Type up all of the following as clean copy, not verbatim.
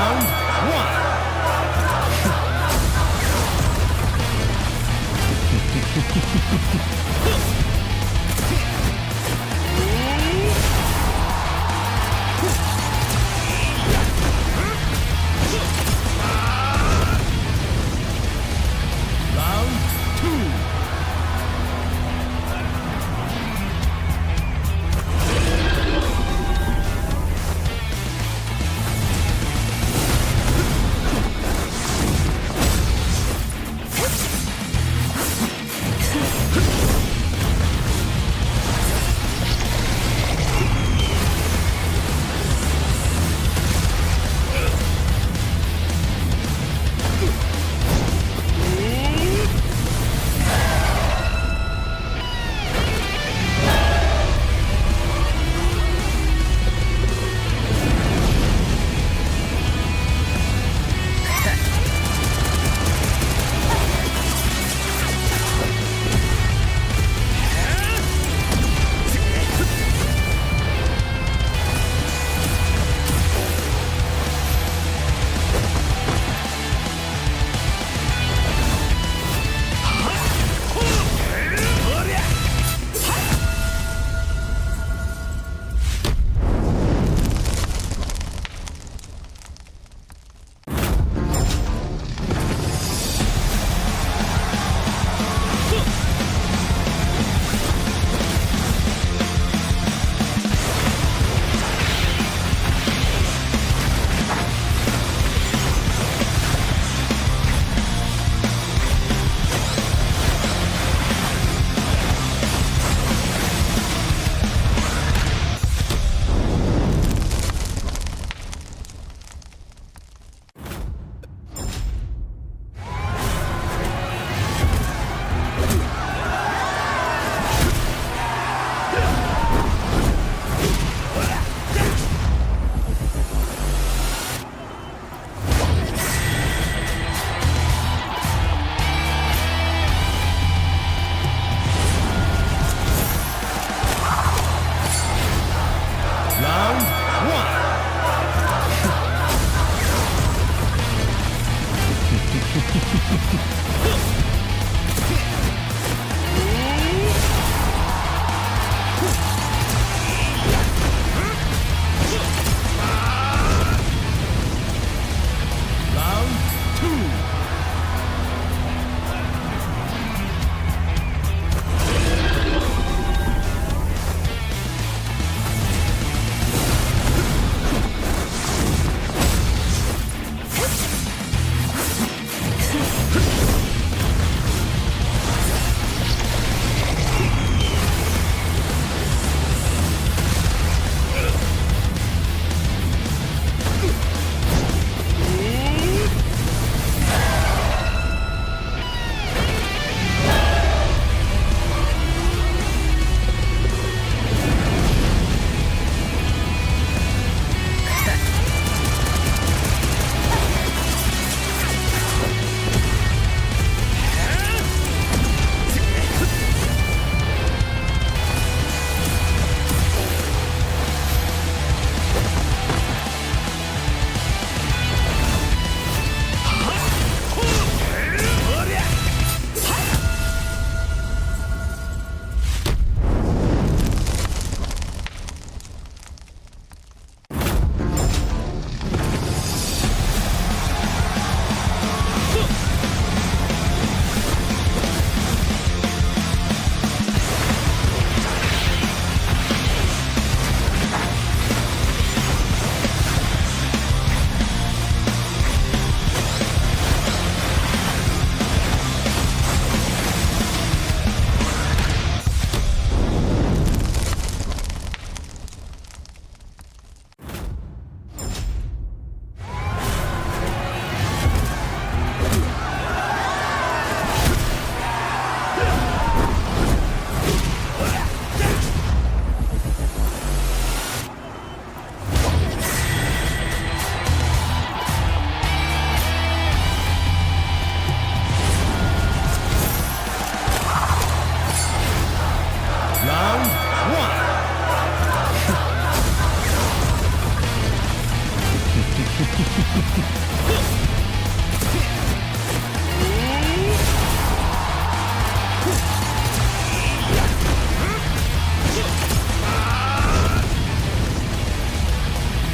Round one. Round two.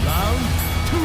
Round 2.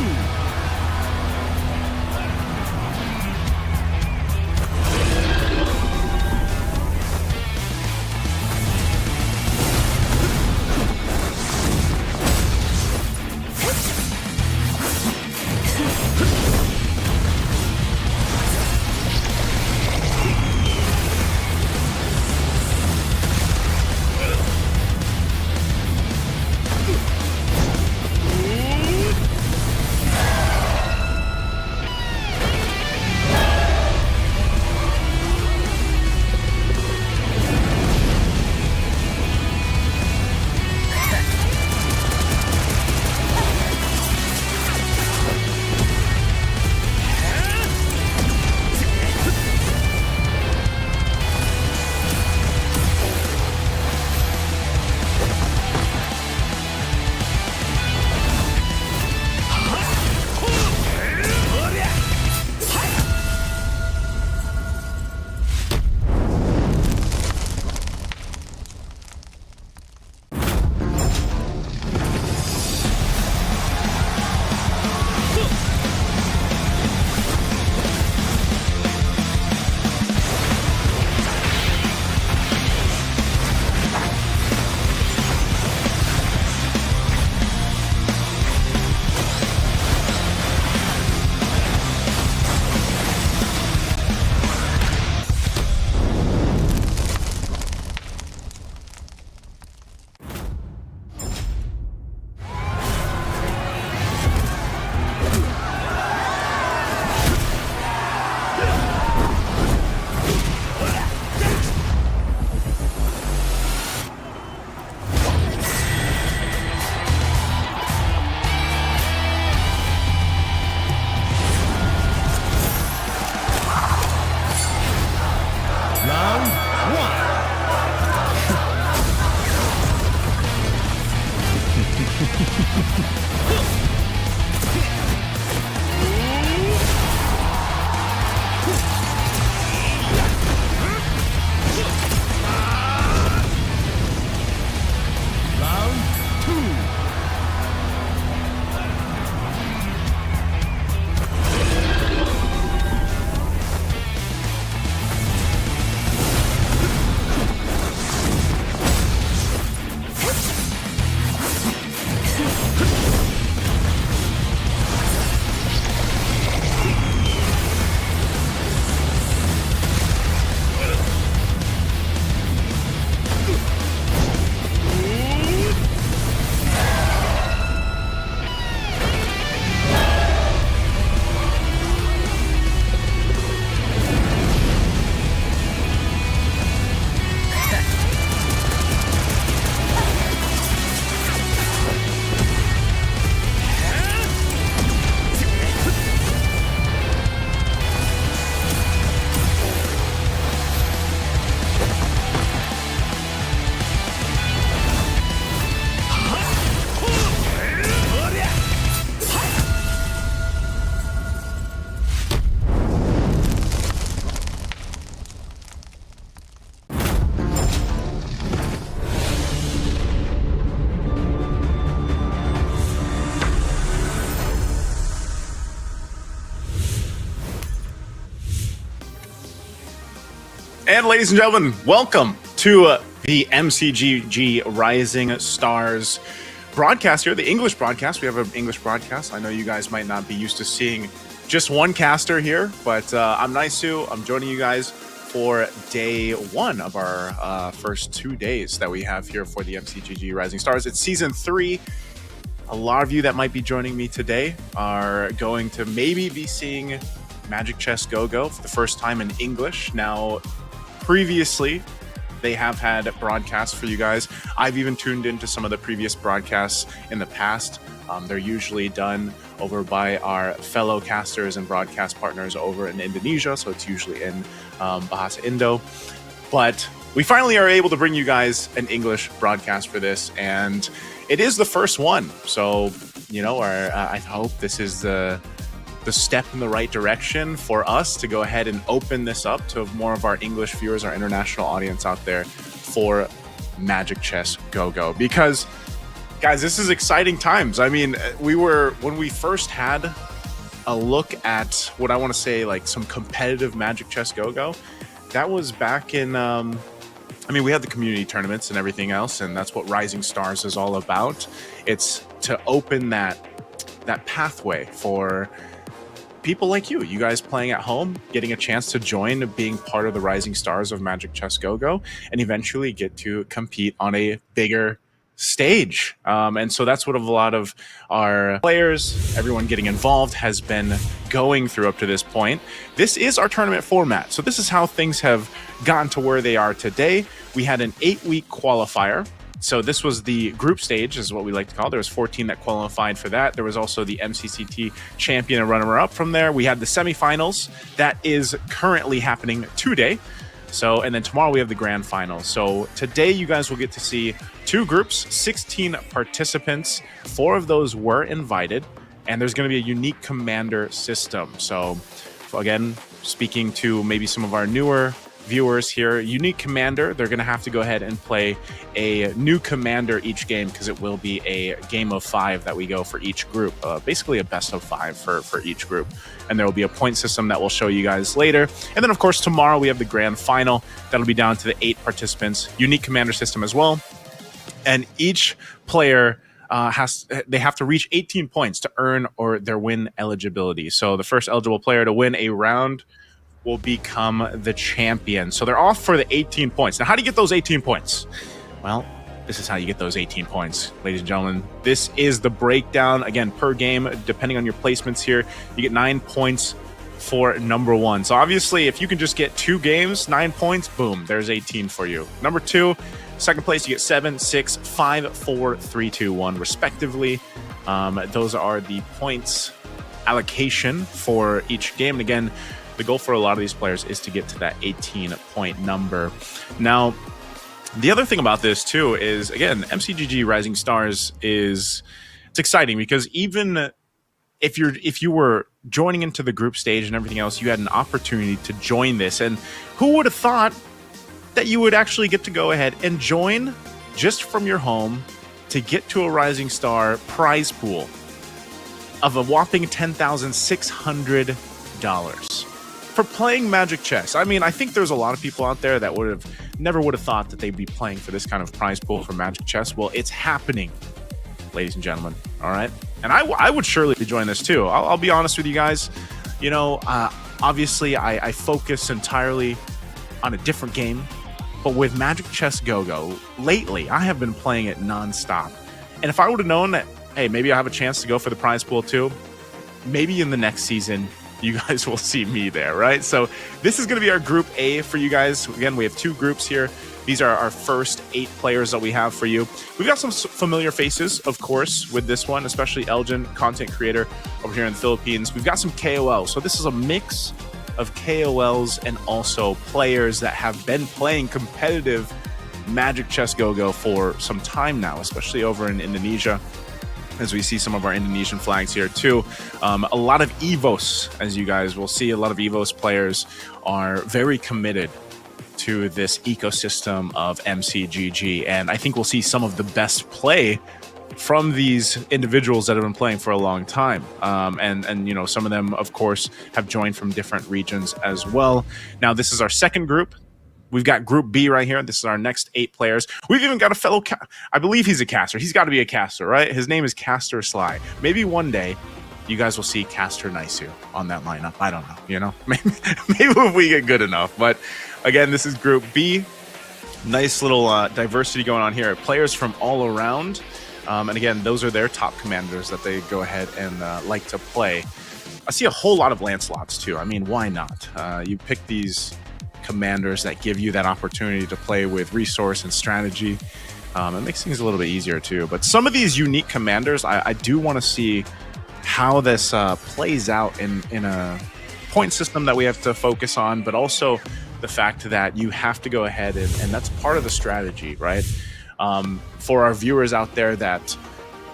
Round 1. Round 2. And ladies and gentlemen, welcome to the MCGG Rising Stars broadcast here, the English broadcast. We have an English broadcast. I know you guys might not be used to seeing just one caster here, but I'm Naisu. I'm joining you guys for day one of our first 2 days that we have here for the MCGG Rising Stars. It's season 3. A lot of you that might be joining me today are going to maybe be seeing Magic Chess Go-Go for the first time in English. Now, previously, they have had broadcasts for you guys. I've even tuned into some of the previous broadcasts in the past. They're usually done over by our fellow casters and broadcast partners over in Indonesia, so it's usually in Bahasa Indo. But we finally are able to bring you guys an English broadcast for this, and it is the first one. So, you know, I hope this is the the step in the right direction for us to go ahead and open this up to more of our English viewers, our international audience out there for Magic Chess Go-Go. Because, guys, this is exciting times. I mean, when we first had a look at what I want to say, like some competitive Magic Chess Go-Go, that was back in, we had the community tournaments and everything else, and that's what Rising Stars is all about. It's to open that pathway for people like you guys playing at home, getting a chance to join, being part of the Rising Stars of Magic Chess Go-Go, and eventually get to compete on a bigger stage. And so that's what a lot of our players, everyone getting involved, has been going through up to this point. This is our tournament format. So this is how things have gotten to where they are today. We had an 8-week qualifier. So this was the group stage, is what we like to call it. There was 14 that qualified for that. There was also the MCCT champion and runner-up from there. We had the semifinals. That is currently happening today. So, and then tomorrow we have the grand final. So today you guys will get to see 2 groups, 16 participants. 4 of those were invited, and there's going to be a unique commander system. So again, speaking to maybe some of our newer viewers here, unique commander, they're going to have to go ahead and play a new commander each game, because it will be a game of 5 that we go for each group, basically a best of 5 for each group. And there will be a point system that we'll show you guys later. And then of course tomorrow we have the grand final. That'll be down to the 8 participants, unique commander system as well. And each player they have to reach 18 points to earn or their win eligibility. So the first eligible player to win a round will become the champion. So they're off for the 18 points. Now, how do you get those 18 points? Well, this is how you get those 18 points, ladies and gentlemen. This is the breakdown, again, per game, depending on your placements here. You get 9 points for number 1. So obviously, if you can just get 2 games, 9 points, boom, there's 18 for you. Number 2, second place, you get 7, 6, 5, 4, 3, 2, 1, respectively. Those are the points allocation for each game. And again, the goal for a lot of these players is to get to that 18-point number. Now, the other thing about this too is, again, MCGG Rising Stars it's exciting, because even if you were joining into the group stage and everything else, you had an opportunity to join this. And who would have thought that you would actually get to go ahead and join just from your home to get to a Rising Star prize pool of a whopping $10,600 for playing Magic Chess. I mean, I think there's a lot of people out there that never would have thought that they'd be playing for this kind of prize pool for Magic Chess. Well, it's happening, ladies and gentlemen. All right, and I would surely be joining this too. I'll be honest with you guys. You know, obviously, I focus entirely on a different game, but with Magic Chess Go-Go lately, I have been playing it nonstop. And if I would have known that, hey, maybe I have a chance to go for the prize pool too, maybe in the next season, you guys will see me there, right? So this is going to be our Group A for you guys. Again, we have 2 groups here. These are our first 8 players that we have for you. We've got some familiar faces, of course, with this one, especially Elgin, content creator over here in the Philippines. We've got some KOLs. So this is a mix of KOLs and also players that have been playing competitive Magic Chess Go-Go for some time now, especially over in Indonesia, as we see some of our Indonesian flags here too. A lot of EVOS, as you guys will see, a lot of EVOS players are very committed to this ecosystem of MCGG, and I think we'll see some of the best play from these individuals that have been playing for a long time. And you know, some of them, of course, have joined from different regions as well. Now, this is our second group. We've got Group B right here. This is our next 8 players. We've even got a fellow, I believe he's a caster. He's got to be a caster, right? His name is Caster Sly. Maybe one day you guys will see Caster Nisu on that lineup. I don't know, you know? Maybe if we get good enough. But again, this is Group B. Nice little diversity going on here. Players from all around. And again, those are their top commanders that they go ahead and like to play. I see a whole lot of Lancelots too. I mean, why not? You pick these commanders that give you that opportunity to play with resource and strategy. It makes things a little bit easier too. But some of these unique commanders, I do want to see how this plays out in a point system that we have to focus on, but also the fact that you have to go ahead and that's part of the strategy, right? For our viewers out there that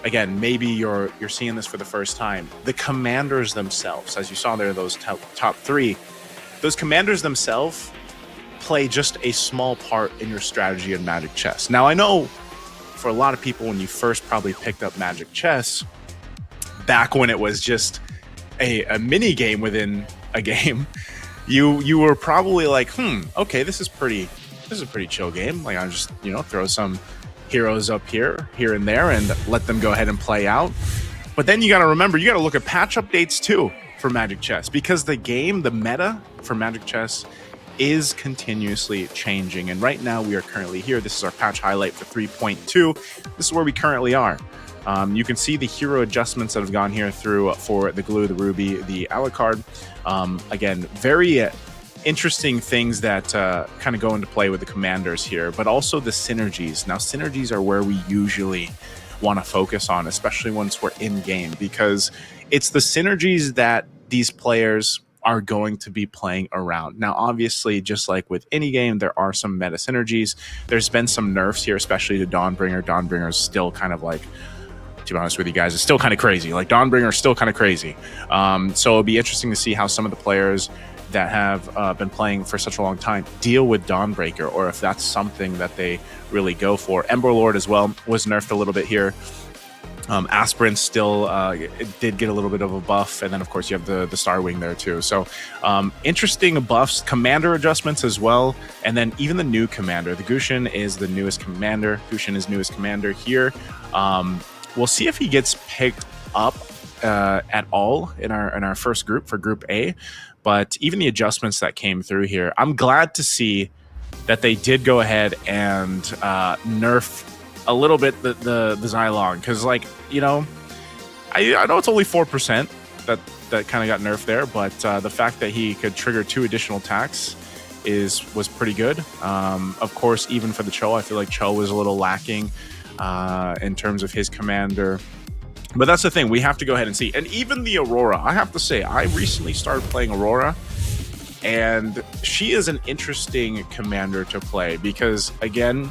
again, maybe you're seeing this for the first time. The commanders themselves, as you saw there, those top three, those commanders themselves play just a small part in your strategy in Magic Chess. Now, I know for a lot of people, when you first probably picked up Magic Chess, back when it was just a mini game within a game, you were probably like, okay, this is a pretty chill game. Like, I'll just, throw some heroes up here and there and let them go ahead and play out. But then you got to remember, you got to look at patch updates too for Magic Chess, because the meta for Magic Chess is continuously changing. And right now we are currently here. This is our patch highlight for 3.2. This is where we currently are. You can see the hero adjustments that have gone here through for the Glue, the Ruby, the Alucard. Again, very interesting things that kind of go into play with the commanders here, but also the synergies. Now, synergies are where we usually want to focus on, especially once we're in game, because it's the synergies that these players are going to be playing around. Now, obviously, just like with any game, there are some meta synergies. There's been some nerfs here, especially to Dawnbringer. Dawnbringer is still kind of like, to be honest with you guys, it's still kind of crazy. Like, Dawnbringer is still kind of crazy. So it'll be interesting to see how some of the players that have been playing for such a long time deal with Dawnbreaker, or if that's something that they really go for. Ember Lord as well was nerfed a little bit here. Aspirant still did get a little bit of a buff, and then of course you have the Star Wing there too. So interesting buffs, commander adjustments as well, and then even the new commander. The Gushin is the newest commander. Gushin is newest commander here. We'll see if he gets picked up at all in our first group for Group A. But even the adjustments that came through here, I'm glad to see that they did go ahead and nerf a little bit the Xylong, because, like, I know it's only 4% that kind of got nerfed there, but the fact that he could trigger 2 additional attacks was pretty good. Of course, even for the Cho, I feel like Cho was a little lacking in terms of his commander. But that's the thing, we have to go ahead and see. And even the Aurora, I have to say, I recently started playing Aurora, and she is an interesting commander to play because, again,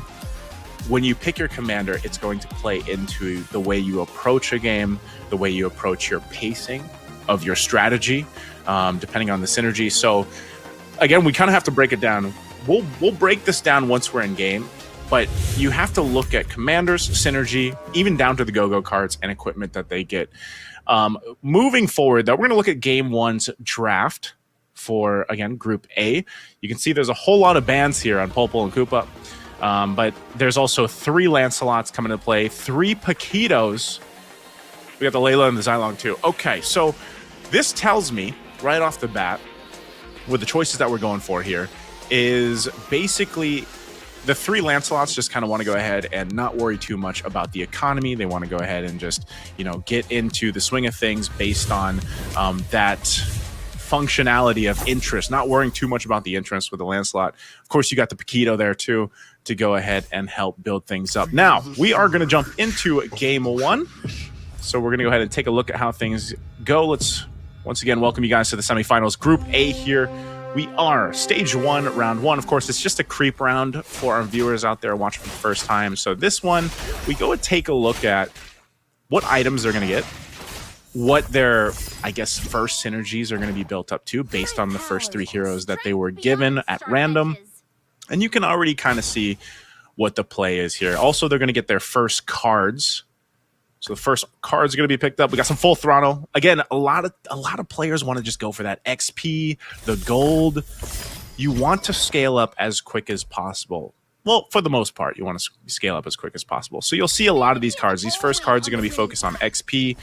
when you pick your commander, it's going to play into the way you approach a game, the way you approach your pacing of your strategy, depending on the synergy. So, again, we kind of have to break it down. We'll break this down once we're in game. But you have to look at commanders, synergy, even down to the go-go cards and equipment that they get. Moving forward, though, we're going to look at Game 1's draft for, again, Group A. You can see there's a whole lot of bans here on Popol and Koopa. But there's also 3 Lancelots coming into play, 3 Paquitos. We got the Layla and the Xylong, too. Okay, so this tells me, right off the bat, with the choices that we're going for here, is basically the 3 Lancelots just kind of want to go ahead and not worry too much about the economy. They want to go ahead and just, get into the swing of things based on that functionality of interest, not worrying too much about the interest with the Lancelot. Of course, you got the Paquito there too to go ahead and help build things up. Now, we are going to jump into Game 1. So we're going to go ahead and take a look at how things go. Let's once again welcome you guys to the semifinals. Group A here. We are Stage 1, Round 1. Of course, it's just a creep round for our viewers out there watching for the first time. So this one, we go and take a look at what items they're going to get, what their, I guess, first synergies are going to be built up to based on the first 3 heroes that they were given at random. And you can already kind of see what the play is here. Also, they're going to get their first cards. So the first cards are going to be picked up. We got some full throttle. Again, a lot of players want to just go for that XP, the gold. You want to scale up as quick as possible. Well, for the most part, you want to scale up as quick as possible. So you'll see a lot of these cards. These first cards are going to be focused on XP.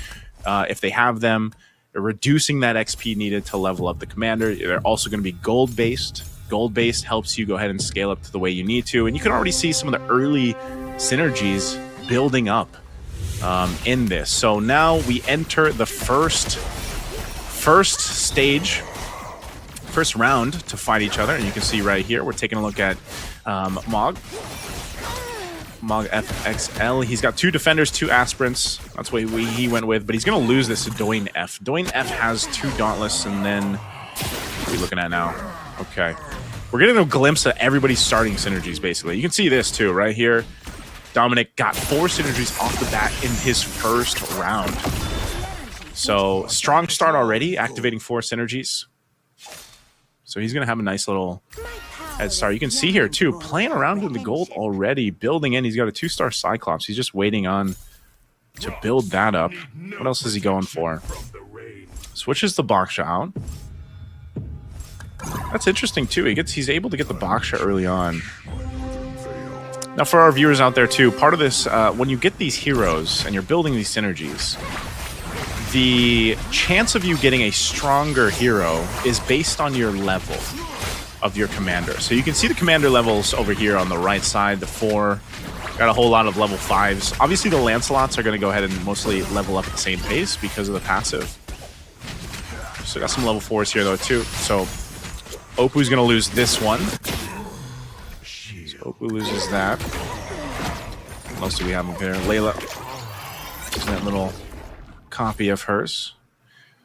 If they have them, they're reducing that XP needed to level up the commander. They're also going to be gold-based. Gold-based helps you go ahead and scale up to the way you need to. And you can already see some of the early synergies building up in this. So now we enter the first stage, first round to fight each other. And you can see right here, we're taking a look at Mog FXL. He's got 2 defenders, 2 aspirants. That's what he went with, but he's going to lose this to Doin F. Doin F has 2 Dauntless, and then what are we looking at now? Okay. We're getting a glimpse of everybody's starting synergies, basically. You can see this too, right here. Dominic got 4 synergies off the bat in his first round. So strong start already, activating 4 synergies. So he's going to have a nice little head start. You can see here too, playing around with the gold already, building in. He's got a 2-star Cyclops. He's just waiting on to build that up. What else is he going for? Switches the Baksha out. That's interesting too. He's able to get the Baksha early on. Now, for our viewers out there too, part of this, when you get these heroes and you're building these synergies, the chance of you getting a stronger hero is based on your level of your commander. So you can see the commander levels over here on the right side, the 4. Got a whole lot of level 5s. Obviously, the Lancelots are going to go ahead and mostly level up at the same pace because of the passive. So got some level 4s here, though, too. So Opu's going to lose this one. So Opu loses that. What else do we have up here? Layla. Just that little copy of hers.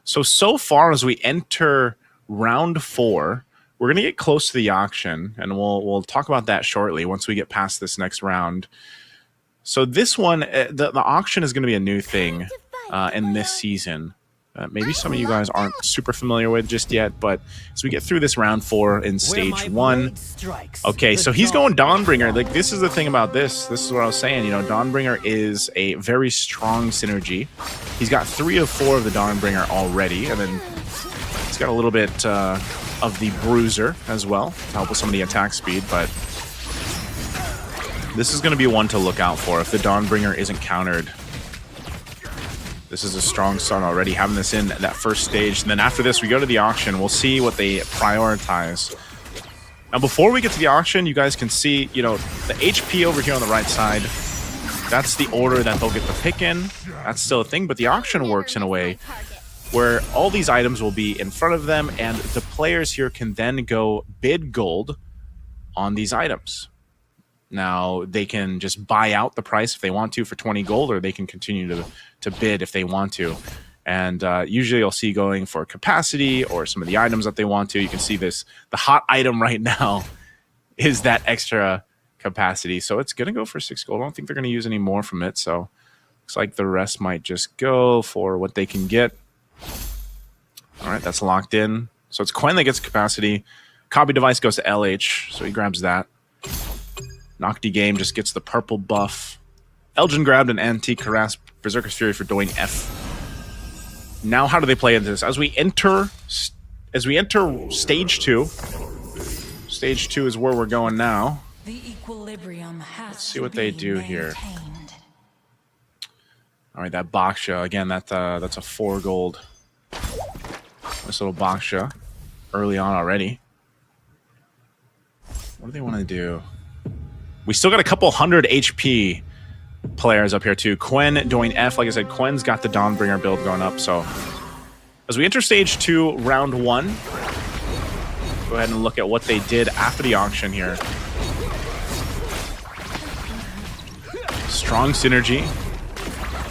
So far as we enter round 4, we're going to get close to the auction, and we'll talk about that shortly once we get past this next round. So this one, the auction is going to be a new thing in this season. Maybe some of you guys aren't super familiar with just yet, but as we get through this round 4 in stage 1. Okay, so he's going Dawnbringer. Like, this is the thing about this. This is what I was saying. You know, Dawnbringer is a very strong synergy. He's got 3 of 4 of the Dawnbringer already, and then he's got a little bit of the Bruiser as well to help with some of the attack speed, but this is going to be one to look out for if the Dawnbringer isn't countered. This is a strong start already, having this in that first stage. And then after this, we go to the auction. We'll see what they prioritize. Now, before we get to the auction, you guys can see, you know, the HP over here on the right side. That's the order that they'll get the pick in. That's still a thing, but the auction works in a way where all these items will be in front of them, and the players here can then go bid gold on these items. Now, they can just buy out the price if they want to for 20 gold, or they can continue to bid if they want to. And usually you'll see going for capacity or some of the items that they want to. You can see this. The hot item right now is that extra capacity. So it's going to go for 6 gold. I don't think they're going to use any more from it. So looks like the rest might just go for what they can get. All right, that's locked in. So it's Quen that gets capacity. Copy device goes to LH, so he grabs that. Nocti Game just gets the purple buff. Elgin grabbed an Antique Harass, Berserker's Fury for doing F. Now, how do they play into this? As we enter stage 2. Stage 2 is where we're going now. The equilibrium has Let's see what they do here. maintained. All right, that Baksha again. That's a 4 gold. This little Baksha early on already. What do they want to do? We still got a couple 100 HP players up here too. Quen doing F. Like I said, Quen's got the Dawnbringer build going up. So as we enter stage 2, round 1, go ahead and look at what they did after the auction here. Strong synergy.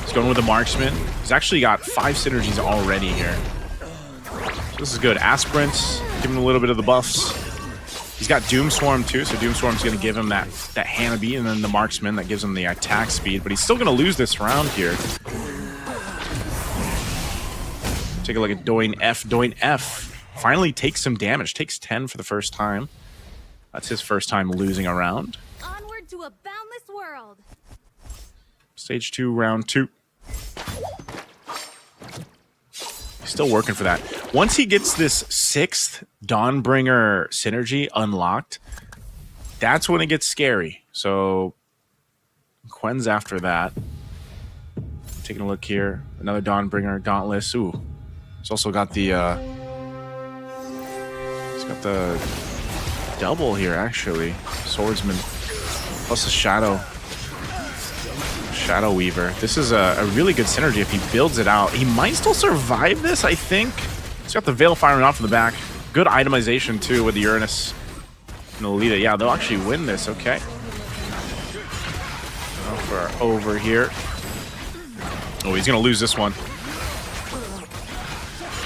He's going with the Marksman. He's actually got 5 synergies already here. So this is good. Aspirants, give him a little bit of the buffs. He's got Doomswarm too, so Doomswarm's going to give him that Hanabi, and then the Marksman that gives him the attack speed, but he's still going to lose this round here. Take a look at Doing F. Doing F finally takes some damage, takes 10 for the first time. That's his first time losing a round. Onward to a boundless world. Stage 2, round 2. Still working for that. Once he gets this 6th Dawnbringer synergy unlocked, that's when it gets scary. So Quen's after that. Taking a look here. Another Dawnbringer, Dauntless. Ooh. He's also got the he's got the double here, actually. Swordsman. Plus the Shadow Weaver. This is a really good synergy if he builds it out. He might still survive this, I think. He's got the Veil firing off in the back. Good itemization, too, with the Uranus and the Lolita. Yeah, they'll actually win this. Okay. Over here. Oh, he's going to lose this one.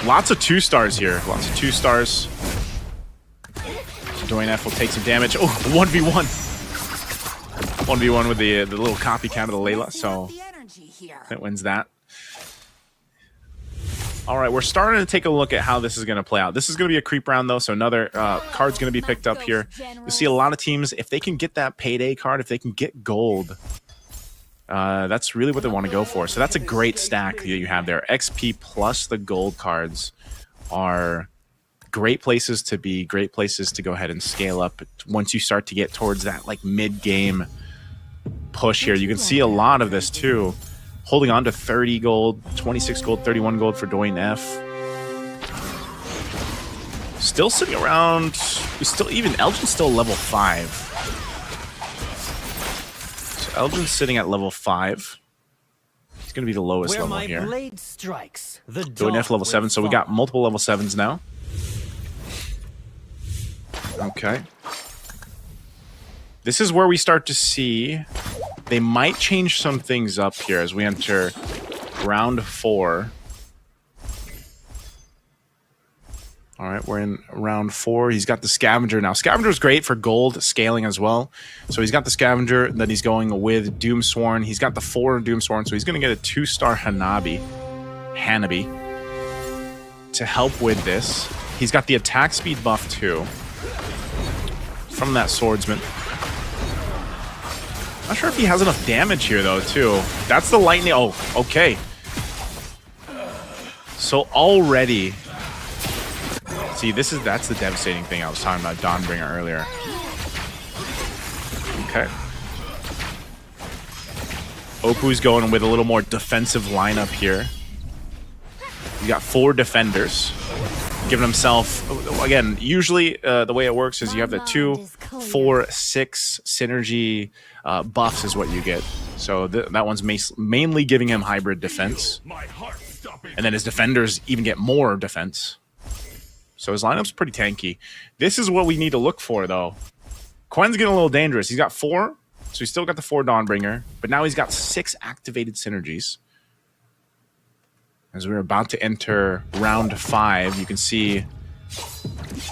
Lots of 2-stars here. Lots of 2-stars. Doing F will take some damage. Oh, 1v1. 1v1 with the little copycat of the Layla, so it wins that. All right, we're starting to take a look at how this is going to play out. This is going to be a creep round, though, so another card's going to be picked up here. You see a lot of teams, if they can get that payday card, if they can get gold, that's really what they want to go for. So that's a great stack that you have there. XP plus the gold cards are great places to be, great places to go ahead and scale up once you start to get towards that like mid-game push here. You can see a lot of this, too. Holding on to 30 gold, 26 gold, 31 gold for Dwayne F. Still sitting around, even Elgin's still level 5. So Elgin's sitting at level 5. He's going to be the lowest level here. Dwayne F level 7, so we got multiple level 7s now. Okay. This is where we start to see they might change some things up here as we enter round 4. All right, we're in round 4. He's got the Scavenger now. Scavenger's great for gold scaling as well. So he's got the Scavenger that he's going with Doomsworn. He's got the 4 Doomsworn, so he's going to get a 2-star Hanabi to help with this. He's got the attack speed buff too from that Swordsman. Not sure if he has enough damage here, though, too. That's the lightning. Oh, okay. So already... See, that's the devastating thing I was talking about Dawnbringer earlier. Okay. Opu's going with a little more defensive lineup here. You got 4 defenders. Giving himself... Again, usually the way it works is you have the 2, 4, 6 synergy... buffs is what you get. So that one's mainly giving him hybrid defense. And then his defenders even get more defense. So his lineup's pretty tanky. This is what we need to look for, though. Quen's getting a little dangerous. He's got 4, so he's still got the 4 Dawnbringer, but now he's got 6 activated synergies. As we're about to enter round 5, you can see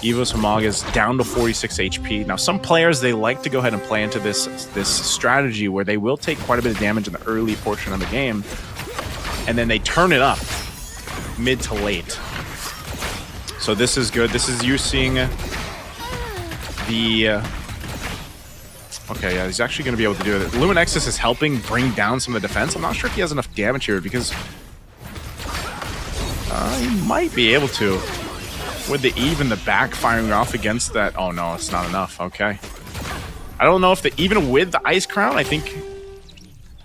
Evos Hamag is down to 46 HP. Now, some players, they like to go ahead and play into this strategy where they will take quite a bit of damage in the early portion of the game, and then they turn it up mid to late. So this is good. This is you seeing the... Okay, yeah, he's actually going to be able to do it. Luminexus is helping bring down some of the defense. I'm not sure if he has enough damage here because he might be able to. With the Eve in the back firing off against that. Oh no, it's not enough. Okay. I don't know if even with the Ice Crown, I think...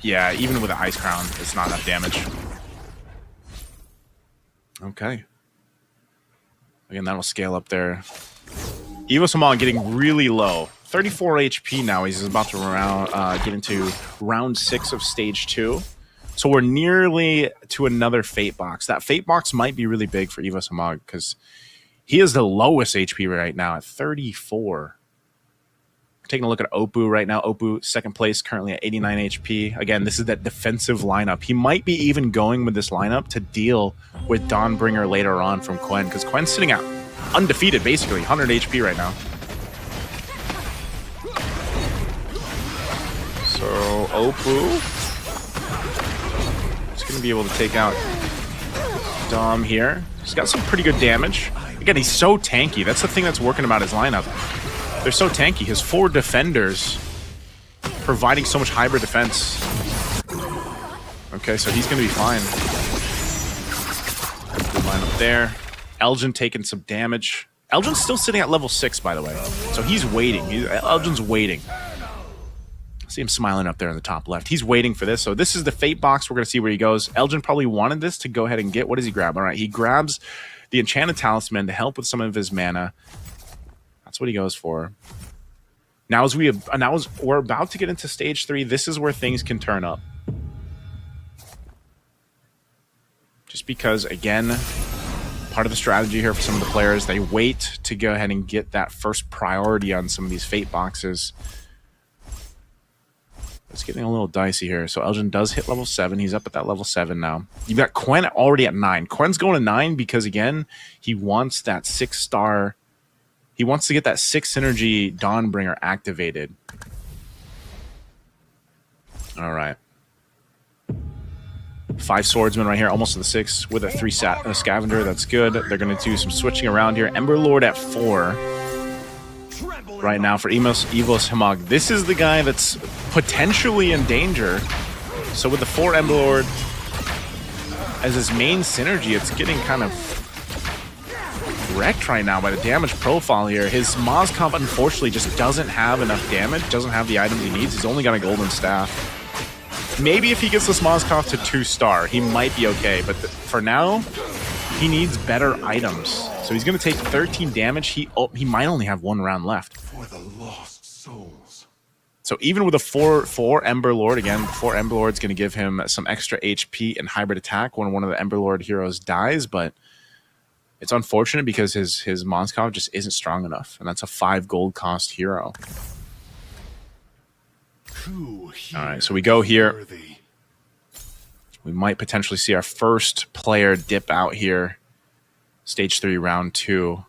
Yeah, even with the Ice Crown, it's not enough damage. Okay. Again, that'll scale up there. Evo Saman getting really low. 34 HP now. He's about to get into round 6 of stage 2. So we're nearly to another Fate Box. That Fate Box might be really big for Evo Samag because he is the lowest HP right now at 34. Taking a look at Opu right now. Opu, second place, currently at 89 HP. Again, this is that defensive lineup. He might be even going with this lineup to deal with Dawnbringer later on from Quen, because Quen's sitting out undefeated, basically. 100 HP right now. So, Opu is going to be able to take out Dom here. He's got some pretty good damage. Again, he's so tanky. That's the thing that's working about his lineup. They're so tanky. His 4 defenders providing so much hybrid defense. Okay, so he's going to be fine. Good lineup there. Elgin taking some damage. Elgin's still sitting at level 6, by the way. So he's waiting. Elgin's waiting. See him smiling up there in the top left. He's waiting for this. So this is the Fate Box. We're going to see where he goes. Elgin probably wanted this to go ahead and get. What does he grab? All right, he grabs the Enchanted Talisman to help with some of his mana. That's what he goes for. Now, as we're about to get into stage 3, this is where things can turn up. Just because, again, part of the strategy here for some of the players, they wait to go ahead and get that first priority on some of these Fate Boxes. It's getting a little dicey here. So Elgin does hit level 7. He's up at that level 7 now. You've got Quen already at 9. Quen's going to 9 because, again, he wants that 6-star... He wants to get that 6 synergy Dawnbringer activated. All right. 5 swordsmen right here, almost to the 6 with a 3 scavenger. That's good. They're going to do some switching around here. Ember Lord at 4 right now for Evos Hemog. This is the guy that's potentially in danger. So with the 4 Ember Lord as his main synergy, it's getting kind of wrecked right now by the damage profile here. His Mozcop unfortunately just doesn't have enough damage, doesn't have the items he needs. He's only got a golden staff. Maybe if he gets this Mozcop to 2-star, he might be okay. But for now, he needs better items. So he's going to take 13 damage. He might only have 1 round left. For the lost souls. So even with a 4 Ember Lord, again, 4 Ember Lord's going to give him some extra HP and hybrid attack when one of the Ember Lord heroes dies. But it's unfortunate because his Mozcop just isn't strong enough. And that's a 5 gold cost hero. All right, so we go here. We might potentially see our first player dip out here. Stage 3, round 2.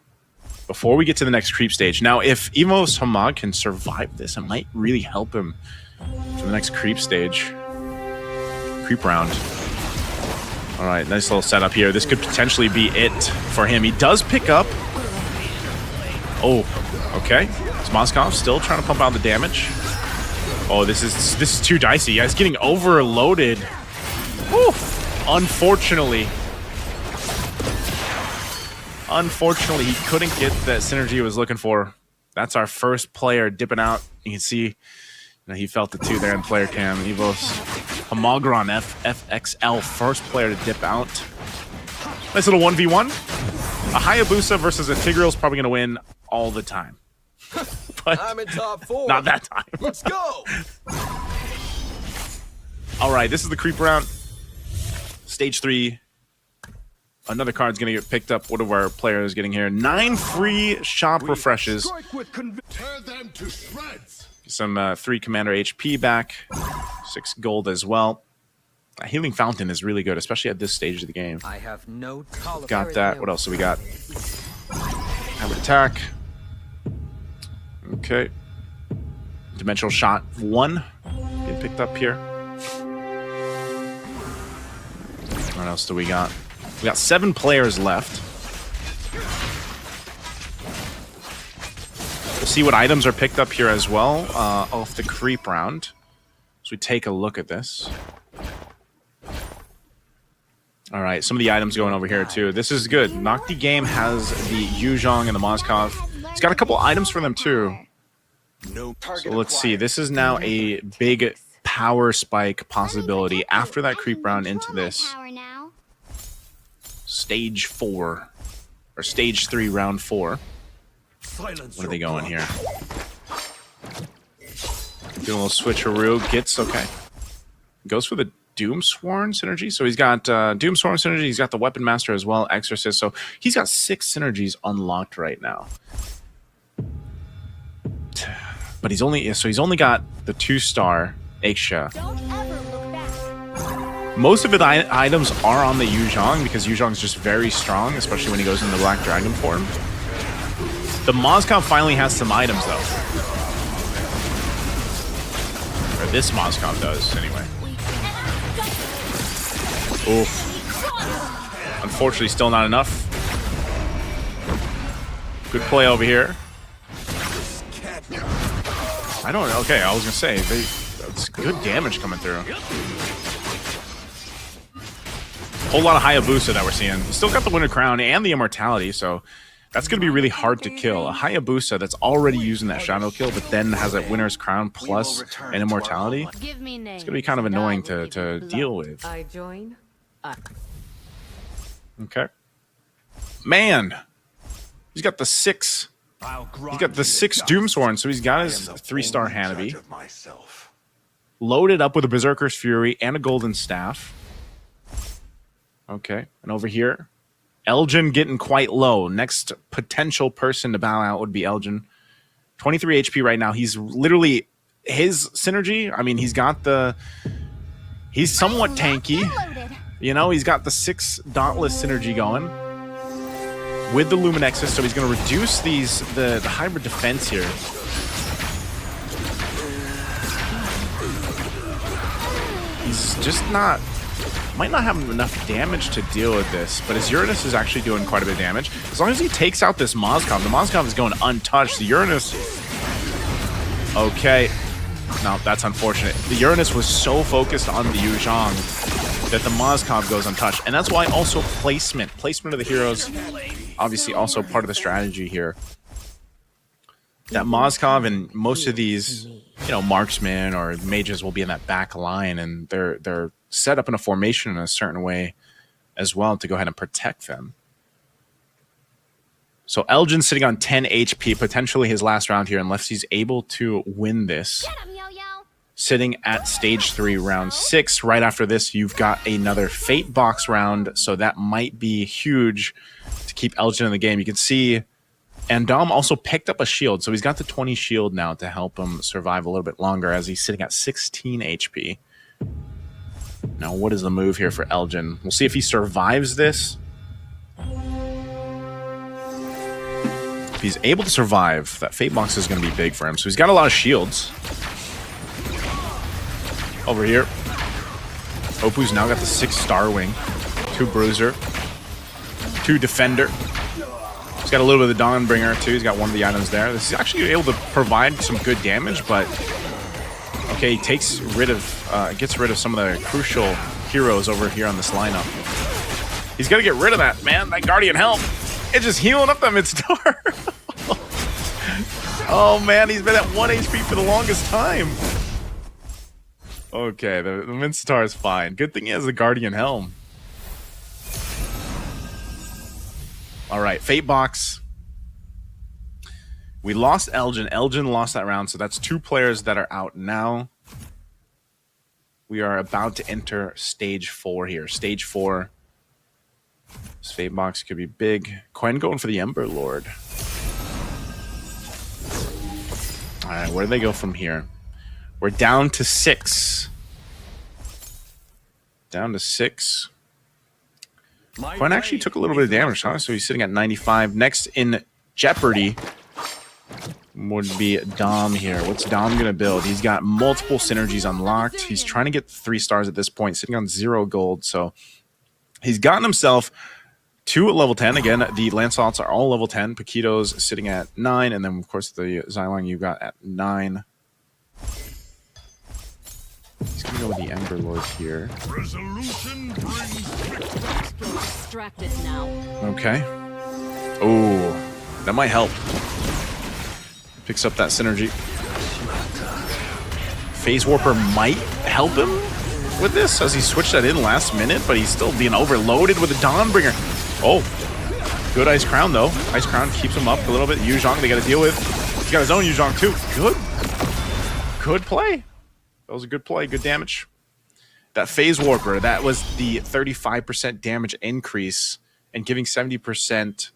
Before we get to the next creep stage. Now, if Evos Hemog can survive this, it might really help him for the next creep stage. Creep round. All right, nice little setup here. This could potentially be it for him. He does pick up. Oh, okay. Is Mozcop still trying to pump out the damage? Oh, this is too dicey. Yeah, he's getting overloaded. Whew. Unfortunately, he couldn't get the synergy he was looking for. That's our first player dipping out. You can see he felt the 2 there in player cam. Evos Hemogron FXL, first player to dip out. Nice little 1v1. A Hayabusa versus a Tigreal is probably going to win all the time. But I'm in top 4. Not that time. Let's go. All right, this is the creep round. Stage 3. Another card's going to get picked up. What are our players getting here? 9 free shop refreshes. Tear them to shreds. Some 3 commander HP back. 6 gold as well. A healing fountain is really good, especially at this stage of the game. I have no tolerance. Got that. What else do we got? Have an attack. Okay. Dimensional shot 1. Get picked up here. What else do we got? We got 7 players left. We'll see what items are picked up here as well off the creep round. So we take a look at this. All right, some of the items going over here too. This is good. Nocti Game has the Yuzhong and the Mozcov. He's got a couple items for them too. So let's see. This is now a big power spike possibility after that creep round into this. Stage 4. Or stage 3, round 4. What are they going here? Doing a little switcheroo. Gets, okay. Goes for the Doomsworn synergy. So he's got Doomsworn synergy. He's got the Weapon Master as well, Exorcist. So he's got 6 synergies unlocked right now. But he's only got the 2-star Aisha. Most of the items are on the Yuzhong because Yuzhong's just very strong, especially when he goes in the Black Dragon form. The Mozcop finally has some items though. Or this Mozcop does, anyway. Oof. Unfortunately, still not enough. Good play over here. I don't know. Okay, I was gonna say that's good damage coming through. Whole lot of Hayabusa that we're seeing. He's still got the Winter Crown and the Immortality, so that's gonna be really hard to kill. A Hayabusa that's already using that Shadow Kill, but then has a Winter's Crown plus an Immortality. It's gonna be kind of annoying to deal with. I join. Okay. Man, he's got the 6. He's got the 6 Doomsworn, so he's got his 3-star Hanabi. Loaded up with a Berserker's Fury and a Golden Staff. Okay, and over here, Elgin getting quite low. Next potential person to bow out would be Elgin. 23 HP right now. He's literally, his synergy, I mean, he's somewhat tanky. You know, he's got the 6 Dauntless synergy going with the Luminexus, so he's going to reduce the hybrid defense here. he's just not... Might not have enough damage to deal with this, but his Uranus is actually doing quite a bit of damage. As long as he takes out this Moskov, the Moskov is going untouched. The Uranus... Okay. No, that's unfortunate. The Uranus was so focused on the Yu Zhang that the Moskov goes untouched. And that's why also placement of the heroes, obviously also part of the strategy here. That Moskov and most of these, you know, marksmen or mages will be in that back line, and they're set up in a formation in a certain way as well to go ahead and protect them. So Elgin sitting on 10 HP, potentially his last round here, unless he's able to win this. Sitting at stage 3, round 6. Right after this, you've got another Fate Box round, so that might be huge to keep Elgin in the game. You can see, and Dom also picked up a shield, so he's got the 20 shield now to help him survive a little bit longer as he's sitting at 16 HP. Now, what is the move here for Elgin? We'll see if he survives this. If he's able to survive, that Fate Box is going to be big for him. So he's got a lot of shields. Over here. Opu's now got the 6-star wing. 2 Bruiser. 2 Defender. He's got a little bit of the Dawnbringer, too. He's got one of the items there. This is actually able to provide some good damage, but... Okay, he takes rid of, gets rid of some of the crucial heroes over here on this lineup. He's got to get rid of that, man. That Guardian Helm. It's just healing up that mid-star. Oh, man, he's been at 1 HP for the longest time. Okay, the mid-star is fine. Good thing he has the Guardian Helm. All right, Fate Box. We lost Elgin. Elgin lost that round, so that's 2 players that are out now. We are about to enter stage 4 here. Stage 4. This Fate Box could be big. Quen going for the Ember Lord. All right, where do they go from here? We're down to 6. Down to 6. Quen actually took a little bit of damage, huh? So he's sitting at 95. Next in jeopardy would be Dom here. What's Dom going to build? He's got multiple synergies unlocked. He's trying to get 3 stars at this point, sitting on 0 gold. So he's gotten himself 2 at level 10. Again, the Lancelots are all level 10. Paquito's sitting at 9. And then, of course, the Xylong you got at 9. He's going to go with the Ember Lord here. Resolution brings Distracted now. Okay. Oh, that might help. Picks up that synergy. Phase Warper might help him with this as he switched that in last minute, but he's still being overloaded with a Dawnbringer. Oh, good Ice Crown, though. Ice Crown keeps him up a little bit. Yu Zhang they got to deal with. He's got his own Yu Zhang, too. Good play. That was a good play, good damage. That Phase Warper, that was the 35% damage increase and giving 70%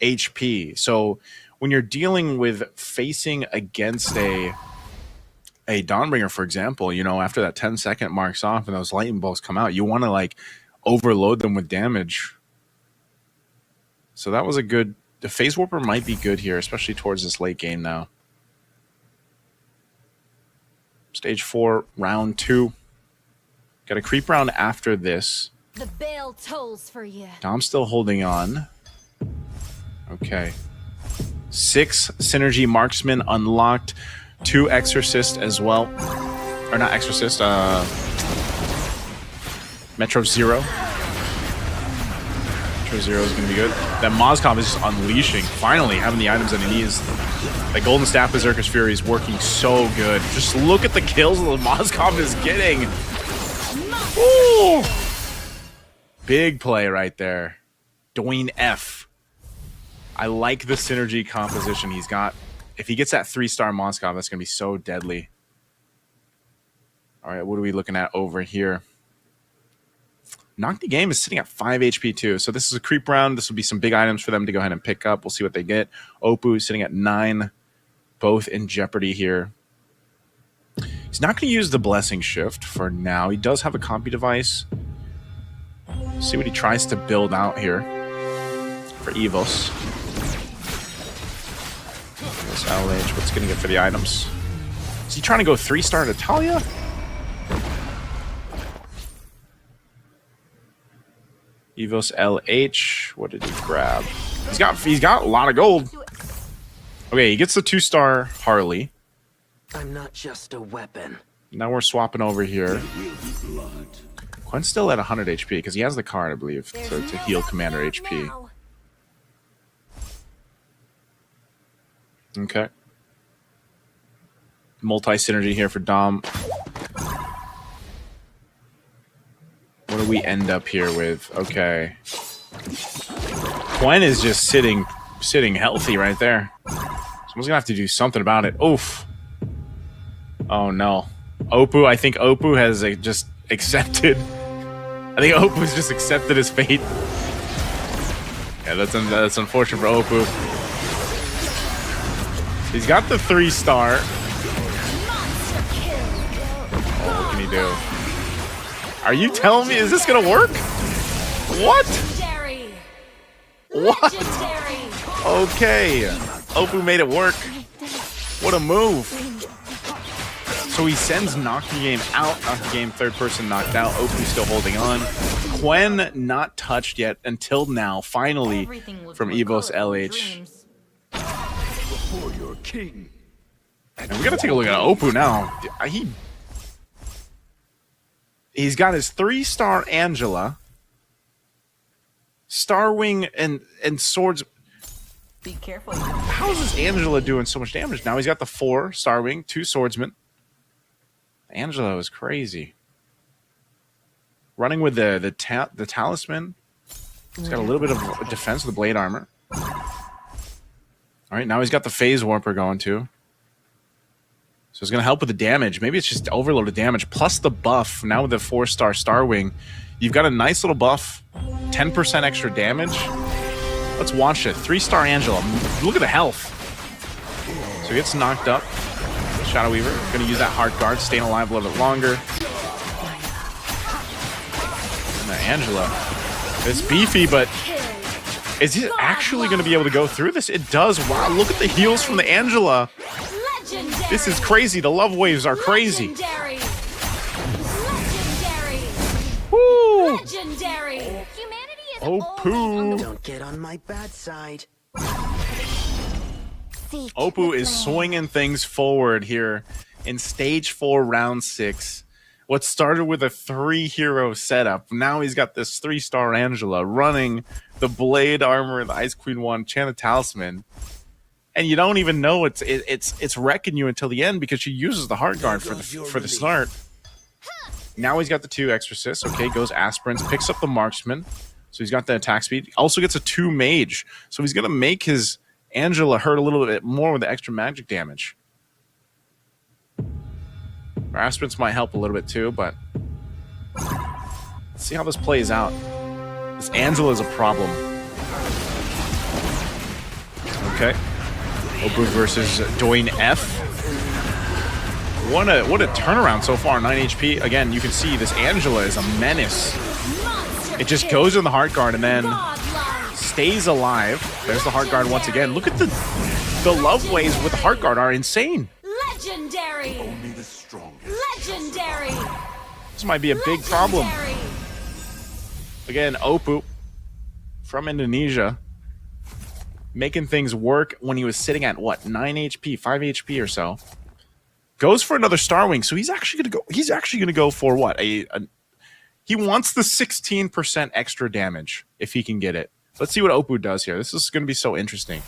HP. So when you're dealing with facing against a Dawnbringer, for example, you know, after that 10-second marks off and those lightning bolts come out, you want to, like, overload them with damage. So that was a good... The Phase Warper might be good here, especially towards this late game now. Stage 4, round 2. Got a creep round after this. The bell tolls for you. Dom's still holding on. Okay. 6 synergy marksmen unlocked. 2 exorcist as well. Or not exorcist, Metro Zero. Metro Zero is going to be good. That Moskov is just unleashing. Finally having the items that he needs. The Golden Staff Berserker's Fury is working so good. Just look at the kills that Moskov is getting. Ooh! Big play right there. Dwayne F. I like the synergy composition he's got. If he gets that 3-star Moskov, that's going to be so deadly. All right, what are we looking at over here? Knock the Game is sitting at 5 HP too. So this is a creep round. This will be some big items for them to go ahead and pick up. We'll see what they get. Opu sitting at 9. Both in jeopardy here. He's not going to use the Blessing Shift for now. He does have a copy device. See what he tries to build out here for Evos. This LH, what's going to get for the items? Is he trying to go 3-star Natalia? Evos LH. What did he grab? He's got a lot of gold. Okay, he gets the 2-star Harley. I'm not just a weapon. Now we're swapping over here. Quen's still at 100 HP because he has the card, I believe, to heal Commander HP. Okay. Multi-synergy here for Dom. What do we end up here with? Okay. Quen is just sitting healthy right there. Someone's gonna have to do something about it. Oof. Oh no. Oppo, I think Oppo has just accepted. I think Oppo's just accepted his fate. Yeah, that's unfortunate for Oppo. He's got the 3-star. Oh, what can he do? Are you telling me, is this gonna work? What? Legendary. What? Legendary. Okay. Oppo made it work. What a move. So he sends Knocky Game out. Knocky Game, third person knocked out. Oppo still holding on. Quen not touched yet until now, finally, from Evos LH. For your king. And we gotta take a look at Oppo now. He's got his 3-star Angela, Starwing, and swords. Be careful. How is this Angela doing so much damage? Now he's got the 4 Starwing, 2 swordsmen. Angela is crazy. Running with the talisman. He's got a little bit of defense with the blade armor. All right, now he's got the phase warper going too. So it's going to help with the damage. Maybe it's just overloaded damage. Plus the buff. Now with the 4-star Starwing, you've got a nice little buff. 10% extra damage. Let's watch it. 3-star Angela. Look at the health. So he gets knocked up. Shadow Weaver. Going to use that hard guard. Staying alive a little bit longer. And Angela. It's beefy, but is it actually going to be able to go through this? It does. Wow, look at the heals from the Angela. Legendary. This is crazy. The love waves are crazy. Legendary. Legendary. Woo! Legendary. Humanity is Oh, poo. Don't get on my bad side. Oppo is swinging things forward here in stage 4, round 6. What started with a 3-hero setup, now he's got this 3-star Angela running the blade armor, the Ice Queen 1, Enchanted Talisman, and you don't even know it's wrecking you until the end because she uses the Heart Guard for the start. Now he's got the 2 Exorcists. Okay, goes Aspirants, picks up the Marksman, so he's got the attack speed. Also gets a 2 Mage, so he's gonna make his Angela hurt a little bit more with the extra magic damage. Aspirants might help a little bit too, but let's see how this plays out. This Angela is a problem. Okay. Oppo versus Doin F. What a turnaround so far, 9 HP. Again, you can see this Angela is a menace. It just goes in the Heart Guard and then stays alive. There's the Heart Guard once again. Look at the love waves with the Heart Guard are insane. Legendary. Only the strongest. Legendary. This might be a big problem. Again, Oppo from Indonesia making things work when he was sitting at what, 9 HP, 5 HP or so. Goes for another Starwing, so he's actually gonna go for what? He wants the 16% extra damage if he can get it. Let's see what Oppo does here. This is gonna be so interesting.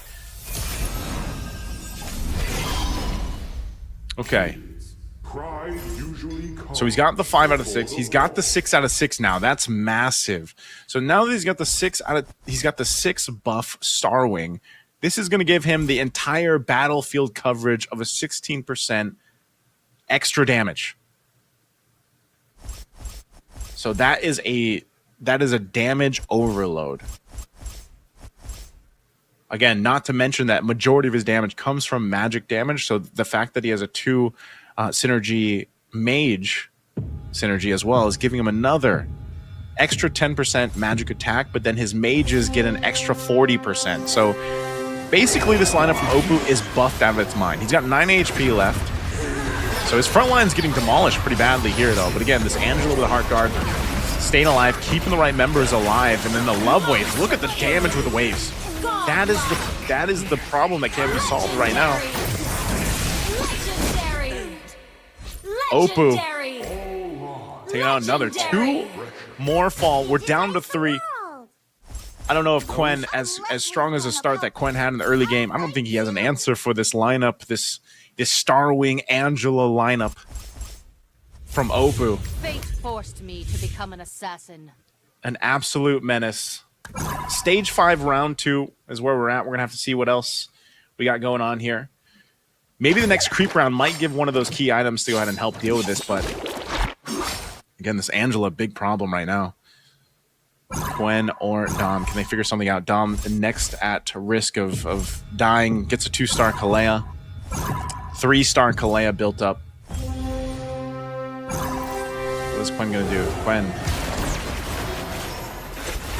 Okay. So he's got the 5 out of 6. He's got the 6 out of 6 now. That's massive. So now that he's got the 6 buff Starwing, this is going to give him the entire battlefield coverage of a 16% extra damage. So that is a damage overload. Again, not to mention that majority of his damage comes from magic damage. So the fact that he has a 2 synergy mage synergy as well is giving him another extra 10% magic attack, but then his mages get an extra 40%. So basically this lineup from Oppo is buffed out of its mind. He's got 9 HP left. So his front line's getting demolished pretty badly here though. But again, this Angela with the Heart Guard staying alive, keeping the right members alive, and then the love waves. Look at the damage with the waves. That is the problem that can't be solved right now. Legendary. Oppo. Legendary. Taking out another 2 more fall. We're down to 3. I don't know if Quen, as strong as a start that Quen had in the early game, I don't think he has an answer for this lineup, this Starwing Angela lineup from Oppo. Fate forced me to become an assassin. An absolute menace. Stage 5, round 2 is where we're at. We're going to have to see what else we got going on here. Maybe the next creep round might give one of those key items to go ahead and help deal with this, but again, this Angela, big problem right now. Quen or Dom, can they figure something out? Dom, next at risk of dying, gets a 2-star Kalea. 3-star Kalea built up. What's Quen going to do?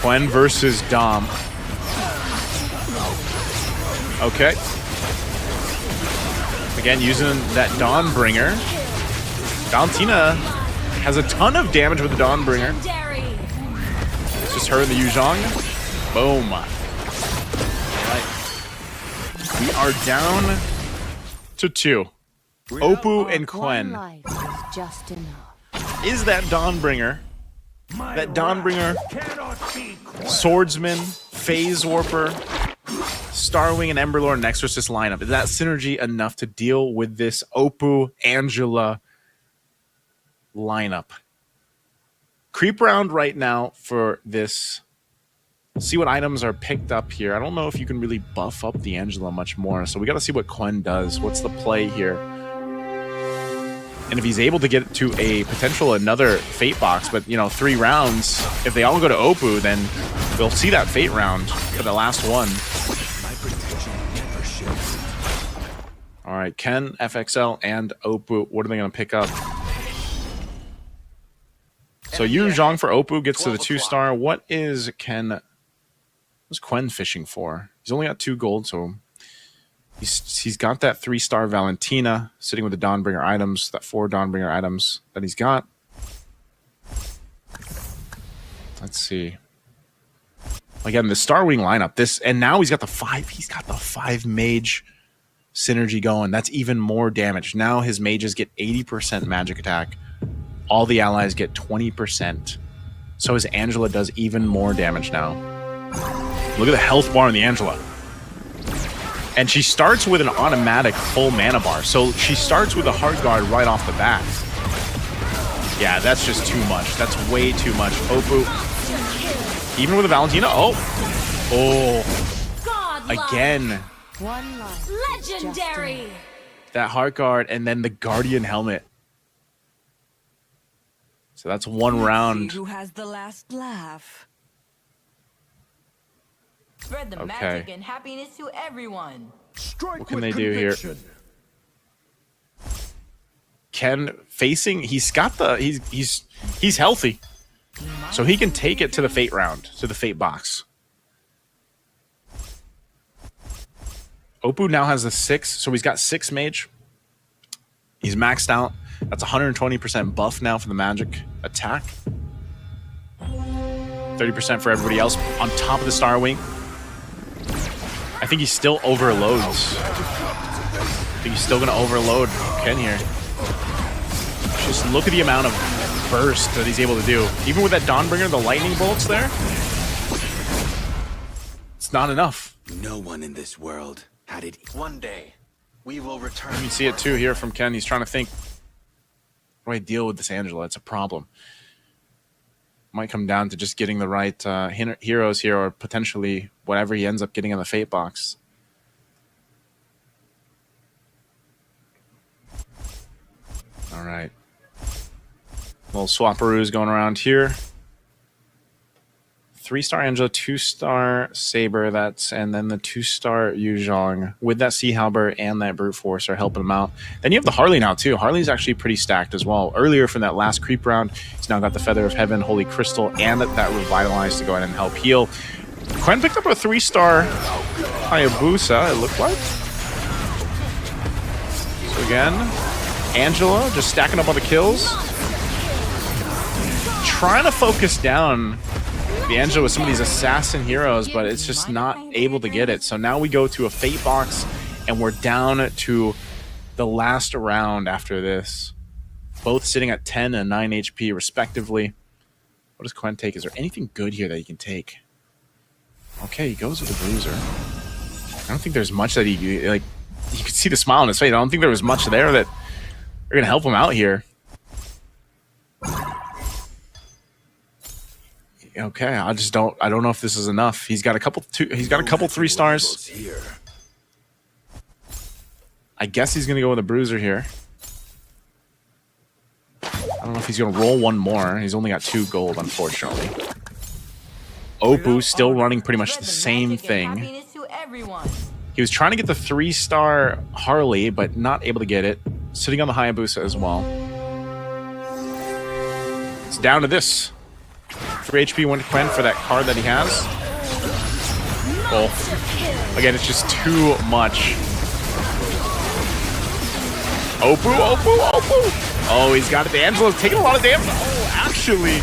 Quen versus Dom. Okay. Again, using that Dawnbringer. Valentina has a ton of damage with the Dawnbringer. Legendary. It's just her and the Yuzhong. Boom. All right. We are down to 2. Oppo and One Quen. life is just enough. Is that Dawnbringer? That Dawnbringer, Swordsman, Phase Warper, Starwing, and Emberlord and Exorcist lineup. Is that synergy enough to deal with this Oppo Angela lineup? Creep round right now for this. See what items are picked up here. I don't know if you can really buff up the Angela much more, so we got to see what Quen does. What's the play here? And if he's able to get to a potential another Fate box, but 3 rounds, if they all go to Oppo, then we'll see that Fate round for the last one. My protection never shifts. All right, Ken, FXL, and Oppo. What are they going to pick up? So Yu Zhang for Oppo gets to the 2-star. What is Ken? What's Quen fishing for? He's only got 2 gold, so he's got that 3-star Valentina sitting with the Dawnbringer items, that 4 Dawnbringer items that he's got. Let's see. Again, the Starwing lineup. And now he's got the 5. He's got the 5 mage synergy going. That's even more damage. Now his mages get 80% magic attack. All the allies get 20%. So his Angela does even more damage now. Look at the health bar on the Angela. And she starts with an automatic full mana bar. So she starts with a hard guard right off the bat. Yeah, that's just too much. That's way too much. Oppo. Even with a Valentina. Oh. Again. One life. Legendary. That heart guard and then the Guardian helmet. So that's 1 round. Who has the last laugh? Spread the magic and happiness to everyone. Strike What can with they do here? conviction. Ken facing, he's healthy. So he can take it to the Fate round, to the Fate box. Oppo now has a 6, so he's got 6 mage. He's maxed out. That's 120% buff now for the magic attack. 30% for everybody else on top of the Starwing. I think he still overloads. I think he's still going to overload Ken here. Just look at the amount of burst that he's able to do. Even with that Dawnbringer, the lightning bolts there, it's not enough. No one in this world had it. One day, we will return. You can see it too here from Ken. He's trying to think, how do I deal with this Angela? It's a problem. Might come down to just getting the right heroes here, or potentially whatever he ends up getting in the Fate box. All right. Little swapperoos going around here. 3-star Angela, 2-star Saber, and then the 2-star Yuzhong with that Sea Halberd and that Brute Force are helping him out. Then you have the Harley now too. Harley's actually pretty stacked as well. Earlier from that last creep round, he's now got the Feather of Heaven, Holy Crystal, and that Revitalize to go ahead and help heal. Quen picked up a 3-star Hayabusa, it looked like. So again, Angela just stacking up on the kills. trying to focus down the Angela with some of these assassin heroes, but it's just not able to get it. So now we go to a Fate box, and we're down to the last round after this. Both sitting at 10 and 9 HP respectively. What does Quen take? Is there anything good here that he can take? Okay, he goes with the bruiser. I don't think there's much that he, like, you can see the smile on his face. I don't think there was much there that are going to help him out here. Okay, I don't know if this is enough. He's got a couple 3 stars. I guess he's going to go with a bruiser here. I don't know if he's going to roll one more. He's only got 2 gold, unfortunately. Opu still running pretty much the same thing. He was trying to get the 3-star Harley, but not able to get it. Sitting on the Hayabusa as well. It's down to this. 3 HP went to Quen for that card that he has. Oh. Again, it's just too much. Opu, Opu, Opu! Oh, he's got it. Angela's taking a lot of damage. Oh, actually.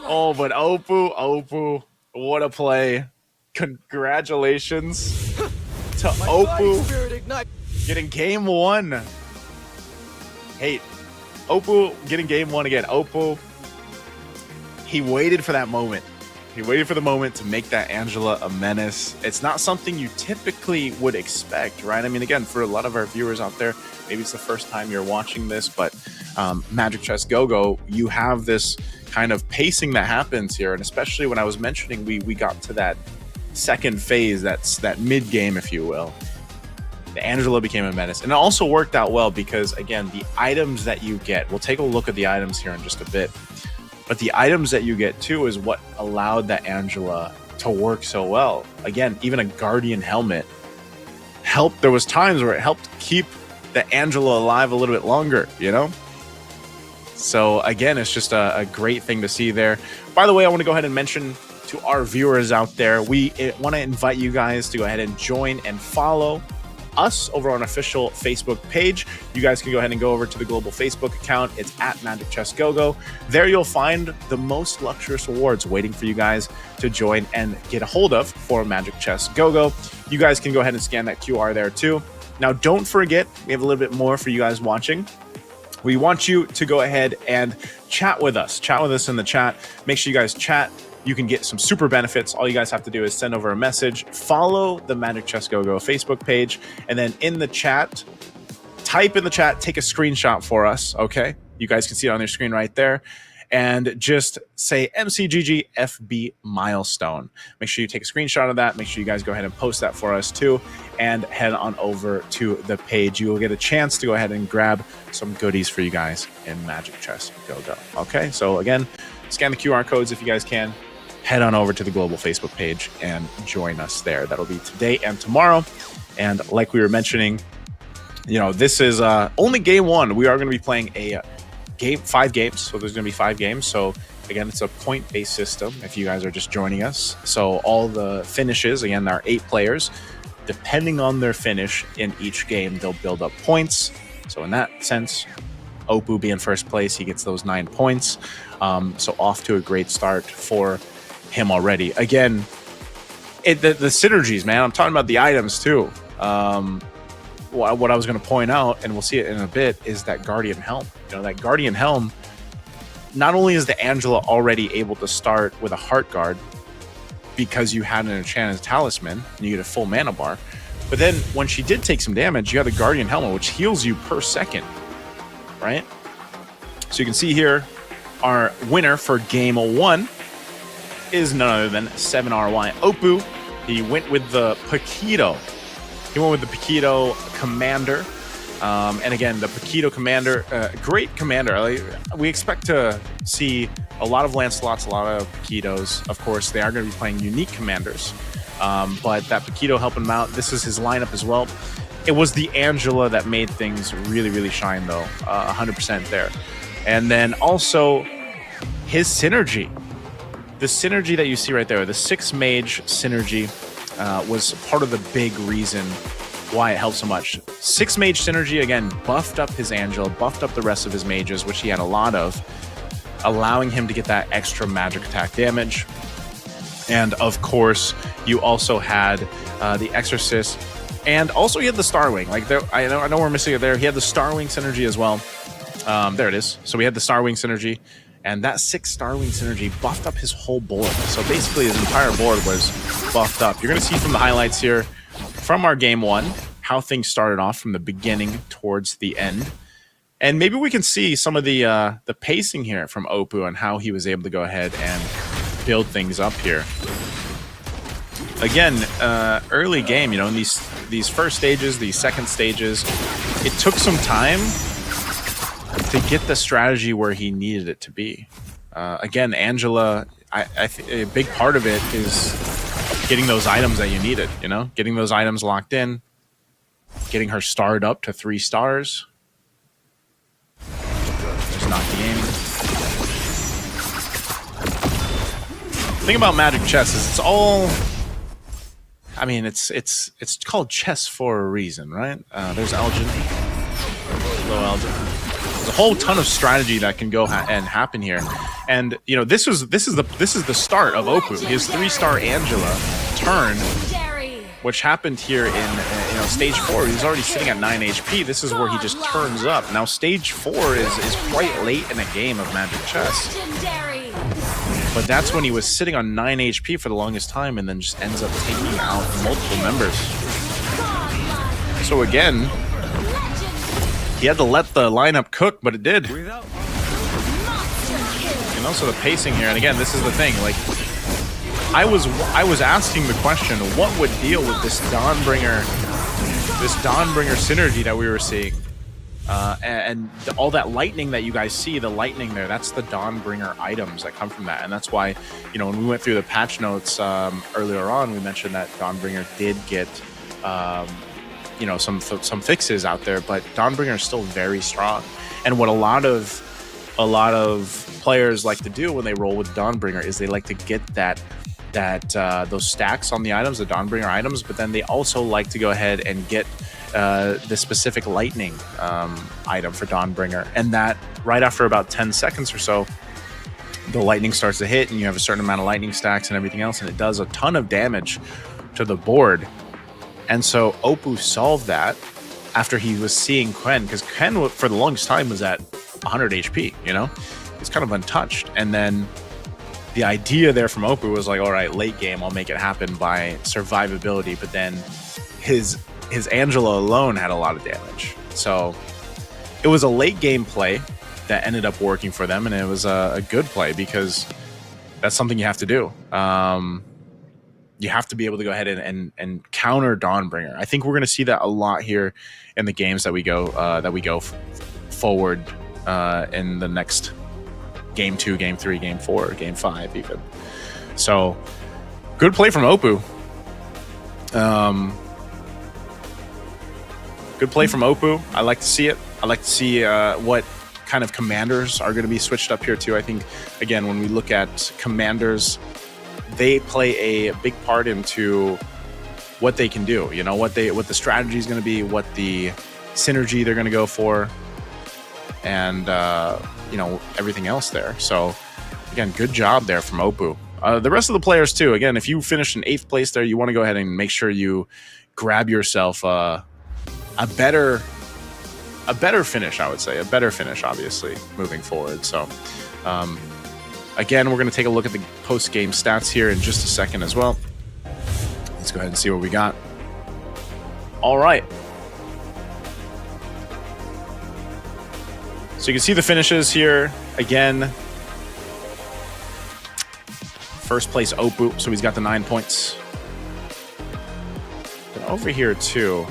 Oh, but Opu, what a play. Congratulations to Opu getting game 1. Hey, Opu getting game 1 again. Opu, he waited for that moment. He waited for the moment to make that Angela a menace. It's not something you typically would expect, right? I mean, again, for a lot of our viewers out there, maybe it's the first time you're watching this, but Magic Chess Go-Go, you have this kind of pacing that happens here. And especially when I was mentioning we got to that second phase, that's that mid-game, if you will. The Angela became a menace. And it also worked out well because, again, the items that you get, we'll take a look at the items here in just a bit. But the items that you get, too, is what allowed that Angela to work so well. Again, even a Guardian helmet helped. There was times where it helped keep the Angela alive a little bit longer, you know? So, again, it's just a great thing to see there. By the way, I want to go ahead and mention to our viewers out there, we want to invite you guys to go ahead and join and follow us over on our official Facebook page. You guys can go ahead and go over to the global Facebook account. It's at Magic Chess Go-Go. There you'll find the most luxurious rewards waiting for you guys to join and get a hold of for Magic Chess Go-Go. You guys can go ahead and scan that QR there too. Now, don't forget, we have a little bit more for you guys watching. We want you to go ahead and chat with us. Chat with us in the chat. Make sure you guys chat. You can get some super benefits. All you guys have to do is send over a message, follow the Magic Chess Go-Go Facebook page, and then in the chat, type in the chat, take a screenshot for us, okay? You guys can see it on your screen right there. And just say MCGG FB milestone. Make sure you take a screenshot of that. Make sure you guys go ahead and post that for us too. And head on over to the page. You will get a chance to go ahead and grab some goodies for you guys in Magic Chess Go-Go. Okay, so again, scan the QR codes if you guys can. Head on over to the global Facebook page and join us there. That'll be today and tomorrow. And like we were mentioning, you know, this is only game 1. We are going to be playing a 5 games. So there's going to be 5 games. So again, it's a point-based system if you guys are just joining us. So all the finishes, again, there are 8 players. Depending on their finish in each game, they'll build up points. So in that sense, Opu being first place, he gets those 9 points. So off to a great start for him already. Again, the synergies, man. I'm talking about the items too. What I was going to point out, and we'll see it in a bit, is that Guardian Helm. You know, that Guardian Helm, not only is the Angela already able to start with a Heart Guard because you had an Enchanted Talisman and you get a full mana bar, but then when she did take some damage, you have the Guardian Helmet, which heals you per second, right? So you can see here, our winner for game 1 is none other than 7RY Opu. He went with the Paquito. He went with the Paquito Commander. And again, the Paquito Commander, great commander. We expect to see a lot of Lancelots, a lot of Paquitos. Of course, they are going to be playing unique commanders. But that Paquito helping him out. This is his lineup as well. It was the Angela that made things really, really shine, though. 100% there. And then also his synergy. The synergy that you see right there, the 6 mage synergy, was part of the big reason why it helped so much. 6 mage synergy, again, buffed up his Angel, buffed up the rest of his mages, which he had a lot of. allowing him to get that extra magic attack damage. And of course, you also had the Exorcist, and also he had the Starwing. Like I know we're missing it there. He had the Starwing synergy as well. There it is. So we had the Starwing synergy, and that 6 Starwing synergy buffed up his whole board. So basically, his entire board was buffed up. You're going to see from the highlights here from our game 1 how things started off from the beginning towards the end. And maybe we can see some of the pacing here from Oppo and how he was able to go ahead and build things up here. Again, early game, in these first stages, these second stages, it took some time to get the strategy where he needed it to be. Again, Angela, I think a big part of it is getting those items that you needed, getting those items locked in, getting her starred up to 3 stars. There's not the aiming. The thing about Magic Chess is it's all... I mean, it's called chess for a reason, right? There's Elgin. Hello, Elgin. There's a whole ton of strategy that can go and happen here, and this is the start of Oppo. His 3-star Angela turn, which happened here in stage 4. He's already sitting at 9 HP. This is where he just turns up. Now stage 4 is quite late in a game of Magic Chess. But that's when he was sitting on 9 HP for the longest time and then just ends up taking out multiple members. So again, he had to let the lineup cook, but it did. So the pacing here, and again, this is the thing, like, I was asking the question, what would deal with this Dawnbringer synergy that we were seeing? And all that lightning that you guys see, the lightning there, that's the Dawnbringer items that come from that. And that's why, when we went through the patch notes earlier on, we mentioned that Dawnbringer did get, some fixes out there, but Dawnbringer is still very strong. And what a lot of players like to do when they roll with Dawnbringer is they like to get those stacks on the items, the Dawnbringer items, but then they also like to go ahead and get the specific lightning item for Dawnbringer, and that right after about 10 seconds or so, the lightning starts to hit, and you have a certain amount of lightning stacks and everything else, and it does a ton of damage to the board. And so Oppo solved that after he was seeing Quen, because Quen for the longest time was at 100 HP. He's kind of untouched, and then the idea there from Oppo was like, all right, late game, I'll make it happen by survivability, but then his Angela alone had a lot of damage. So it was a late game play that ended up working for them, and it was a good play because that's something you have to do. You have to be able to go ahead and counter Dawnbringer. I think we're going to see that a lot here in the games that we go forward in the next game 2, game 3, game 4, game 5 even. So good play from Oppo. Good play from Oppo. I like to see it. I like to see what kind of commanders are going to be switched up here too. I think, again, when we look at commanders, they play a big part into what they can do. What the strategy is going to be, what the synergy they're going to go for, and everything else there. So again, good job there from Oppo. The rest of the players too. Again, if you finish in 8th place there, you want to go ahead and make sure you grab yourself a better finish, I would say. A better finish, obviously, moving forward. So, again, we're going to take a look at the post-game stats here in just a second as well. Let's go ahead and see what we got. All right. So you can see the finishes here. Again, first place Oppo, so he's got the 9 points. But over here, too,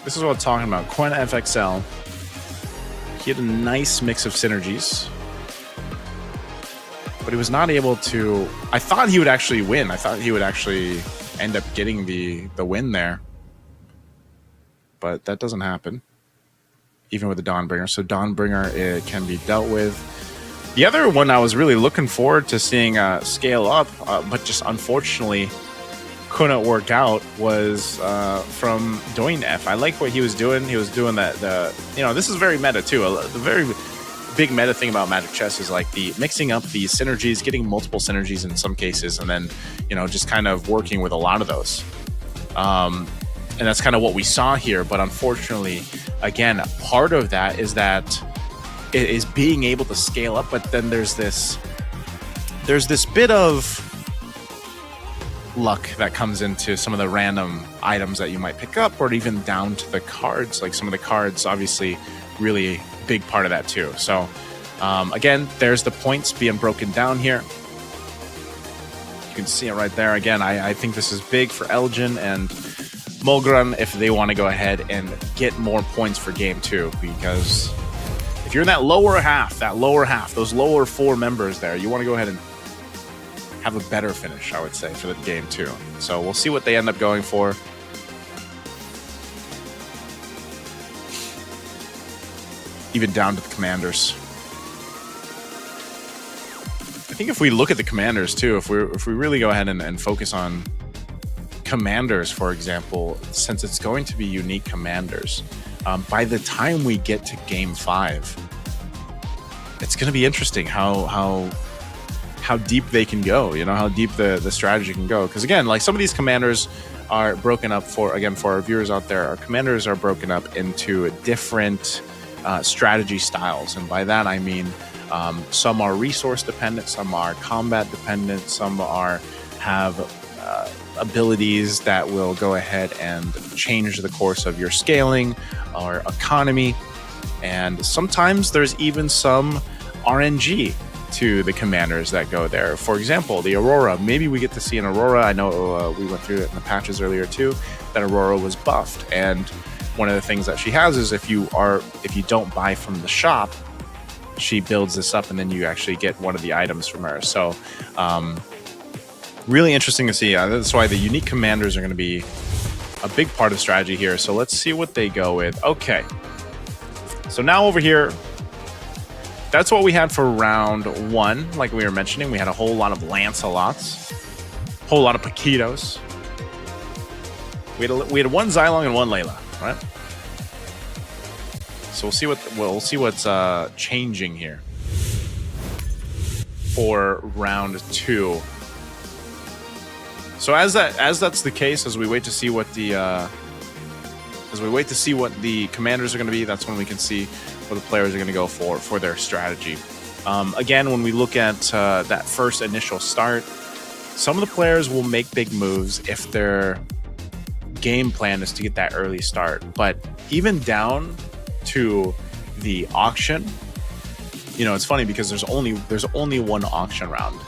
this is what I'm talking about. Quen FXL. He had a nice mix of synergies, but he was not able to... I thought he would actually win. I thought he would actually end up getting the win there. But that doesn't happen, even with the Dawnbringer. So Dawnbringer, it can be dealt with. The other one I was really looking forward to seeing scale up, but just unfortunately couldn't work out, was from Doinef. I like what he was doing. He was doing that. This is very meta too. The big meta thing about Magic Chess is like the mixing up the synergies, getting multiple synergies in some cases, and then, you know, just kind of working with a lot of those. And that's kind of what we saw here. But unfortunately, again, part of that is being able to scale up. But then there's this bit of luck that comes into some of the random items that you might pick up, or even down to the cards. Like some of the cards, obviously, really big part of that too. So again, there's the points being broken down here. You can see it right there. Again, I think this is big for Elgin and Mulgren if they want to go ahead and get more points for game 2, because if you're in that lower half, those lower 4 members there, you want to go ahead and have a better finish, I would say, for the game 2. So we'll see what they end up going for. Even down to the commanders. I think if we look at the commanders too, if we really go ahead and focus on commanders, for example, since it's going to be unique commanders, by the time we get to game 5, it's going to be interesting how deep they can go, you know, how deep the strategy can go. Because again, like some of these commanders are broken up for our viewers out there, our commanders are broken up into different strategy styles. And by that, I mean, some are resource dependent, some are combat dependent, some have abilities that will go ahead and change the course of your scaling or economy. And sometimes there's even some RNG to the commanders that go there. For example, the Aurora. Maybe we get to see an Aurora. I know we went through it in the patches earlier too, that Aurora was buffed. And one of the things that she has is if you don't buy from the shop, she builds this up and then you actually get one of the items from her. So really interesting to see. That's why the unique commanders are going to be a big part of the strategy here. So let's see what they go with. Okay. So now over here, that's what we had for round 1. Like we were mentioning, we had a whole lot of Lancelots, a whole lot of Paquitos. We had one Xylong and one Layla, right? So we'll see what's changing here for round 2. So as that's the case, as we wait to see what the commanders are going to be, that's when we can see what the players are going to go for their strategy. Again, when we look at that first initial start, some of the players will make big moves if their game plan is to get that early start. But even down to the auction, you know, it's funny because there's only one auction round.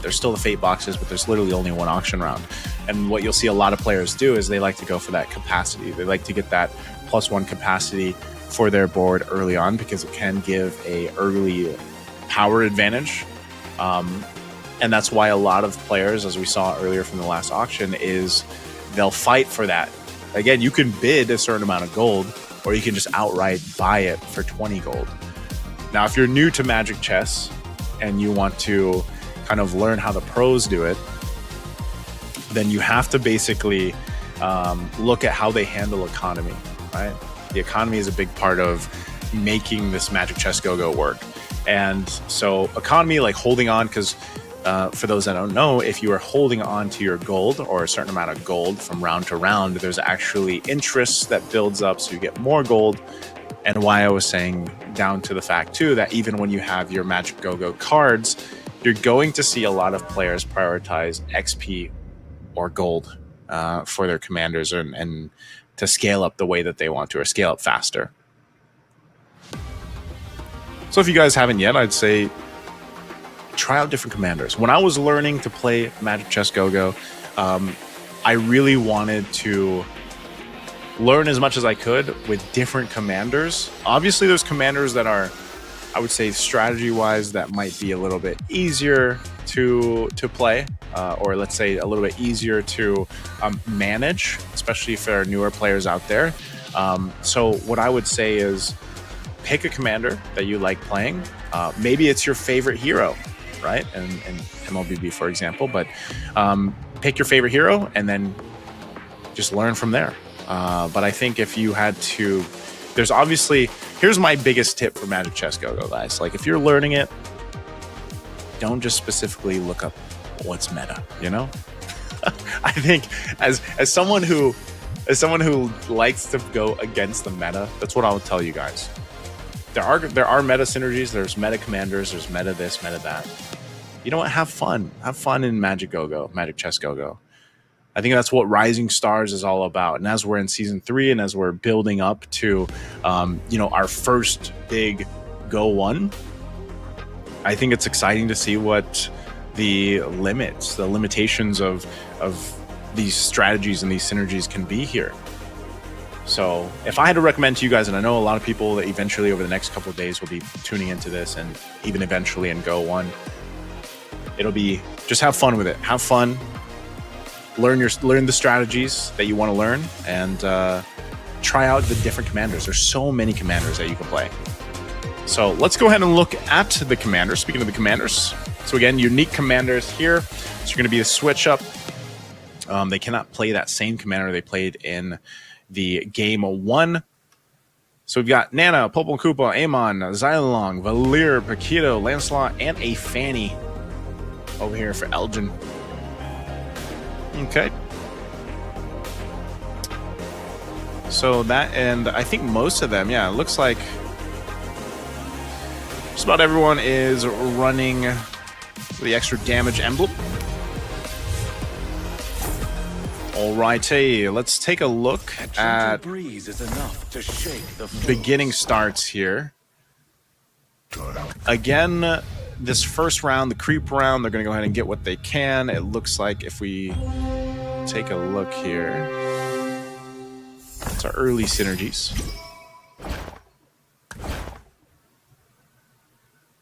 There's still the fate boxes, but there's literally only one auction round. And what you'll see a lot of players do is they like to go for that capacity. They like to get that +1 capacity for their board early on because it can give a early power advantage. And that's why a lot of players, as we saw earlier from the last auction, is they'll fight for that. Again, you can bid a certain amount of gold, or you can just outright buy it for 20 gold. Now, if you're new to Magic Chess and you want to kind of learn how the pros do it, then you have to basically look at how they handle economy, right? The economy is a big part of making this Magic Chess Go-Go work. And so economy, like holding on, because for those that don't know, if you are holding on to your gold or a certain amount of gold from round to round, there's actually interest that builds up, so you get more gold. And why I was saying down to the fact too that even when you have your Magic Go-Go cards, you're going to see a lot of players prioritize XP or gold for their commanders and to scale up the way that they want to, or scale up faster. So if you guys haven't yet, I'd say try out different commanders. When I was learning to play Magic Chess Go-Go, I really wanted to learn as much as I could with different commanders. Obviously, there's commanders that are, I would say, strategy-wise, that might be a little bit easier to play, or let's say a little bit easier to manage, especially if there are newer players out there. So what I would say is pick a commander that you like playing. Maybe it's your favorite hero, right? And MLBB, for example, but pick your favorite hero and then just learn from there. But I think if you had to, there's obviously here's my biggest tip for Magic Chess Go-Go, guys. Like, if you're learning it, don't just specifically look up what's meta, you know? I think as someone who likes to go against the meta, that's what I'll tell you guys. There are meta synergies, there's meta commanders, there's meta this, meta that. You know what? Have fun. Have fun in Magic Go-Go, Magic Chess Go-Go. I think that's what Rising Stars is all about. And as we're in season 3 and as we're building up to, our first big Go 1, I think it's exciting to see what the limitations of these strategies and these synergies can be here. So if I had to recommend to you guys, and I know a lot of people that eventually over the next couple of days will be tuning into this and even eventually in Go 1, it'll be just have fun with it. Have fun. Learn the strategies that you want to learn, and try out the different commanders. There's so many commanders that you can play. So let's go ahead and look at the commanders. Speaking of the commanders, so again, unique commanders here. So you're going to be a switch up. They cannot play that same commander they played in the game 1. So we've got Nana, Popol Koopa, Amon, Xylong, Valir, Paquito, Lancelot, and a Fanny over here for Elgin. Okay. So that, and I think most of them, yeah, it looks like just about everyone is running the extra damage emblem. Alrighty, let's take a look at breeze is enough to shake the beginning starts here. Again, this first round, the creep round, they're going to go ahead and get what they can. It looks like if we take a look here, it's our early synergies.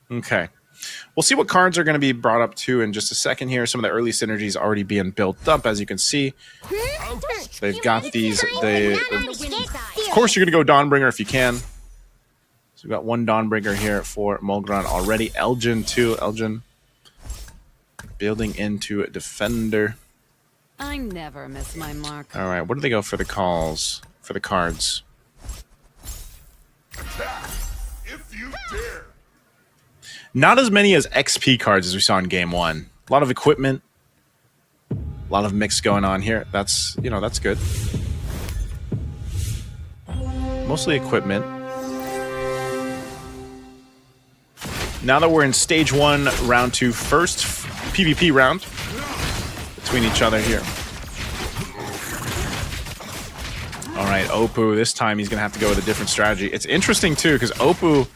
Okay. We'll see what cards are going to be brought up to in just a second here. Some of the early synergies already being built up, as you can see. They've got these. Of course, you're going to go Dawnbringer if you can. So we've got one Dawnbringer here for Mulgron already. Elgin too. Elgin building into a defender. I never miss my mark. All right, what do they go for the calls? For the cards? If you dare. Not as many as XP cards as we saw in game 1. A lot of equipment. A lot of mix going on here. That's, that's good. Mostly equipment. Now that we're in stage 1, round 2, first PvP round between each other here. All right, Oppo, this time he's going to have to go with a different strategy. It's interesting, too, because Oppo,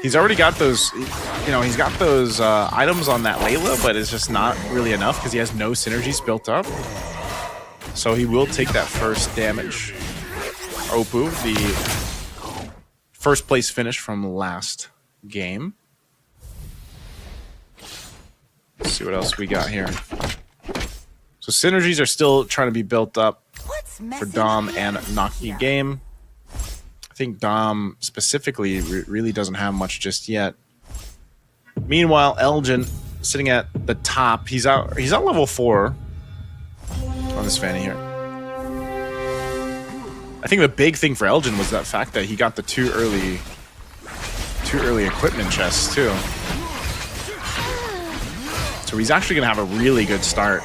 he's already got those, he's got those items on that Layla, but it's just not really enough because he has no synergies built up. So he will take that first damage. Oppo, the first place finish from last game. Let's see what else we got here. So synergies are still trying to be built up for Dom and Naki game. I think Dom specifically really doesn't have much just yet. Meanwhile, Elgin sitting at the top. He's out level 4 on this Fanny here. I think the big thing for Elgin was that fact that he got the two early equipment chests too. So he's actually going to have a really good start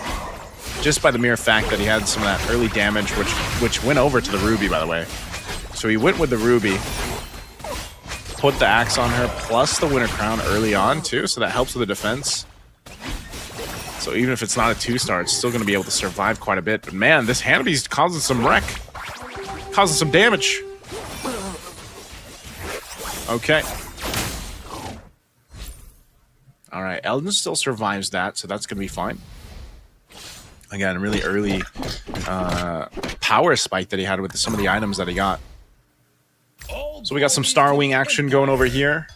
just by the mere fact that he had some of that early damage, which went over to the Ruby, by the way. So he went with the Ruby, put the axe on her, plus the Winter Crown early on, too, so that helps with the defense. So even if it's not a 2-star, it's still going to be able to survive quite a bit. But man, this Hanabi's causing some wreck. Causing some damage. Okay. All right, Elgin still survives that, so that's going to be fine. Again, a really early power spike that he had with some of the items that he got. So we got some Star Wing action going over here.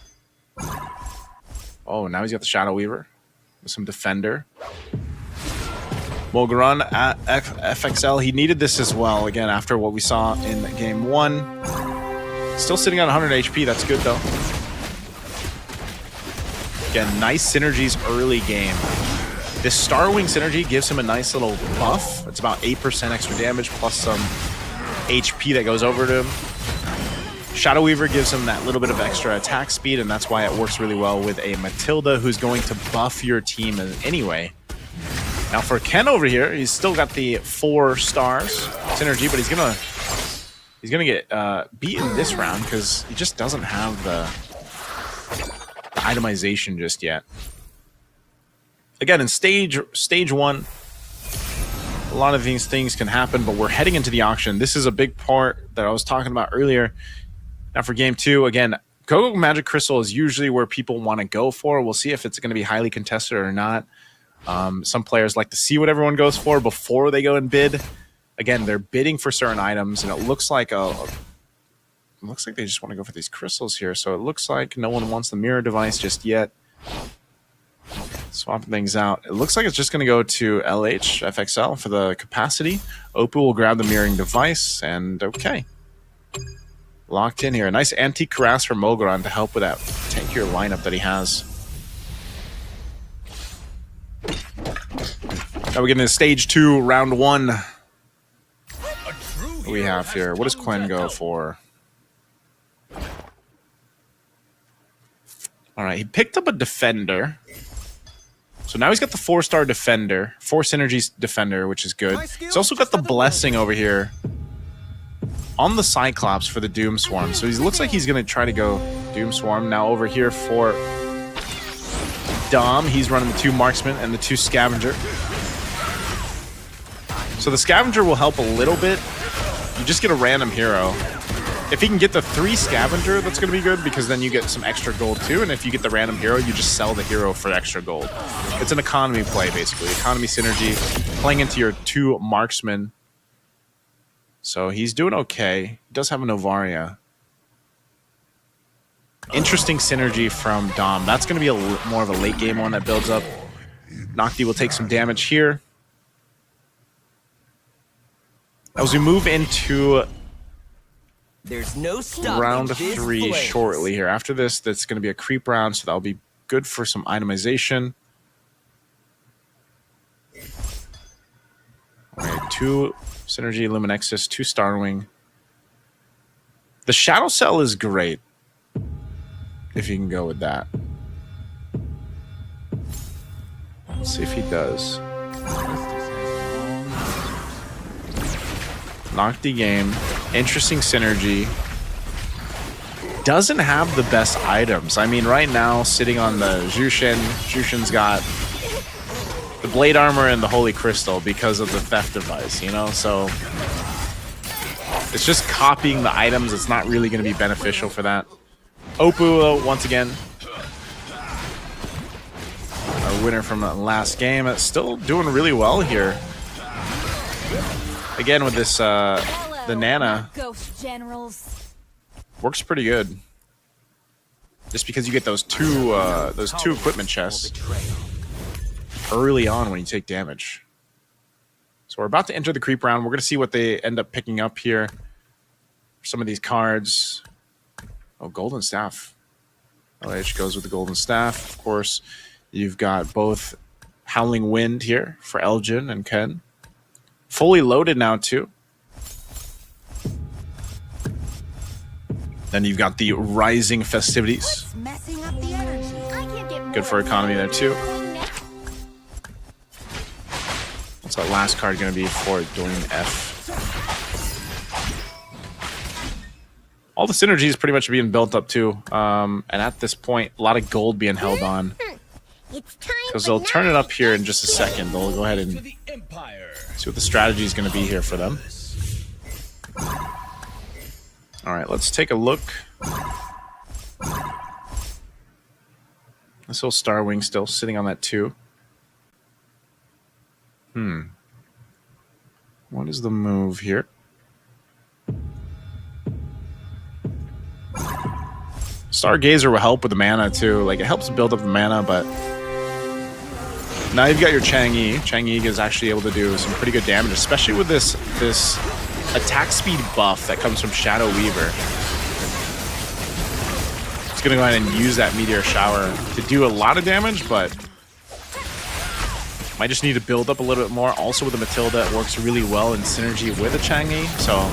Oh, now he's got the Shadow Weaver with some Defender. Mulgron at FXL, he needed this as well, again, after what we saw in game 1. Still sitting on 100 HP, that's good though. Again, nice synergies early game. This Star Wing synergy gives him a nice little buff. It's about 8% extra damage plus some HP that goes over to him. Shadow Weaver gives him that little bit of extra attack speed, and that's why it works really well with a Matilda who's going to buff your team anyway. Now for Ken over here, he's still got the 4 stars synergy, but he's gonna get beaten this round because he just doesn't have the itemization just yet. Again, in stage 1, a lot of these things can happen, but we're heading into the auction. This is a big part that I was talking about earlier. Now for game 2, again, Go-Go Magic Crystal is usually where people want to go for. We'll see if it's going to be highly contested or not. Some players like to see what everyone goes for before they go and bid. Again, they're bidding for certain items, and it looks like they just want to go for these crystals here. So it looks like no one wants the mirror device just yet. Swapping things out. It looks like it's just going to go to LH, FXL for the capacity. Oppo will grab the mirroring device, and okay. Locked in here. A nice antique Karas for Mogoron to help with that tankier lineup that he has. Now we get into stage 2, round 1. What do we have here? What does Quen go for? All right, he picked up a defender. So now he's got the 4-star defender, 4 synergies defender, which is good. He's also got the blessing over here on the Cyclops for the Doom Swarm. So he looks like he's going to try to go Doom Swarm. Now over here for Dom, he's running the 2 Marksman and the 2 Scavenger. So the Scavenger will help a little bit. You just get a random hero. If he can get the 3 Scavenger, that's going to be good because then you get some extra gold too. And if you get the random hero, you just sell the hero for extra gold. It's an economy play, basically. Economy synergy, playing into your 2 Marksmen. So he's doing okay. He does have a Novaria. Interesting synergy from Dom. That's going to be more of a late game one that builds up. Nocti will take some damage here. As we move into There's no stopping round this 3 place. shortly here. After this, that's going to be a creep round, so that'll be good for some itemization. All right, 2 Synergy Luminexus, 2 Starwing. The Shadow Cell is great, if you can go with that. Let's see if he does. Nocti game. Interesting synergy. Doesn't have the best items. I mean, right now, sitting on the Jushin, Jushin's got the Blade Armor and the Holy Crystal because of the theft device, you know? So it's just copying the items. It's not really going to be beneficial for that. Oppo, once again, our winner from the last game. It's still doing really well here. Again, with this, the Nana Ghost generals. works pretty good. Just because you get those two equipment chests early on when you take damage. So we're about to enter the creep round. We're going to see what they end up picking up here. Some of these cards. Oh, Golden Staff. LH goes with the Golden Staff. Of course, you've got both Howling Wind here for Elgin and Ken. Fully loaded now, too. Then you've got the Rising Festivities. Messing up the energy. I can't get Good for economy there, too. What's that last card going to be for Dorian F? All the synergies pretty much being built up, too. And at this point, a lot of gold being held on. Because they'll turn it up here in just a second. They'll go ahead and see what the strategy is going to be here for them. All right, let's take a look. This little Starwing still sitting on that 2. What is the move here? Stargazer will help with the mana too. Like, it helps build up the mana, but now you've got your Chang'e. Chang'e is actually able to do some pretty good damage, especially with this attack speed buff that comes from Shadow Weaver. It's gonna go ahead and use that Meteor Shower to do a lot of damage, but might just need to build up a little bit more. Also with the Matilda, it works really well in synergy with a Chang'e, so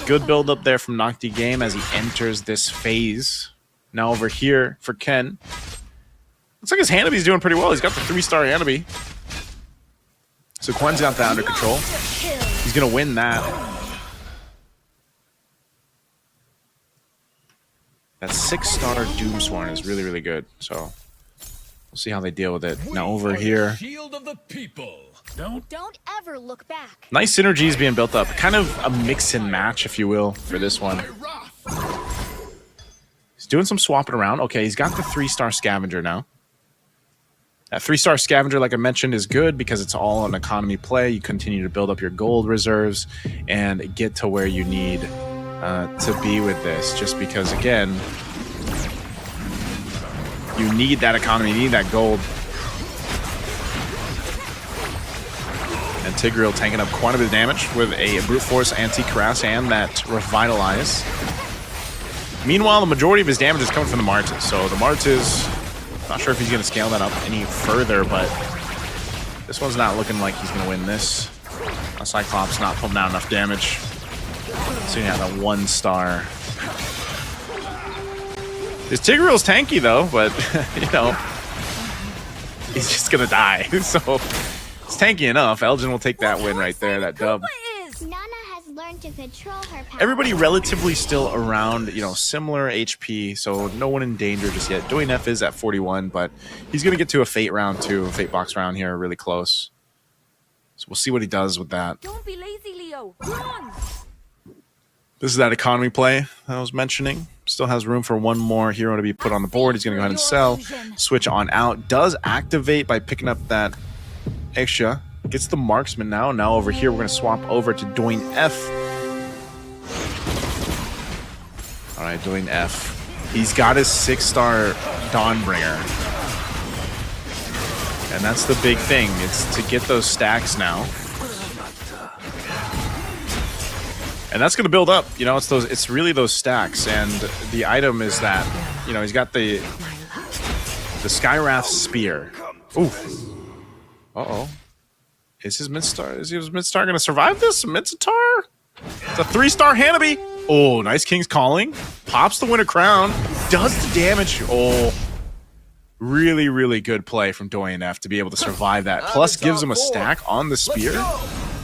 Good build up there from Nocti Game as he enters this phase. Now over here for Ken. Looks like his Hanabi's doing pretty well. He's got the 3-star Hanabi. So Quen's got that under control. He's going to win that. That 6-star Doomsworn is really, really good. So we'll see how they deal with it. Now over here. Shield of the people. Don't ever look back. Nice synergies being built up. Kind of a mix and match, if you will, for this one. He's doing some swapping around. Okay, he's got the 3-star Scavenger now. That 3-star Scavenger, like I mentioned, is good because it's all an economy play. You continue to build up your gold reserves and get to where you need to be with this. Just because, again, you need that economy, you need that gold. And Tigreal tanking up quite a bit of damage with a Brute Force Anti-Crass and that Revitalize. Meanwhile, the majority of his damage is coming from the Martis. So the Martis, not sure if he's going to scale that up any further, but this one's not looking like he's going to win this. Cyclops not putting out enough damage. So you have that 1-star. His Tigreal's tanky though, but you know, he's just going to die. So it's tanky enough. Elgin will take that win right there, that dub. Nana has learned to control her power. Everybody relatively still around, you know, similar HP, so no one in danger just yet. Doing F is at 41, but he's going to get to a Fate round too, a Fate box round here, really close. So we'll see what he does with that. Don't be lazy, Leo. Run! This is that economy play I was mentioning. Still has room for one more hero to be put on the board. He's going to go ahead and sell, switch on out. Does activate by picking up that extra. Gets the marksman now. Now over here, we're going to swap over to Doing F. All right, Doing F. He's got his 6-star Dawnbringer. And that's the big thing. It's to get those stacks now. And that's going to build up. You know, it's really those stacks. And the item is that, you know, he's got the Skywrath Spear. Ooh. Uh-oh. Is his Midstar going to survive this? Midsitar? It's a 3-star Hanabi. Oh, nice King's Calling. Pops the Winter Crown. Does the damage. Oh, really, really good play from Doyen F to be able to survive that. Plus gives him a stack on the Spear.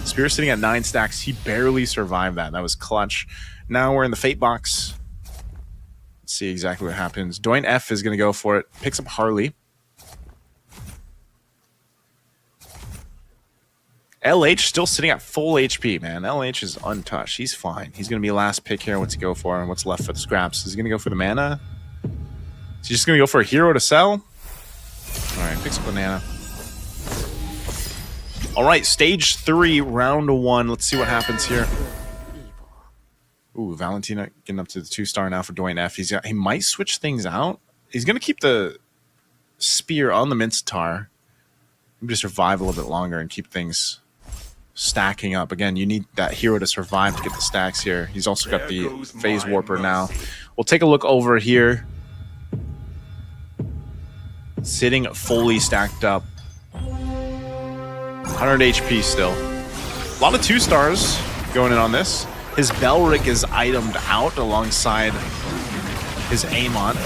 Spear sitting at 9 stacks. He barely survived that. That was clutch. Now we're in the Fate box. Let's see exactly what happens. Doyen F is going to go for it. Picks up Harley. LH still sitting at full HP, man. LH is untouched. He's fine. He's going to be last pick here. What's he go for? And what's left for the scraps? Is he going to go for the mana? Is he just going to go for a hero to sell? All right, picks up the mana. All right, stage 3, round 1. Let's see what happens here. Ooh, Valentina getting up to the 2-star now for Doyen F. He might switch things out. He's going to keep the Spear on the Mincetar. Maybe just survive a little bit longer and keep things stacking up. Again, you need that hero to survive to get the stacks here. He's also got the Phase Warper now. We'll take a look over here. Sitting fully stacked up. 100 HP still. A lot of 2-stars going in on this. His Belric is itemed out alongside his Amon.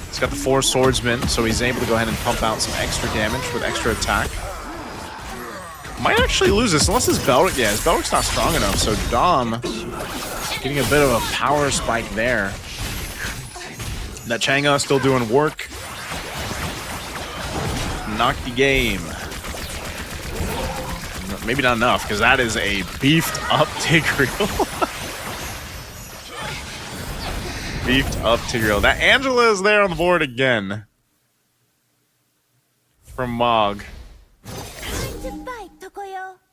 He's got the 4 swordsmen, so he's able to go ahead and pump out some extra damage with extra attack. Might actually lose this unless his Belric. Yeah, his Belric's not strong enough, so Dom getting a bit of a power spike there. That Chang'e still doing work. Knocked the game. Maybe not enough, because that is a beefed up Tigreal. Beefed up Tigreal. That Angela is there on the board again. From Mog.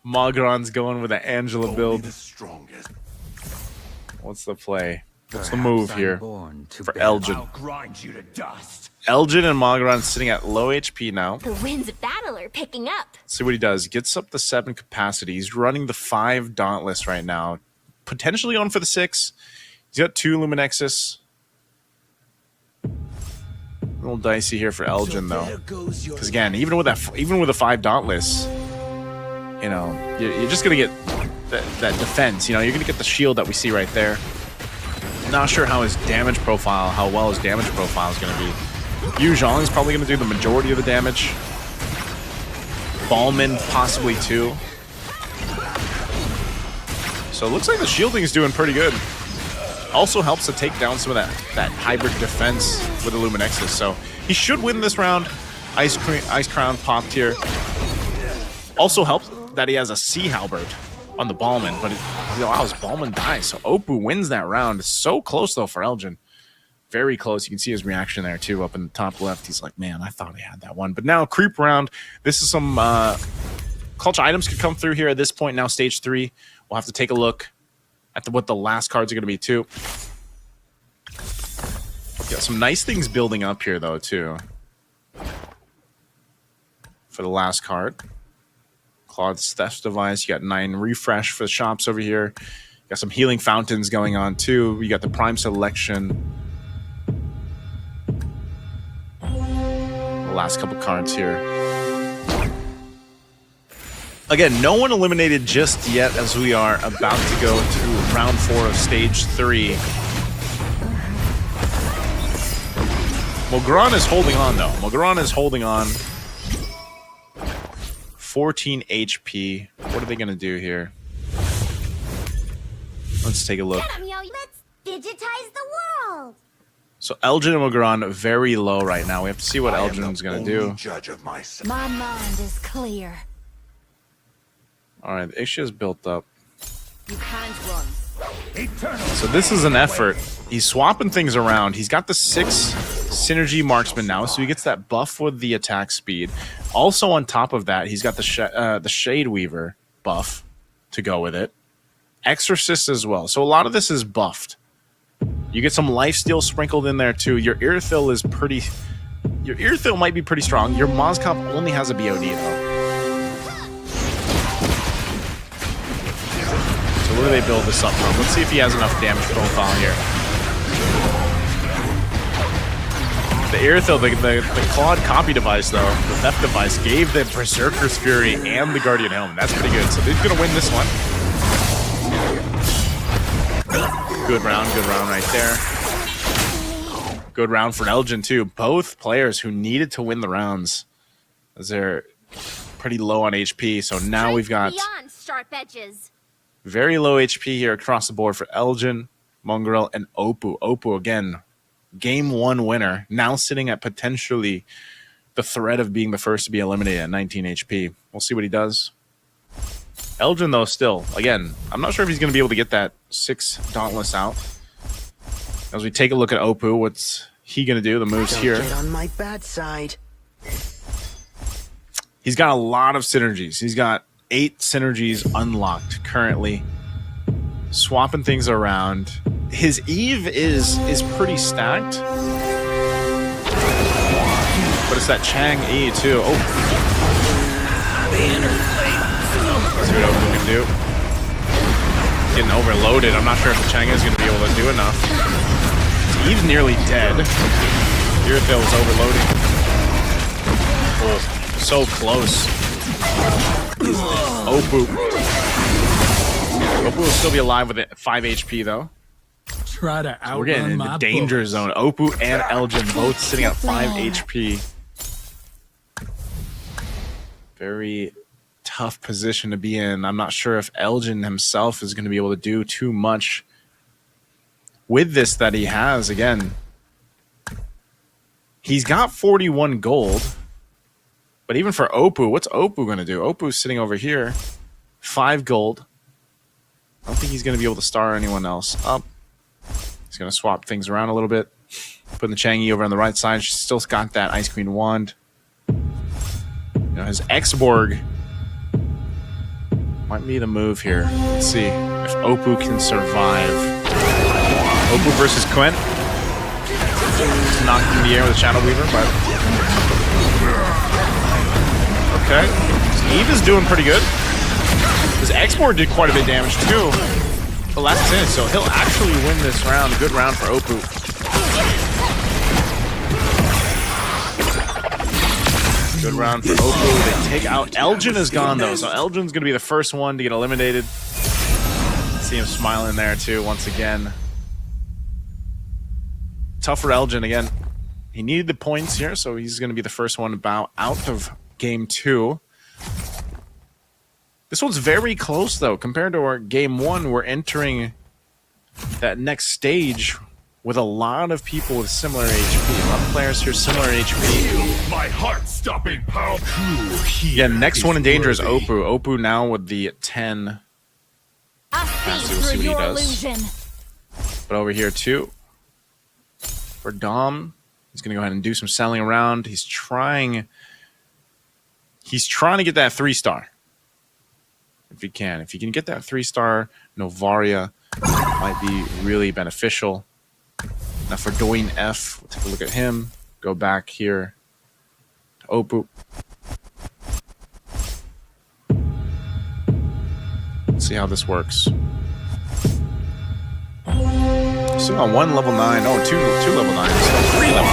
Mogron's going with an Angela build. What's the play? What's the move here for Elgin? Elgin and Mogron sitting at low HP now. The winds of battle are picking up. Let's see what he does. Gets up the 7 capacity. He's running the 5 Dauntless right now. Potentially on for the 6. He's got 2 Luminexus. A little dicey here for Elgin though, because again, even with a 5 Dauntless, you know, you're just gonna get that defense. You know, you're going to get the shield that we see right there. Not sure how his damage profile, how well his damage profile is going to be. Yu Zhang is probably going to do the majority of the damage. Ballman possibly too. So it looks like the shielding is doing pretty good. Also helps to take down some of that hybrid defense with the Luminexus. So he should win this round. Ice Crown popped here. Also helps that he has a Sea Halberd on the Ballman, but it allows Ballman dies. So Oppo wins that round. So close though for Elgin. Very close. You can see his reaction there too up in the top left. He's like, man, I thought I had that one. But now creep round. This is some clutch items could come through here at this point. Now stage 3. We'll have to take a look at what the last cards are going to be too. Got some nice things building up here though too. For the last card. Claude's Theft Device. You got 9 refresh for the shops over here. You got some healing fountains going on too. You got the Prime Selection. The last couple cards here. Again, no one eliminated just yet as we are about to go to round 4 of stage 3. Mogran is holding on though. Mogran is holding on. 14 HP. What are they going to do here? Let's take a look. Let's digitize the world. So Elgin and Mogran very low right now. We have to see what Elgin's going to do. Judge of myself. My mind is clear. All right, the issue is built up. You can't run. So this is an effort. He's swapping things around. He's got the 6 synergy marksman now, so he gets that buff with the attack speed. Also on top of that, he's got the Shade Weaver buff to go with it. Exorcist as well. So a lot of this is buffed. You get some lifesteal sprinkled in there too. Your Earthil is pretty... Your Earthil might be pretty strong. Your Mozcop only has a BOD though. So where do they build this up from? Let's see if he has enough damage profile here. The Earthil, the Claude copy device though, the theft device, gave the Berserker's Fury and the Guardian Helm. That's pretty good. So they're going to win this one. Good round right there. Good round for Elgin too. Both players who needed to win the rounds, as they're pretty low on HP. So now we've got Beyond sharp edges. very low HP here across the board for Elgin, Mongrel, and Oppo. Oppo again, game 1 winner. Now sitting at potentially the threat of being the first to be eliminated at 19 HP. We'll see what he does. Elgin, though, still, again, I'm not sure if he's going to be able to get that 6 Dauntless out. As we take a look at Oppo, what's he going to do? The moves here. Get on my bad side. He's got a lot of synergies. He's got 8 synergies unlocked currently. Swapping things around. His Eve is pretty stacked. But it's that Chang E too. Oh. Let's see what Oppo can do. Getting overloaded. I'm not sure if the Chang is going to be able to do enough. His Eve's nearly dead. Earthil is overloading. Oh, so close. Oppo. Oppo will still be alive with 5 HP though. Try to So we're getting in the danger zone. Oppo and Elgin both sitting at 5 HP. Very tough position to be in. I'm not sure if Elgin himself is going to be able to do too much with this that he has. Again, he's got 41 gold. But even for Oppo, what's Oppo going to do? Oppo's sitting over here. 5 gold. I don't think he's going to be able to star anyone else up. He's going to swap things around a little bit. Putting the Changi over on the right side. She's still got that Ice Queen wand. You know, his X-Borg might be the move here. Let's see if Oppo can survive. Oppo versus Quent. Just knocked in the air with a Shadow Weaver, but... Okay. Eve is doing pretty good. His X-Borg did quite a bit of damage too. But last minute, so he'll actually win this round. Good round for Oppo. Good round for Oppo. They take out... Elgin is gone though, so Elgin's going to be the first one to get eliminated. See him smiling there too once again. Tough for Elgin again. He needed the points here, so he's going to be the first one to bow out of game 2. This one's very close, though. Compared to our game 1, we're entering that next stage with a lot of people with similar HP. A lot of players here similar HP. My heart-stopping power. Yeah, next one in danger is Oppo. Oppo now with the 10. I We'll see see what through he your does. illusion. But over here, too, for Dom, he's going to go ahead and do some selling around. He's trying to get that 3-star. If he can. If you can get that 3-star, Novaria might be really beneficial. Now for Doin F, we'll take a look at him. Go back here to Oppo. Let's see how this works. Still on 1 level 9. Oh, two level 9. Still 3 level 9.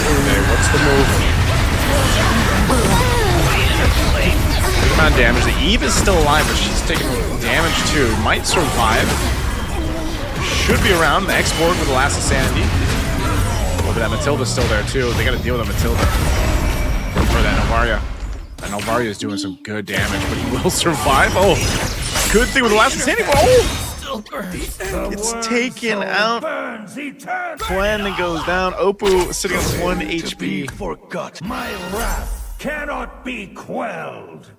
Okay, what's the move? Good amount of damage. The Eve is still alive, but she's taking damage too. Might survive. Should be around. The X-Borg with the last of sanity. Oh, but that Matilda's still there too. They got to deal with that Matilda. Or that Novaria. And Novaria is doing some good damage, but he will survive. Oh, good thing with the last of sanity. Oh! It's taken out. Gwen goes down. Oppo sitting on 1 HP. Forgot. My wrath cannot be quelled.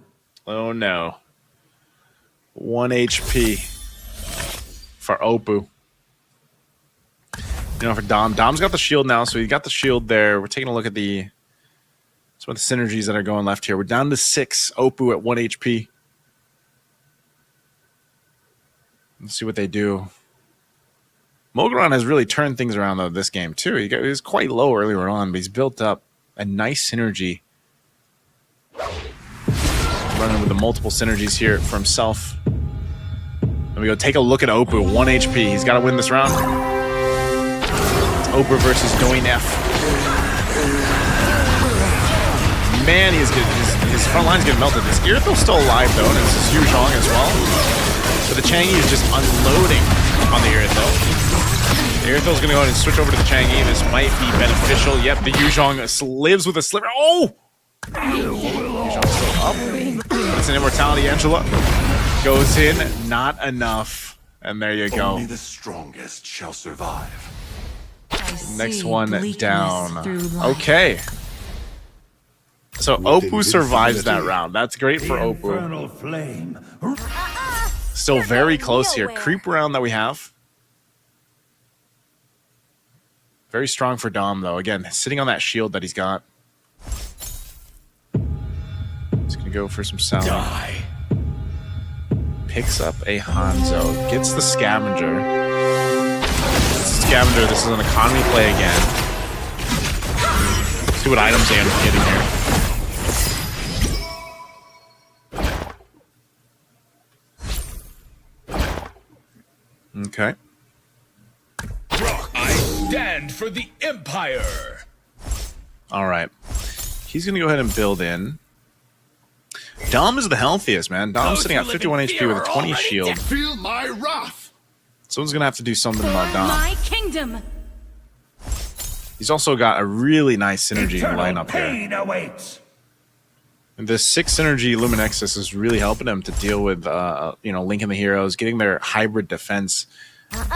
Oh no. 1 HP for Oppo. You know, for Dom. Dom's got the shield now, so he got the shield there. We're taking a look at some of the synergies that are going left here. We're down to 6. Oppo at 1 HP. Let's see what they do. Mogron has really turned things around, though, this game, too. He was quite low earlier on, but he's built up a nice synergy. Running with the multiple synergies here for himself. And we go take a look at Oppo. 1 HP. He's got to win this round. It's Oppo versus Doin F. Man, he's good. His front line's getting melted. His Irithil's still alive, though, and it's his Yuzhong as well. But the Chang'e is just unloading on the Irithil. The Irithil's going to go ahead and switch over to the Chang'e. This might be beneficial. Yep, the Yuzhong lives with a sliver. Oh! Yuzhong's still up. It's an immortality. Angela goes in. Not enough. And there you go. Only the strongest shall survive. Next one down. Okay. So Oppo survives that round. That's great for Oppo. Flame. Still very close here. Creep round that we have. Very strong for Dom, though. Again, sitting on that shield that he's got. He's going to go for some sound. Picks up a Hanzo. Gets the Scavenger. Scavenger, this is an economy play again. Let's see what items they end up getting here. Okay. I stand for the Empire. All right. He's going to go ahead and build in. Dom is the healthiest, man. Dom's sitting at 51 HP with a 20 shield. Feel my wrath. Someone's going to have to do something about Dom. My kingdom. He's also got a really nice synergy lineup here. Pain awaits. And this 6 synergy Luminexus is really helping him to deal with, linking the heroes, getting their hybrid defense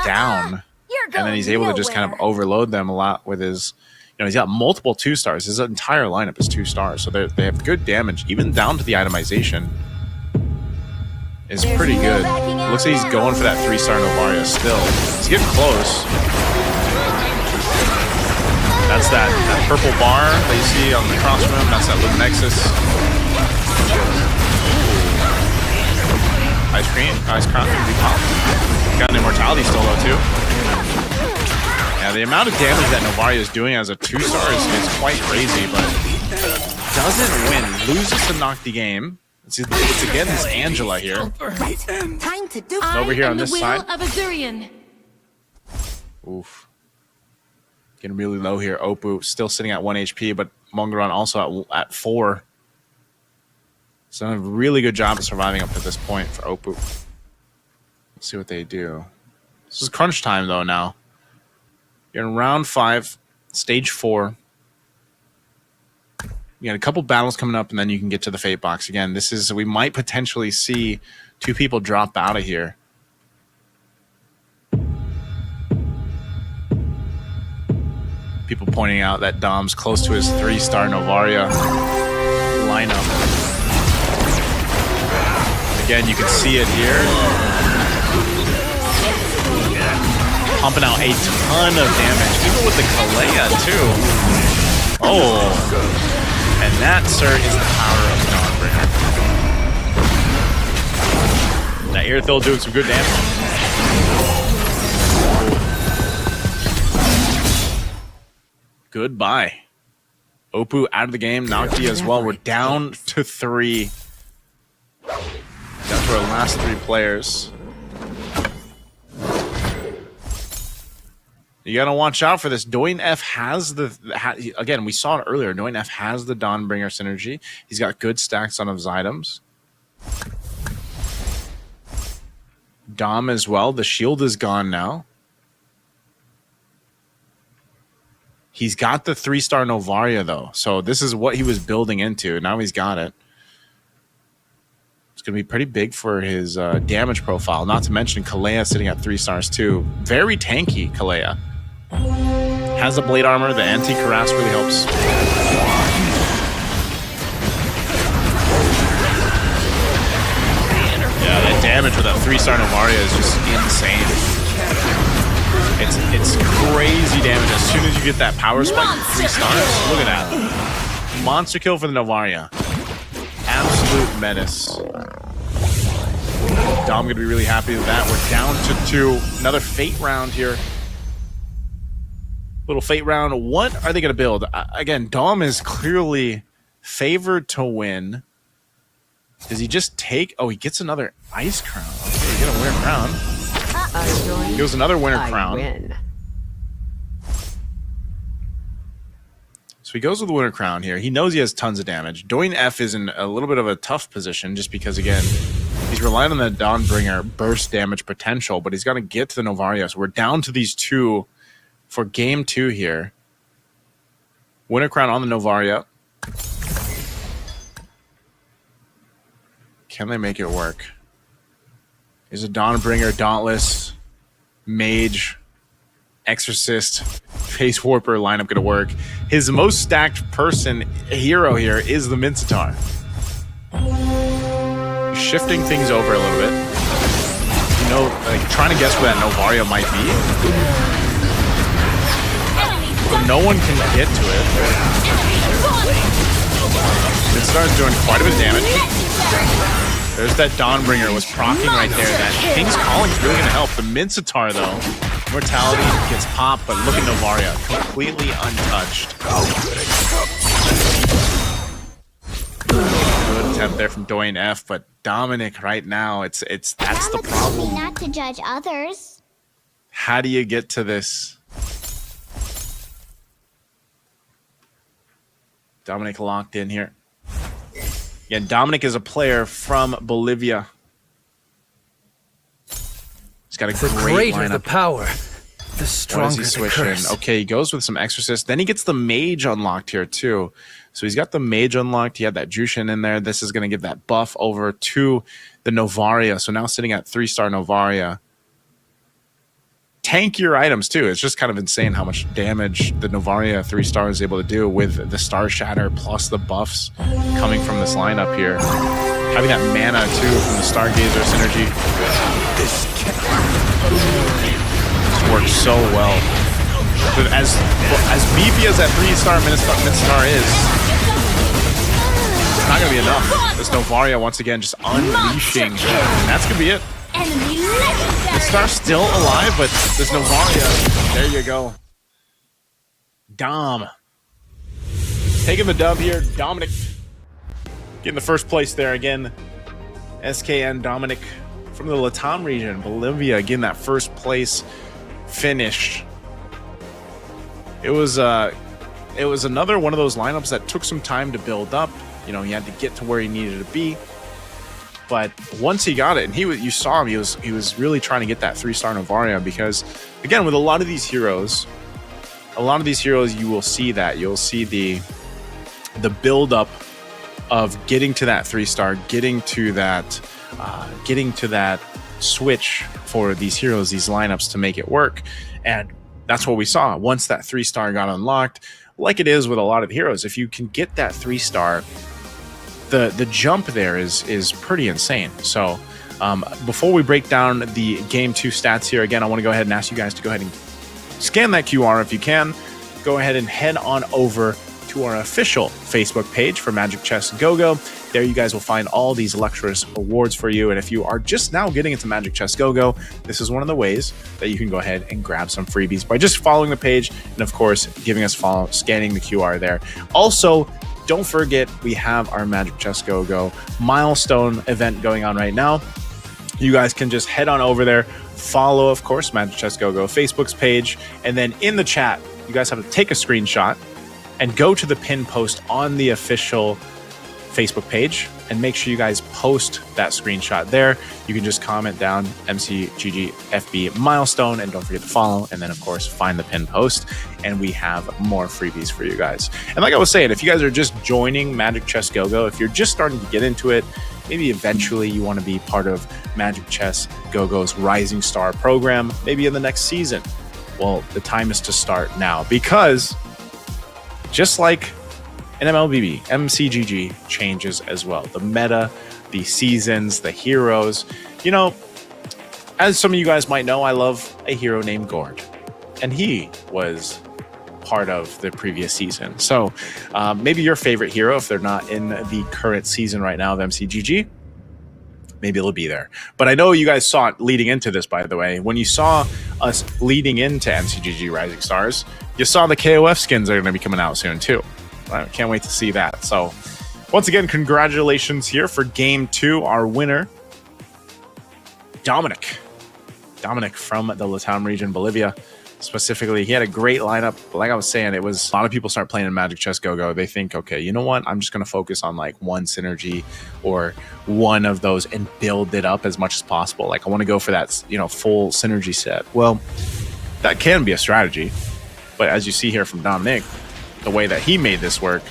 down. And then he's able to just kind of overload them a lot with his, he's got multiple 2-stars. His entire lineup is 2 stars. So they have good damage, even down to the itemization is pretty good. Looks like he's going for that 3-star Novaria still. He's getting close. That's that purple bar that you see on the cross from him. That's that Luminexus. Ice crown can be popped. Got an immortality still though too. Yeah, the amount of damage that Novaria is doing as a 2-star is quite crazy, but doesn't win. Loses to knock the game. It's again this Angela here. Time to do. Over here on this side. Of Azurian. Oof. Getting really low here. Oppo still sitting at 1 HP, but Mongeron also at 4. It's done a really good job of surviving up to this point for Oppo. Let's see what they do. This is crunch time, though, now. You're in round 5, stage 4. You got a couple battles coming up, and then you can get to the Fate Box. Again, this is... We might potentially see 2 people drop out of here. People pointing out that Dom's close to his 3-star Novaria lineup. Again, you can see it here. Pumping out a ton of damage, even with the Kalea, too. Oh. And that, sir, is the power of Dawnbringer. Now, Airthil doing some good damage. Goodbye. Oppo out of the game. Nocti as well. We're down to 3. Down to our last 3 players. You gotta watch out for this. Doin F has the... again, we saw it earlier. Doin F has the Dawnbringer synergy. He's got good stacks on his items. Dom as well. The shield is gone now. He's got the 3-star Novaria, though. So this is what he was building into. Now he's got it. It's going to be pretty big for his damage profile. Not to mention Kalea sitting at 3 stars, too. Very tanky, Kalea. Has the blade armor. The anti-Karas really helps. Yeah, that damage with that 3-star Novaria is just insane. It's crazy damage. As soon as you get that power spike with 3 stars, look at that. Monster kill for the Novaria. Absolute menace. Dom gonna be really happy with that. We're down to 2. Another Fate round here. Little Fate round. What are they gonna build? Again, Dom is clearly favored to win. Does he just take... Oh, he gets another Ice Crown. Okay, you get a Winter Crown. He goes another Winter Crown. So he goes with the Winter Crown here. He knows he has tons of damage. Doin F is in a little bit of a tough position just because, again, he's relying on the Dawnbringer burst damage potential, but he's got to get to the Novaria. So we're down to these 2 for game 2 here. Winter Crown on the Novaria. Can they make it work? Is a Dawnbringer, Dauntless, Mage, Exorcist, Face Warper lineup going to work? His most stacked hero here is the Mincetar. Shifting things over a little bit. You know, like trying to guess where that Novaria might be. But no one can get to it. Mincetar's doing quite a bit of damage. There's that Dawnbringer was proccing right there. That King's Calling's really going to help. The Mincetar, though, Mortality gets popped, but look at Novaria, completely untouched. Good attempt there from Doin F, but Dominic right now, that's the problem. Not to judge others. How do you get to this? Dominic locked in here. Yeah, Dominic is a player from Bolivia. He's got a great lineup. The power, the stronger the curse. Okay, he goes with some Exorcist. Then he gets the Mage unlocked here too. So he's got the Mage unlocked. He had that Jushin in there. This is going to give that buff over to the Novaria. So now sitting at 3-star Novaria. Tankier items too. It's just kind of insane how much damage the Novaria 3-star is able to do with the Star Shatter plus the buffs coming from this lineup here. Having that mana too from the Stargazer synergy. This works so well. But as beefy as that 3-star Mincetar is, it's not going to be enough. This Novaria once again just unleashing. And that's going to be it. Mincetar's still alive, but this Novaria, there you go. Dom. Taking the dub here. Dominic getting the first place there again. SKN Dominic from the Latam region, Bolivia, getting that first place finish. It was another one of those lineups that took some time to build up. You know, he had to get to where he needed to be. But once he got it, and you saw him, he was really trying to get that 3-star Novaria, because again, with a lot of these heroes, you will see that. You'll see the build up of getting to that 3-star, getting to that switch for these heroes, these lineups, to make it work. And that's what we saw. Once that 3-star got unlocked, like it is with a lot of heroes, if you can get that 3-star, the jump there is pretty insane. So before we break down the game 2 stats here, again, I want to go ahead and ask you guys to go ahead and scan that QR if you can. Go ahead and head on over to our official Facebook page for Magic Chess Go-Go. There you guys will find all these luxurious rewards for you. And if you are just now getting into Magic Chess Go-Go, this is one of the ways that you can go ahead and grab some freebies by just following the page and, of course, giving us a follow, scanning the QR there. Also, don't forget, we have our Magic Chess Go-Go milestone event going on right now. You guys can just head on over there, follow, of course, Magic Chess Go-Go Facebook's page, and then in the chat, you guys have to take a screenshot and go to the pin post on the official Facebook page and make sure you guys post that screenshot there. You can just comment down MCGGFB milestone, and don't forget to follow, and then of course find the pin post, and we have more freebies for you guys. And like I was saying, if you guys are just joining Magic Chess Go-Go, if you're just starting to get into it, maybe eventually you want to be part of Magic Chess Go-Go's Rising Star program, maybe in the next season. Well, the time is to start now, because just like in MLBB, MCGG changes as well. The meta, the seasons, the heroes. You know, as some of you guys might know, I love a hero named Gord, and he was part of the previous season. So maybe your favorite hero, if they're not in the current season right now of MCGG, maybe it'll be there. But I know you guys saw it leading into this, by the way. When you saw us leading into MCGG Rising Stars, you saw the KOF skins are going to be coming out soon too. I can't wait to see that. So once again, congratulations here for game 2. Our winner, Dominic from the Latam region, Bolivia. Specifically, he had a great lineup. But like I was saying, it was a lot of people start playing in Magic Chess Go-Go. They think, okay, you know what? I'm just going to focus on like one synergy or one of those and build it up as much as possible. Like I want to go for that, you know, full synergy set. Well, that can be a strategy. But as you see here from Dominic, the way that he made this work,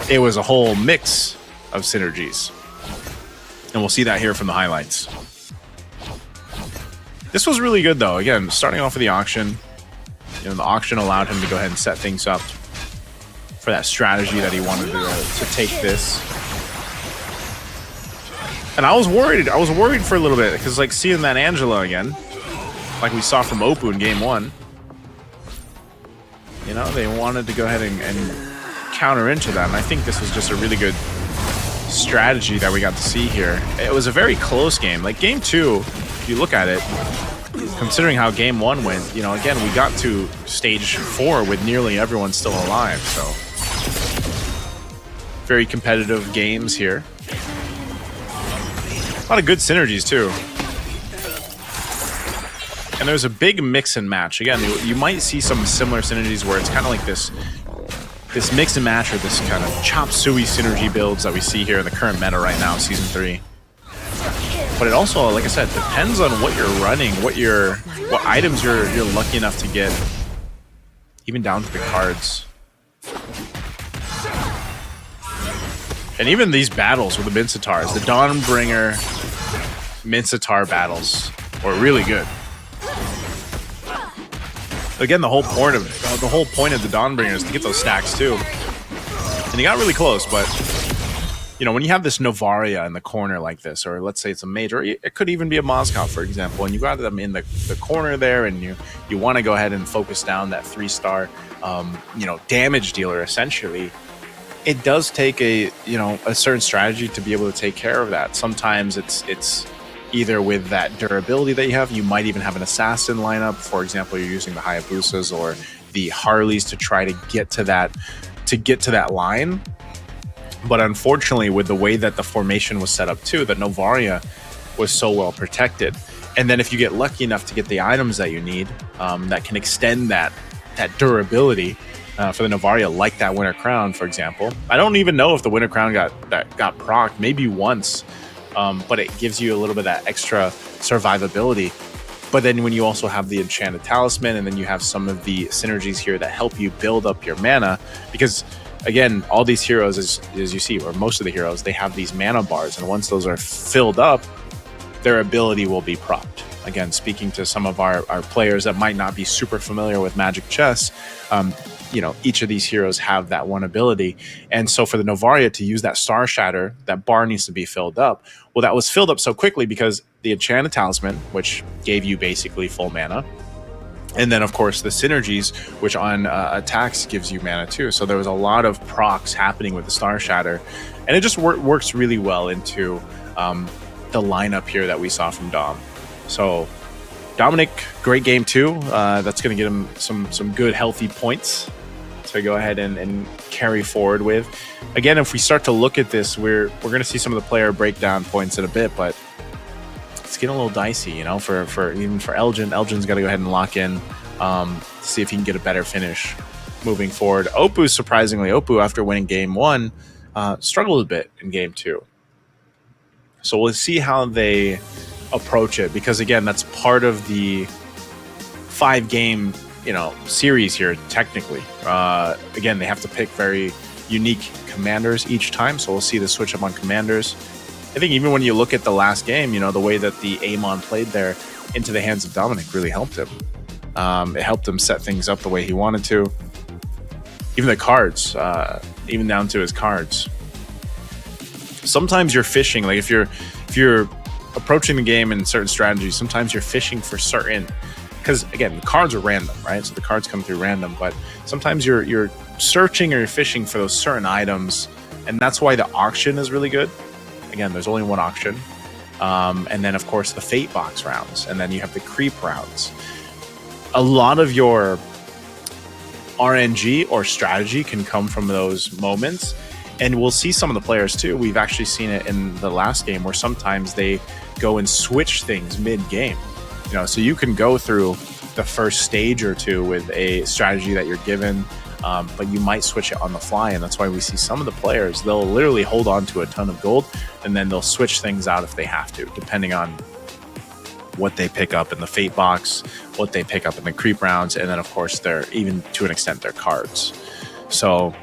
it was a whole mix of synergies. And we'll see that here from the highlights. This was really good, though. Again, starting off with the auction. You know, the auction allowed him to go ahead and set things up for that strategy that he wanted to take this. And I was worried. I was worried for a little bit, because like seeing that Angela again, like we saw from Oppo in game 1. You know, they wanted to go ahead and counter into that. And I think this was just a really good strategy that we got to see here. It was a very close game. Like game 2, if you look at it, considering how game 1 went, you know, again, we got to stage 4 with nearly everyone still alive. So very competitive games here. A lot of good synergies too. And there's a big mix and match. Again, you might see some similar synergies where it's kind of like this mix and match, or this kind of chop suey synergy builds that we see here in the current meta right now, Season 3. But it also, like I said, depends on what you're running, what items you're lucky enough to get, even down to the cards. And even these battles with the Minsitars, the Dawnbringer Minsitar battles were really good. Again, the whole point of the Dawnbringer is to get those stacks too. And he got really close, but you know, when you have this Novaria in the corner like this, or let's say it's a major, or it could even be a Moscow, for example, and you got them in the corner there, and you want to go ahead and focus down that 3-star, you know, damage dealer essentially. It does take a certain strategy to be able to take care of that. Sometimes it's either with that durability that you have. You might even have an assassin lineup. For example, you're using the Hayabusas or the Harleys to try to get to that line. But unfortunately, with the way that the formation was set up too, that Novaria was so well protected. And then if you get lucky enough to get the items that you need, that can extend that durability, for the Novaria, like that Winter Crown, for example. I don't even know if the Winter Crown got procced, maybe once, but it gives you a little bit of that extra survivability. But then when you also have the Enchanted Talisman, and then you have some of the synergies here that help you build up your mana, because again, all these heroes, as you see, or most of the heroes, they have these mana bars, and once those are filled up, their ability will be propped. Again, speaking to some of our players that might not be super familiar with Magic Chess, each of these heroes have that one ability. And so for the Novaria to use that Star Shatter, that bar needs to be filled up. Well, that was filled up so quickly because the Enchanted Talisman, which gave you basically full mana, and then, of course, the synergies, which on attacks gives you mana too. So there was a lot of procs happening with the Star Shatter. And it just works really well into the lineup here that we saw from Dom. So Dominic, great game too. That's going to get him some good, healthy points to go ahead and carry forward with. Again, if we start to look at this, we're going to see some of the player breakdown points in a bit, but it's getting a little dicey, for even for Elgin. Elgin's got to go ahead and lock in, see if he can get a better finish moving forward. Oppo, after winning game 1, struggled a bit in game 2. So we'll see how they approach it, because again, that's part of the 5-game, series here, technically. Again, they have to pick very unique commanders each time, so we'll see the switch up on commanders. I think even when you look at the last game, the way that the Amon played there into the hands of Dominic really helped him. It helped him set things up the way he wanted to. Even the cards, even down to his cards. Sometimes you're fishing, like if you're approaching the game in certain strategies, sometimes you're fishing for certain, because again, the cards are random, right? So the cards come through random, but sometimes you're searching or you're fishing for those certain items, and that's why the auction is really good. Again, there's only one auction. And then, of course, the Fate Box rounds. And then you have the Creep rounds. A lot of your RNG or strategy can come from those moments. And we'll see some of the players, too. We've actually seen it in the last game where sometimes they go and switch things mid-game. So you can go through the first stage or two with a strategy that you're given, but you might switch it on the fly, and that's why we see some of the players, they'll literally hold on to a ton of gold, and then they'll switch things out if they have to, depending on what they pick up in the Fate Box, what they pick up in the Creep rounds, and then, of course, even to an extent, their cards. So,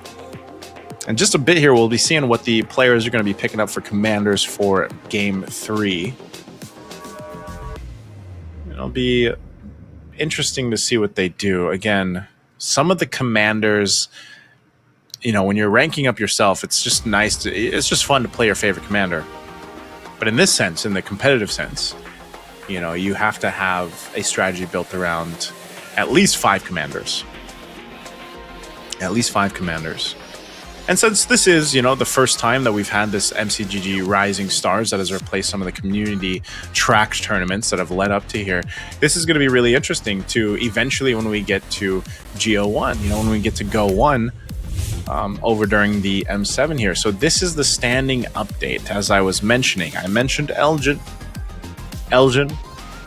in just a bit here, we'll be seeing what the players are going to be picking up for commanders for Game 3. It'll be interesting to see what they do. Again, some of the commanders, when you're ranking up yourself, it's just it's just fun to play your favorite commander. But in this sense, in the competitive sense, you have to have a strategy built around at least 5 commanders. At least 5 commanders. And since this is, the first time that we've had this MCGG Rising Stars that has replaced some of the community tracked tournaments that have led up to here, this is going to be really interesting to eventually, when we get to GO1, when we get to Go 1 over during the M7 here. So this is the standing update, as I was mentioning. I mentioned Elgin,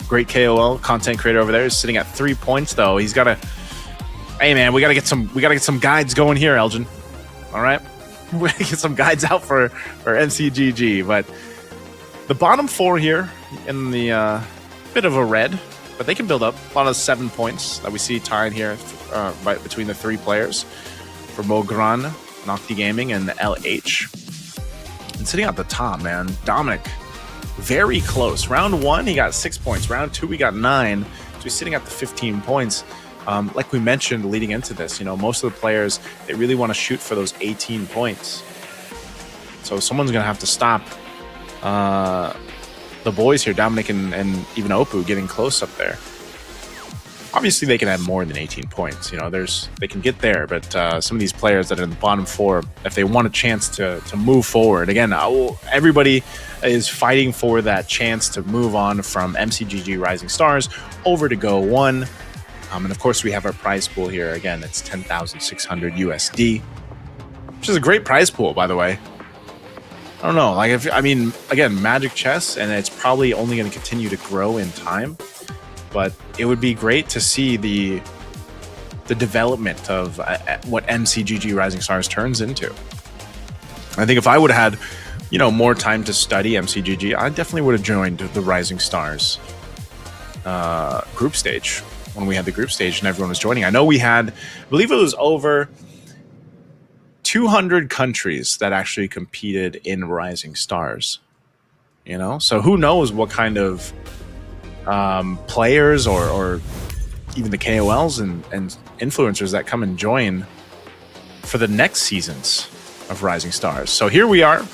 great KOL, content creator over there, is sitting at 3 points, though. He's got to, hey man, we got to get some guides going here, Elgin. All right, we're gonna get some guides out for MCGG, but the bottom 4 here in the bit of a red, but they can build up a lot of 7 points that we see tied here right between the 3 players for Mogran, Nocti Gaming, and LH. And sitting at the top, man, Dominic, very close. Round 1, he got 6 points. Round 2, he got 9. So he's sitting at the 15 points. Like we mentioned leading into this, most of the players, they really want to shoot for those 18 points. So someone's going to have to stop the boys here, Dominic and even Oppo, getting close up there. Obviously, they can have more than 18 points. They can get there, but some of these players that are in the bottom 4, if they want a chance to move forward, again, everybody is fighting for that chance to move on from MCGG Rising Stars over to Go 1. And of course, we have our prize pool here. Again, it's 10,600 USD, which is a great prize pool, by the way. I don't know. Again, Magic Chess, and it's probably only going to continue to grow in time. But it would be great to see the the development of what MCGG Rising Stars turns into. I think if I would have had, you know, more time to study MCGG, I definitely would have joined the Rising Stars group stage when we had the group stage and everyone was joining. I know we had, I believe it was over 200 countries that actually competed in Rising Stars. You know, so who knows what kind of players or even the KOLs and influencers that come and join for the next seasons of Rising Stars. So here we are,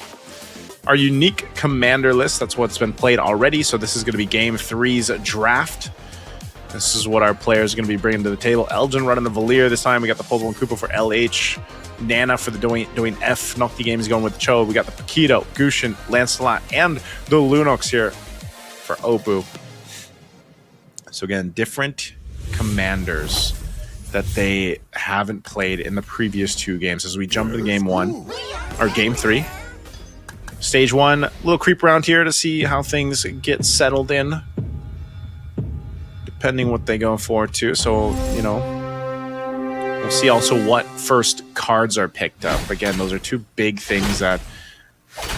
our unique commander list. That's what's been played already. So this is going to be Game 3's draft. This is what our players are going to be bringing to the table. Elgin running the Valier this time. We got the Popo and Koopa for LH. Nana for the doing F. Nocti Games going with Cho. We got the Paquito, Gushin, Lancelot, and the Lunox here for Opu. So again, different commanders that they haven't played in the previous 2 games. As we jump into Game 1, or Game 3. Stage 1, little creep around here to see how things get settled in. Depending what they go for too. So, you know, we'll see also what first cards are picked up. Again, those are 2 big things that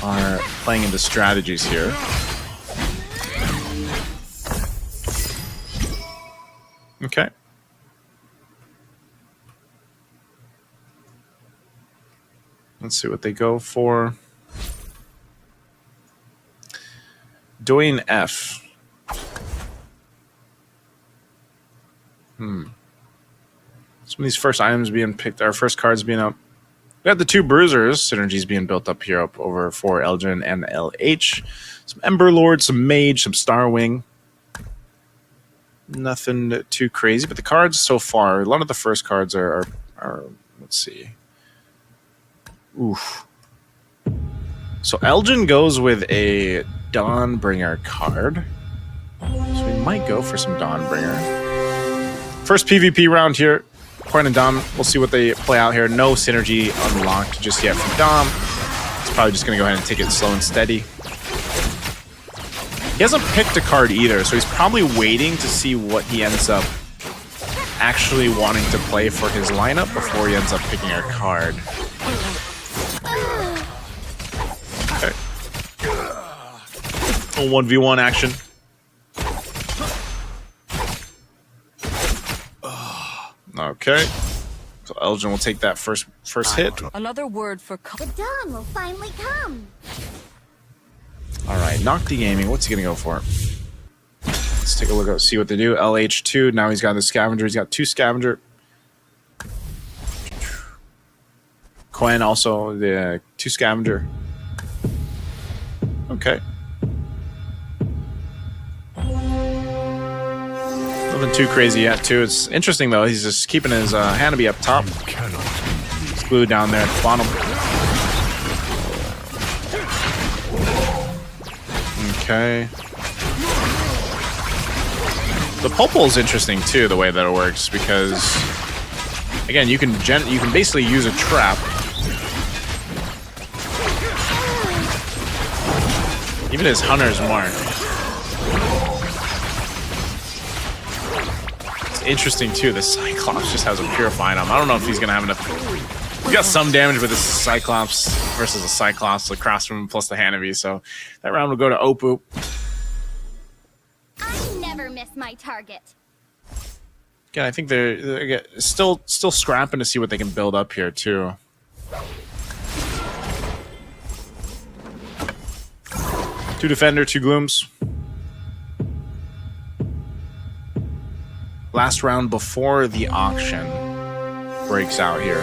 are playing into strategies here. Okay. Let's see what they go for. Doing F. Some of these first items being picked, our first cards being up. We got the 2 Bruisers synergies being built up here up over for Elgin and LH. Some Ember Lord, some Mage, some Starwing. Nothing too crazy, but the cards so far, a lot of the first cards are let's see. Oof. So Elgin goes with a Dawnbringer card. So we might go for some Dawnbringer. First PvP round here. Coin and Dom, we'll see what they play out here. No synergy unlocked just yet from Dom. He's probably just going to go ahead and take it slow and steady. He hasn't picked a card either, so he's probably waiting to see what he ends up actually wanting to play for his lineup before he ends up picking a card. Okay. A 1v1 action. Okay. So Elgin will take that first hit. Another word for The dawn will finally come. All right, Nocti Gaming. What's he gonna go for? Let's take a look at see what they do. LH2. Now he's got the Scavenger. He's got 2 Scavenger. Quen also the 2 Scavenger. Okay. Nothing too crazy yet, too. It's interesting, though. He's just keeping his Hanabi up top. He's glued down there at the bottom. Okay. The Popol is interesting, too, the way that it works, because, again, you can basically use a trap. Even his Hunter's Mark. Interesting too, the Cyclops just has a Purify on him. I don't know if he's gonna have enough. He got some damage with this Cyclops versus a Cyclops across from him plus the Hanabi, so that round will go to Opu. I never miss my target. Again, I think they're still scrapping to see what they can build up here too. Two Defender, 2 Glooms. Last round before the auction breaks out here.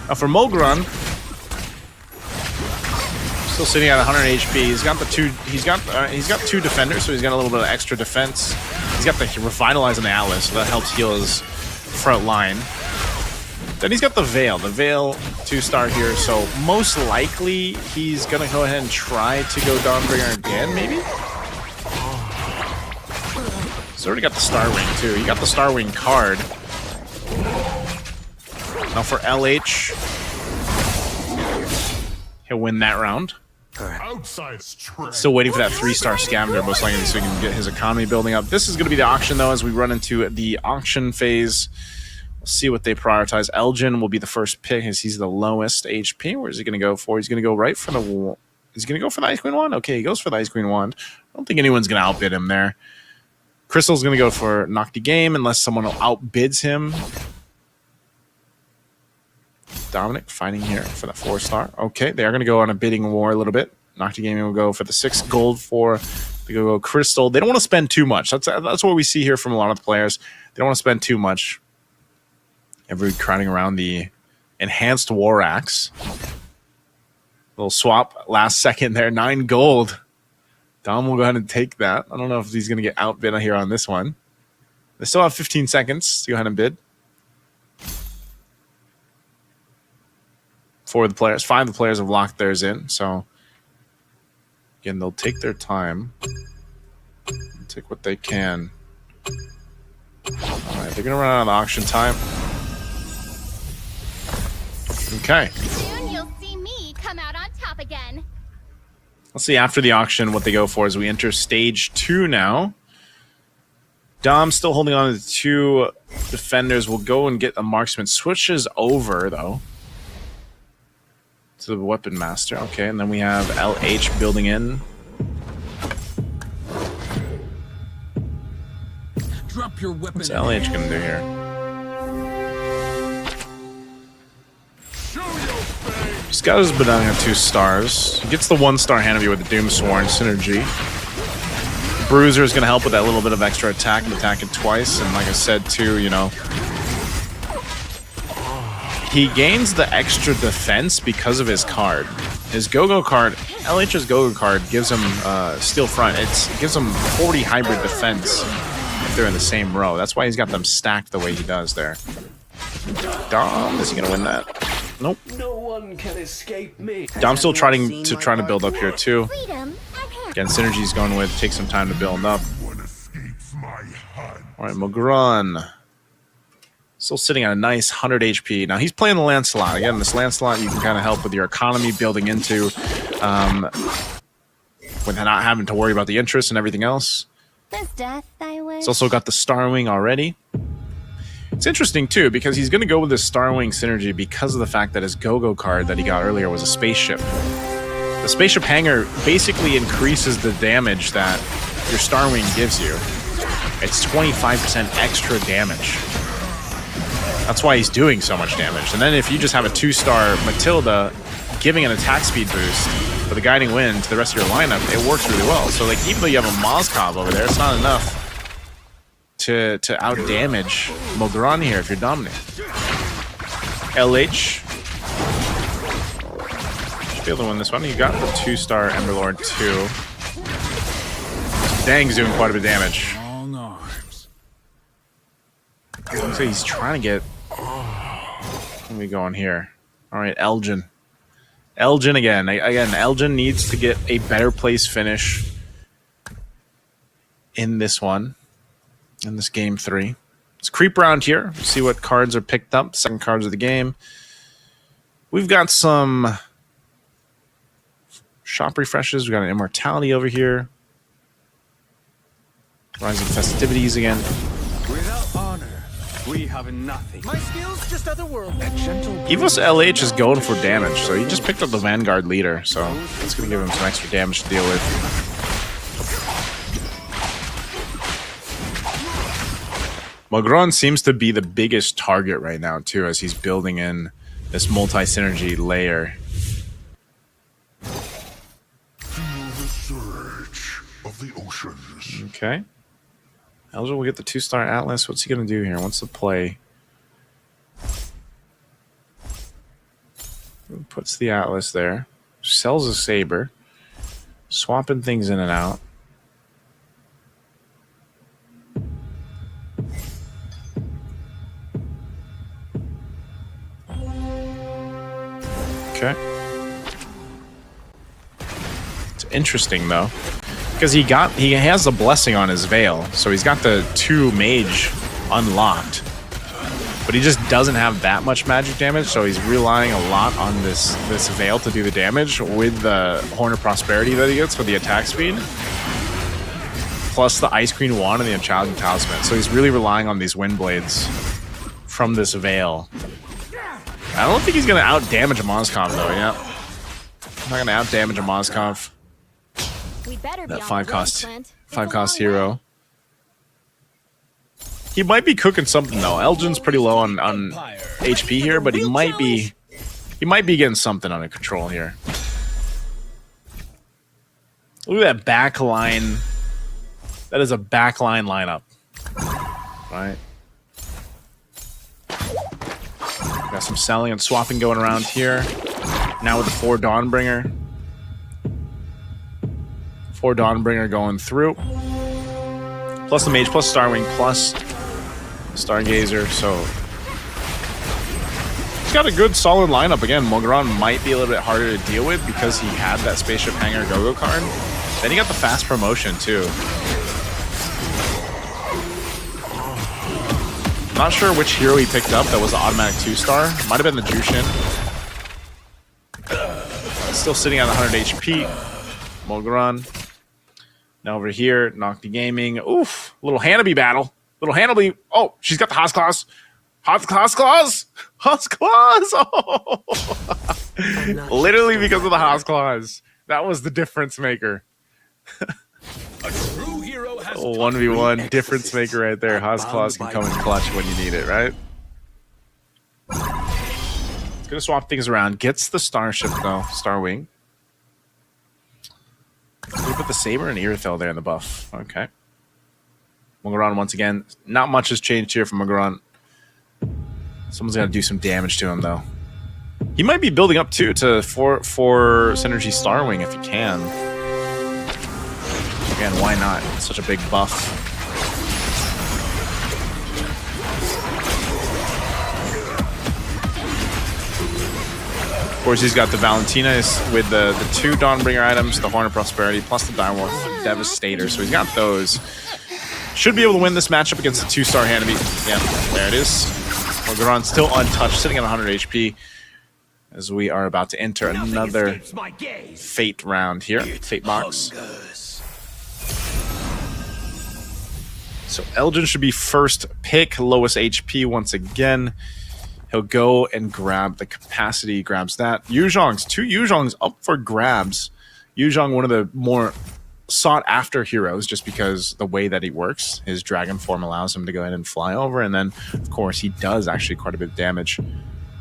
Now for Mogron, still sitting at 100 HP. He's got the 2. He's got 2 defenders, so he's got a little bit of extra defense. He's got the Revitalize on the Atlas, so that helps heal his front line. Then he's got the Veil. The Veil 2-star here, so most likely he's gonna go ahead and try to go Dawnbringer again, maybe. He's already got the Starwing, too. He got the Starwing card. Now for LH, he'll win that round. Still waiting for that 3-star Scavenger, most likely, so he can get his economy building up. This is going to be the auction, though, as we run into the auction phase We'll see what they prioritize. Elgin will be the first pick as he's the lowest HP. Where's he going to go for? He's going to go right for the... He's going to go for the Ice Queen Wand? Okay, he goes for the Ice Queen Wand. I don't think anyone's going to outbid him there. Crystal's going to go for Nocti Game unless someone outbids him. Dominic fighting here for that 4-star. Okay, they are going to go on a bidding war a little bit. Nocti Gaming will go for the 6 gold for the go Crystal. They don't want to spend too much. That's what we see here from a lot of the players. They don't want to spend too much. Everybody crowding around the enhanced war axe. Little swap last second there. 9 gold. Dom will go ahead and take that. I don't know if he's going to get outbid here on this one. They still have 15 seconds to go ahead and bid. 4 of the players, 5 of the players have locked theirs in. So, again, they'll take their time. Take what they can. All right, they're going to run out of auction time. Okay. Soon you'll see me come out on top again. Let's see after the auction what they go for as we enter stage 2 now. Dom still holding on to the 2 defenders. Will go and get a marksman. Switches over, though, to the weapon master. Okay, and then we have LH building in. Drop your weapon. What's LH going to do here? He's got his Benign at 2 stars. He gets the 1-star hand of you with the Doomsworn synergy. Bruiser is going to help with that little bit of extra attack and attack it twice. And like I said, too, you know, he gains the extra defense because of his card. His Go-Go card, LH's Go-Go card, gives him Steel Front. It gives him 40 hybrid defense if they're in the same row. That's why he's got them stacked the way he does there. Dom, is he going to win that? Nope. No one can escape me. Dom's still trying to build up here too. Freedom. Again, synergy's going with take some time to build up. All right, Mogran. Still sitting at a nice 100 HP. Now he's playing the Lancelot. Again, this Lancelot you can kind of help with your economy building into, with not having to worry about the interest and everything else. This death, I wish. He's also got the Starwing already. It's interesting, too, because he's going to go with this Starwing synergy because of the fact that his Go-Go card that he got earlier was a spaceship. The spaceship hanger basically increases the damage that your Starwing gives you. It's 25% extra damage. That's why he's doing so much damage. And then if you just have a 2-star Matilda giving an attack speed boost with a Guiding Wind to the rest of your lineup, it works really well. So, like, even though you have a Mozkov over there, it's not enough to out-damage Mogran here if you're dominant. LH should be able to win this one. You got the 2-star Emberlord too. Dang's doing quite a bit of damage. Long arms. Looks like he's trying to get... Let me go on here. All right, Elgin. Elgin again. Again, Elgin needs to get a better place finish in this one. In this game 3. Let's creep around here. See what cards are picked up. Second cards of the game. We've got some shop refreshes. We've got an Immortality over here. Rising Festivities again. Without honor, we have nothing. My skills just otherworldly. Evos LH is going for damage, so he just picked up the Vanguard leader, so it's going to give him some extra damage to deal with. Mogran seems to be the biggest target right now, too, as he's building in this multi-synergy layer. Feel the surge of the oceans. Okay. Elgin will get the 2-star Atlas. What's he going to do here? What's the play? Puts the Atlas there. Sells a Saber. Swapping things in and out. Okay. It's interesting though, because he has the blessing on his Veil, so he's got the 2 mage unlocked, but he just doesn't have that much magic damage, so he's relying a lot on this Veil to do the damage with the Horn of Prosperity that he gets for the attack speed, plus the Ice Queen Wand and the Enchanted Talisman. So he's really relying on these Wind Blades from this Veil. I don't think he's going to out-damage a Moskov, though, yeah. Not going to out-damage a Moskov. That 5-cost hero. He might be cooking something, though. Elgin's pretty low on HP here, but he might be getting something under control here. Look at that back line. That is a backline lineup. Right? Got some selling and swapping going around here. Now with the 4 Dawnbringer. 4 Dawnbringer going through. Plus the Mage, plus Starwing, plus Stargazer. So he's got a good solid lineup. Again, Mogran might be a little bit harder to deal with because he had that Spaceship Hangar Go-Go card. Then he got the fast promotion too. Not sure which hero he picked up that was the automatic 2-star. Might have been the Jushin. Still sitting at 100 HP. Mogran. Now over here, Nocti Gaming. Oof. Little Hanabi battle. Little Hanabi. Oh, she's got the Haas Claws. Haas Claws. Haas Claws. Oh. Literally because of the Haas Claws. That was the difference maker. A true hero has 1v1 difference maker right there. Haas Claws can come in clutch when you need it, right? It's gonna swap things around. Gets the Starship though, Starwing. We put the Saber and Irithyll there in the buff. Okay. Mogran once again. Not much has changed here from Mogran. Someone's got to do some damage to him though. He might be building up too to 4 Synergy Starwing if he can. Again, why not? It's such a big buff. Of course, he's got the Valentinas with the 2 Dawnbringer items, the Horn of Prosperity, plus the Direwolf Devastator. So he's got those. Should be able to win this matchup against the 2-star Hanabi. Yeah, there it is. Mogran still untouched, sitting at 100 HP. As we are about to enter another Fate round here. Fate box. So Elgin should be first pick, lowest HP once again. He'll go and grab the capacity, grabs that. Yuzhong's, 2 Yuzhong's up for grabs. Yuzhong, one of the more sought after heroes just because the way that he works. His dragon form allows him to go in and fly over. And then, of course, he does actually quite a bit of damage.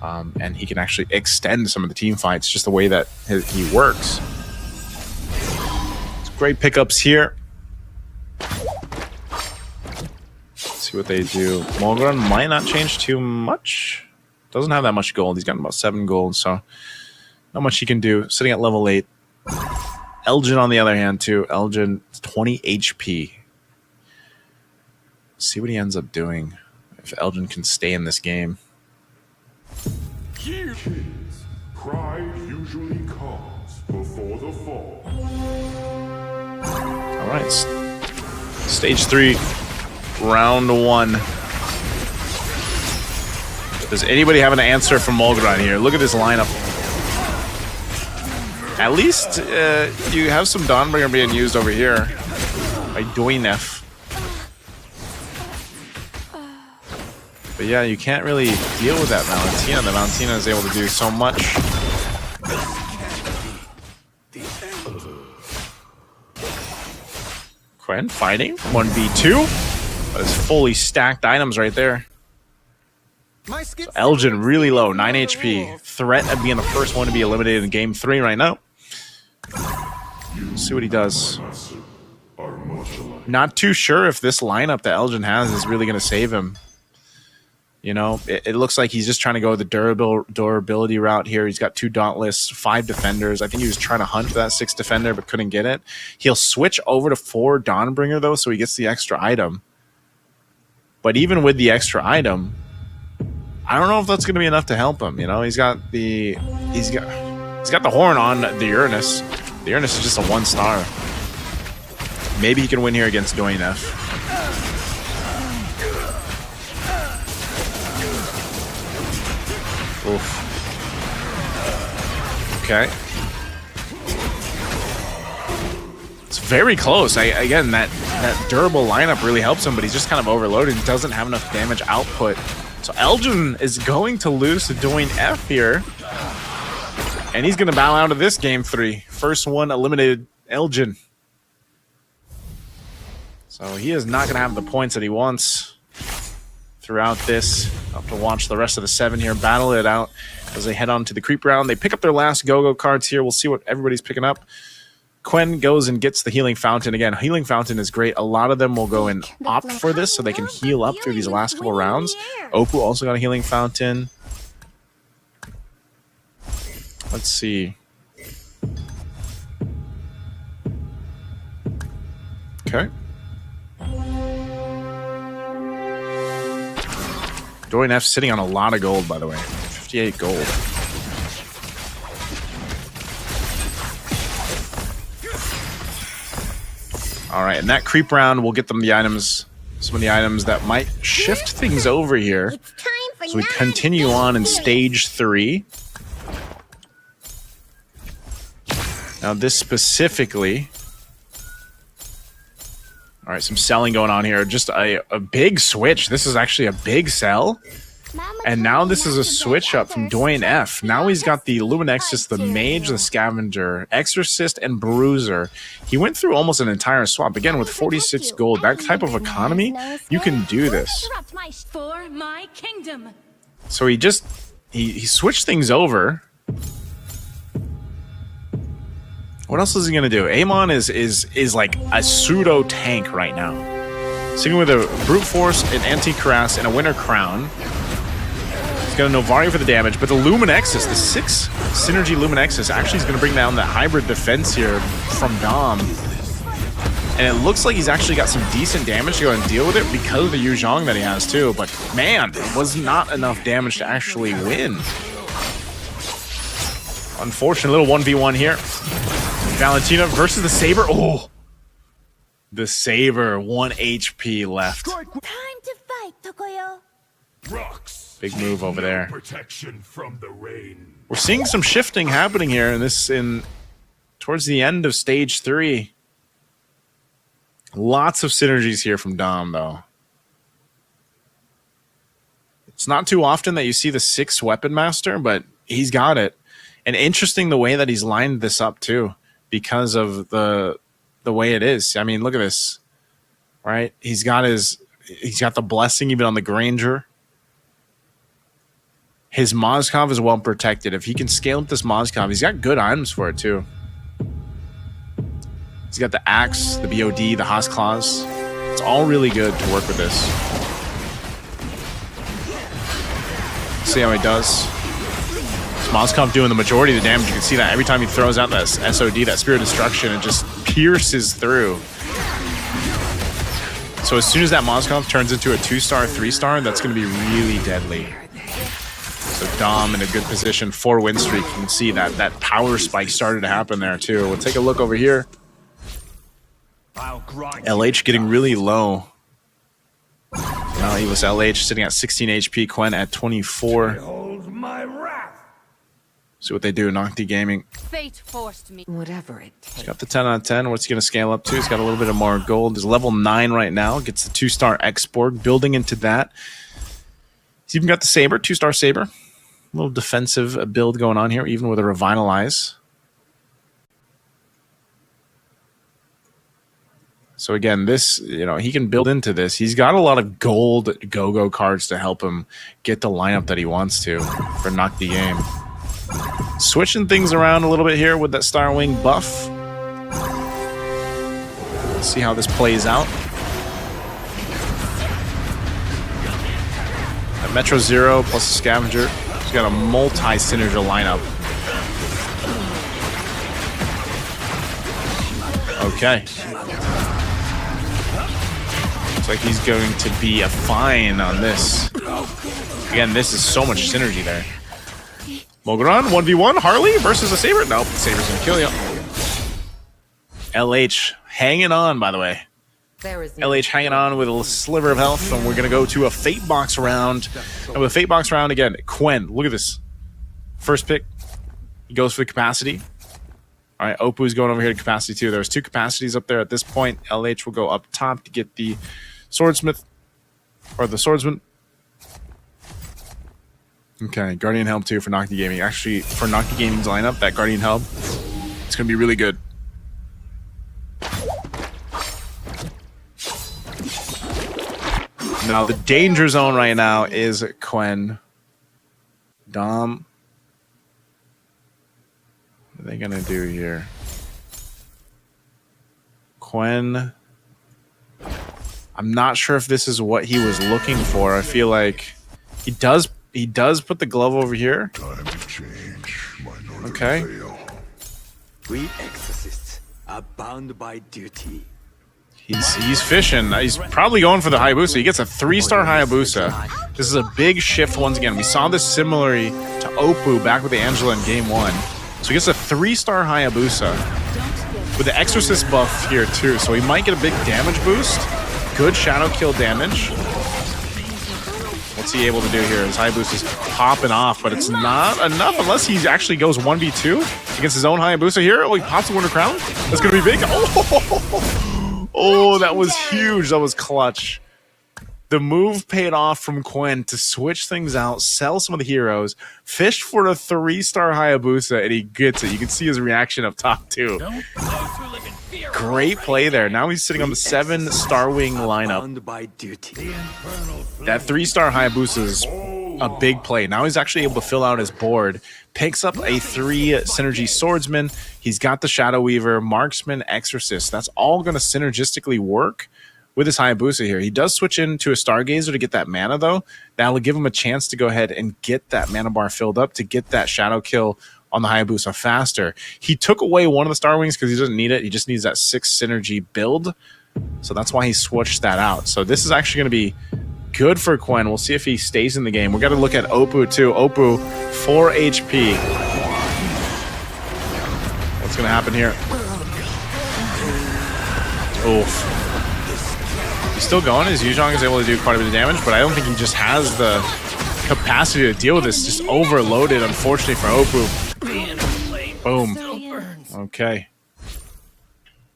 And he can actually extend some of the team fights just the way that he works. It's great pickups here. See what they do. Mogran might not change too much. Doesn't have that much gold. He's got about 7 gold, so not much he can do. Sitting at level 8. Elgin on the other hand, too. Elgin, 20 HP. See what he ends up doing. If Elgin can stay in this game. Kids, pride usually comes before the fall. All right. Stage 3. Round 1. Does anybody have an answer for Mogran here? Look at this lineup. At least you have some Dawnbringer being used over here by Doinef. But yeah, you can't really deal with that Valentina. The Valentina is able to do so much. Quen fighting 1v2. But it's fully stacked items right there. So Elgin really low, 9 HP. Threat of being the first one to be eliminated in game 3 right now. Let's see what he does. Not too sure if this lineup that Elgin has is really going to save him. You know, it looks like he's just trying to go the durability route here. He's got 2 Dauntless, 5 Defenders. I think he was trying to hunt for that 6th Defender, but couldn't get it. He'll switch over to 4 Dawnbringer, though, so he gets the extra item. But even with the extra item, I don't know if that's going to be enough to help him. You know, he's got the horn on the Uranus. The Uranus is just a 1-star. Maybe he can win here against Doinef. Oof. Okay. It's very close. Again, that durable lineup really helps him, but he's just kind of overloaded and doesn't have enough damage output So Elgin is going to lose to Doing F here. And he's going to bow out of this game 3. First one eliminated, Elgin. So he is not going to have the points that he wants throughout this. I'll have to watch the rest of the 7 here battle it out as they head on to the creep round. They pick up their last go-go cards here. We'll see what everybody's picking up. Quen goes and gets the Healing Fountain. Again, Healing Fountain is great. A lot of them will go and opt for this so they can heal up through these last couple rounds. Oppo also got a Healing Fountain. Let's see. Okay. Dorian F sitting on a lot of gold, by the way. 58 gold. All right, and that creep round will get them the items, some of the items that might shift things over here. So we continue on in stage 3. Now this specifically, all right, some selling going on here. Just a big switch. This is actually a big sell. And now this is a switch up from Dorian F. Now he's got the Luminexus, the Mage, the Scavenger, Exorcist, and Bruiser. He went through almost an entire swap. Again, with 46 gold, that type of economy, you can do this. For my kingdom. So he switched things over. What else is he gonna do? Amon is like a pseudo tank right now. Sitting with a Brute Force, an Anti-Cuirass, and a Winter Crown. He's got a Novari for the damage, but the Luminexus, the 6 synergy Luminexus, actually is gonna bring down the hybrid defense here from Dom. And it looks like he's actually got some decent damage to go and deal with it because of the Yu Zhong that he has too. But man, it was not enough damage to actually win. Unfortunate little 1v1 here. Valentina versus the Saber. Oh, the Saber, 1 HP left. Time to fight, Tokoyo. Rocks. Big move over there. Protection from the rain. We're seeing some shifting happening here in towards the end of stage 3. Lots of synergies here from Dom, though. It's not too often that you see the 6 Weapon Master, but he's got it. And interesting the way that he's lined this up, too, because of the way it is. I mean, look at this, right? He's got the blessing even on the Granger. His Mozkov is well protected. If he can scale up this Mozkov, he's got good items for it, too. He's got the Axe, the BOD, the Haas Claws. It's all really good to work with this. See how he does. Mozkov doing the majority of the damage. You can see that every time he throws out that SOD, that Spirit of Destruction, it just pierces through. So as soon as that Mozkov turns into a 2-star, 3-star, that's going to be really deadly. So Dom in a good position, 4 win streak. You can see that power spike started to happen there too. We'll take a look over here. LH getting really low. Now he was LH sitting at 16 HP, Quen at 24. Behold my wrath. See what they do, Nocti Gaming. Fate forced me. Whatever it takes. He's got the 10 out of 10. What's he going to scale up to? He's got a little bit of more gold. He's level 9 right now. Gets the 2-star X-Borg. Building into that. He's even got the Saber, 2-star Saber. A little defensive build going on here, even with a Revitalize. So again, this, he can build into this. He's got a lot of gold go-go cards to help him get the lineup that he wants to for Knock the Game. Switching things around a little bit here with that Starwing buff. Let's see how this plays out. That Metro Zero plus a Scavenger. He's got a multi-synergy lineup. Okay. Looks like he's going to be a fine on this. Again, this is so much synergy there. Mogoran, 1v1, Harley versus a Saber. Nope, the Saber's gonna kill you. LH hanging on, by the way. LH hanging on with a sliver of health, and we're gonna go to a Fate Box round. And with a Fate Box round, again, Quen, look at this. First pick, he goes for the capacity. All right, Oppo's going over here to capacity too. There's 2 capacities up there at this point. LH will go up top to get the Swordsmith, or the Swordsman. Okay, Guardian Helm 2 for Nocti Gaming. Actually, for Nocti Gaming's lineup, that Guardian Helm, it's going to be really good. Now, the danger zone right now is Quen. Dom. What are they going to do here? Quen. I'm not sure if this is what he was looking for. I feel like he does put the glove over here. Time to change. Okay. We exorcists are bound by duty. He's fishing. He's probably going for the Hayabusa. He gets a 3-star Hayabusa. This is a big shift once again. We saw this similarly to Oppo back with the Angela in game 1. So he gets a 3-star Hayabusa with the Exorcist buff here too. So he might get a big damage boost. Good shadow kill damage. What's he able to do here? His Hayabusa's popping off, but it's not enough unless he actually goes 1v2 against his own Hayabusa here. Oh, he pops the Winter Crown. That's going to be big. Oh, that was huge. That was clutch. The move paid off from Quen to switch things out, sell some of the heroes, fish for a 3-star Hayabusa, and he gets it. You can see his reaction up top, too. Great play there. Now he's sitting on the 7-star wing lineup. That 3-star Hayabusa is a big play. Now he's actually able to fill out his board. Picks up a 3 synergy swordsman. He's got the Shadow Weaver, marksman, exorcist. That's all going to synergistically work with his Hayabusa here. He does switch into a Stargazer to get that mana, though. That'll give him a chance to go ahead and get that mana bar filled up to get that shadow kill on the Hayabusa faster. He took away one of the Star Wings because he doesn't need it. He just needs that 6 synergy build. So that's why he switched that out. So this is actually going to be good for Quen. We'll see if he stays in the game. We got to look at Oppo too. Oppo, 4 HP. What's going to happen here? Oof. He's still going. His Yuzhong is able to do quite a bit of damage, but I don't think he just has the capacity to deal with this. Just overloaded, unfortunately, for Oppo. Boom. Okay.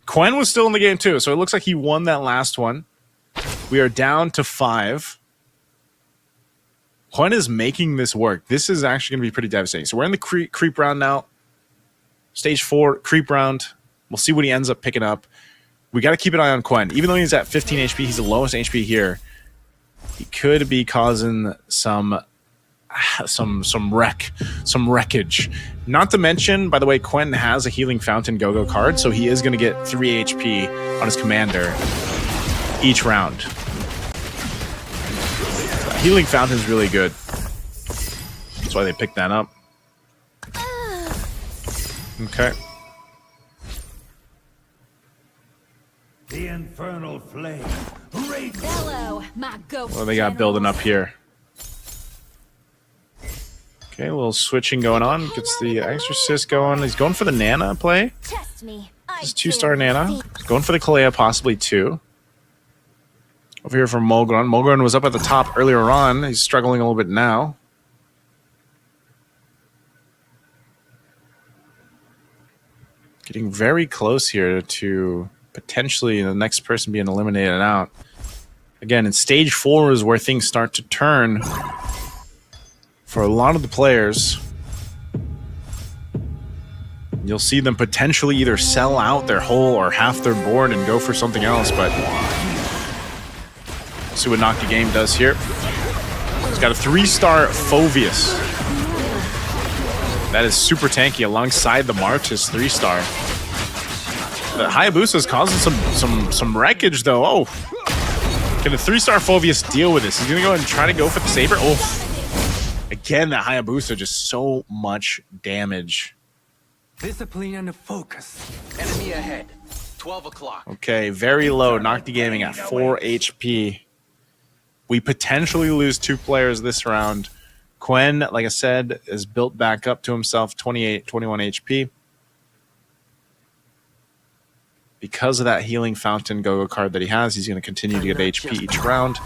Quen was still in the game too, so it looks like he won that last one. We are down to 5. Quen is making this work. This is actually going to be pretty devastating. So we're in the creep round now. Stage 4, creep round. We'll see what he ends up picking up. We got to keep an eye on Quen. Even though he's at 15 HP, he's the lowest HP here. He could be causing some wreckage. Not to mention, by the way, Quen has a Healing Fountain Go-Go card, so he is going to get 3 HP on his commander each round. So Healing Fountain is really good. That's why they picked that up. Okay. The infernal flame. Hello, my ghost. What do they got building up here? Okay, a little switching going on. Gets the Exorcist going. He's going for the Nana play. Trust me. This is 2-star Nana. He's going for the Kalea, possibly 2. Over here from Mulgron. Mulgron was up at the top earlier on. He's struggling a little bit now. Getting very close here to potentially the next person being eliminated out. Again, in stage 4 is where things start to turn for a lot of the players. You'll see them potentially either sell out their whole or half their board and go for something else, but we'll see what Nocti Game does here. He's got a 3-star Phoveus. That is super tanky alongside the Martis 3-star. The Hayabusa is causing some wreckage, though. Oh, can the 3-star Phoveus deal with this? He's going to go ahead and try to go for the Saber. Oh, again, that Hayabusa, just so much damage. Discipline and focus. Enemy ahead. 12 o'clock. Okay, very low. Nocti Gaming at 4 HP. We potentially lose 2 players this round. Quen, like I said, is built back up to himself, 21 HP. Because of that Healing Fountain Go-Go card that he has, he's going to continue to get HP each round.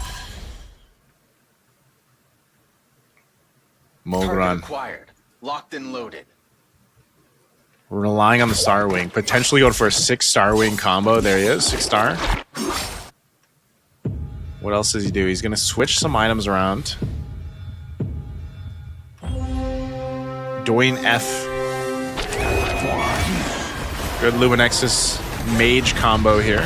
Mulgron. Acquired. Locked and loaded. Relying on the Star Wing. Potentially going for a 6-star wing combo. There he is, 6-star. What else does he do? He's going to switch some items around. Doing F. Good Luminexus mage combo here.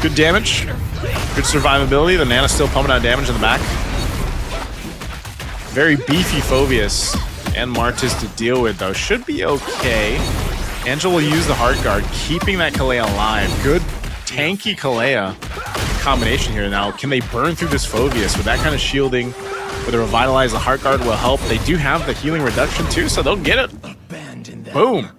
Good damage. Good survivability. The Nana's still pumping out damage in the back. Very beefy Phoveus and Martis to deal with, though. Should be okay. Angela will use the Heart Guard, keeping that Kalea alive. Good tanky Kalea combination here. Now, can they burn through this Phoveus with that kind of shielding? With a Revitalize, the Heart Guard will help. They do have the healing reduction too, so they'll get it. Boom.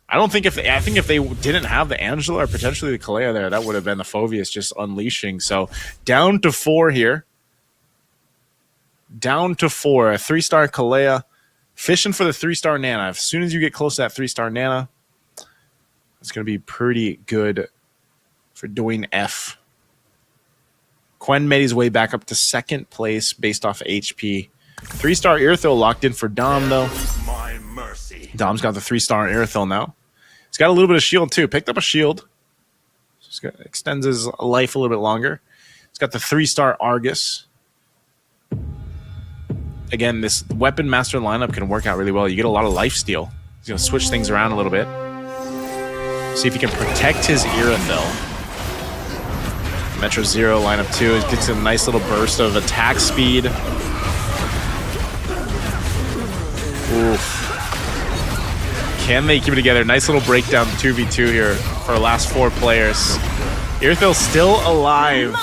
I think if they didn't have the Angela or potentially the Kalea there, that would have been the Phoveus just unleashing. So down to 4 here. Down to 4. A 3-star Kalea. Fishing for the 3-star Nana. As soon as you get close to that 3-star Nana, it's going to be pretty good for doing F. Quen made his way back up to 2nd place based off HP. 3-star Irithyll locked in for Dom, though. My mercy. Dom's got the 3-star Irithyll now. He's got a little bit of shield, too. Picked up a shield. Extends his life a little bit longer. He's got the 3-star Argus. Again, this Weapon Master lineup can work out really well. You get a lot of lifesteal. He's going to switch things around a little bit. See if he can protect his Irithyll. Metro Zero lineup 2. It gets a nice little burst of attack speed. Oof. Can they keep it together? Nice little breakdown 2v2 here for our last 4 players. Irithyll still alive,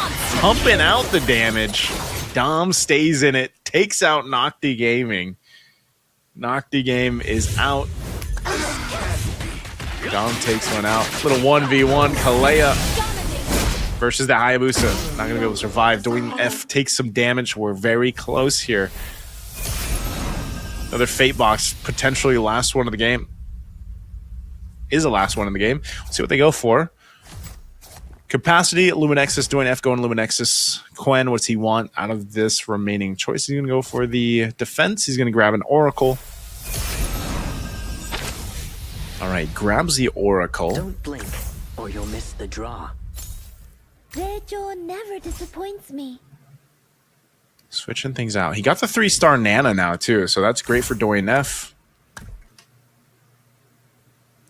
pumping out the damage. Dom stays in it, takes out Nocti Gaming. Nocti Game is out. Dom takes one out. Little 1v1, Kalea versus the Hayabusa. Not going to be able to survive. Doing F takes some damage. We're very close here. Another Fate Box, potentially last one of the game. Is the last one in the game. Let's see what they go for. Capacity, Luminexus, doing F, going Luminexus. Quen, what's he want out of this remaining choice? He's going to go for the defense. He's going to grab an Oracle. All right, grabs the Oracle. Don't blink, or you'll miss the draw. Rejo never disappoints me. Switching things out. He got the 3-star Nana now, too, so that's great for doing F.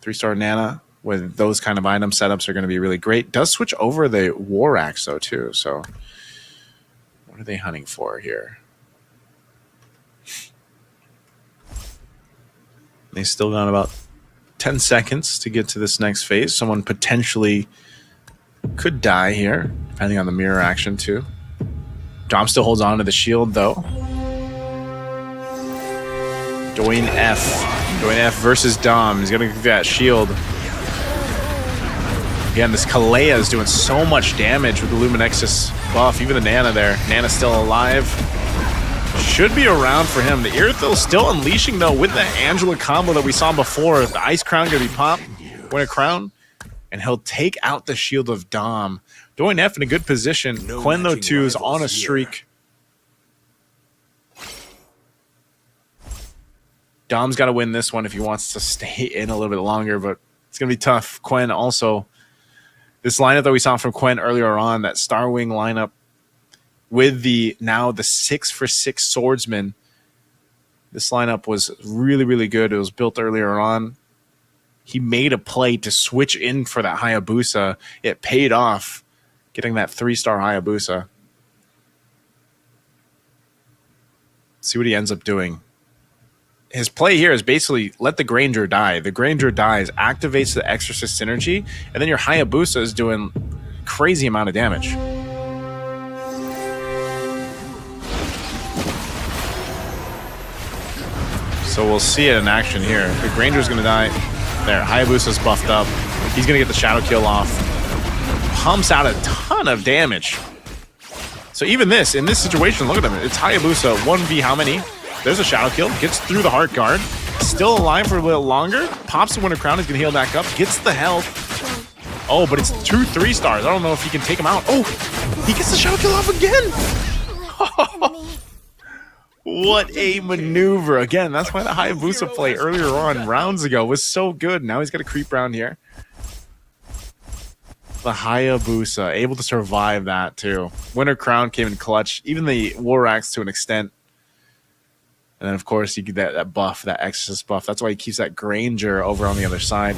3-star Nana with those kind of item setups are going to be really great. Does switch over the War Axe, though, too, so what are they hunting for here? They still got about 10 seconds to get to this next phase. Someone potentially could die here, depending on the mirror action, too. Dom still holds on to the shield, though. Doing F. Doing F versus Dom. He's going to get that shield. Again, this Kalea is doing so much damage with the Luminexus buff. Even the Nana there. Nana's still alive. Should be around for him. The Irithyll still unleashing, though, with the Angela combo that we saw before. The Ice Crown going to be popped. Win a crown. And he'll take out the shield of Dom. Doing F in a good position. Quen, though, too, is on a streak. Dom's got to win this one if he wants to stay in a little bit longer, but it's going to be tough. Quen also, this lineup that we saw from Quen earlier on, that Starwing lineup with the 6-for-6 swordsman, this lineup was really, really good. It was built earlier on. He made a play to switch in for that Hayabusa. It paid off, getting that 3-star Hayabusa. See what he ends up doing. His play here is basically let the Granger die. The Granger dies, activates the Exorcist synergy, and then your Hayabusa is doing crazy amount of damage. So we'll see it in action here. The Granger's going to die. There, Hayabusa's buffed up. He's going to get the Shadow Kill off. Pumps out a ton of damage. So even this, in this situation, look at him. It's Hayabusa, 1v how many? There's a Shadow Kill. Gets through the Heart Guard. Still alive for a little longer. Pops the Winter Crown. He's going to heal back up. Gets the health. Oh, but it's 2 3-stars. I don't know if he can take him out. Oh, he gets the Shadow Kill off again. What a maneuver. Again, that's why the Hayabusa play earlier on, rounds ago, was so good. Now he's got a creep round here. The Hayabusa, able to survive that too. Winter Crown came in clutch. Even the War Axe to an extent. And then, of course, you get that buff, that Exorcist buff. That's why he keeps that Granger over on the other side.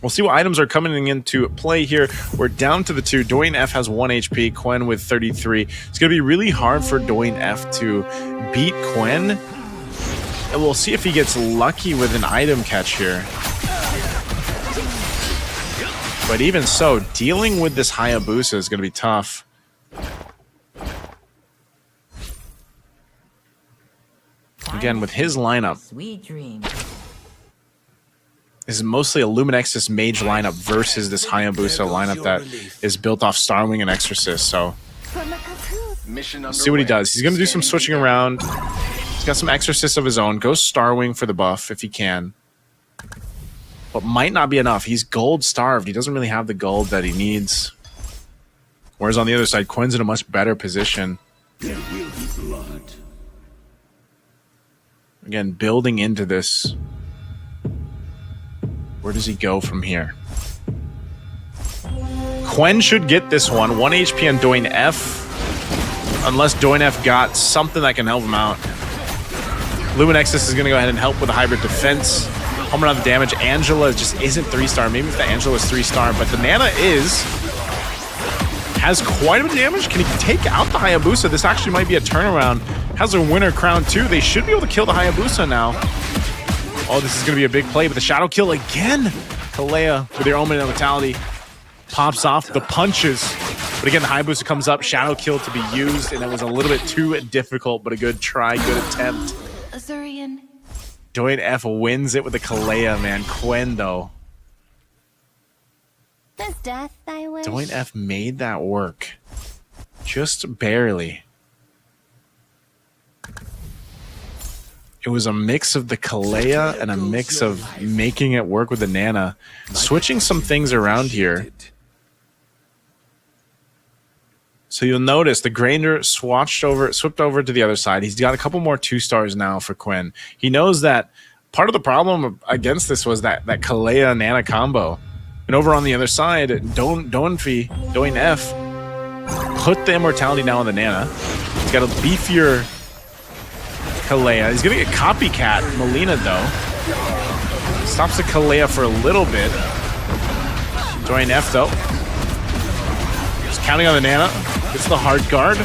We'll see what items are coming into play here. We're down to the 2. Dwayne F has 1 HP, Quen with 33. It's going to be really hard for Dwayne F to beat Quen. And we'll see if he gets lucky with an item catch here. But even so, dealing with this Hayabusa is going to be tough. Again, with his lineup, Sweet dreams. this is mostly a Luminexus Mage lineup versus this Hayabusa lineup that is built off Starwing and Exorcist. So, Mission see what he does. He's going to do some switching around. He's got some Exorcists of his own. Go Starwing for the buff if he can. But might not be enough. He's gold starved. He doesn't really have the gold that he needs. Whereas on the other side, Quen's in a much better position. There will be blood. Again, building into this. Where does he go from here? Quen should get this one. 1 HP on Dwayne F. Unless Dwayne F got something that can help him out. Luminexus is going to go ahead and help with the hybrid defense. Home run of the damage. Angela just isn't 3-star. Maybe if the Angela is 3-star, but the Nana has quite a bit of damage. Can he take out the Hayabusa? This actually might be a turnaround. Has a Winter Crown too. They should be able to kill the Hayabusa now. Oh, this is going to be a big play, but the Shadow Kill again. Kalea with their Omen Vitality pops off the punches. But again, the Hayabusa comes up. Shadow Kill to be used, and it was a little bit too difficult, but a good try, good attempt. Azurian. Dwayne F wins it with the Kalea, man. Quen, though. Does death, I wish? Dwayne F made that work. Just barely. It was a mix of the Kalea and a mix of making it work with the Nana. Switching some things around here. So you'll notice the Granger swapped over to the other side. He's got a couple more 2-stars now for Quen. He knows that part of the problem against this was that Kalea Nana combo. And over on the other side, Dwayne F put the immortality now on the Nana. He's got a beefier Kalea. He's going to get copycat Melina, though. Stops the Kalea for a little bit. Dwayne F, though. Just counting on the Nana. Gets the hard guard.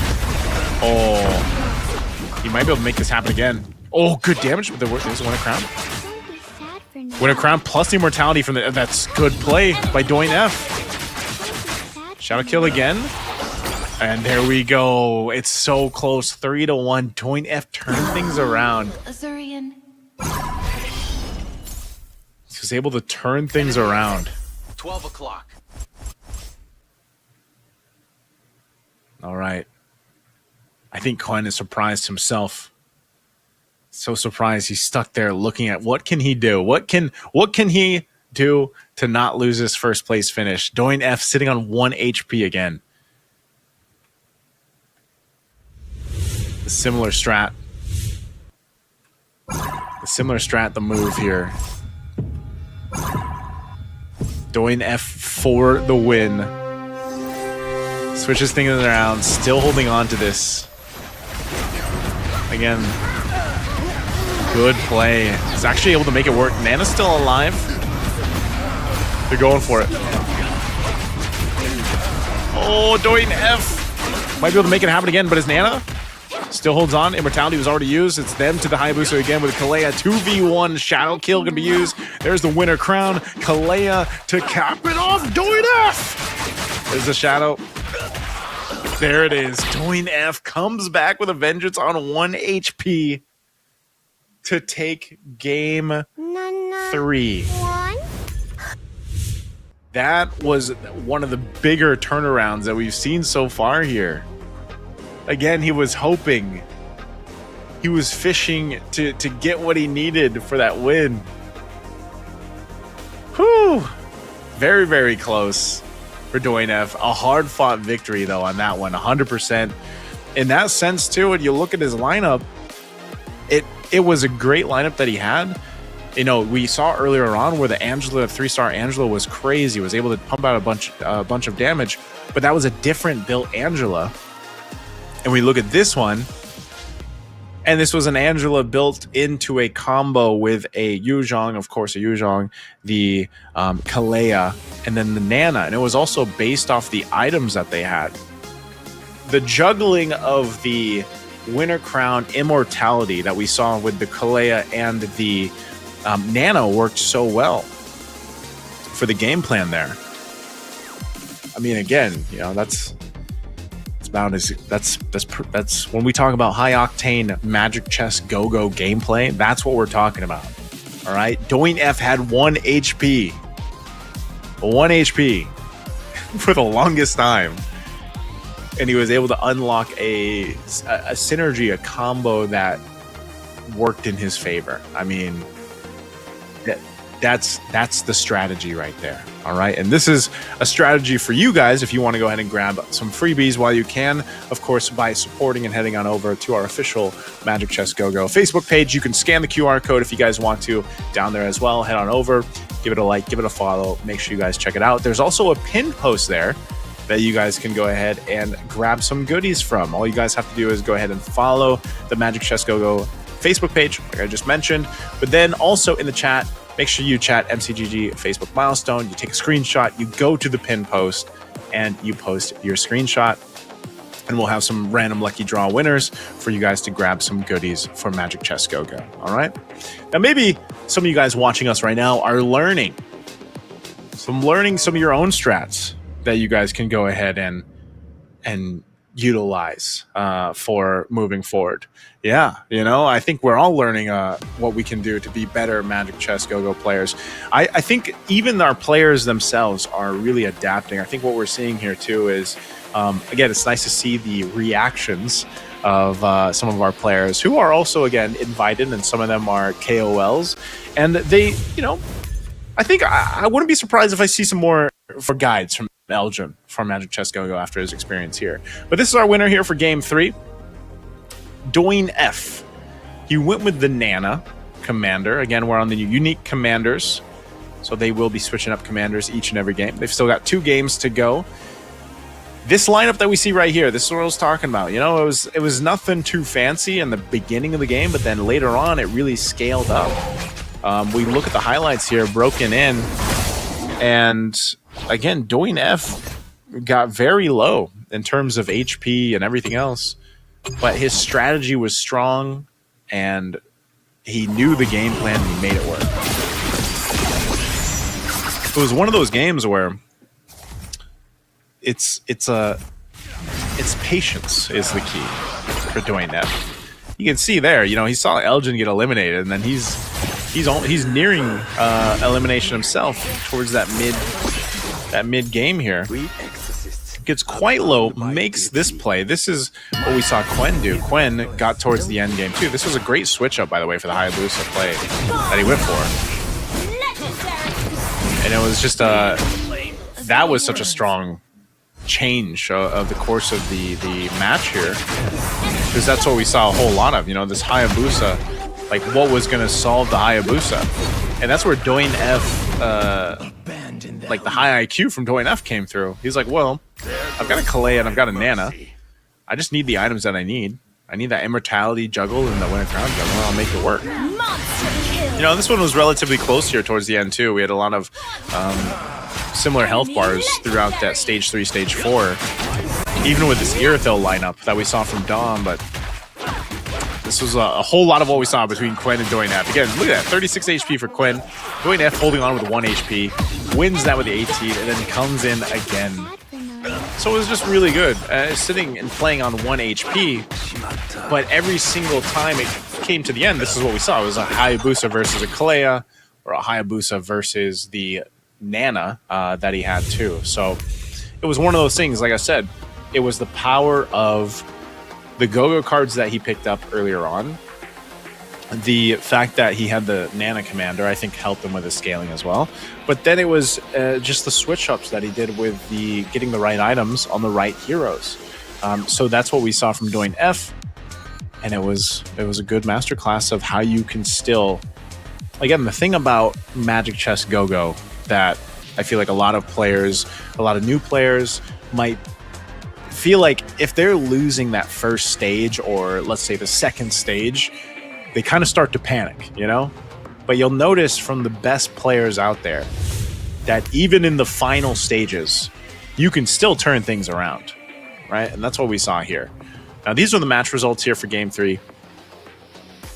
Oh. He might be able to make this happen again. Oh, good damage. But there's a Winter Crown. Winter Crown plus the immortality from the... That's good play by Dwayne F. Shadow Kill again. And there we go. It's so close. 3-1. Dwayne F turned things around. Azurian. He was able to turn things around. 12 o'clock. All right. I think Quen is surprised himself. So surprised he's stuck there looking at what can he do? What can he do to not lose his first place finish? Dwayne F sitting on 1 HP again. A similar strat. The move here. Dwayne F for the win. Switches things around, still holding on to this. Again, good play. He's actually able to make it work. Nana's still alive. They're going for it. Oh, Dwayne F might be able to make it happen again, but his Nana still holds on. Immortality was already used. It's them to the Hayabusa again with Kalea. 2v1 Shadow Kill going to be used. There's the Winter Crown. Kalea to cap it off. Dwayne F. There's the Shadow. There it is. Dwayne F comes back with a vengeance on 1 HP to take game 3. That was one of the bigger turnarounds that we've seen so far here. Again, he was hoping. He was fishing to get what he needed for that win. Whew. Very, very close for Dwayne F. A hard-fought victory, though, on that one. 100%. In that sense, too, when you look at his lineup, it was a great lineup that he had. You know, we saw earlier on where the Angela 3-star Angela was crazy, was able to pump out a bunch of damage, but that was a different built Angela. And we look at this one, and this was an Angela built into a combo with a Yuzhong, of course, a Yuzhong, the Kalea, and then the Nana. And it was also based off the items that they had. The juggling of the Winter Crown Immortality that we saw with the Kalea and the Nana worked so well for the game plan there. I mean, again, you know, that's when we talk about high octane Magic Chess Go-Go gameplay. That's what we're talking about. All right, Doin F had 1 HP, 1 HP for the longest time, and he was able to unlock a synergy, a combo that worked in his favor. I mean, that's the strategy right there. All right, and this is a strategy for you guys if you want to go ahead and grab some freebies while you can, of course, by supporting and heading on over to our official Magic Chess Go-Go Facebook page. You can scan the QR code if you guys want to down there as well. Head on over, give it a like, give it a follow. Make sure you guys check it out. There's also a pinned post there that you guys can go ahead and grab some goodies from. All you guys have to do is go ahead and follow the Magic Chess Go-Go Facebook page, like I just mentioned. But then also in the chat, make sure you chat MCGG Facebook milestone. You take a screenshot, you go to the pin post, and you post your screenshot. And we'll have some random lucky draw winners for you guys to grab some goodies for Magic Chess Go-Go. All right? Now, maybe some of you guys watching us right now are learning some of your own strats that you guys can go ahead and utilize for moving forward. Yeah, you know, I think we're all learning what we can do to be better Magic Chess Go-Go players. I think even our players themselves are really adapting. I think what we're seeing here too is, again, it's nice to see the reactions of some of our players who are also, again, invited, and some of them are KOLs. And they, you know, I think I wouldn't be surprised if I see some more for guides from Elgin from Magic Chess Go-Go after his experience here. But this is our winner here for Game 3. Doin F. He went with the Nana commander. Again, we're on the unique commanders, so they will be switching up commanders each and every game. They've still got 2 games to go. This lineup that we see right here, this is what I was talking about. You know, it was nothing too fancy in the beginning of the game, but then later on, it really scaled up. We look at the highlights here, broken in, and again, Doin F got very low in terms of HP and everything else, but his strategy was strong, and he knew the game plan and he made it work. It was one of those games where it's patience is the key for Doin F. You can see there, you know, he saw Elgin get eliminated, and then he's nearing elimination himself towards that mid game here. Gets quite low, makes this play. This is what we saw Quen do. Quen got towards the end game too. This was a great switch up, by the way, for the Hayabusa play that he went for. And it was just that was such a strong change of the course of the match here, because that's what we saw a whole lot of. You know, this Hayabusa, like what was going to solve the Hayabusa, and that's where Doin F, like the high IQ from Doin F came through. He's like, well, I've got a Kalea and I've got a Nana. I just need the items that I need. I need that Immortality juggle and the Winter Crown juggle, and I'll make it work. You know, this one was relatively close here towards the end too. We had a lot of similar health bars throughout that stage 3, stage 4, even with this Irithyll lineup that we saw from Dom. But this was a whole lot of what we saw between Quen and Doin F. Again, look at that, 36 HP for Quen. Doin F holding on with 1 HP, wins that with the 18, and then comes in again. So it was just really good, sitting and playing on 1 HP, but every single time it came to the end, this is what we saw. It was a Hayabusa versus a Kalea, or a Hayabusa versus the Nana that he had too. So it was one of those things, like I said, it was the power of the Go-Go cards that he picked up earlier on. The fact that he had the Nana commander, I think, helped him with his scaling as well. But then it was just the switch-ups that he did with the getting the right items on the right heroes. So that's what we saw from Doin F, and it was a good masterclass of how you can still again, the thing about Magic Chess Go-Go that I feel like a lot of players, a lot of new players might feel like if they're losing that first stage, or let's say the second stage, they kind of start to panic, you know? But you'll notice from the best players out there that even in the final stages, you can still turn things around, right? And that's what we saw here. Now, these are the match results here for Game 3.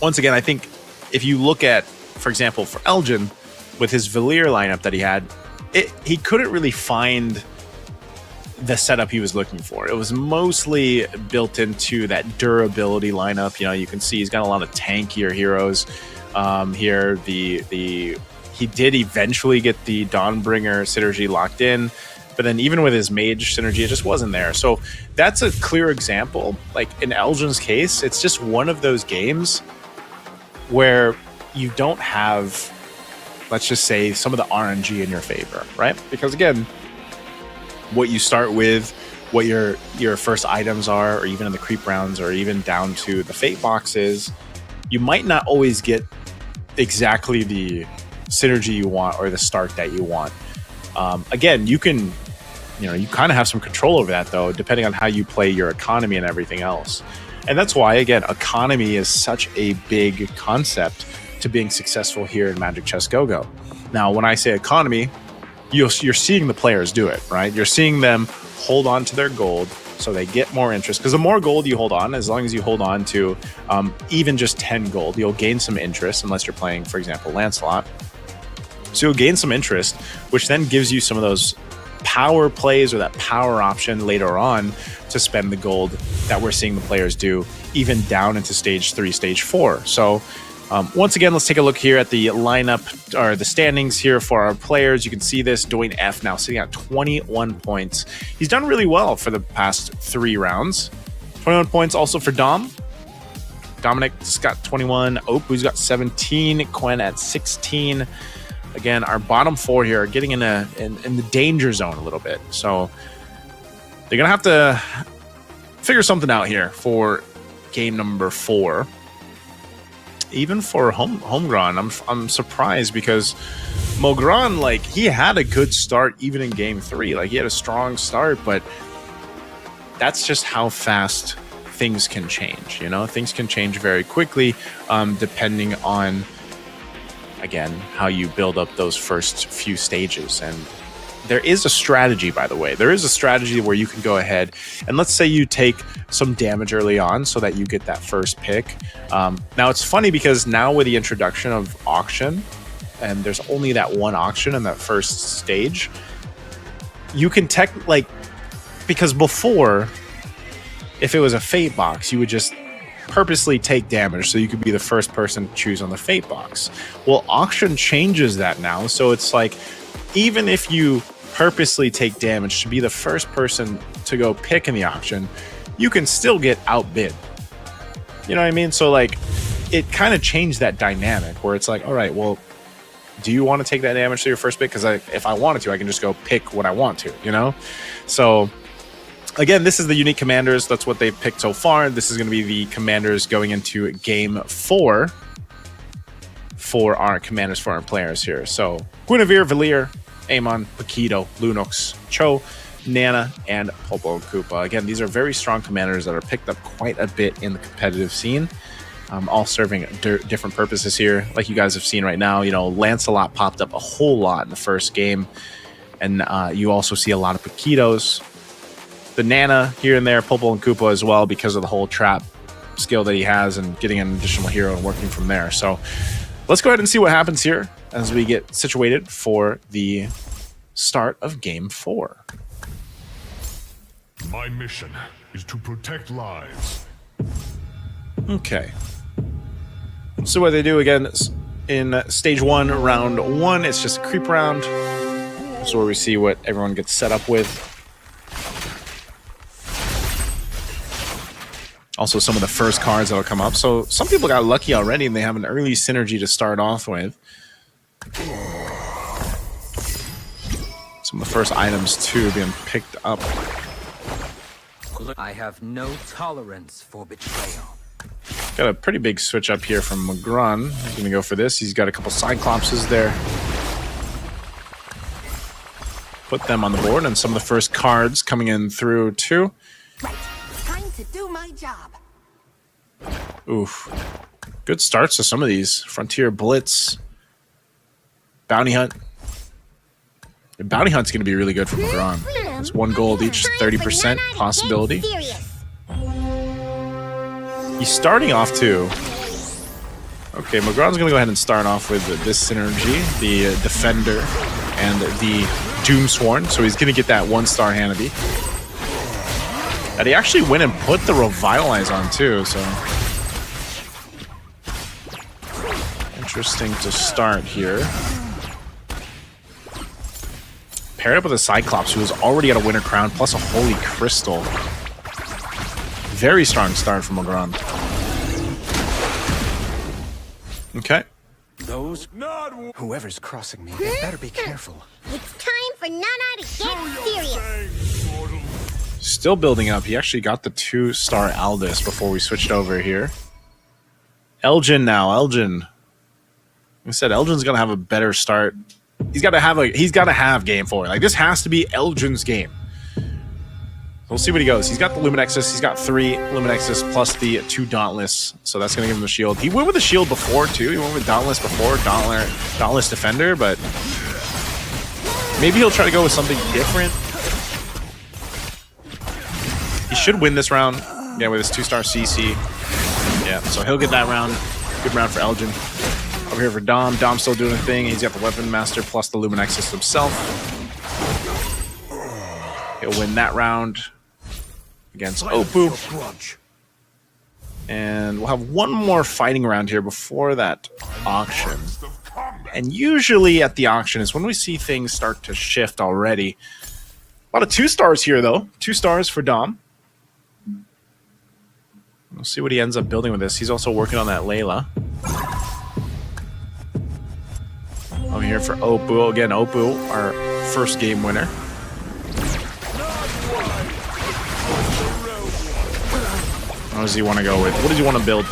Once again, I think if you look at, for example, for Elgin, with his Valier lineup that he had, he couldn't really find the setup he was looking for. It was mostly built into that durability lineup. You know, you can see he's got a lot of tankier heroes here. He did eventually get the Dawnbringer synergy locked in, but then even with his mage synergy, it just wasn't there. So that's a clear example. Like in Elgin's case, it's just one of those games where you don't have, let's just say, some of the RNG in your favor, right? Because again, what you start with, what your first items are, or even in the creep rounds, or even down to the fate boxes, you might not always get exactly the synergy you want or the start that you want. Again, you can, you kind of have some control over that though, depending on how you play your economy and everything else. And that's why, again, economy is such a big concept to being successful here in Magic Chess Go-Go. Now, when I say economy, you're seeing the players do it, right? You're seeing them hold on to their gold so they get more interest. Because the more gold you hold on, as long as you hold on to even just 10 gold, you'll gain some interest, unless you're playing, for example, Lancelot. So you'll gain some interest, which then gives you some of those power plays or that power option later on to spend the gold that we're seeing the players do, even down into stage 3, stage 4. So once again, let's take a look here at the lineup, or the standings here for our players. You can see this, Dwayne F now sitting at 21 points. He's done really well for the past 3 rounds. 21 points also for Dom. Dominic's got 21. Oku's got 17. Quen at 16. Again, our bottom 4 here are getting in the danger zone a little bit. So they're going to have to figure something out here for game number 4. Even for Holmgren, I'm surprised, because Mogran, like, he had a good start even in game 3. Like, he had a strong start, but that's just how fast things can change. Things can change very quickly, depending on, again, how you build up those first few stages. And there is a strategy, by the way. There is a strategy where you can go ahead and, let's say you take some damage early on so that you get that first pick. Now, it's funny because now with the introduction of auction, and there's only that one auction in that first stage, you can because before, if it was a fate box, you would just purposely take damage so you could be the first person to choose on the fate box. Well, auction changes that now, so it's like, even if you purposely take damage to be the first person to go pick in the auction, you can still get outbid. You know what I mean? So, like, it kind of changed that dynamic where it's like, all right, well, do you want to take that damage to your first pick? Because if I wanted to, I can just go pick what I want to, So, again, this is the unique commanders. That's what they've picked so far. This is going to be the commanders going into game 4 for our commanders for our players here. So, Guinevere, Valier, Amon, Paquito, Lunox, Cho, Nana, and Popo and Koopa. Again, these are very strong commanders that are picked up quite a bit in the competitive scene, all serving different purposes here. Like you guys have seen right now, Lancelot popped up a whole lot in the first game, and you also see a lot of Paquitos. The Nana here and there, Popo and Koopa as well, because of the whole trap skill that he has and getting an additional hero and working from there. So let's go ahead and see what happens here as we get situated for the start of game 4. My mission is to protect lives. Okay. So what they do again in stage 1, round 1, it's just a creep round. That's where we see what everyone gets set up with. Also, some of the first cards that'll come up. So some people got lucky already and they have an early synergy to start off with. Some of the first items too being picked up. I have no tolerance for betrayal. Got a pretty big switch up here from McGrun. He's going to go for this. He's got a couple Cyclopses there. Put them on the board, and some of the first cards coming in through too. Right. Time to do my job. Oof. Good starts to some of these. Frontier Blitz. Bounty Hunt. The Bounty Hunt's going to be really good for McGrun. It's 1 gold each, 30% possibility. He's starting off too. Okay, McGron's going to go ahead and start off with this synergy, the Defender and the Doomsworn. So he's going to get that 1-star Hannity. And he actually went and put the Revitalize on too, so... Interesting to start here. Paired up with a Cyclops, who was already at a Winter Crown, plus a Holy Crystal. Very strong start from McGron. Okay. Those... Whoever's crossing me, they better be careful. It's time for Nana to get serious. Still building up. He actually got the 2-star Aldous before we switched over here. Elgin now. Elgin. Like I said, Elgin's gonna have a better start. He's got to have game 4. Like, this has to be Elgin's game. We'll see what he goes. He's got the Luminexus. He's got 3 Luminexus plus the 2 Dauntless. So that's going to give him the shield. He went with the shield before, too. He went with Dauntless before, Dauntless Defender, but maybe he'll try to go with something different. He should win this round. Yeah, with his 2-star CC. Yeah, so he'll get that round. Good round for Elgin. Over here for Dom. Dom's still doing a thing. He's got the Weapon Master plus the Luminexus himself. He'll win that round against Opoo. And we'll have one more fighting round here before that auction. And usually at the auction is when we see things start to shift already. A lot of 2-stars here, though. 2 stars for Dom. We'll see what he ends up building with this. He's also working on that Layla. I'm here for Opoo. Again, Opoo, our first game winner. What does he want to go with? What does he want to build?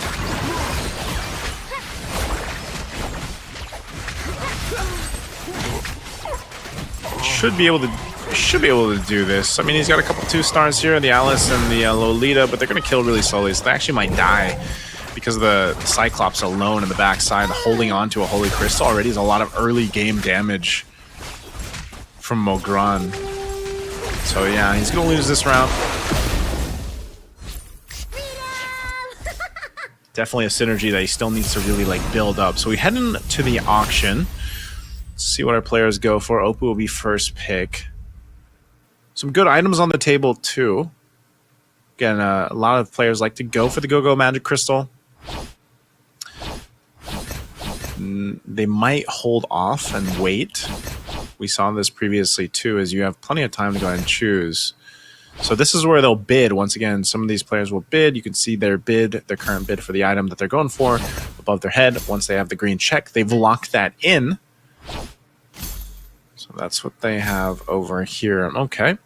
Should be able to do this. I mean, he's got a couple 2-stars here, the Alice and the Lolita, but they're going to kill really slowly, so they actually might die because of the Cyclops alone in the backside. Holding on to a Holy Crystal already is a lot of early game damage from Mogran. So yeah, he's going to lose this round. Definitely a synergy that he still needs to really build up. So we head into the auction. Let's see what our players go for. Opoo will be first pick. Some good items on the table too. Again, a lot of players like to go for the Go-Go Magic Crystal. They might hold off and wait. We saw this previously too, as you have plenty of time to go ahead and choose. So this is where they'll bid. Once again, some of these players will bid. You can see their bid, their current bid for the item that they're going for above their head. Once they have the green check, they've locked that in. So that's what they have over here. Okay.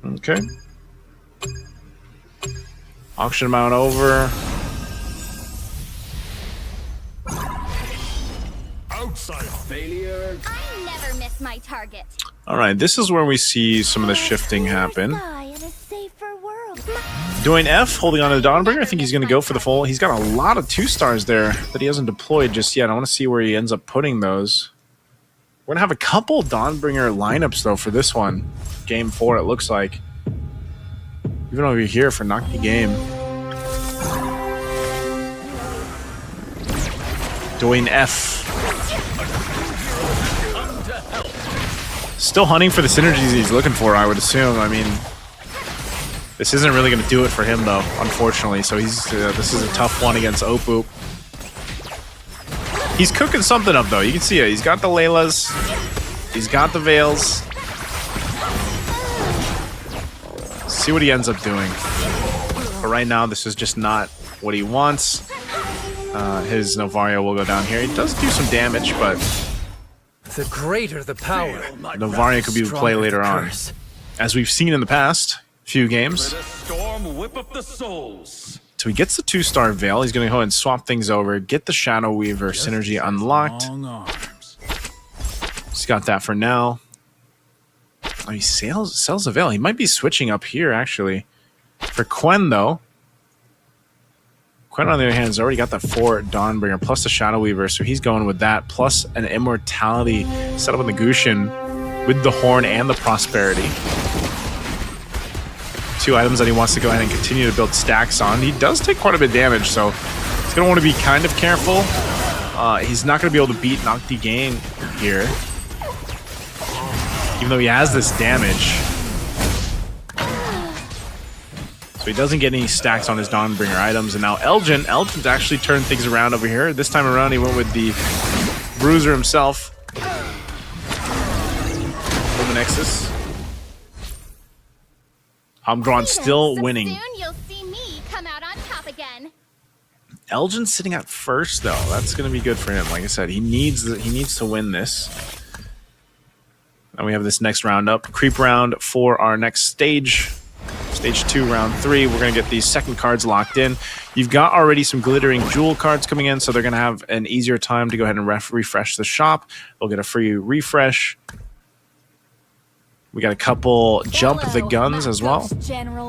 Okay. Auction amount over. Outside failure. I never miss my target. All right, this is where we see some of the shifting happen. Sky in a safer world. Doing F, holding on to the Dawnbringer. I think he's going to go for the full. He's got a lot of 2-stars there that he hasn't deployed just yet. I want to see where he ends up putting those. We're going to have a couple Dawnbringer lineups, though, for this one. Game 4, it looks like. Even over here for Knock the Game. Doing F. Still hunting for the synergies he's looking for, I would assume. I mean, this isn't really going to do it for him, though, unfortunately. So he's this is a tough one against Opoo. He's cooking something up, though. You can see it. He's got the Laylas. He's got the Veils. See what he ends up doing. But right now, this is just not what he wants. His Novario will go down here. He does do some damage, but The greater the power. Novaria could be the play later on, as we've seen in the past few games. Let a storm whip up the souls. So he gets the 2-star Veil. He's going to go ahead and swap things over, get the Shadow Weaver synergy unlocked. He's got that for now. Oh, he sells a Veil. He might be switching up here, actually. For Quen, though. Quen, on the other hand, has already got the 4 Dawnbringer plus the Shadow Weaver, so he's going with that, plus an Immortality set up in the Gushin with the Horn and the Prosperity. 2 items that he wants to go ahead and continue to build stacks on. He does take quite a bit of damage, so he's going to want to be kind of careful. He's not going to be able to beat Nocti Game here, even though he has this damage. So he doesn't get any stacks on his Dawnbringer items. And now Elgin's actually turned things around over here. This time around, he went with the Bruiser himself. Luminexus. Hamgron still winning. Soon you'll see me come out on top again. Elgin's sitting at first, though. That's going to be good for him. Like I said, he needs to win this. And we have this next round up. Creep round for our next stage. Stage 2, round 3. We're going to get these second cards locked in. You've got already some glittering jewel cards coming in, so they're going to have an easier time to go ahead and refresh the shop. They'll get a free refresh. We got a couple jump the guns as well.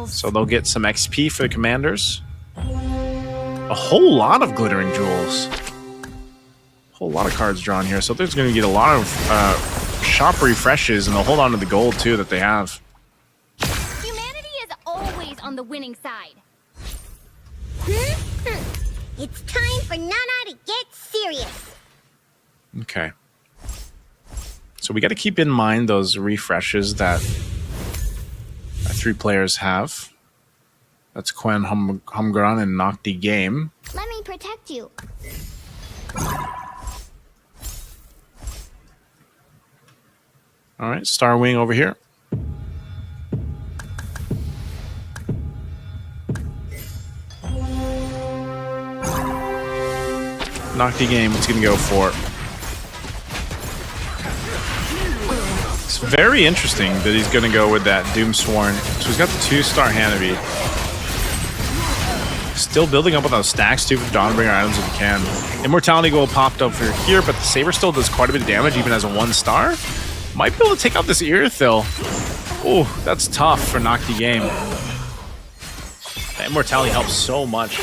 So they'll get some XP for the commanders. A whole lot of glittering jewels. A whole lot of cards drawn here. So there's going to get a lot of shop refreshes, and they'll hold on to the gold too that they have. Humanity is always on the winning side. It's time for Nana to get serious. Okay. So we got to keep in mind those refreshes that 3 players have. That's Quen, Hamgron, and Nocti Game. Let me protect you. All right, Starwing over here. Nocti Game, what's going to go for? It's very interesting that he's going to go with that Doomsworn. So he's got the 2-star Hanabi. Still building up on those stacks too for Dawnbringer items if he can. Immortality Gold popped up for here, but the Saber still does quite a bit of damage even as a 1-star. Might be able to take out this Earthil. Oh, that's tough for Nocti Game. That Immortality helps so much.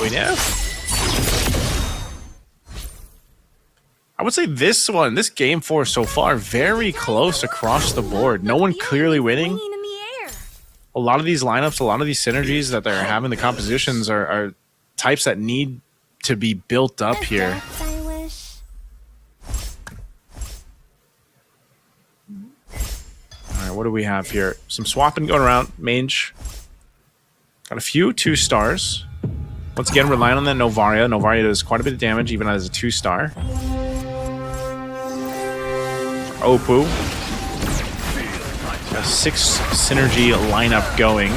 Wait, yeah. I would say this game 4 so far, very close across the board. No one clearly winning. A lot of these lineups, a lot of these synergies that they're having, the compositions are types that need to be built up here. All right, what do we have here? Some swapping going around. Mage. Got a few 2-stars. Once again, relying on that Novaria. Novaria does quite a bit of damage, even as a 2-star. Oppo. Got a 6 synergy lineup going.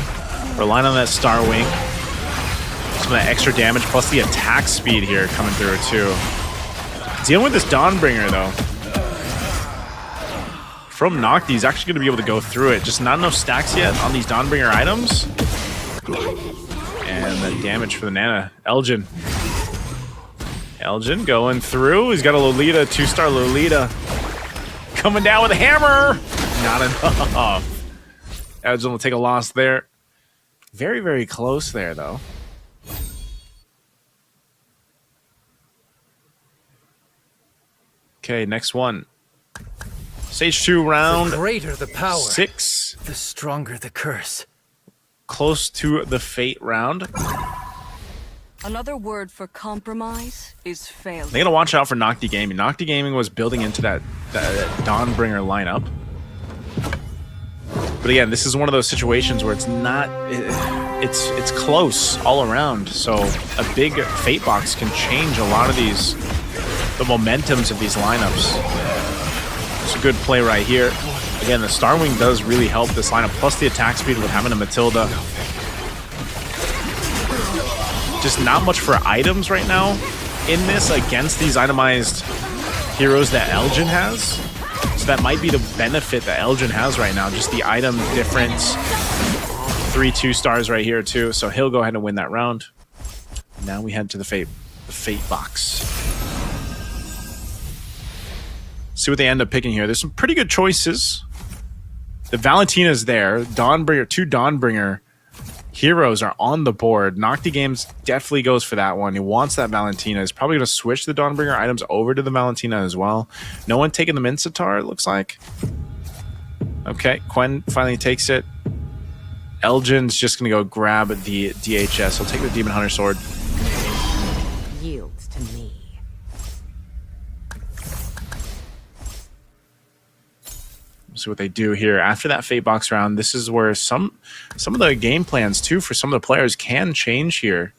Relying on that Starwing. Some of that extra damage, plus the attack speed here coming through too. Dealing with this Dawnbringer though. From Nocti, he's actually going to be able to go through it. Just not enough stacks yet on these Dawnbringer items. And the damage for the Nana. Elgin going through. He's got a Lolita, 2-star Lolita. Coming down with a hammer. Not enough. Elgin will take a loss there. Very, very close there, though. Okay, next one. Stage 2 round. The greater the power, 6. the stronger the curse. Close to the Fate round. Another word for compromise is failure. They gotta watch out for Nocti Gaming. Nocti Gaming was building into that Dawnbringer lineup. But again, this is one of those situations where it's not... It's close all around. So a big Fate box can change a lot of these... the momentums of these lineups. It's a good play right here. Again, the Starwing does really help this lineup. Plus the attack speed with having a Matilda. Just not much for items right now in this against these itemized heroes that Elgin has. So that might be the benefit that Elgin has right now. Just the item difference. 3 2-stars right here too. So he'll go ahead and win that round. Now we head to the fate box. See what they end up picking here. There's some pretty good choices. The Valentina's there. Dawnbringer, 2 Dawnbringer heroes are on the board. Nocti Games definitely goes for that one. He wants that Valentina. He's probably going to switch the Dawnbringer items over to the Valentina as well. No one taking the Mincetar, it looks like. Okay, Quen finally takes it. Elgin's just going to go grab the DHS. He'll take the Demon Hunter Sword. Yields to me. See what they do here after that fate box round. This is where some of the game plans too for some of the players can change here,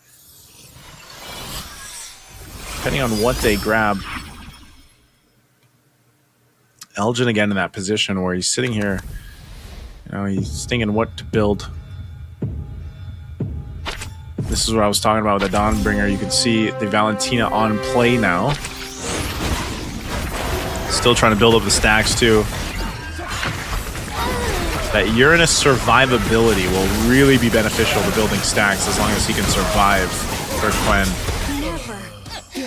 depending on what they grab. Elgin again in that position where he's sitting here, you know, he's thinking what to build. This is what I was talking about with the Dawnbringer. You can see the Valentina on play now, still trying to build up the stacks too. That Uranus survivability will really be beneficial to building stacks as long as he can survive for Quen.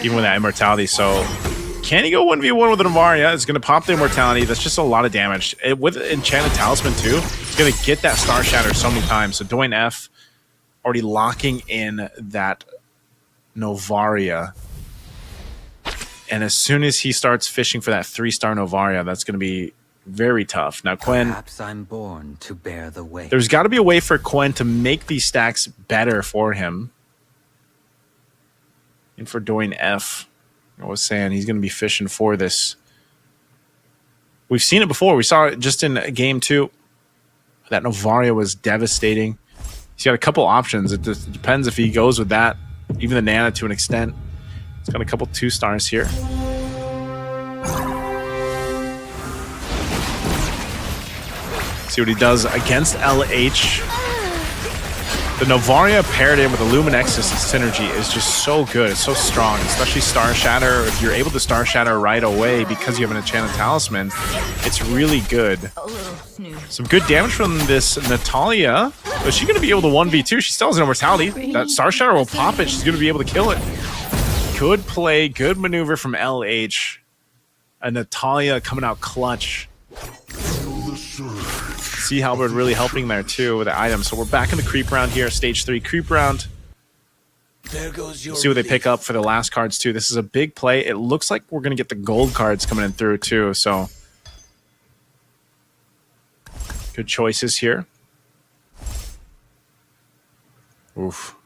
Even with that immortality. So can he go 1v1 with an Novaria? It's going to pop the immortality. That's just a lot of damage. With Enchanted Talisman too, it's going to get that Star Shatter so many times. So Doin F already locking in that Novaria. And as soon as he starts fishing for that 3-star Novaria, that's going to be very tough. Now Quen, Perhaps I'm born to bear the weight. there's got to be a way for Quen to make these stacks better for him. And for Doin F, I was saying he's going to be fishing for this. We've seen it before. We saw it just in game 2. That Novaria was devastating. He's got a couple options. It just depends if he goes with that. Even the Nana to an extent. He's got a couple 2-stars here. See what he does against LH. The Novaria paired in with the Luminexus synergy is just so good. It's so strong, especially Star Shatter. If you're able to Star Shatter right away because you have an Enchanted Talisman, it's really good. Some good damage from this Natalia. Is she going to be able to 1v2? She still has an immortality. That Star Shatter will pop it. She's going to be able to kill it. Good play, good maneuver from LH. And Natalia coming out clutch. See Halberd really helping there too with the items. So we're back in the creep round here, stage 3 creep round. There goes your See what they pick up for the last cards too. This is a big play. It looks like we're gonna get the gold cards coming in through too. So good choices here. Oof.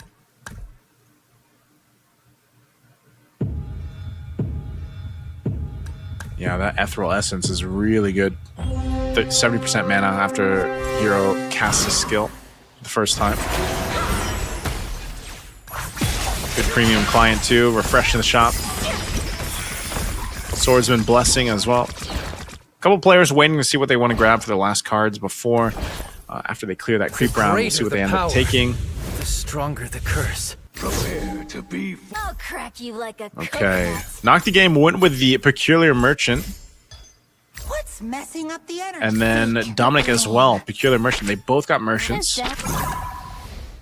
Yeah, that Ethereal Essence is really good. 70% mana after hero casts his skill the first time. Good premium client too, refreshing the shop. Swordsman Blessing as well. A couple players waiting to see what they want to grab for their last cards before, after they clear that creep round. We'll see what they end up taking. The stronger the curse. prepare to be. I'll crack you like a Okay. coconut. Nocti Game went with the Peculiar Merchant. What's messing up the energy? And then Dominic as well. Peculiar Merchant. They both got merchants.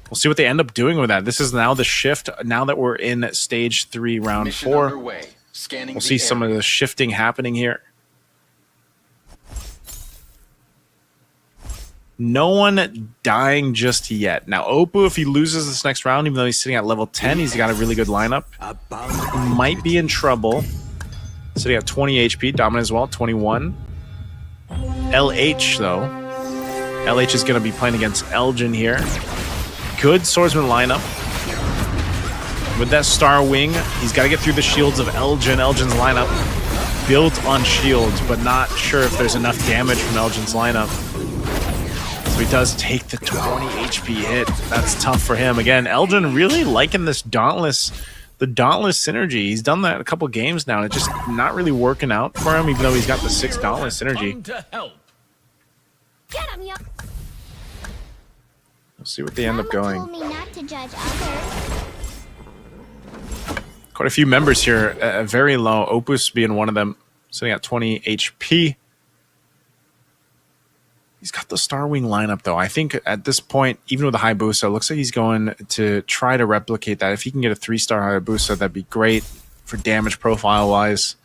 We'll see what they end up doing with that. This is now the shift. Now that we're in stage 3, round 4. We'll see some of the shifting happening here. No one dying just yet. Now, Oppo, if he loses this next round, even though he's sitting at level 10, he's got a really good lineup. Might be in trouble. Sitting at 20 HP. Dominant as well, 21. LH, though. LH is going to be playing against Elgin here. Good swordsman lineup. With that Star Wing, he's got to get through the shields of Elgin. Elgin's lineup built on shields, but not sure if there's enough damage from Elgin's lineup. So he does take the 20 HP hit. That's tough for him. Again, Elgin really liking this Dauntless, the Dauntless synergy. He's done that a couple games now, and it's just not really working out for him, even though he's got the 6 Dauntless synergy. Get him, yo. We'll see what they end up going. Mama told me not to judge others. Quite a few members here, very low. Opus being one of them. Sitting at 20 HP. He's got the Star Wing lineup, though. I think at this point, even with the Hayabusa, it looks like he's going to try to replicate that. If he can get a 3-star Hayabusa, that'd be great for damage profile-wise.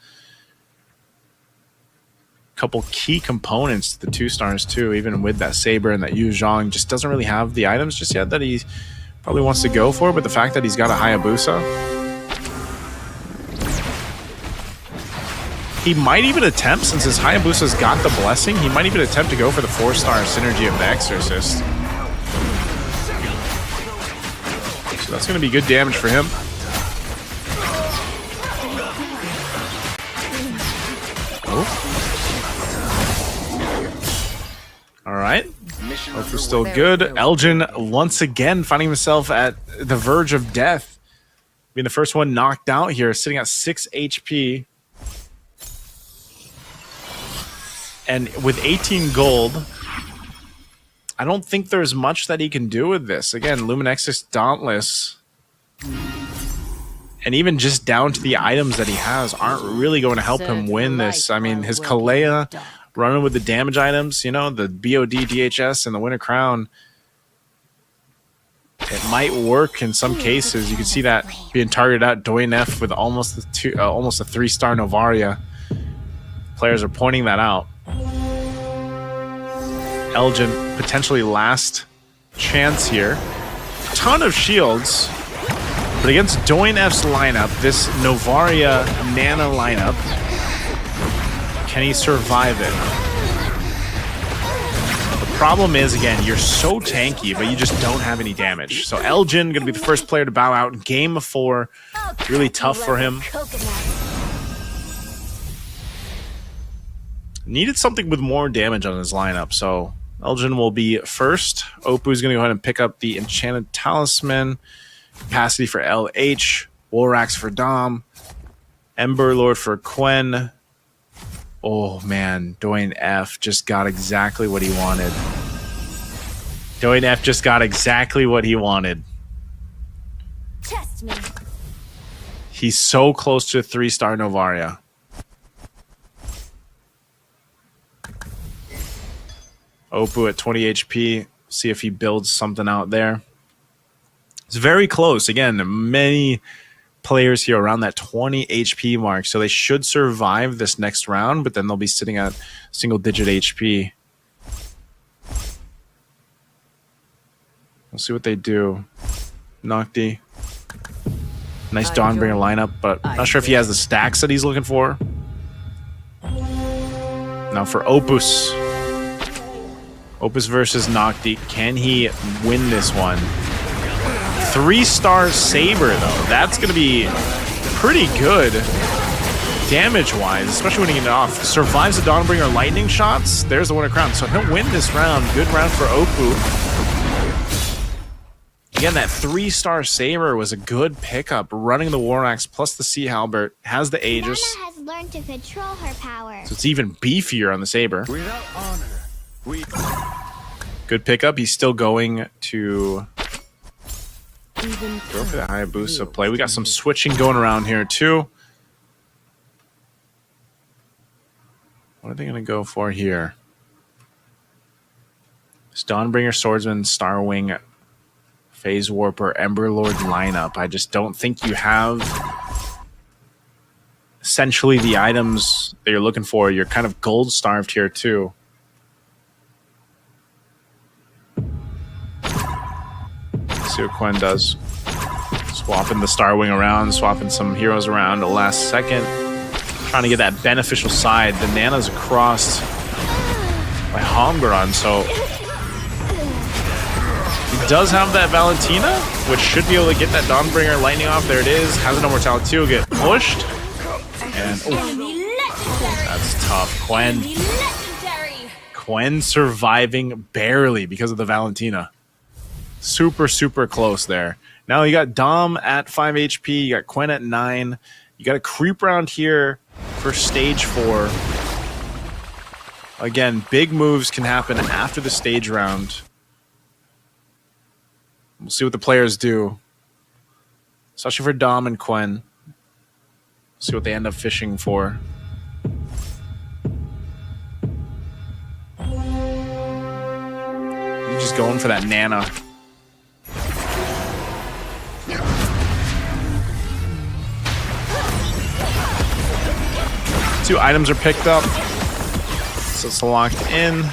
Couple key components to the 2-stars, too, even with that Saber and that Yu Zhong. Just doesn't really have the items just yet that he probably wants to go for, but the fact that he's got a Hayabusa... He might even attempt, since his Hayabusa's got the blessing, he might even attempt to go for the 4-star synergy of the Exorcist. So that's going to be good damage for him. Oh. All right. Hope we're still good. Elgin once again finding himself at the verge of death. Being the first one knocked out here, sitting at 6 HP. And with 18 gold, I don't think there's much that he can do with this. Again, Luminexus Dauntless, and even just down to the items that he has, aren't really going to help him win this. I mean, his Kalea running with the damage items, you know, the BOD, DHS, and the Winter Crown, it might work in some cases. You can see that being targeted at Doyen F with almost a 3-star Novaria. Players are pointing that out. Elgin, potentially last chance here. Ton of shields. But against Doyen F's lineup, this Novaria Nana lineup, can he survive it? The problem is, again, you're so tanky, but you just don't have any damage. So Elgin going to be the first player to bow out. Game 4, really tough for him. Needed something with more damage on his lineup, so Elgin will be first. Opu's going to go ahead and pick up the Enchanted Talisman. Capacity for LH. Warax for Dom. Ember Lord for Quen. Oh, man. Doyen F just got exactly what he wanted. Doyen F just got exactly what he wanted. Test me. He's so close to a 3-star Novaria. Opu at 20 HP. See if he builds something out there. It's very close. Again, many players here around that 20 HP mark, so they should survive this next round, but then they'll be sitting at single-digit HP. We'll see what they do. Nocti. Nice Dawnbringer lineup, but not sure if he has the stacks that he's looking for. Now for Opus. Opus versus Nocti. Can he win this one? 3-star Saber, though. That's going to be pretty good damage-wise, especially when he gets it off. Survives the Dawnbringer lightning shots. There's the Winter Crown. So he'll win this round. Good round for Opu. Again, that 3-star Saber was a good pickup. Running the War Axe plus the Sea Halberd. Has the Aegis. Nana has learned to control her power. So it's even beefier on the Saber. Without honor, we... Good pickup. He's still going to go for the Hayabusa play. We got some switching going around here, too. What are they going to go for here? This Dawnbringer, Swordsman, Starwing, Phase Warper, Ember Lord lineup. I just don't think you have essentially the items that you're looking for. You're kind of gold starved here, too. See what Quen does. Swapping the Starwing around, swapping some heroes around the last second. Trying to get that beneficial side. The Nana's across by Homgaron, so he does have that Valentina, which should be able to get that Dawnbringer lightning off. There it is. Has an Immortality too. Get pushed. And that's tough. Quen surviving barely because of the Valentina. Super, super close there. Now you got Dom at 5 HP. You got Quen at 9. You got a creep round here for stage 4. Again, big moves can happen after the stage round. We'll see what the players do. Especially for Dom and Quen. See what they end up fishing for. going for that Nana. Two items are picked up. So it's locked in.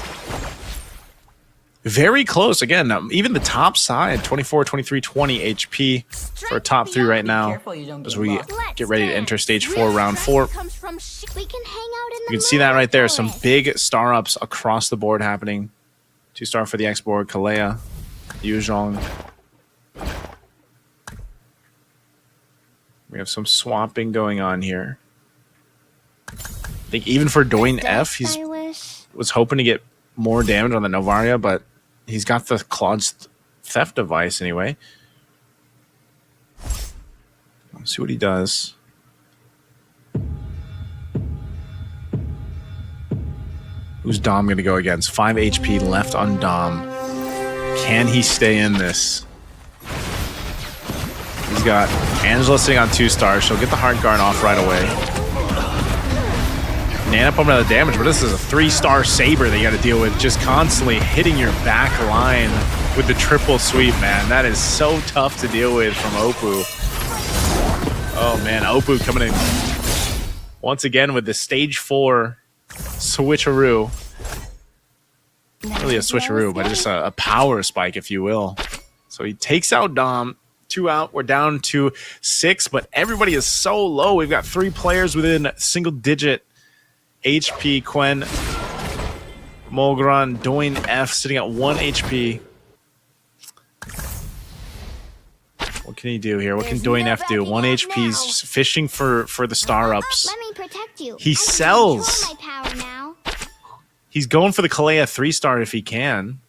Very close. Again, even the top side, 24, 23, 20 HP for top 3 right now as we get ready to enter stage 4, round 4. You can see that right there. Some big star ups across the board happening. 2-star for the X board, Kalea, Yuzhong. We have some swapping going on here. I think even for Doin F, he was hoping to get more damage on the Novaria, but he's got the Claude's theft device anyway. Let's see what he does. Who's Dom going to go against? 5 HP left on Dom. Can he stay in this? He's got Angela sitting on 2 stars. She'll get the hard guard off right away. Nana pumping out the damage, but this is a 3-star Saber that you got to deal with, just constantly hitting your back line with the triple sweep, man. That is so tough to deal with from Oppo. Oh, man, Oppo coming in once again with the stage 4 switcheroo. Not really a switcheroo, but just a power spike, if you will. So he takes out Dom. 2 out. We're down to 6, but everybody is so low. We've got 3 players within single-digit HP. Quen, Mogran, Doin F sitting at 1 HP. What can he do here? What can Doin F do? 1 HP. He's just fishing for the star ups. Let me protect you. He sells. He's going for the Kalea 3-star if he can.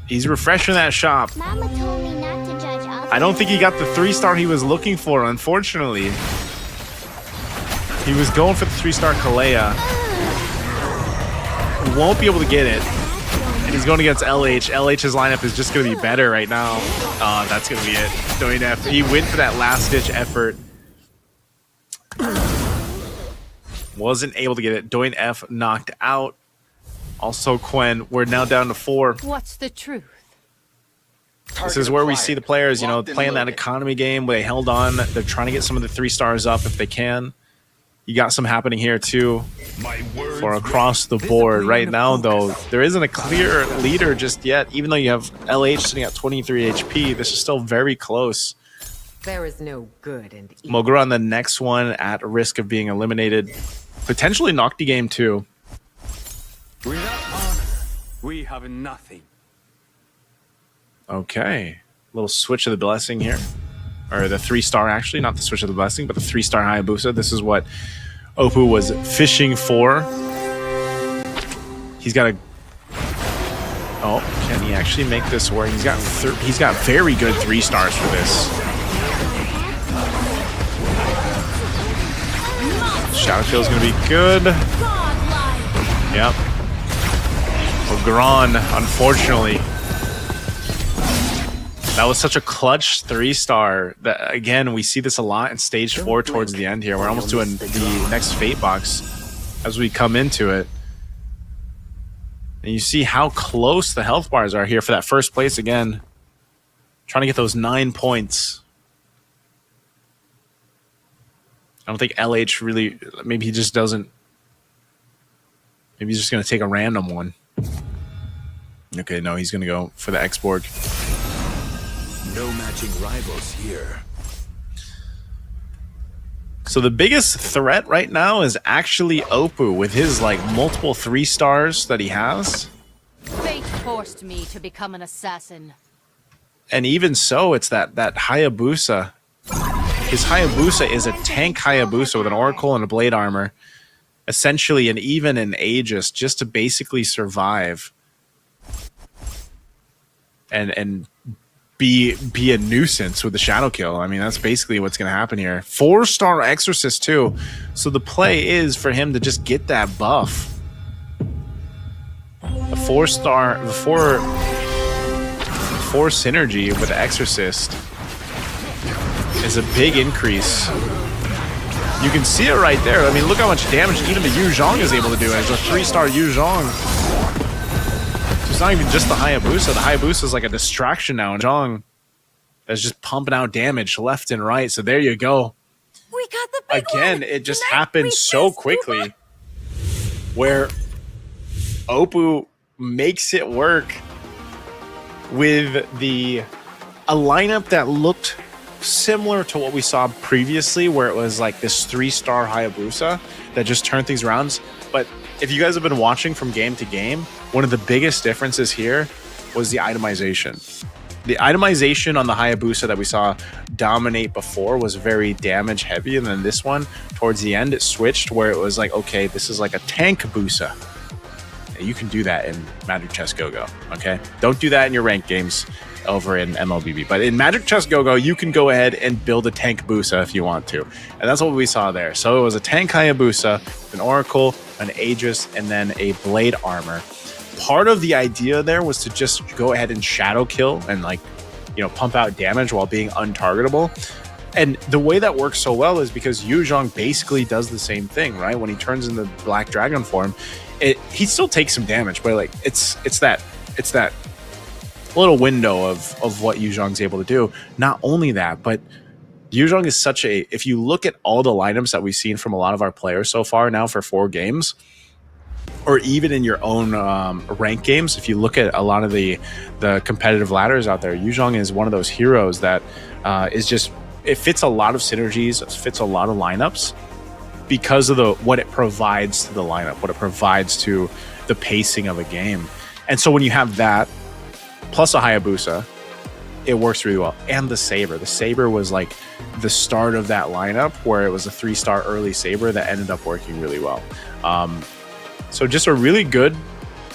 He's refreshing that shop. Mama told me not to judge others. I don't think he got the 3-star he was looking for, unfortunately. He was going for the 3-star Kalea. Won't be able to get it. And he's going against LH. LH's lineup is just going to be better right now. That's going to be it. Doin F. He went for that last-ditch effort. Wasn't able to get it. Doin F knocked out. Also, Quen, we're now down to 4. What's the truth? This is where we see the players, you know, playing that economy game where they held on. They're trying to get some of the 3-stars up if they can. You got some happening here, too, for across the board. Right now, though, there isn't a clear leader just yet. Even though you have LH sitting at 23 HP, this is still very close. There is no good and evil. Mogura on the next one at risk of being eliminated. Potentially Nocti game, too. Without honor, we have nothing. Okay. Little switch of the blessing here. Or the 3-star, actually. Not the switch of the blessing, but the 3-star Hayabusa. This is what Oppo was fishing for. He's got a... Oh, can he actually make this work? He's got very good 3-stars for this. Shadow kill is going to be good. Yep. Gran, unfortunately. That was such a clutch 3-star. That again, we see this a lot in stage 4 towards the end here. We're almost doing the next Fate box as we come into it. And you see how close the health bars are here for that first place again. Trying to get those 9 points. I don't think LH really... Maybe he just doesn't... Maybe he's just going to take a random one. Okay, no, he's going to go for the X-Borg. No matching rivals here. So the biggest threat right now is actually Oppo with his like multiple 3-stars that he has. Fate forced me to become an assassin. And even so, it's that Hayabusa. His Hayabusa is a tank Hayabusa with an Oracle and a Blade Armor. Essentially, and even an Aegis, just to basically survive. And be a nuisance with the shadow kill. I mean, that's basically what's going to happen here. 4-star Exorcist too. So the play is for him to just get that buff. A 4-star, the 4 synergy with the Exorcist is a big increase. You can see it right there. I mean, look how much damage even the Yu Zhong is able to do. It's a 3-star Yu Zhong. It's not even just the Hayabusa. The Hayabusa is like a distraction now. And Zhong is just pumping out damage left and right. So there you go. We got the big Again, one. it just Tonight happened we so face quickly Kuma. where Oppo makes it work with a lineup that looked similar to what we saw previously, where it was like this 3-star Hayabusa that just turned things around. But if you guys have been watching from game to game, one of the biggest differences here was the itemization. The itemization on the Hayabusa that we saw dominate before was very damage heavy, and then this one, towards the end, it switched where it was like, okay, this is like a tank Busa. You can do that in Magic Chess Go-Go, okay? Don't do that in your ranked games over in MLBB. But in Magic Chess Go-Go, you can go ahead and build a tank Busa if you want to. And that's what we saw there. So it was a tank Hayabusa, an Oracle, an Aegis, and then a Blade Armor. Part of the idea there was to just go ahead and shadow kill and pump out damage while being untargetable. And the way that works so well is because Yu Zhong basically does the same thing, right? When he turns into Black Dragon form, he still takes some damage, but like it's that little window of what Yu Zhong's able to do. Not only that, but Yu Zhong is such a, if you look at all the lineups that we've seen from a lot of our players so far now for 4 games, or even in your own rank games, if you look at a lot of the competitive ladders out there, Yu Zhong is one of those heroes that is just, it fits a lot of synergies, it fits a lot of lineups because of what it provides to the lineup, what it provides to the pacing of a game. And so when you have that, plus a Hayabusa, it works really well. And the Saber. The Saber was like the start of that lineup where it was a 3-star early Saber that ended up working really well. So just a really good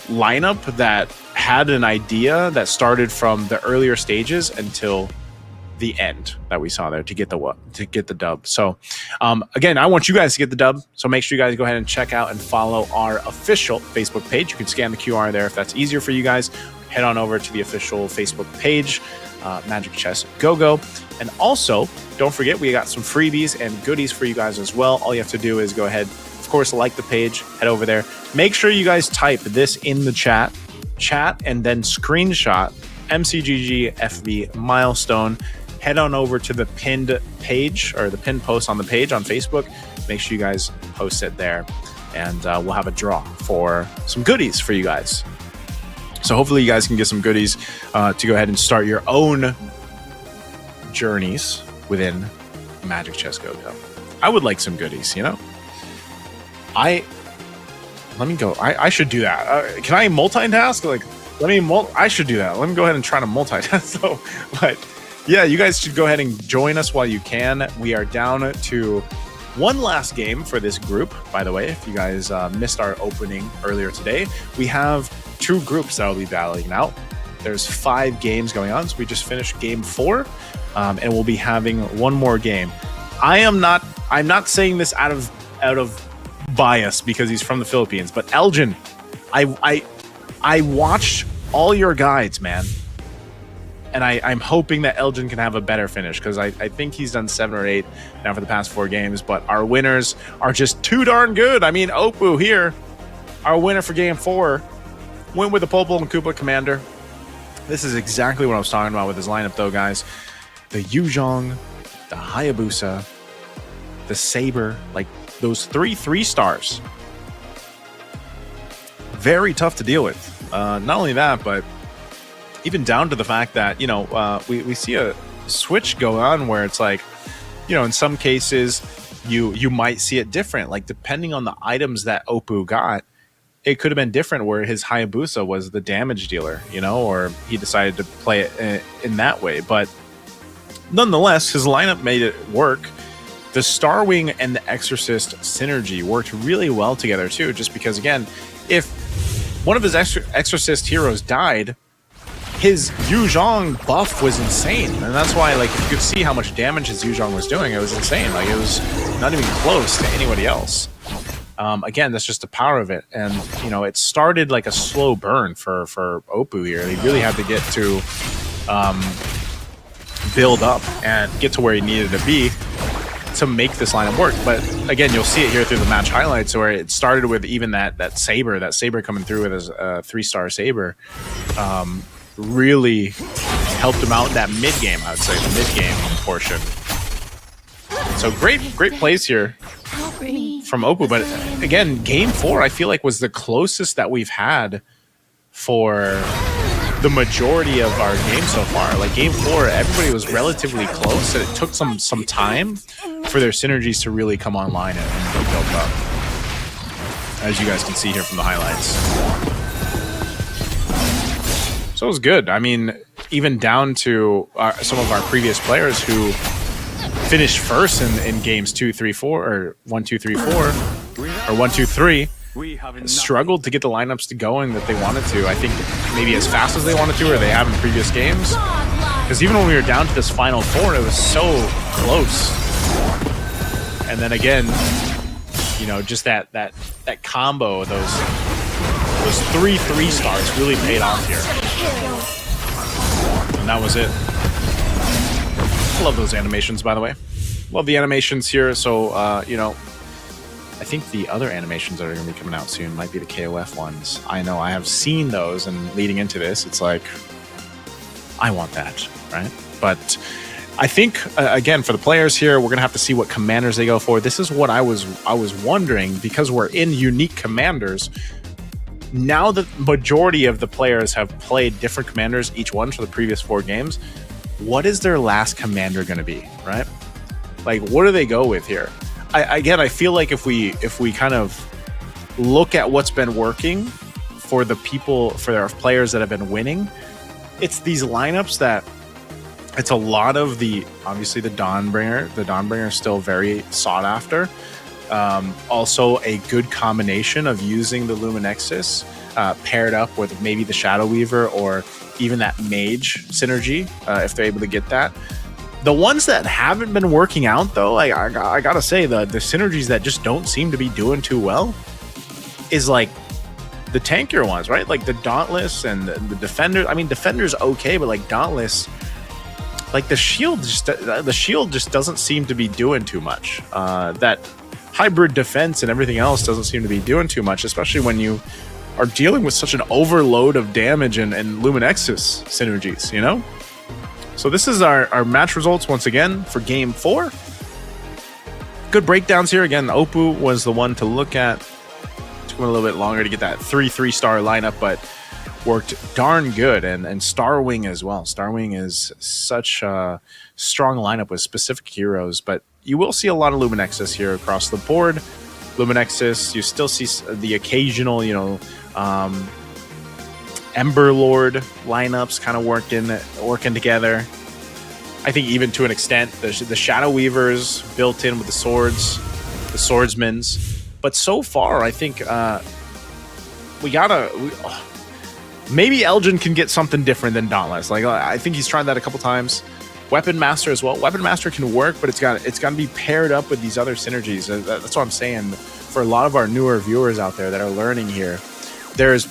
lineup that had an idea that started from the earlier stages until the end that we saw there to get the dub. So again, I want you guys to get the dub, so make sure you guys go ahead and check out and follow our official Facebook page. You can scan the QR there if that's easier for you guys. Head on over to the official Facebook page, Magic Chess Go-Go. And also, don't forget, we got some freebies and goodies for you guys as well. All you have to do is go ahead, of course, like the page, head over there. Make sure you guys type this in the chat, and then screenshot MCGG FB milestone. Head on over to the pinned page, or the pinned post on the page on Facebook. Make sure you guys post it there, and we'll have a draw for some goodies for you guys. So hopefully you guys can get some goodies to go ahead and start your own journeys within Magic Chess Go-Go. I would like some goodies, you know? I should do that. Can I multitask? I should do that. Let me go ahead and try to multitask. So, but yeah, you guys should go ahead and join us while you can. We are down to one last game for this group, by the way. If you guys missed our opening earlier today, we have 2 groups that will be battling out. There's 5 games going on, so we just finished game 4, and we'll be having one more game. I'm not saying this out of bias because he's from the Philippines, but Elgin, I watched all your guides, man. And I'm hoping that Elgin can have a better finish, because I think he's done 7 or 8 now for the past 4 games. But our winners are just too darn good. I mean, Oppo here, our winner for game 4, went with the Popol and Koopa Commander. This is exactly what I was talking about with his lineup, though, guys. The Yu Zhong, the Hayabusa, the Saber, like those 3 stars. Very tough to deal with. Not only that, but even down to the fact that, we see a switch go on where it's like, in some cases you might see it different. Like, depending on the items that Oppo got, it could have been different where his Hayabusa was the damage dealer, or he decided to play it in that way. But nonetheless, his lineup made it work. The Starwing and the Exorcist synergy worked really well together too, just because, again, if one of his Exorcist heroes died, his Yu Zhong buff was insane. And that's why, like, you could see how much damage his Yu Zhong was doing. It was insane. Like, it was not even close to anybody else. Again, that's just the power of it. And, it started like a slow burn for Oppo here. He really had to get to build up and get to where he needed to be. to make this lineup work. But again, you'll see it here through the match highlights where it started with even that saber coming through with his 3-star saber. Really helped him out in that mid game, I would say, the mid game portion. So great plays here from Oppo. But again, game 4 I feel like was the closest that we've had for the majority of our game so far. Like game 4, everybody was relatively close, and it took some time for their synergies to really come online and be built up, as you guys can see here from the highlights. So it was good. I mean, even down to some of our previous players who finished first in games 2, 3, 4, or 1, 2, 3, 4, or 1, 2, 3. Struggled to get the lineups to going that they wanted to. I think maybe as fast as they wanted to, or they have in previous games. Because even when we were down to this final 4, it was so close. And then again, you know, just that combo, those 3 3-stars really paid off here. And that was it. I love those animations, by the way. Love the animations here. So, you know, I think the other animations that are going to be coming out soon might be the KOF ones. I know I have seen those, and leading into this, it's like, I want that, right? But I think, again, for the players here, we're going to have to see what commanders they go for. This is what I was wondering, because we're in unique commanders. Now the majority of the players have played different commanders, each one for the previous 4 games. What is their last commander going to be, right? Like, what do they go with here? I feel like if we kind of look at what's been working for the people, for our players that have been winning, it's these lineups that it's a lot of obviously the Dawnbringer. The Dawnbringer is still very sought after. Also a good combination of using the Luminexus paired up with maybe the Shadow Weaver or even that Mage synergy, if they're able to get that. The ones that haven't been working out, though, I gotta say, the synergies that just don't seem to be doing too well is like the tankier ones, right? Like the Dauntless and the Defender. I mean, Defender's okay, but like Dauntless, like the shield just doesn't seem to be doing too much. That hybrid defense and everything else doesn't seem to be doing too much, especially when you are dealing with such an overload of damage and Luminexus synergies, you know? So this is our match results once again for game 4. Good breakdowns here. Again, Oppo was the one to look at. Took him a little bit longer to get that 3-3-star lineup, but worked darn good. And Starwing as well. Starwing is such a strong lineup with specific heroes, but you will see a lot of Luminexus here across the board. Luminexus, you still see the occasional, you know, Ember Lord lineups kind of working together. I think even to an extent, the Shadow Weavers built in with the swords, the swordsmans. But so far, I think maybe Elgin can get something different than Dauntless. Like I think he's tried that a couple times. Weapon Master as well. Weapon Master can work, but it's got to be paired up with these other synergies. That's what I'm saying. For a lot of our newer viewers out there that are learning here, there's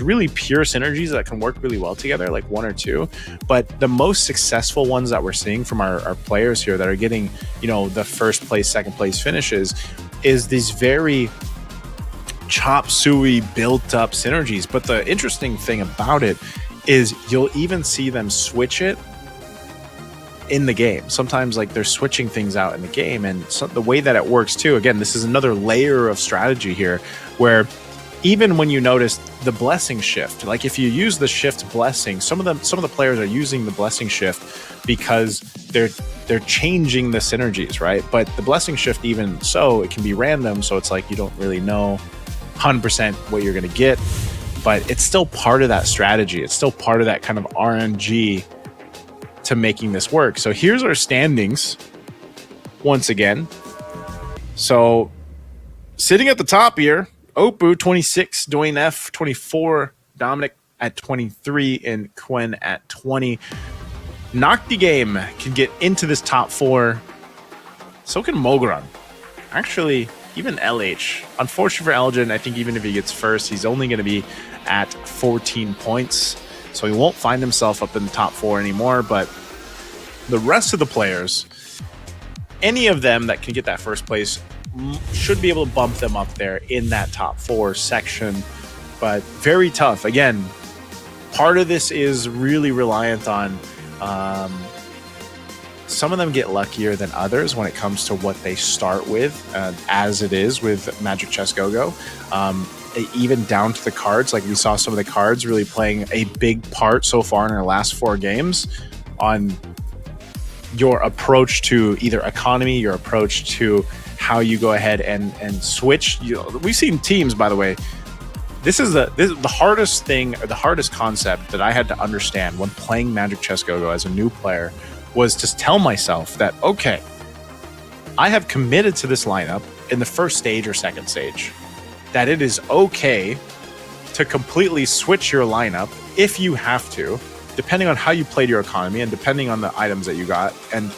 really pure synergies that can work really well together, like 1 or 2. But the most successful ones that we're seeing from our players here that are getting, you know, the first place, second place finishes, is these very chop suey built up synergies. But the interesting thing about it is you'll even see them switch it in the game. Sometimes like they're switching things out in the game, and so the way that it works too, again, this is another layer of strategy here, where even when you notice the blessing shift, like if you use the shift blessing, some of the players are using the blessing shift because they're changing the synergies, right? But the blessing shift, even so, it can be random, so it's like you don't really know 100% what you're going to get, but it's still part of that strategy. It's still part of that kind of RNG to making this work. So here's our standings once again. So sitting at the top here, Oppo 26, Dwayne F 24, Dominic at 23, and Quen at 20. Nocti Game can get into this top 4. So can Mogran. Actually, even LH. Unfortunately for Elgin, I think even if he gets first, he's only going to be at 14 points. So he won't find himself up in the top 4 anymore. But the rest of the players any of them that can get that first place should be able to bump them up there in that top 4 section. But very tough. Again, part of this is really reliant on some of them get luckier than others when it comes to what they start with, as it is with Magic Chess Go-Go. Even down to the cards, like we saw some of the cards really playing a big part so far in our last 4 games on your approach to either economy, your approach to how you go ahead and switch. We've seen teams, by the way. This is the hardest thing, or the hardest concept that I had to understand when playing Magic Chess Go-Go as a new player, was to tell myself that, okay, I have committed to this lineup in the first stage or second stage, that it is okay to completely switch your lineup if you have to, depending on how you played your economy and depending on the items that you got, and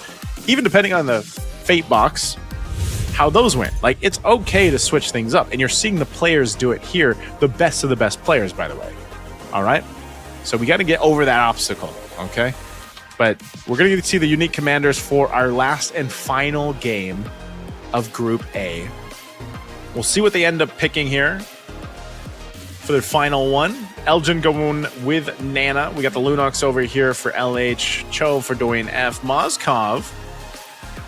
even depending on the fate box, how those went. Like, it's okay to switch things up, and you're seeing the players do it here, the best of the best players, by the way. All right? So we got to get over that obstacle, okay? But we're going to get to see the unique commanders for our last and final game of Group A. We'll see what they end up picking here for their final one. Elgin going with Nana. We got the Lunox over here for LH. Cho for Dwayne F. Moskov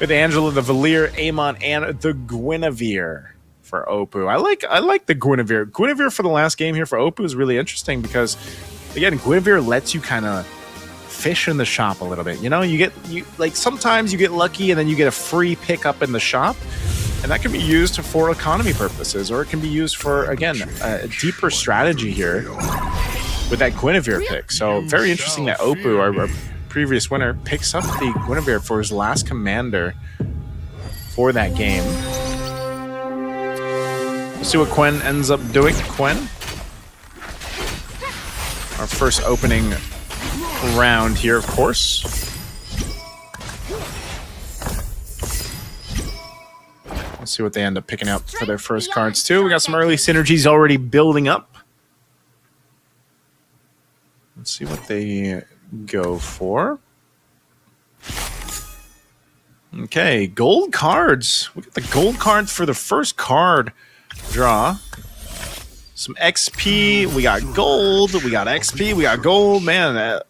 with Angela, the Valir, Amon, and the Guinevere for Oppo. I like the Guinevere. Guinevere for the last game here for Oppo is really interesting because, again, Guinevere lets you kind of fish in the shop a little bit. You know, sometimes you get lucky and then you get a free pickup in the shop, and that can be used for economy purposes, or it can be used for, again, a deeper strategy here with that Guinevere pick. So very interesting that Oppo, our previous winner, picks up the Guinevere for his last commander for that game. Let's see what Quen ends up doing. Quen, our first opening round here, of course. Let's see what they end up picking out for their first cards too. We got some early synergies already building up. Let's see what they go for. Okay, gold cards. We got the gold cards for the first card draw. Some XP. We got gold. We got XP. We got gold. Man,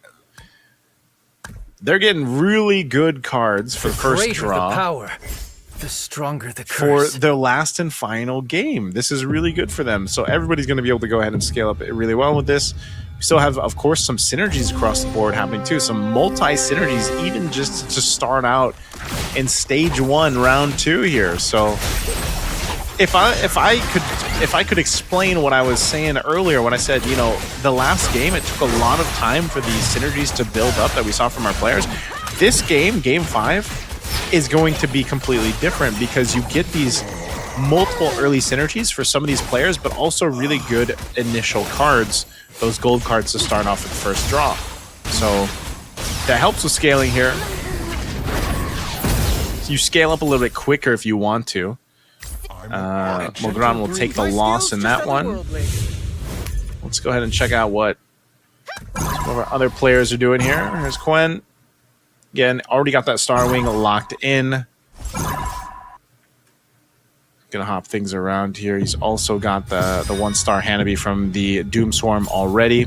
they're getting really good cards for the first draw. The power, the stronger the For curse. their last and final game. This is really good for them. So everybody's going to be able to go ahead and scale up really well with this. We still have, of course, some synergies across the board happening too. Some multi-synergies, even just to start out in stage 1, round 2 here. So if I could explain what I was saying earlier when I said, you know, the last game, it took a lot of time for these synergies to build up that we saw from our players. This game, game 5, is going to be completely different because you get these multiple early synergies for some of these players, but also really good initial cards, those gold cards to start off with the first draw. So that helps with scaling here. So you scale up a little bit quicker if you want to. Mogran will take the loss in that one. Let's go ahead and check out what some of our other players are doing here. Here's Quen. Again, already got that Star Wing locked in. Gonna hop things around here. He's also got the 1-star Hanabi from the Doom Swarm already.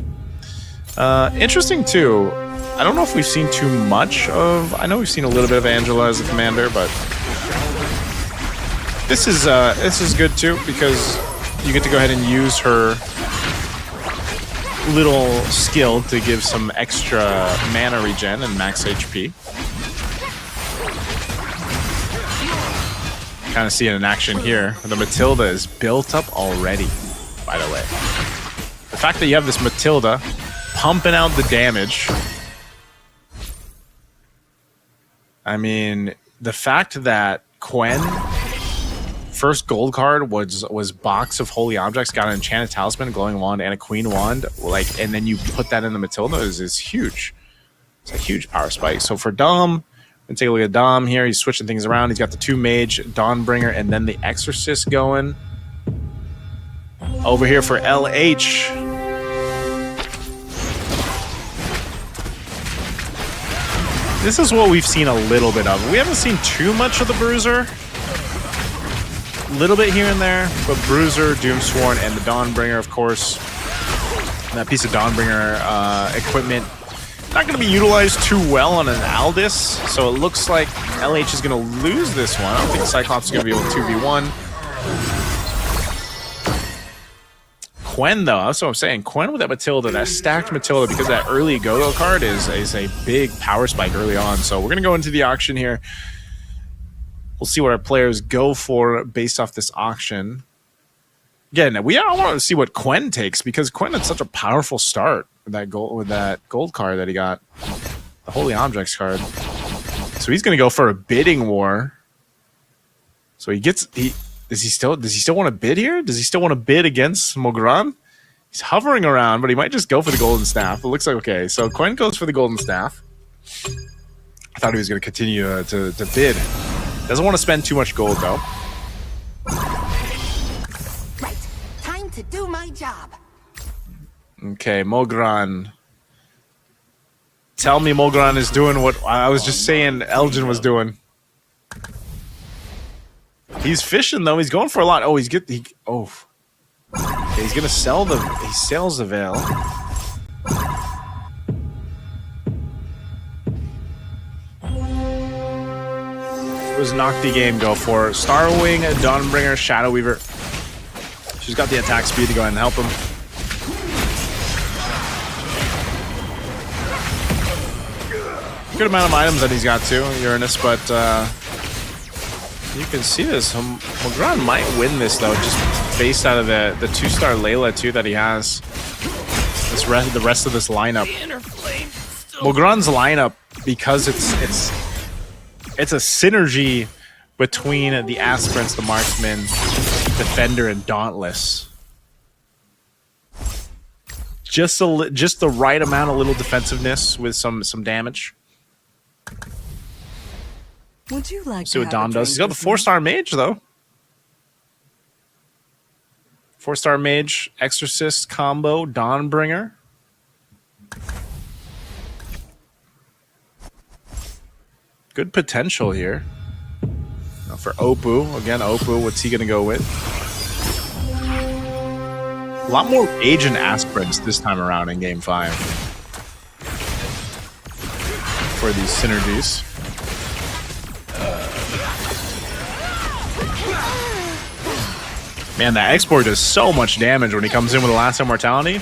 Interesting too. I don't know if we've seen too much of. I know we've seen a little bit of Angela as a commander, but this is good too because you get to go ahead and use her little skill to give some extra mana regen and max HP. Kind of see it in action here. The Matilda is built up already, by the way. The fact that you have this Matilda pumping out the damage. I mean, the fact that Quen first gold card was Box of Holy Objects, got an Enchanted Talisman, Glowing Wand, and a Queen Wand, like, and then you put that in the Matilda is huge. It's a huge power spike. So for Dom, and take a look at Dom here. He's switching things around. He's got the 2 Mage, Dawnbringer, and then the Exorcist going. Over here for LH. this is what we've seen a little bit of. We haven't seen too much of the Bruiser. A little bit here and there, but Bruiser, Doomsworn, and the Dawnbringer, of course. And that piece of Dawnbringer equipment not going to be utilized too well on an Aldis, so it looks like LH is going to lose this one. I don't think Cyclops is going to be able to 2v1. Quen, though, that's what I'm saying. Quen with that Matilda, that stacked Matilda, because that early go-go card is a big power spike early on. So we're going to go into the auction here. We'll see what our players go for based off this auction. Again, I want to see what Quen takes, because Quen had such a powerful start with that gold card that he got, the Holy Objects card. So he's going to go for a bidding war. So does he still want to bid here? Does he still want to bid against Mogran? He's hovering around, but he might just go for the golden staff. It looks like okay. So Quen goes for the golden staff. I thought he was going to continue to bid. Doesn't want to spend too much gold though. Right. Time to do my job. Okay, Mogran. Tell me Mogran is doing what I was just saying Elgin was doing. He's fishing though. He's going for a lot. Oh, okay, he's gonna sell he sells the Veil. What does Nocti game go for? Starwing, Dawnbringer, Shadow Weaver. She's got the attack speed to go ahead and help him. Good amount of items that he's got too, Uranus, but you can see this. Mogran might win this though, just based out of the 2-star Layla too that he has. The rest of this lineup. Mogran's lineup, because it's a synergy between the Aspirants, the Marksman, Defender, and Dauntless. Just the right amount of little defensiveness with some damage. Would you like see what Dom does? He's got the 4-star Mage though. 4-star Mage, Exorcist combo, Dawnbringer. Good potential here. Now for Oppo. Again, Oppo, what's he going to go with? A lot more Agent Aspirants this time around in Game 5. For these synergies. Man, that export does so much damage when he comes in with a Last Immortality.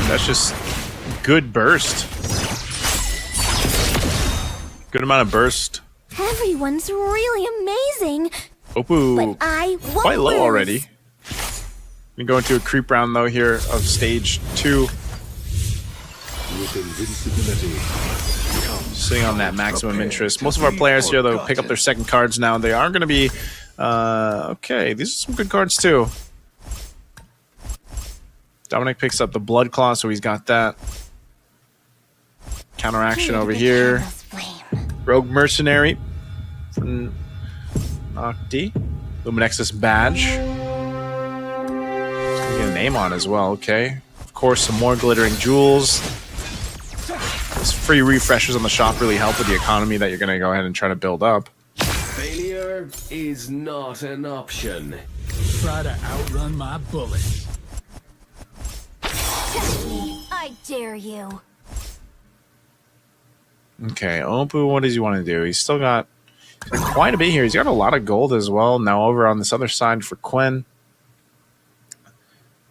That's just good burst. Good amount of burst. Everyone's really amazing. Oppo But I won't quite low lose. already. We go into a creep round though here of stage 2. With invincibility. Sitting on that maximum interest. Most of our players here though pick up their second cards now. They are going to be okay. These are some good cards too. Dominic picks up the Blood Claw, so he's got that. Counteraction over here. Rogue Mercenary from Nocti. Luminexus Badge. Get a name on as well, okay. Of course, some more Glittering Jewels. These free refreshers on the shop really help with the economy that you're going to go ahead and try to build up. Failure is not an option. Try to outrun my bullets. Test me. I dare you. Okay, Oppo, what does he want to do? He's still got quite a bit here. He's got a lot of gold as well. Now over on this other side for Quen.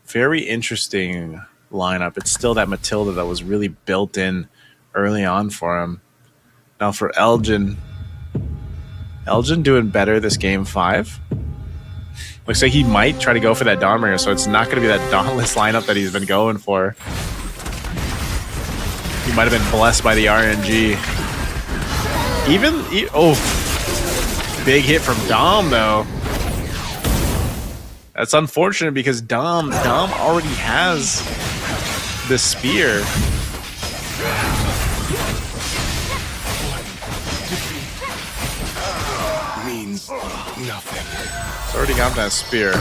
Very interesting lineup. It's still that Matilda that was really built in early on for him. Now for Elgin. Elgin doing better this game 5. Looks like he might try to go for that Dawnbringer, so it's not going to be that Dauntless lineup that he's been going for. He might have been blessed by the RNG. Big hit from Dom, though. That's unfortunate because Dom already has the spear. Means nothing. It's already got that spear.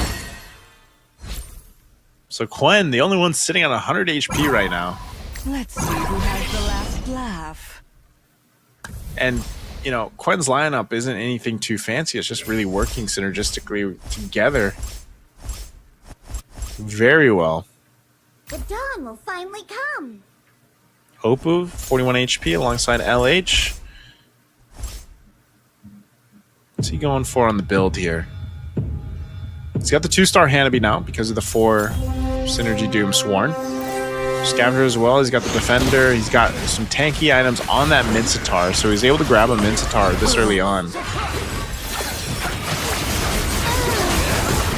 So Quen, the only one sitting on 100 HP right now. Let's see who has the last laugh. And, you know, Quen's lineup isn't anything too fancy. It's just really working synergistically together very well. The dawn will finally come. Oppo, 41 HP alongside LH. What's he going for on the build here? He's got the 2-star Hanabi now because of the 4 Synergy Doom Sworn. Scavenger as well. He's got the Defender. He's got some tanky items on that Mincetar, so he's able to grab a Mincetar this early on.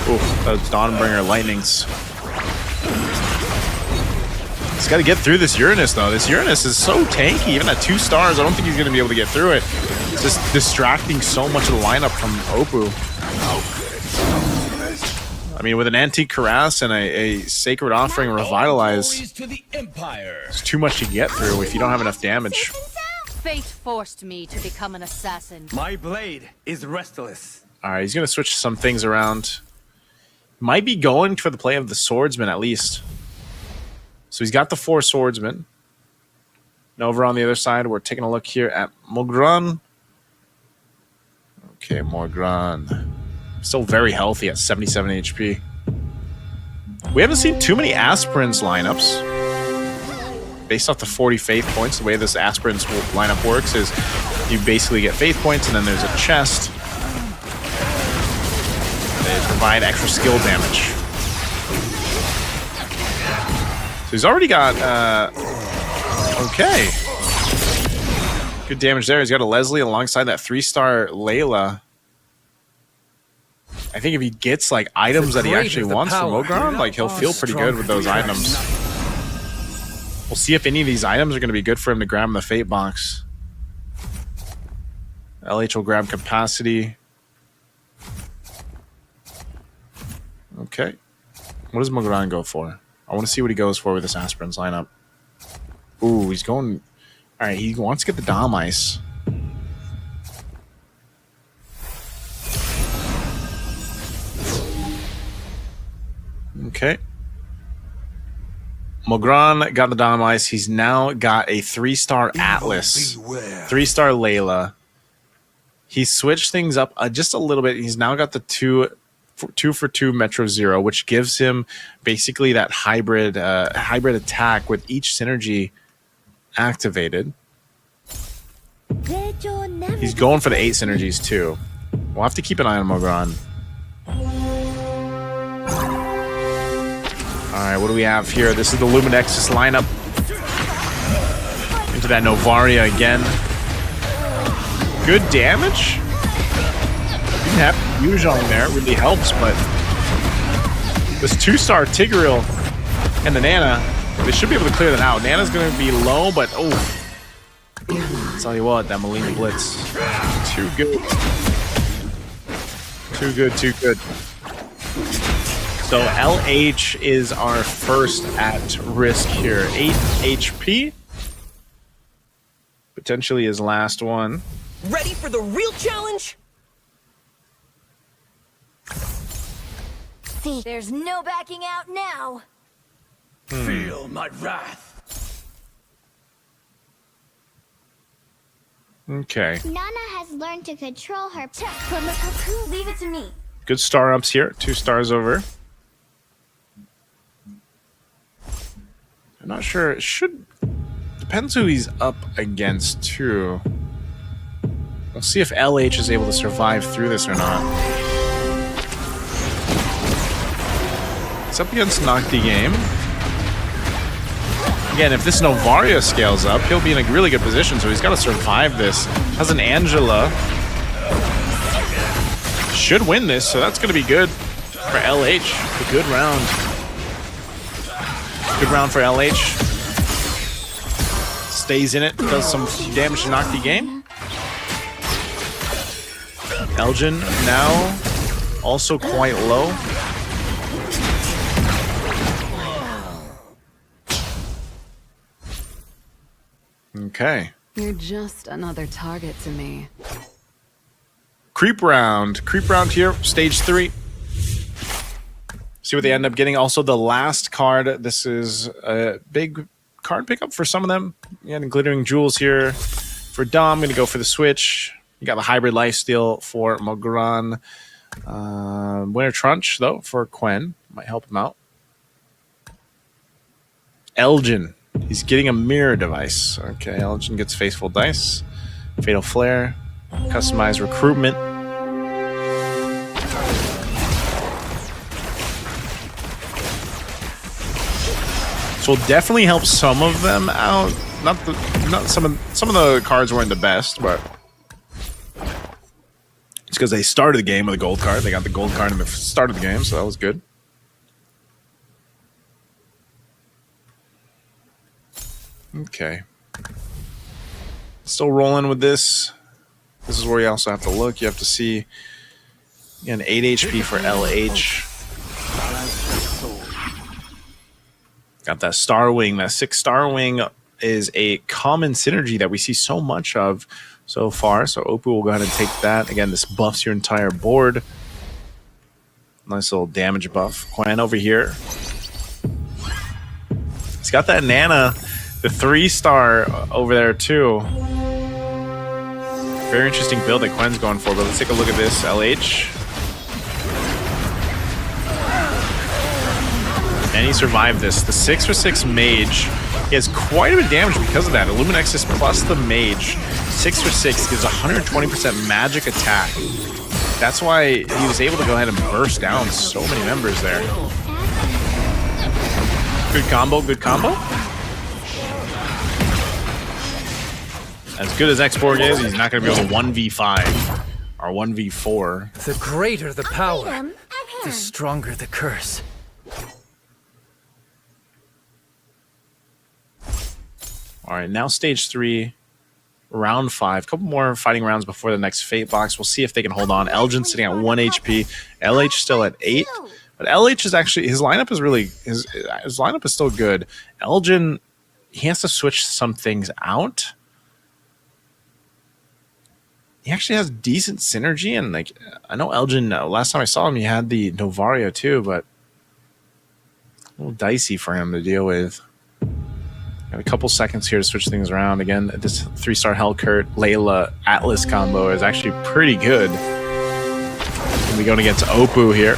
Ooh, those Dawnbringer Lightnings. He's got to get through this Uranus, though. This Uranus is so tanky. Even at 2 stars, I don't think he's going to be able to get through it. It's just distracting so much of the lineup from Oppo. I mean, with an Antique Cuirass and a Sacred Offering Revitalize, it's too much to get through if you don't have enough damage. Fate forced me to become an assassin. My blade is restless. All right, he's going to switch some things around. Might be going for the play of the Swordsman, at least. So he's got the 4 Swordsmen. And over on the other side, we're taking a look here at Mogran. Okay, Mogran. Still very healthy at 77 HP. We haven't seen too many Aspirants lineups. Based off the 40 Faith points, the way this Aspirants lineup works is you basically get Faith points and then there's a chest. They provide extra skill damage. So he's already got, okay. Good damage there. He's got a Leslie alongside that 3-star Layla. I think if he gets like items that he actually wants from Mogran, like he'll feel pretty good with those items. We'll see if any of these items are going to be good for him to grab in the Fate box. LH will grab Capacity. Okay. What does Mogran go for? I want to see what he goes for with this Aspirants lineup. Ooh, he's going... Alright, he wants to get the Dom Ice. Okay. Mogran got the Dom Ice. He's now got a 3-star Atlas. 3-star Layla. He switched things up just a little bit. He's now got the 2 for 2 Metro Zero, which gives him basically that hybrid attack with each synergy activated. He's going for the 8 synergies too. We'll have to keep an eye on Mogran. Alright, what do we have here? This is the Luminexus lineup. Into that Novaria again. Good damage. Didn't have Yuzhong there. It really helps, but this 2-star Tigreal and the Nana, they should be able to clear that out. Nana's going to be low, but oh. I'll tell you what, that Molina Blitz. Too good. Too good, too good. So LH is our first at risk here. 8 HP. Potentially his last one. Ready for the real challenge? See, there's no backing out now. Feel my wrath. Okay. Nana has learned to control her check from the cocoon. Leave it to me. Good star ups here. 2 stars over. I'm not sure. It should... Depends who he's up against, too. We'll see if LH is able to survive through this or not. It's up against Nocti Game. Again, if this Novaria scales up, he'll be in a really good position, so he's got to survive this. Has an Angela. Should win this, so that's going to be good for LH. A good round. Good round for LH. Stays in it, does some damage to Nocti Game. Elgin now also quite low. Okay. You're just another target to me. Creep round. Creep round here, stage 3. See what they end up getting. Also, the last card. This is a big card pickup for some of them. Yeah, the Glittering Jewels here. For Dom, I'm going to go for the Switch. You got the Hybrid Lifesteal for Mogran. Winter Trunch, though, for Quen. Might help him out. Elgin. He's getting a mirror device. Okay, Elgin gets Faithful Dice. Fatal Flare. Customized Recruitment. So will definitely help some of them out. Not some of the cards weren't the best, but it's because they started the game with a gold card. They got the gold card in the start of the game, so that was good. Okay. Still rolling with this. This is where you also have to look. You have to see again 8 HP for LH. Got that Star Wing. That 6-star wing is a common synergy that we see so much of so far. So Oppo will go ahead and take that. Again, this buffs your entire board. Nice little damage buff. Quen over here. He's got that Nana, the 3-star over there too. Very interesting build that Quen's going for, but let's take a look at this. LH. And he survived this. The 6/6 mage, he has quite a bit of damage because of that. Illuminexus plus the mage. 6/6 gives 120% magic attack. That's why he was able to go ahead and burst down so many members there. Good combo, good combo. As good as X-Borg is, he's not going to be able to 1v5 or 1v4. The greater the power, the stronger the curse. All right, now stage 3, round 5. A couple more fighting rounds before the next Fate box. We'll see if they can hold on. Elgin sitting at 1 HP. LH still at 8. But LH is actually, his lineup is really, his lineup is still good. Elgin, he has to switch some things out. He actually has decent synergy, and like I know Elgin, last time I saw him, he had the Novario too, but a little dicey for him to deal with. Got a couple seconds here to switch things around. Again, this 3-star Hellcurt Layla Atlas combo is actually pretty good. And we going against Oppo here.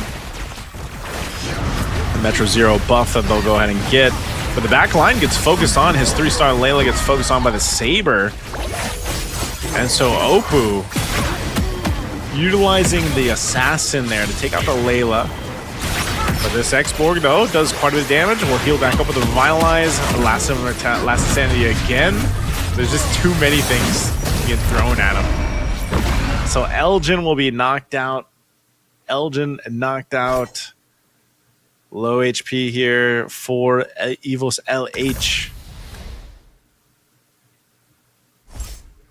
The Metro Zero buff that they'll go ahead and get. But the back line gets focused on. His 3-star Layla gets focused on by the Saber. And so Oppo utilizing the Assassin there to take out the Layla. But this X-Borg, though, does quite a bit of damage. We'll heal back up with the Revitalize. Last Insanity again. There's just too many things get thrown at him. So Elgin will be knocked out. Elgin knocked out. Low HP here for Evos LH.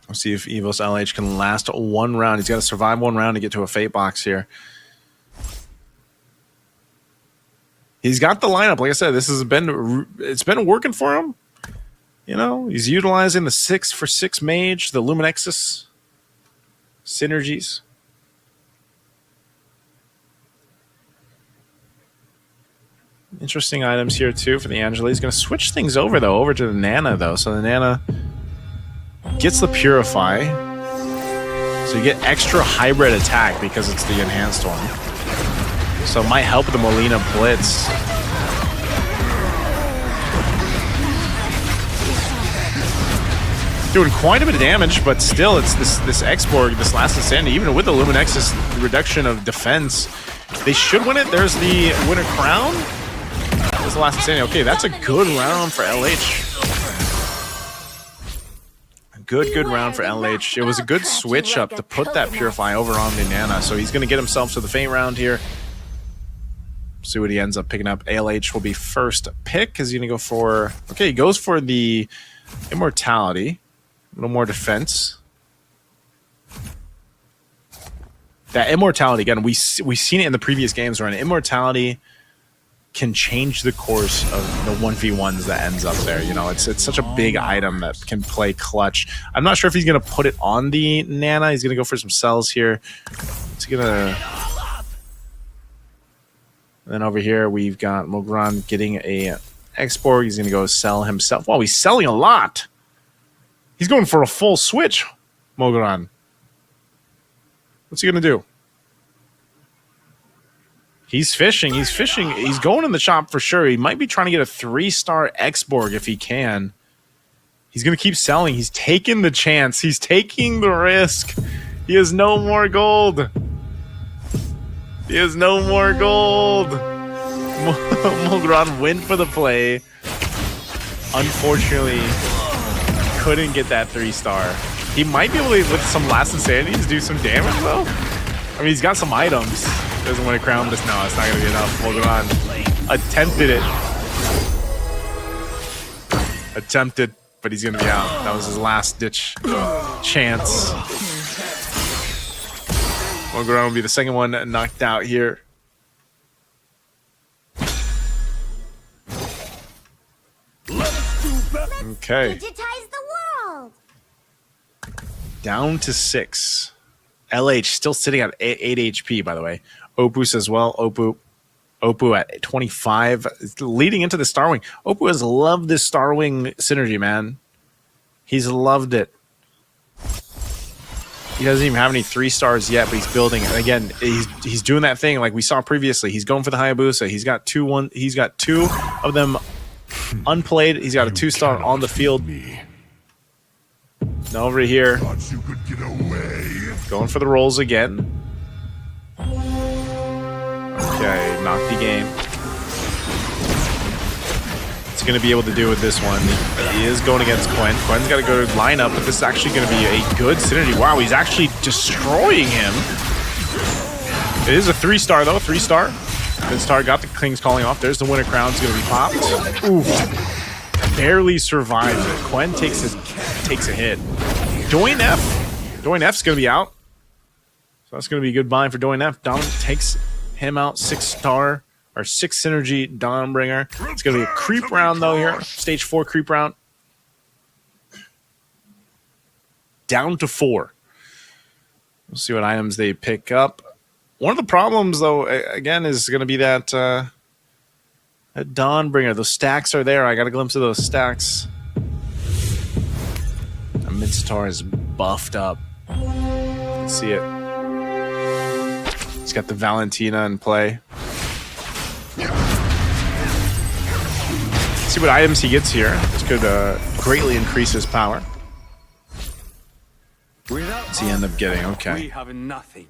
We'll see if Evos LH can last one round. He's got to survive one round to get to a Fate box here. He's got the lineup. Like I said, it's been working for him. You know, he's utilizing the 6/6 mage, the Luminexus synergies. Interesting items here too for the Angela. He's going to switch things over though, over to the Nana though. So the Nana gets the Purify. So you get extra hybrid attack because it's the enhanced one. So it might help the Molina Blitz. Doing quite a bit of damage, but still, it's this X-Borg, this Last Insanity, even with the Luminexus reduction of defense, they should win it. There's the Winter Crown. There's the Last Insanity. Okay, that's a good round for LH. Good round for LH. It was a good switch up to put that Purify over on the Nana. So he's going to get himself to the Fate round here. See what he ends up picking up. ALH will be first pick because he's going to go for... Okay, he goes for the Immortality. A little more defense. That Immortality, again, we've seen it in the previous games where an Immortality can change the course of the 1v1s that ends up there. You know, it's such a big item that can play clutch. I'm not sure if he's going to put it on the Nana. He's going to go for some cells here. He's going to... Then over here, we've got Mogran getting a X-Borg. He's going to go sell himself. Wow, he's selling a lot. He's going for a full switch, Mogoran. What's he going to do? He's fishing. He's fishing. He's going in the shop for sure. He might be trying to get a 3-star X-Borg if he can. He's going to keep selling. He's taking the chance. He's taking the risk. He has no more gold. He has no more gold. Mogoran went for the play. Unfortunately, couldn't get that 3-star. He might be able to, with some last insanities, do some damage though. I mean, he's got some items. Doesn't win a crown, but no, it's not going to be enough. Mogoran attempted it. Attempted, but he's going to be out. That was his last-ditch chance. Mogoran will be the second one knocked out here. Okay. Digitize the world. Down to 6. LH still sitting at 8 HP, by the way. Opus as well. Opu at 25. Leading into the Starwing. Opu has loved this Starwing synergy, man. He's loved it. He doesn't even have any 3-stars yet, but he's building it. Again, he's doing that thing like we saw previously. He's going for the Hayabusa. He's got two of them unplayed. He's got a 2-star on the field. Now over here. Going for the rolls again. Okay, knock the game. It's going to be able to do with this one. He is going against Quen. Quen's got to go to lineup, but this is actually going to be a good synergy. Wow, he's actually destroying him. It is a 3-star, though. 3-star. Good star, got the King's Calling off. There's the winner crown. It's going to be popped. Ooh. Barely survives it. Quen takes a hit. Doin F. Doin F's going to be out. So that's going to be a good bind for Doin F. Dominic takes him out. 6-star. Our 6 synergy Dawnbringer. It's going to be a creep round, though, here. Stage 4 creep round. Down to 4. We'll see what items they pick up. One of the problems, though, again, is going to be that Dawnbringer. Those stacks are there. I got a glimpse of those stacks. Midsitar is buffed up. Let's see it. He's got the Valentina in play. See what items he gets here. This could greatly increase his power. What's he end up getting? Okay. We have nothing.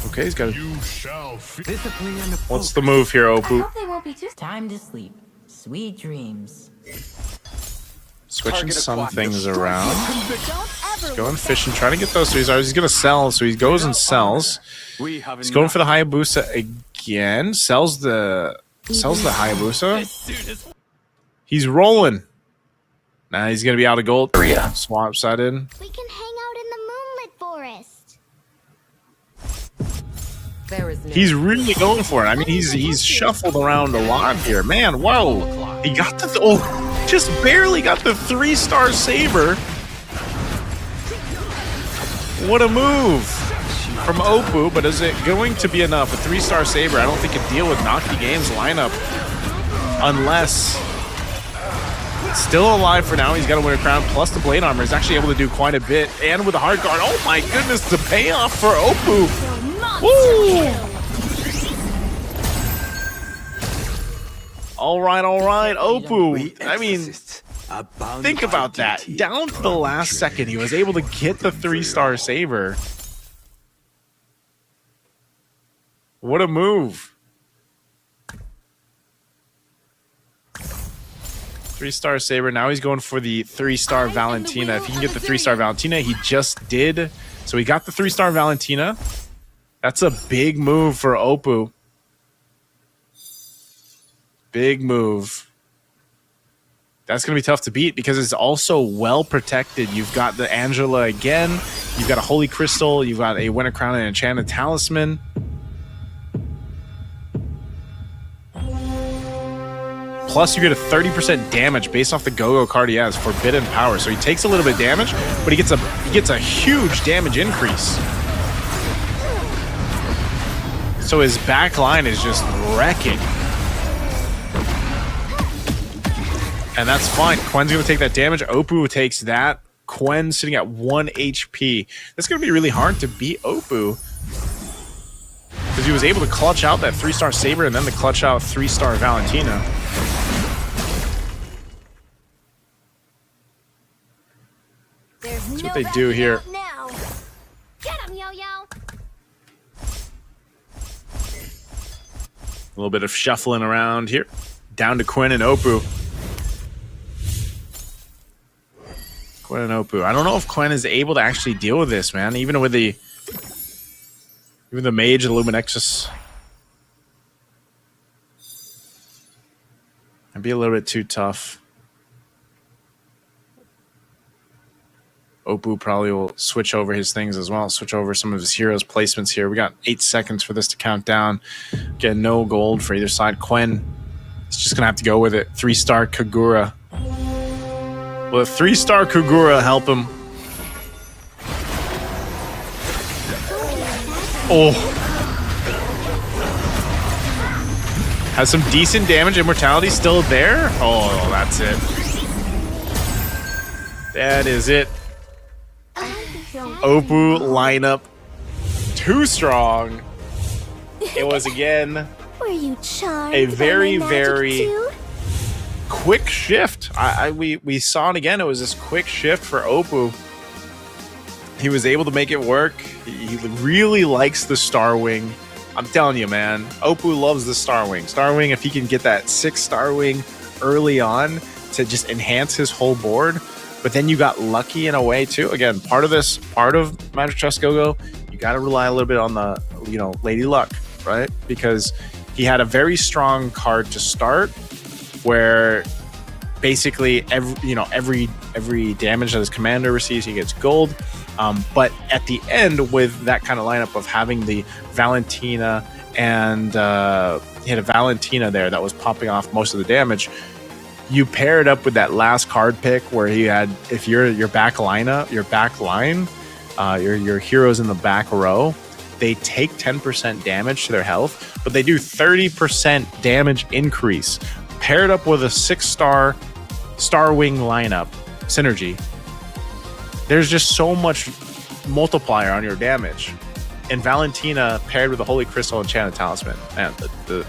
Okay, he's got a... Discipline and What's the move here, Opu? Hope they won't be too time to sleep. Sweet dreams. Switching some things around. He's going fishing, trying to get those 3-stars. He's going to sell, so he goes and sells. He's going for the Hayabusa again. Sells the Hayabusa. He's rolling. Now he's going to be out of gold. Swap side in. We can hang out in the moonlit forest. There is no He's really going for it. I mean, he's shuffled around a lot here. Man, whoa. He got the... just barely got the 3-star saber. What a move from Opu, but is it going to be enough? A 3-star saber, I don't think can deal with Nocti Games lineup unless... Still alive for now. He's got to win a crown. Plus the blade armor. He's actually able to do quite a bit. And with a hard guard. Oh my goodness, the payoff for Opu. Woo! All right, Opu. I mean, think about that. Down to the last second, he was able to get the 3-star saber. What a move. 3-star saber. Now he's going for the 3-star Valentina. If he can get the 3-star Valentina, he just did. So he got the 3-star Valentina. That's a big move for Opu. Big move. That's going to be tough to beat because it's also well protected. You've got the Angela again. You've got a Holy Crystal. You've got a Winter Crown and Enchanted Talisman. Plus, you get a 30% damage based off the Go-Go card he has, Forbidden Power. So he takes a little bit of damage, but he gets a huge damage increase. So his back line is just wrecking. And that's fine. Quen's going to take that damage. Oppo takes that. Quen sitting at 1 HP. That's going to be really hard to beat Oppo. Because he was able to clutch out that 3-star Saber and then to clutch out 3-star Valentina. That's what they do here. Now. Get him, Yo-Yo. A little bit of shuffling around here. Down to Quen and Oppo. Quen and Oppo. I don't know if Quen is able to actually deal with this, man. Even with the Mage and Luminexus. It'd be a little bit too tough. Oppo probably will switch over his things as well. Switch over some of his heroes' placements here. We got 8 seconds for this to count down. Get no gold for either side. Quen is just going to have to go with it. 3-star Kagura. Will a 3-star Kagura help him? Oh. Has some decent damage. Immortality still there. Oh, that's it. That is it. Oppo lineup too strong. It was again Were you charmed a very, by my magic very too? quick shift. We saw it again. It was this quick shift for Oppo. He was able to make it work. He really likes the Star Wing. I'm telling you, man. Oppo loves the Star Wing. Star Wing, if he can get that 6-star wing early on to just enhance his whole board. But then you got lucky in a way too. Again, part of Magic Chess Go-Go, you got to rely a little bit on the, Lady Luck, right? Because he had a very strong card to start, where basically every damage that his commander receives, he gets gold. But at the end, with that kind of lineup of having the Valentina and he had a Valentina there that was popping off most of the damage. You pair it up with that last card pick where he had, if your back line, your heroes in the back row, they take 10% damage to their health, but they do 30% damage increase. Paired up with a 6-star Star Wing lineup synergy, there's just so much multiplier on your damage. And Valentina paired with the Holy Crystal Enchanted Talisman, man, the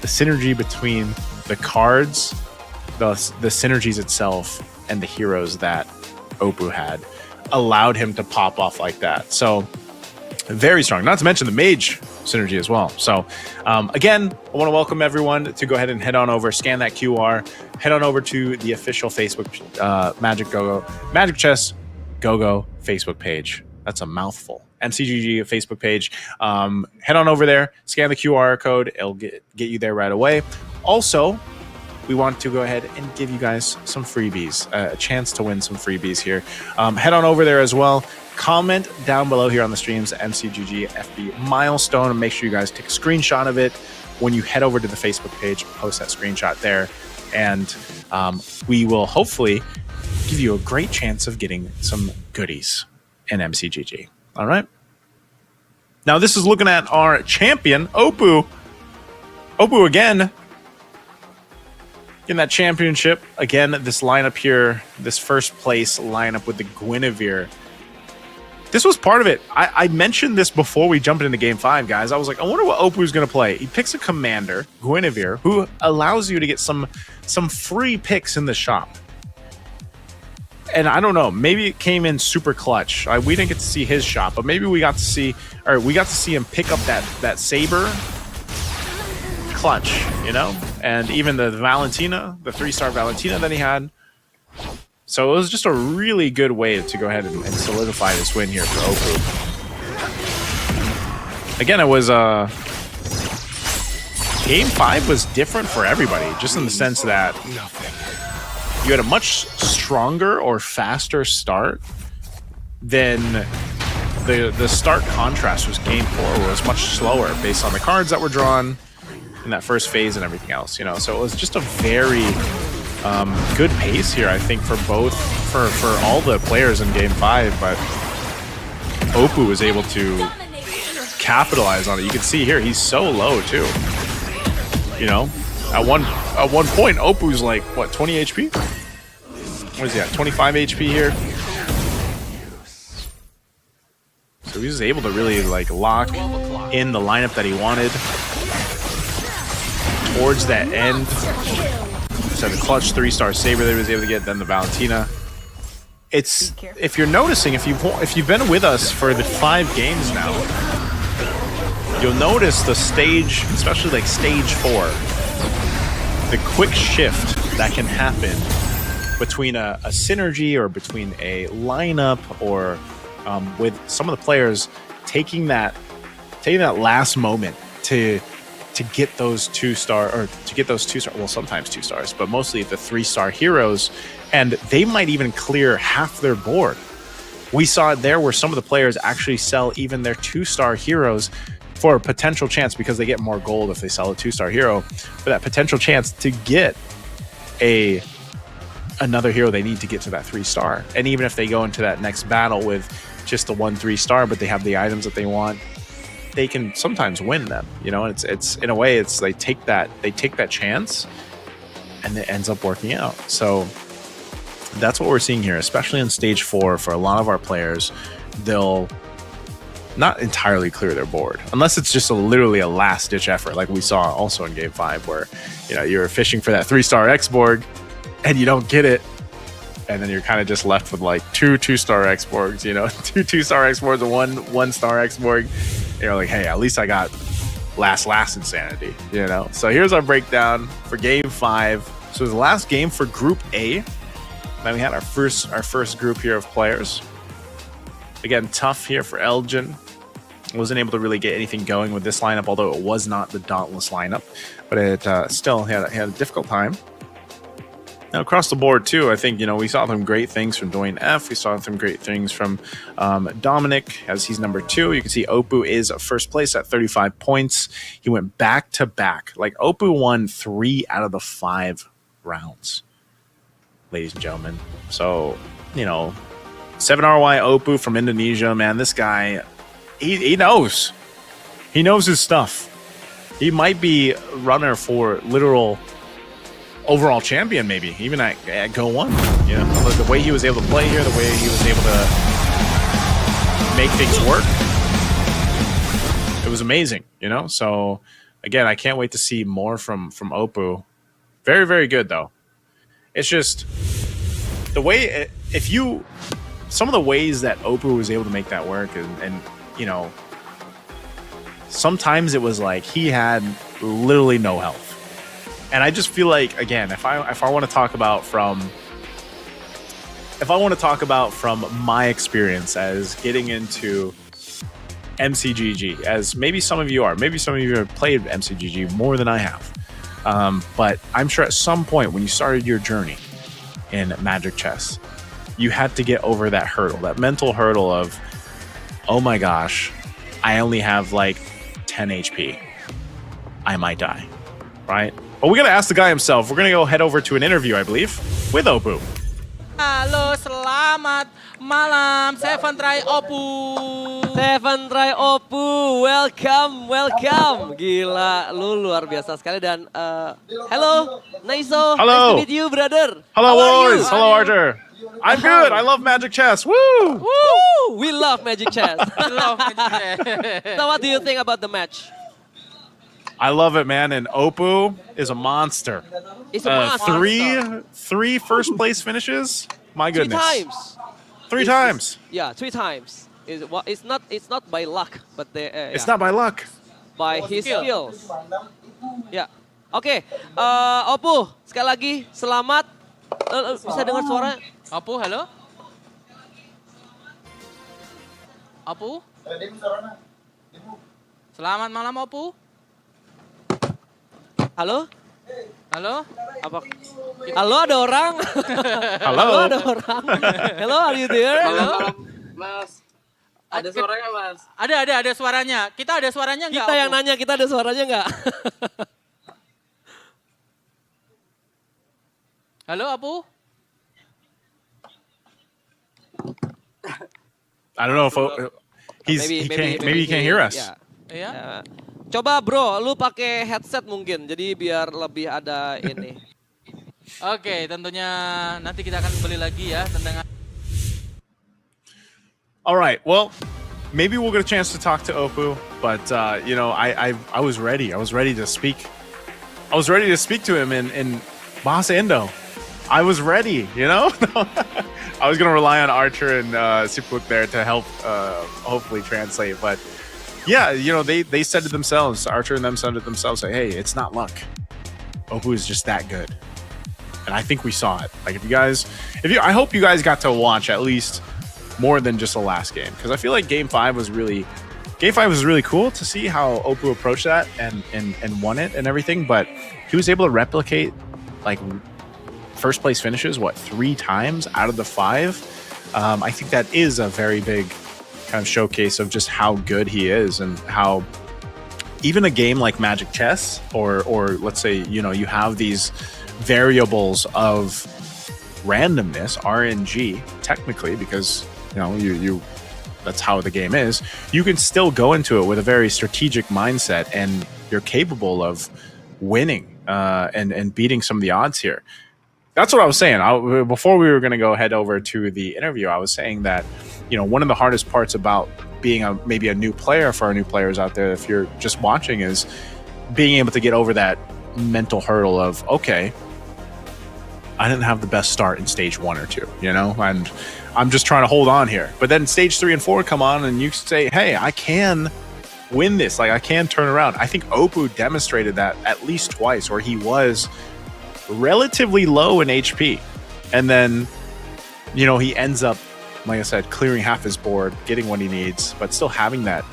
synergy between the cards, the synergies itself, and the heroes that Oppo had allowed him to pop off like that. So very strong. Not to mention the Mage synergy as well. So again, I want to welcome everyone to go ahead and head on over, scan that QR, head on over to the official Facebook Magic Chess Go-Go Facebook page. That's a mouthful. MCGG Facebook page. Head on over there, scan the QR code. It'll get you there right away. Also, we want to go ahead and give you guys some freebies, a chance to win some freebies here. Head on over there as well. Comment down below here on the stream's MCGG FB milestone, and make sure you guys take a screenshot of it when you head over to the Facebook page. Post that screenshot there, and we will hopefully give you a great chance of getting some goodies in MCGG. All right. Now this is looking at our champion, Oppo. Oppo again. In that championship, again, this lineup here, this first place lineup with the Guinevere. This was part of it. I mentioned this before we jumped into Game 5, guys. I was like, I wonder what Oppo's going to play. He picks a commander, Guinevere, who allows you to get some free picks in the shop. And I don't know, maybe it came in super clutch. We didn't get to see his shop, but maybe we got to see him pick up that Saber clutch, and even the Valentina, the 3-star Valentina that he had. So it was just a really good way to go ahead and solidify this win here for Oppo. Again, it was Game 5 was different for everybody, just in the sense that you had a much stronger or faster start than the start contrast was Game 4, where it was much slower based on the cards that were drawn in that first phase and everything else, So it was just a very good pace here, I think, for all the players in Game 5. But Oppo was able to capitalize on it. You can see here he's so low too. You know, at one point, Opu's like what 20 HP? What is he at? 25 HP here. So he was able to really like lock in the lineup that he wanted towards that end. So the clutch 3-star saber that he was able to get, then the Valentina. It's if you're noticing, if you've been with us for the 5 games now, you'll notice the stage, especially like stage 4, the quick shift that can happen between a synergy or between a lineup or with some of the players taking that last moment to get those 2-star, or to get those 2-star, well, sometimes 2 stars, but mostly the 3-star heroes, and they might even clear half their board. We saw it there where some of the players actually sell even their 2-star heroes for a potential chance, because they get more gold if they sell a 2-star hero, for that potential chance to get another hero they need to get to that 3-star. And even if they go into that next battle with just the 1 3-star, but they have the items that they want, they can sometimes win them, you know. And it's in a way, it's they take that chance, and it ends up working out. So that's what we're seeing here, especially in stage 4. For a lot of our players, they'll not entirely clear their board unless it's just literally a last-ditch effort, like we saw also in game 5, where you're fishing for that 3-star X-Borg and you don't get it, and then you're kind of just left with like 2 2-star X-Borgs, 2 2-star X-Borgs and 1-star X-Borg. You're like, hey, at least I got last insanity, So here's our breakdown for game 5. So the last game for Group A. Then we had our first group here of players. Again, tough here for Elgin. Wasn't able to really get anything going with this lineup, although it was not the Dauntless lineup, but it still had a difficult time. Now, across the board, too, I think, we saw some great things from Dwayne F. We saw some great things from Dominic, as he's number 2. You can see Opu is first place at 35 points. He went back-to-back. Like, Opu won 3 out of the 5 rounds, ladies and gentlemen. So, 7RY Opu from Indonesia, man, this guy, he knows. He knows his stuff. He might be runner for literal overall champion, maybe even at Go 1. The way he was able to play here, the way he was able to make things work, it was amazing. So again, I can't wait to see more from Opu. Very, very good though. It's just the way some of the ways that Opu was able to make that work, and sometimes it was like he had literally no health. And I just feel like, again, if I want to talk about from my experience as getting into MCGG, as maybe some of you have played MCGG more than I have, but I'm sure at some point when you started your journey in Magic Chess, you had to get over that hurdle, that mental hurdle of, oh my gosh, I only have like 10 HP. I might die, right? But we got to ask the guy himself. We're going to go head over to an interview, I believe, with Opu. Halo, selamat malam, Seven Try Opu. Seven Try Opu, welcome. Gila, lu luar biasa sekali. Dan hello, Naiso. Hello. Nice to meet you, brother. Hello, boys. Hello, Arthur. I'm good. I love Magic Chess. Woo! Woo! We love Magic Chess. So what do you think about the match? I love it, man. And Opu is a monster. It's a monster. Three first place finishes. My goodness. 3 times. 3 times. Yeah, 3 times. It's not by luck, but it's not by luck. By his skills. Ya. Oke, Opu, sekali lagi selamat. Bisa dengar suara? Opu, halo? Opu? Selamat malam, Opu. Halo? Halo? Apa? Halo, ada orang? Halo, ada orang. Hello, are you there? Halo, Mas. Ada suaranya, Mas? Ada suaranya. Kita ada suaranya nggak? Kita yang nanya, kita ada suaranya nggak? Halo, Apu? I don't know if maybe he can't hear us. Yeah. Iya. Ya. Coba bro, lu pakai headset mungkin, jadi biar lebih ada ini. Oke, tentunya nanti kita akan kembali lagi ya tentang. All right, well, maybe we'll get a chance to talk to Oppo, but you know, I was ready. I was ready to speak. I was ready to speak to him in Bahasa Indo. I was ready, you know? I was going to rely on Archer and Sipuk there to help hopefully translate. But yeah, you know, they said to themselves, Archer and them said to themselves, like, hey, it's not luck. Oppo is just that good. And I think we saw it. Like, I hope you guys got to watch at least more than just the last game. Because I feel like Game 5 was really cool to see how Oppo approached that and won it and everything. But he was able to replicate, like, first place finishes 3 times out of the 5. I think that is a very big kind of showcase of just how good he is, and how even a game like Magic Chess, or let's say, you know, you have these variables of randomness, RNG, technically, because you know you that's how the game is. You can still go into it with a very strategic mindset, and you're capable of winning and beating some of the odds here. That's what I was saying. Before we were going to go head over to the interview, I was saying that, you know, one of the hardest parts about being maybe a new player for our new players out there, if you're just watching, is being able to get over that mental hurdle of, okay, I didn't have the best start in stage 1 or 2, you know, and I'm just trying to hold on here. But then stage 3 and 4 come on, and you say, hey, I can win this. Like, I can turn around. I think Oppo demonstrated that at least twice, where he was relatively low in HP, and then, you know, he ends up, like I said, clearing half his board, getting what he needs, but still having that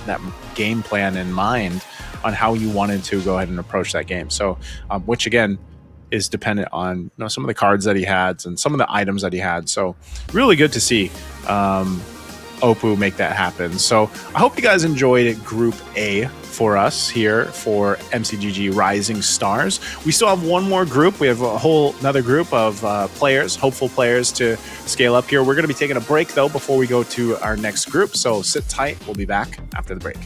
game plan in mind on how you wanted to go ahead and approach that game. So which again is dependent on, you know, some of the cards that he had and some of the items that he had. So really good to see Oppo make that happen. So I hope you guys enjoyed Group A for us here for MCGG Rising Stars. We still have one more group. We have a whole another group of players, hopeful players to scale up here. We're going to be taking a break though before we go to our next group. So sit tight. We'll be back after the break.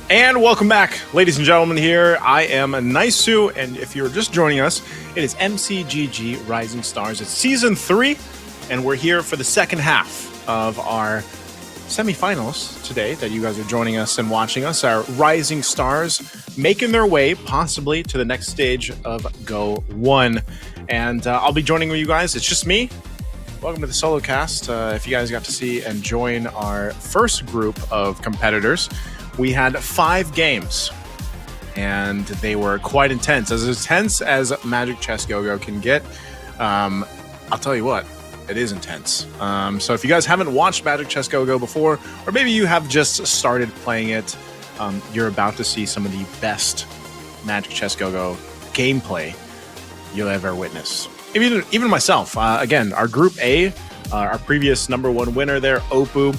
And welcome back, ladies and gentlemen. Here I am, Naisu, and if you're just joining us, it is MCGG Rising Stars. It's Season 3, and we're here for the second half of our semifinals today that you guys are joining us and watching us. Our Rising Stars making their way, possibly, to the next stage of Go 1. And I'll be joining with you guys. It's just me. Welcome to the solo cast. If you guys got to see and join our first group of competitors, we had 5 games, and they were quite intense. As intense as Magic Chess Go-Go can get, I'll tell you what, it is intense. So if you guys haven't watched Magic Chess Go-Go before, or maybe you have just started playing it, you're about to see some of the best Magic Chess Go-Go gameplay you'll ever witness. Even myself. Again, our Group A, our previous #1 winner there, Oppo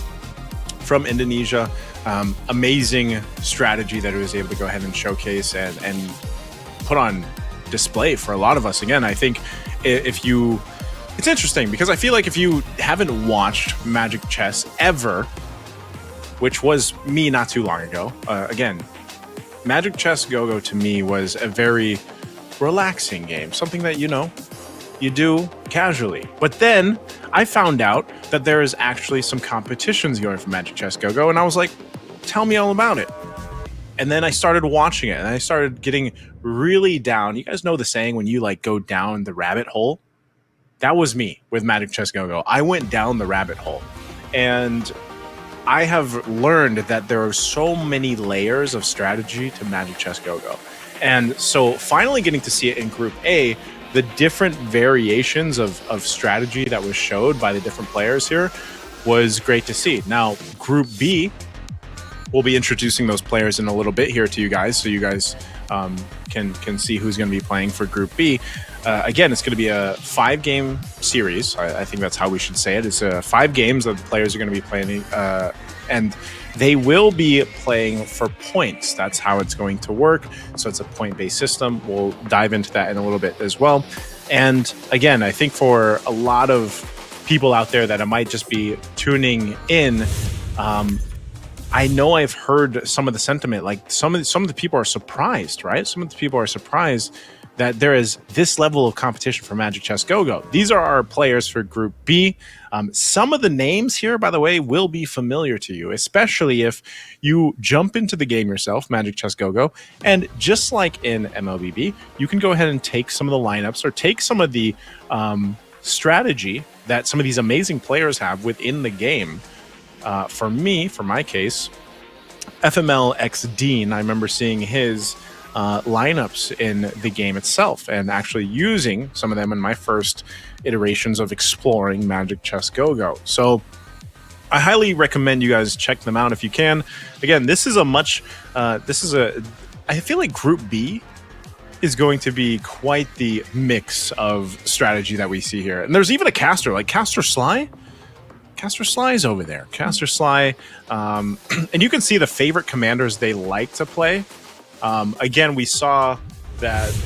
from Indonesia. Amazing strategy that it was able to go ahead and showcase and put on display for a lot of us. Again, I think it's interesting because I feel like if you haven't watched Magic Chess ever, which was me not too long ago, again, Magic Chess Go-Go to me was a very relaxing game, something that, you do casually. But then I found out that there is actually some competitions going for Magic Chess Go-Go, and I was like, tell me all about it. And then I started watching it, and I started getting really down. You guys know the saying when you go down the rabbit hole? That was me with Magic Chess Go-Go. I went down the rabbit hole, and I have learned that there are so many layers of strategy to Magic Chess Go-Go. And so finally getting to see it in Group A, the different variations of strategy that was showed by the different players here was great to see. Now, Group B, we'll be introducing those players in a little bit here to you guys, so you guys can see who's going to be playing for Group B. Again, it's going to be a 5-game series. I think that's how we should say it. It's 5 games that the players are going to be playing, and they will be playing for points. That's how it's going to work. So it's a point-based system. We'll dive into that in a little bit as well. And again, I think for a lot of people out there that might just be tuning in, I know I've heard some of the sentiment, like some of the people are surprised, right? Some of the people are surprised that there is this level of competition for Magic Chess Go-Go. These are our players for Group B. Some of the names here, by the way, will be familiar to you, especially if you jump into the game yourself, Magic Chess Go-Go. And just like in MLBB, you can go ahead and take some of the lineups or take some of the strategy that some of these amazing players have within the game. For my case, FML X Dean, I remember seeing his lineups in the game itself and actually using some of them in my first iterations of exploring Magic Chess Go-Go. So I highly recommend you guys check them out if you can. Again, this is a I feel like Group B is going to be quite the mix of strategy that we see here. And there's even a caster, like Caster Sly. Caster Sly is over there. Caster Sly. And you can see the favorite commanders they like to play. Again, we saw that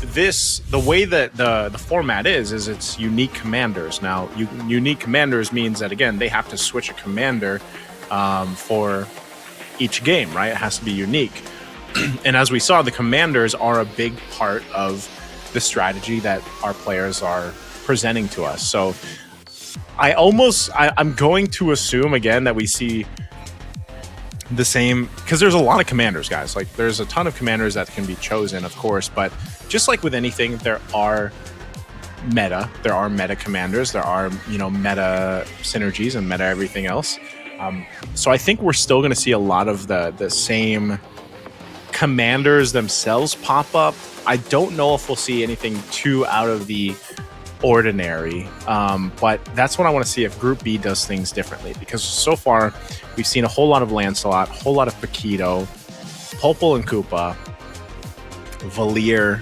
the way that the format is it's unique commanders. Now, unique commanders means that, again, they have to switch a commander for each game, right? It has to be unique. And as we saw, the commanders are a big part of the strategy that our players are presenting to us. So I'm going to assume, again, that we see the same, because there's a lot of commanders, guys. Like, there's a ton of commanders that can be chosen, of course, but just like with anything, there are meta commanders, there are, meta synergies and meta everything else. So I think we're still going to see a lot of the same commanders themselves pop up. I don't know if we'll see anything too out of the ordinary, but that's what I want to see if Group B does things differently, because so far we've seen a whole lot of Lancelot, a whole lot of Paquito, Popol and Koopa, Valier.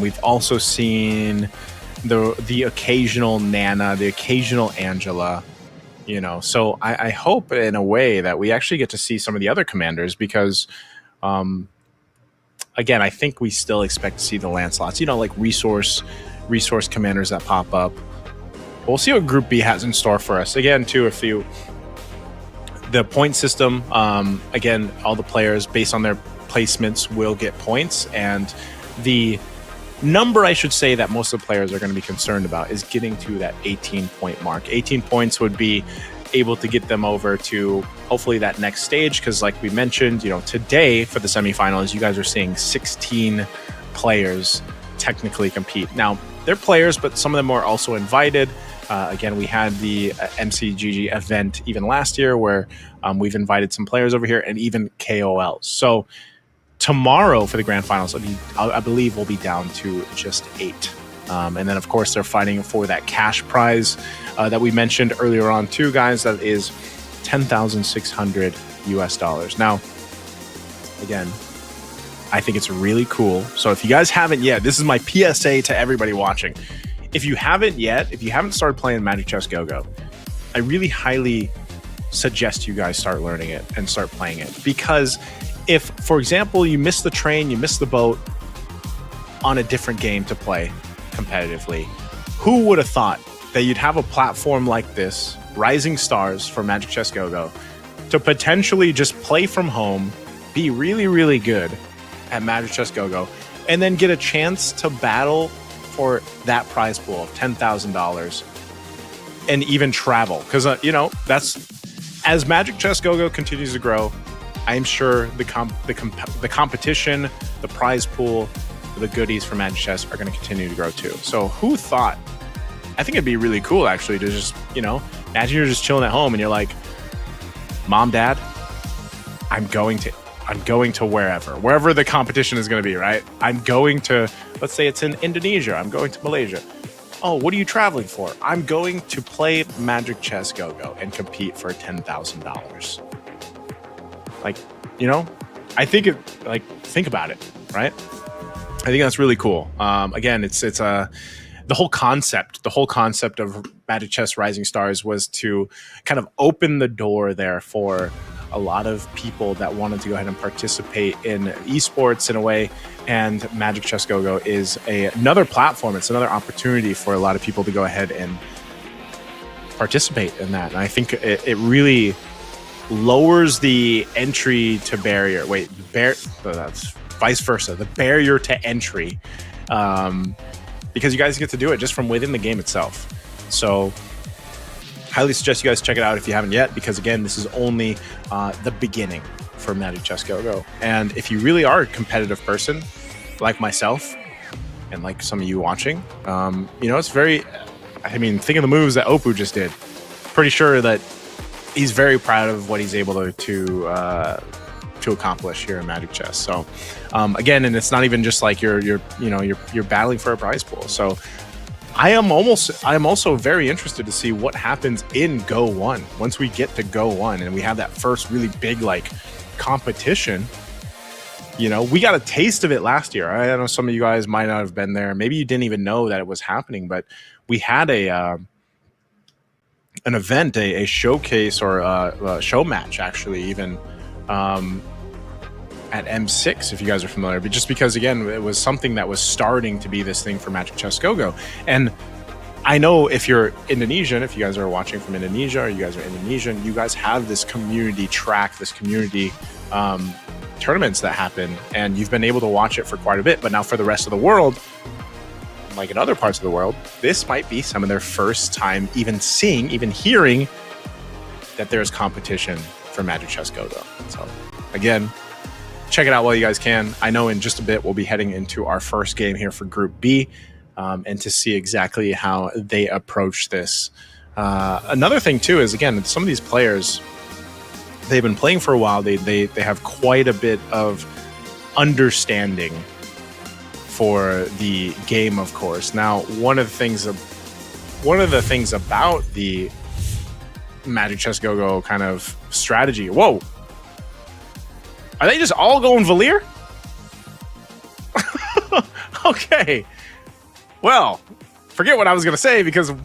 We've also seen the occasional Nana, the occasional Angela. So I hope in a way that we actually get to see some of the other commanders, because again, I think we still expect to see the Lancelots, like resource commanders that pop up. We'll see what Group B has in store for us. Again, too, the point system, again, all the players based on their placements will get points, and the number, I should say, that most of the players are going to be concerned about is getting to that 18-point mark. 18 points would be able to get them over to hopefully that next stage, because like we mentioned, today for the semifinals, you guys are seeing 16 players technically compete. Now, they're players, but some of them are also invited. Again, we had the MCGG event even last year where we've invited some players over here, and even KOLs. So tomorrow for the grand finals, I believe we'll be down to just 8. And then, of course, they're fighting for that cash prize that we mentioned earlier on, too, guys. That is $10,600 US. Now, again, I think it's really cool. So if you guys haven't yet, this is my PSA to everybody watching. If you haven't started playing Magic Chess Go-Go, I really highly suggest you guys start learning it and start playing it. Because if, for example, you miss the train, you miss the boat on a different game to play competitively, who would have thought that you'd have a platform like this, Rising Stars for Magic Chess Go-Go, to potentially just play from home, be really, really good at Magic Chess Go-Go, and then get a chance to battle for that prize pool of $10,000 and even travel. Because, that's, as Magic Chess Go-Go continues to grow, I'm sure the competition, the prize pool, the goodies for Magic Chess are going to continue to grow too. So who thought? I think it'd be really cool actually to just, imagine you're just chilling at home and you're like, Mom, Dad, I'm going to wherever the competition is going to be, right? I'm going to, let's say it's in Indonesia. I'm going to Malaysia. Oh, what are you traveling for? I'm going to play Magic Chess Go-Go and compete for $10,000. Like, I think think about it, right? I think that's really cool. Again, it's the whole concept of Magic Chess Rising Stars was to kind of open the door there for a lot of people that wanted to go ahead and participate in esports in a way. And Magic Chess Go-Go is another platform. It's another opportunity for a lot of people to go ahead and participate in that. And I think it really lowers the entry to barrier. That's vice versa. The barrier to entry, because you guys get to do it just from within the game itself. So highly suggest you guys check it out if you haven't yet, because again, this is only the beginning for Magic Chess Go-Go. And if you really are a competitive person like myself and like some of you watching, it's very, think of the moves that Oppo just did. Pretty sure that he's very proud of what he's able to accomplish here in Magic Chess. So again, and it's not even just like you're battling for a prize pool. So I am also very interested to see what happens in Go 1 once we get to Go 1 and we have that first really big like competition. You know, we got a taste of it last year. I know some of you guys might not have been there. Maybe you didn't even know that it was happening, but we had an event, a showcase or a show match actually even at M6, if you guys are familiar, but just because again it was something that was starting to be this thing for Magic Chess Go-Go. And I know if you're Indonesian, if you guys are watching from Indonesia or you guys are Indonesian, you guys have this community track, this community tournaments that happen, and you've been able to watch it for quite a bit. But now for the rest of the world, like in other parts of the world, this might be some of their first time even seeing, even hearing that there's competition for Magic Chess Go-Go. So again, check it out while you guys can. I know in just a bit we'll be heading into our first game here for Group B, and to see exactly how they approach this. Another thing too is, again, some of these players, they've been playing for a while. They have quite a bit of understanding for the game, of course. Now, one of the things about the Magic Chess Go-Go kind of strategy. Whoa. Are they just all going Valir? Okay. Well, forget what I was going to say because I'm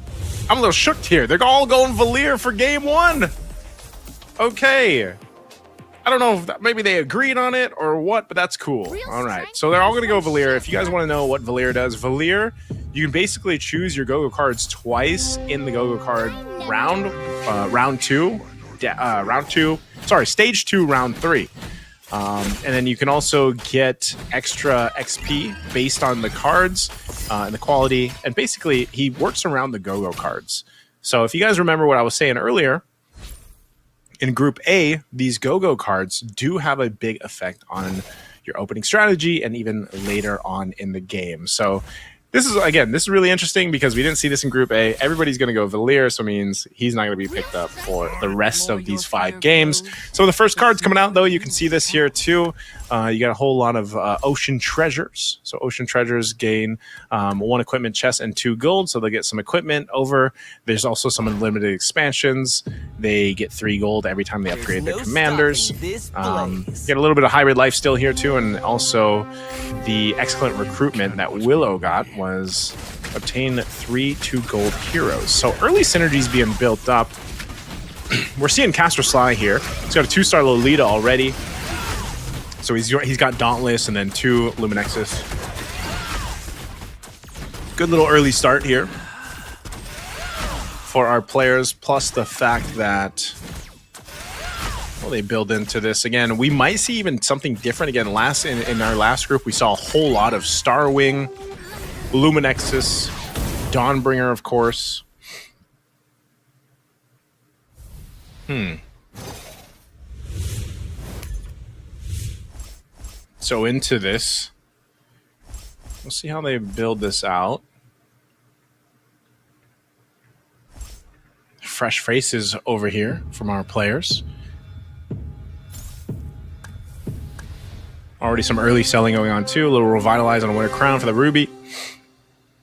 a little shook here. They're all going Valir for game 1. Okay. I don't know if maybe they agreed on it or what, but that's cool. All right. So they're all going to go Valir. If you guys want to know what Valir does, Valir, you can basically choose your Go-Go cards twice in the Go-Go card stage 2, round 3. And then you can also get extra XP based on the cards and the quality. And basically, he works around the Go-Go cards. So if you guys remember what I was saying earlier, in Group A, these Go-Go cards do have a big effect on your opening strategy and even later on in the game. So this is really interesting because we didn't see this in Group A. Everybody's going to go Valir, so it means he's not going to be picked up for the rest of these 5 games. So the first card's coming out, though. You can see this here, too. You got a whole lot of Ocean Treasures. So Ocean Treasures gain 1 equipment chest and 2 gold, so they'll get some equipment over. There's also some unlimited expansions. They get 3 gold every time they upgrade their commanders. Get a little bit of hybrid life still here, too, and also the excellent recruitment that Willow got was obtain 3 2-gold heroes. So early synergies being built up. We're seeing Caster Sly here. He's got a 2-star Lolita already. So he's got Dauntless and then 2 Luminexus. Good little early start here for our players, plus the fact that, well, they build into this. Again, we might see even something different. Again, in our last group, we saw a whole lot of Starwing, Luminexus, Dawnbringer, of course. So into this, we'll see how they build this out. Fresh faces over here from our players. Already some early selling going on too. A little Revitalize on a Winter Crown for the Ruby.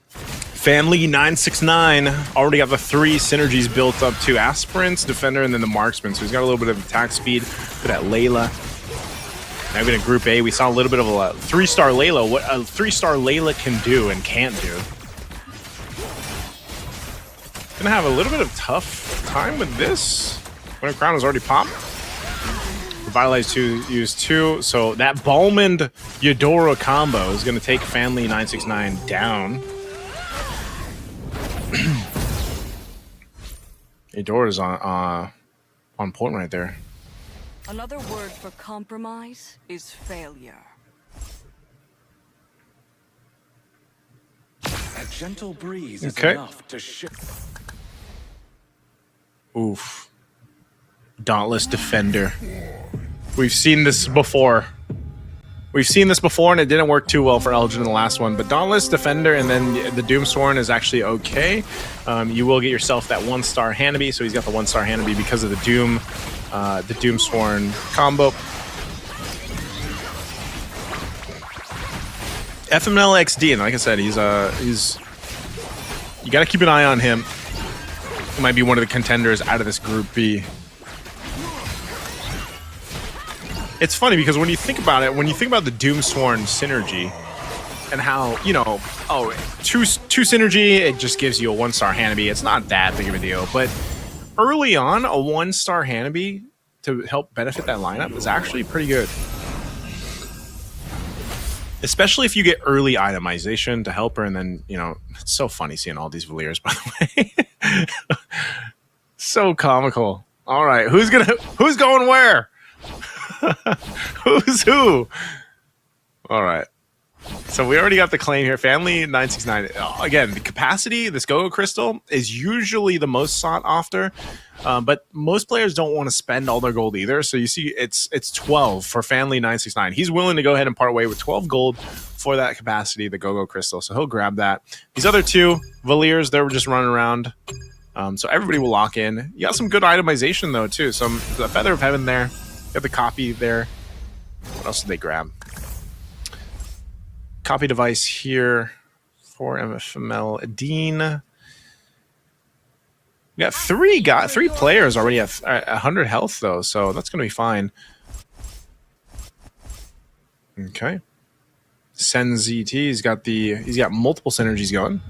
Family 969 already got the 3 synergies built up to Aspirants, Defender, and then the Marksman. So he's got a little bit of attack speed for that Layla. Now even in Group A, we saw a little bit of a 3-star Layla. What a 3-star Layla can do and can't do. Gonna have a little bit of tough time with this. Winter Crown is already popped. Revitalize 2, use 2. So that Balmond Eudora combo is gonna take Family 969 down. Eudora's on point right there. Another word for compromise is failure. A gentle breeze is enough to shift. Oof. Dauntless Defender. We've seen this before. We've seen this before, and it didn't work too well for Elgin in the last one. But Dauntless Defender and then the Doomsworn is actually okay. You will get yourself that 1-star Hanabi. So he's got the 1-star Hanabi because of the Doomsworn combo. FML XD, and like I said, he's you got to keep an eye on him. He might be one of the contenders out of this Group B. It's funny because when you think about it, when you think about the Doomsworn synergy and how, you know, two synergy, it just gives you a 1-star Hanabi. It's not that big of a deal, but early on, a 1-star Hanabi to help benefit that lineup is actually pretty good. Especially if you get early itemization to help her, and then, you know, it's so funny seeing all these Valiers, by the way. So comical. All right, who's going where? Who's who? All right. So we already got the claim here. Family 969. Again, the capacity, this Go-Go Crystal, is usually the most sought after. But most players don't want to spend all their gold either. So you see it's 12 for Family 969. He's willing to go ahead and part way with 12 gold for that capacity, the Go-Go Crystal. So he'll grab that. These other two Valiers, they were just running around. So everybody will lock in. You got some good itemization though too. The Feather of Heaven there. You got the copy there. What else did they grab? Copy device here for MFML Dean. We got three players already at 100 health though, so that's gonna be fine. Okay. Sen ZT, he's got multiple synergies going.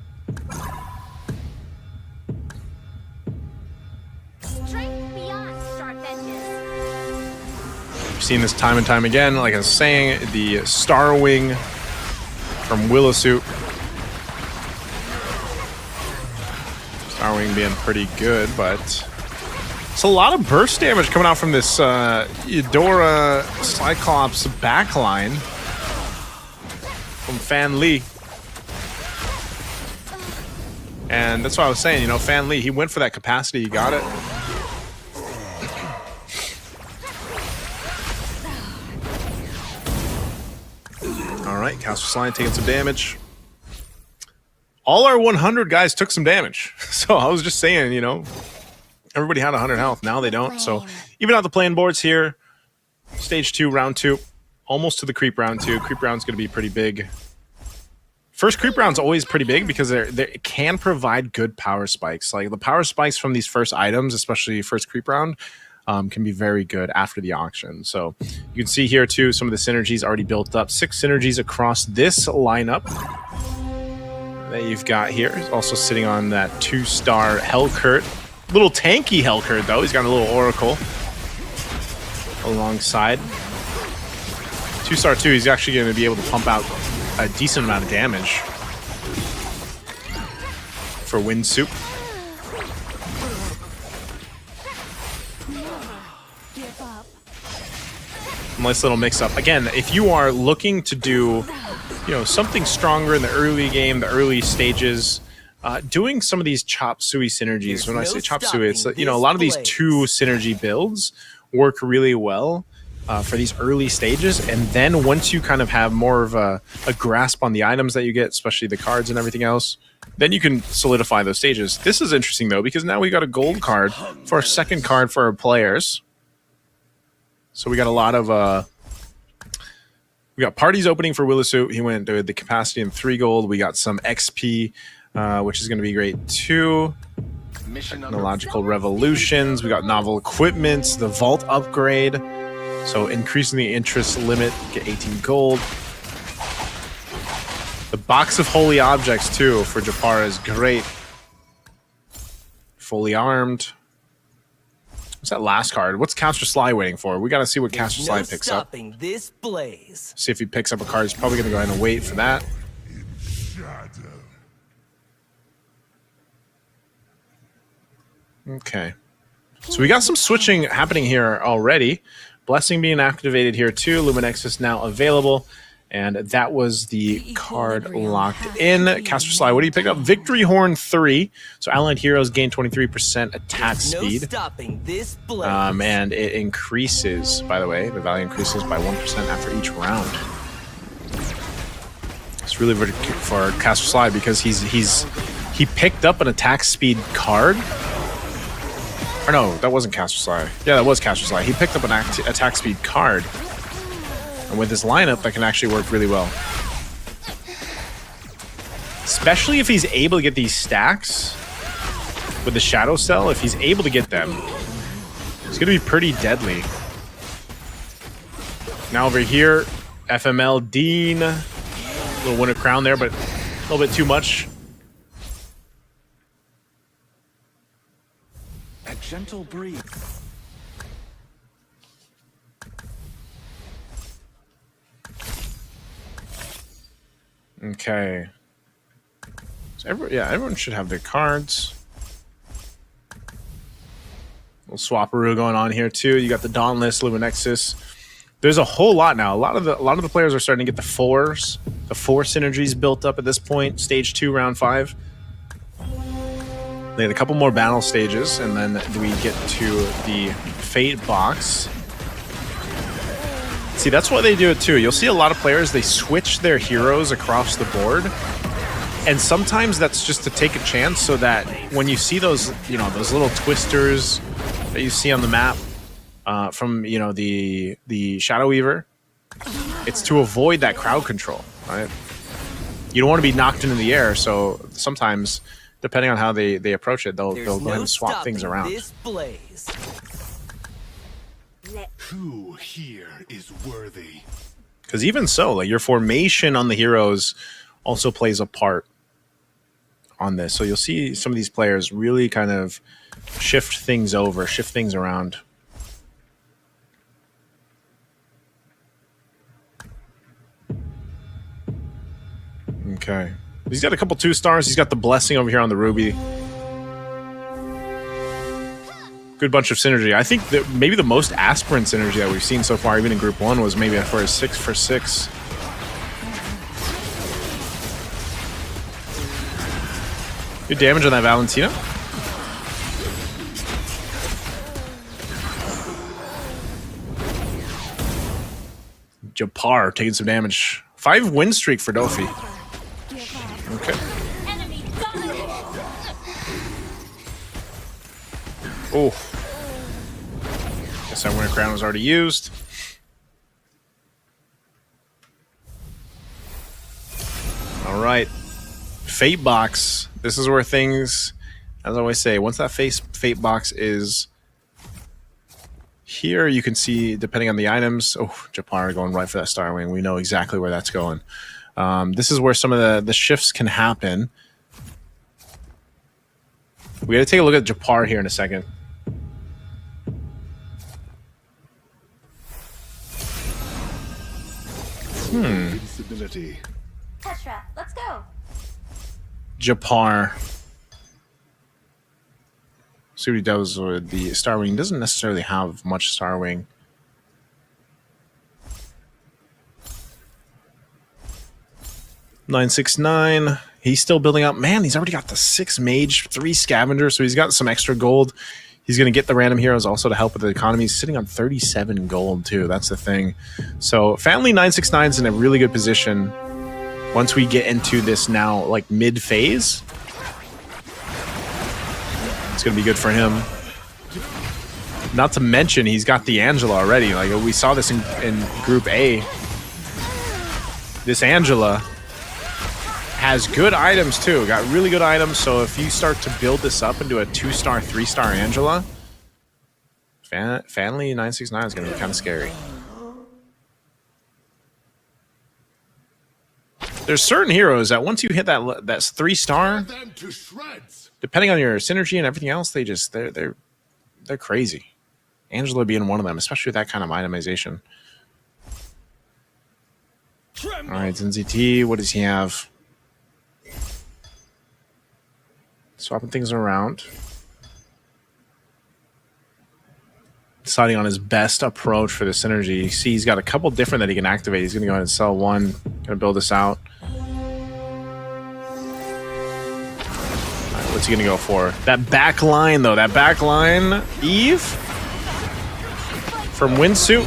We've seen this time and time again. Like I was saying, the Star Wing from Willowsuit. Star Wing being pretty good, but it's a lot of burst damage coming out from this Eudora Cyclops backline from Fan Li. And that's what I was saying, you know, Fan Li, he went for that capacity, he got it. Alright, Caster Slide taking some damage. All our 100 guys took some damage. So I was just saying, you know, everybody had 100 health. Now they don't. So even out the playing boards here, stage 2, round 2, almost to the creep round 2. Creep round's going to be pretty big. First creep round's always pretty big because they can provide good power spikes. Like the power spikes from these first items, especially first creep round, can be very good after the auction. So you can see here too, some of the synergies already built up. 6 synergies across this lineup that you've got here. He's also sitting on that 2-star Hellcurt. Little tanky Hellcurt though. He's got a little Oracle alongside. 2-star 2, he's actually going to be able to pump out a decent amount of damage for Wind Soup. Nice little mix-up. Again, if you are looking to do, you know, something stronger in the early game, the early stages, doing some of these chop suey synergies. When I say chop suey, it's, you know, a lot of these 2 synergy builds work really well for these early stages. And then once you kind of have more of a grasp on the items that you get, especially the cards and everything else, then you can solidify those stages. This is interesting though, because now we got a gold card for our second card for our players. So we got a lot of we got parties opening for Willowsuit. He went to the capacity in 3 gold. We got some XP, which is going to be great too. Technological revolutions. We got novel equipment, the vault upgrade. So increasing the interest limit, get 18 gold. The box of holy objects too for Japara is great. Fully armed. What's that last card? What's Caster Sly waiting for? We got to see what Caster Sly picks up. This blaze. See if he picks up a card. He's probably going to go ahead and wait for that. Okay. So we got some switching happening here already. Blessing being activated here too. Luminexus now available. And that was the card locked in. Caster Sly, what do you pick up? Victory Horn 3. So allied heroes gain 23% attack speed. And it increases, by the way, the value increases by 1% after each round. It's really good for Caster Sly because he picked up an attack speed card. Or no, that wasn't Caster Sly. Yeah, that was Caster Sly. He picked up an attack speed card. And with this lineup, that can actually work really well. especially if he's able to get these stacks with the Shadow Cell. If he's able to get them, it's going to be pretty deadly. Now over here, FML Dean. A little Winter Crown there, but a little bit too much. A gentle breeze. Okay. So everyone should have their cards. Little swapperoo going on here too. You got the Dauntless, Luminexus. There's a whole lot now. A lot of the players are starting to get the fours. The 4 synergies built up at this point. Stage 2, round 5. They had a couple more battle stages, and then we get to the Fate box. See, that's why they do it too. You'll see a lot of players, they switch their heroes across the board. And sometimes that's just to take a chance so that when you see those, you know, those little twisters that you see on the map from, you know, the Shadow Weaver, it's to avoid that crowd control, right? You don't want to be knocked into the air, so sometimes, depending on how they approach it, they'll go ahead and swap things around. Who here is worthy? Because even so, like, your formation on the heroes also plays a part on this. So you'll see some of these players really kind of shift things over, shift things around. Okay. He's got a couple 2-stars. He's got the Blessing over here on the Ruby. Good bunch of synergy. I think that maybe the most aspirant synergy that we've seen so far, even in Group 1, was maybe for a 6-for-6. Good damage on that Valentina. Japar taking some damage. 5 win streak for Dofi. Okay. Oh. Guess that Winter Crown was already used. All right. Fate box. This is where things, as I always say, once that Fate box is here, you can see, depending on the items. Oh, Japar going right for that Star Wing. We know exactly where that's going. This is where some of the shifts can happen. We got to take a look at Japar here in a second. Invincibility. Petra, let's go. Japar. See what he does with the Star Wing. Doesn't necessarily have much Star Wing. $969. He's still building up. Man, he's already got the 6 Mage, 3 Scavenger, so he's got some extra gold. He's going to get the random heroes also to help with the economy. He's sitting on 37 gold, too. That's the thing. So, Family 969 is in a really good position once we get into this now, like, mid-phase. It's going to be good for him. Not to mention, he's got the Angela already. Like, we saw this in Group A. This Angela has good items too. Got really good items. So if you start to build this up into a 2-star, 3-star Angela, Family 969 is going to be kind of scary. There's certain heroes that once you hit that 3-star, depending on your synergy and everything else, they're crazy. Angela being one of them, especially with that kind of itemization. All right, ZNZT, what does he have? Swapping things around. Deciding on his best approach for the synergy. You see he's got a couple different that he can activate. He's going to go ahead and sell one. Going to build this out. All right, what's he going to go for? That back line, though. That back line. Eve from Windsuit.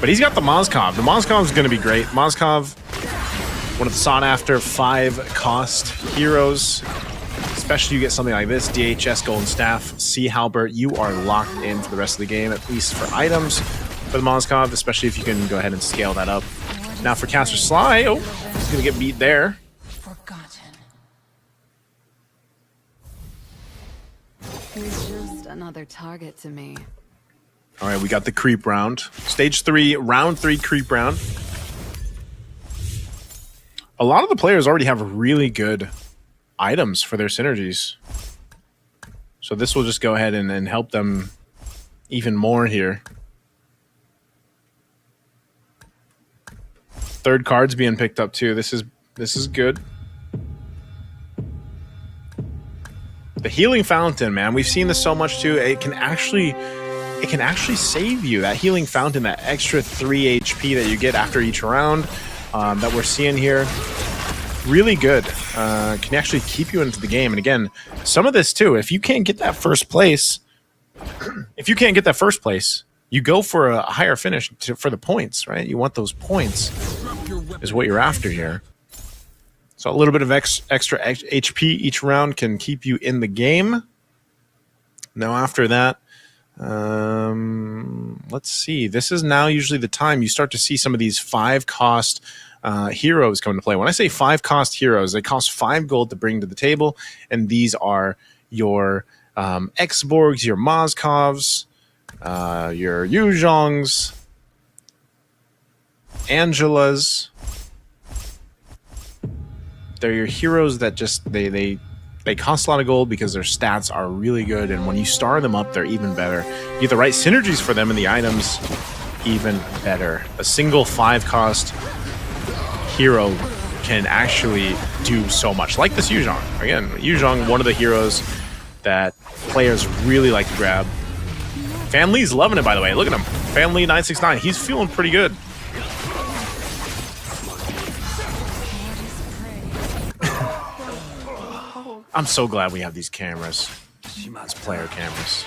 But he's got the Moskov. The Moskov is going to be great. Moskov, one of the sought-after 5-cost heroes. Especially you get something like this, DHS Golden Staff, Sea Halbert, you are locked in for the rest of the game, at least for items for the Moskov, especially if you can go ahead and scale that up. Now for Caster Sly. Oh, he's going to get beat there. He's just another target to me. All right, we got the creep round. Stage 3, round 3 creep round. A lot of the players already have really good items for their synergies. So this will just go ahead and help them even more here. Third card's being picked up too. This is good. The healing fountain, man. We've seen this so much too. It can actually save you. That healing fountain, that extra 3 HP that you get after each round that we're seeing here. Really good. Can actually keep you into the game. And again, some of this too, if you can't get that first place, you go for a higher finish for the points, right? You want those points is what you're after here. So a little bit of extra HP each round can keep you in the game. Now after that, let's see. This is now usually the time you start to see some of these 5-cost heroes come into play. When I say 5-cost heroes, they cost 5 gold to bring to the table, and these are your X-Borgs, your Mozkovs, your Yuzhongs, Angelas. They're your heroes that just they cost a lot of gold because their stats are really good, and when you star them up, they're even better. You get the right synergies for them and the items even better. A single 5-cost hero can actually do so much. Like this Yuzhong. Again, Yuzhong, one of the heroes that players really like to grab. Fan Lee's loving it, by the way. Look at him. Fan Lee 969. He's feeling pretty good. I'm so glad we have these cameras. These player cameras.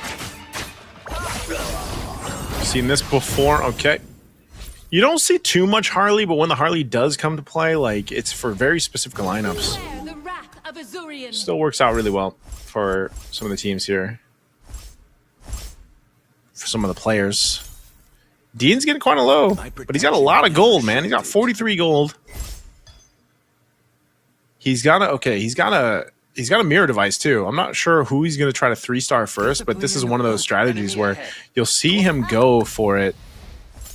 Seen this before? Okay. You don't see too much Harley, but when the Harley does come to play, like, it's for very specific lineups. Still works out really well for some of the teams here. For some of the players. Dean's getting quite a low, but he's got a lot of gold, man. He's got 43 gold. He's got a mirror device too. I'm not sure who he's going to try to 3-star first, but this is one of those strategies where you'll see him go for it.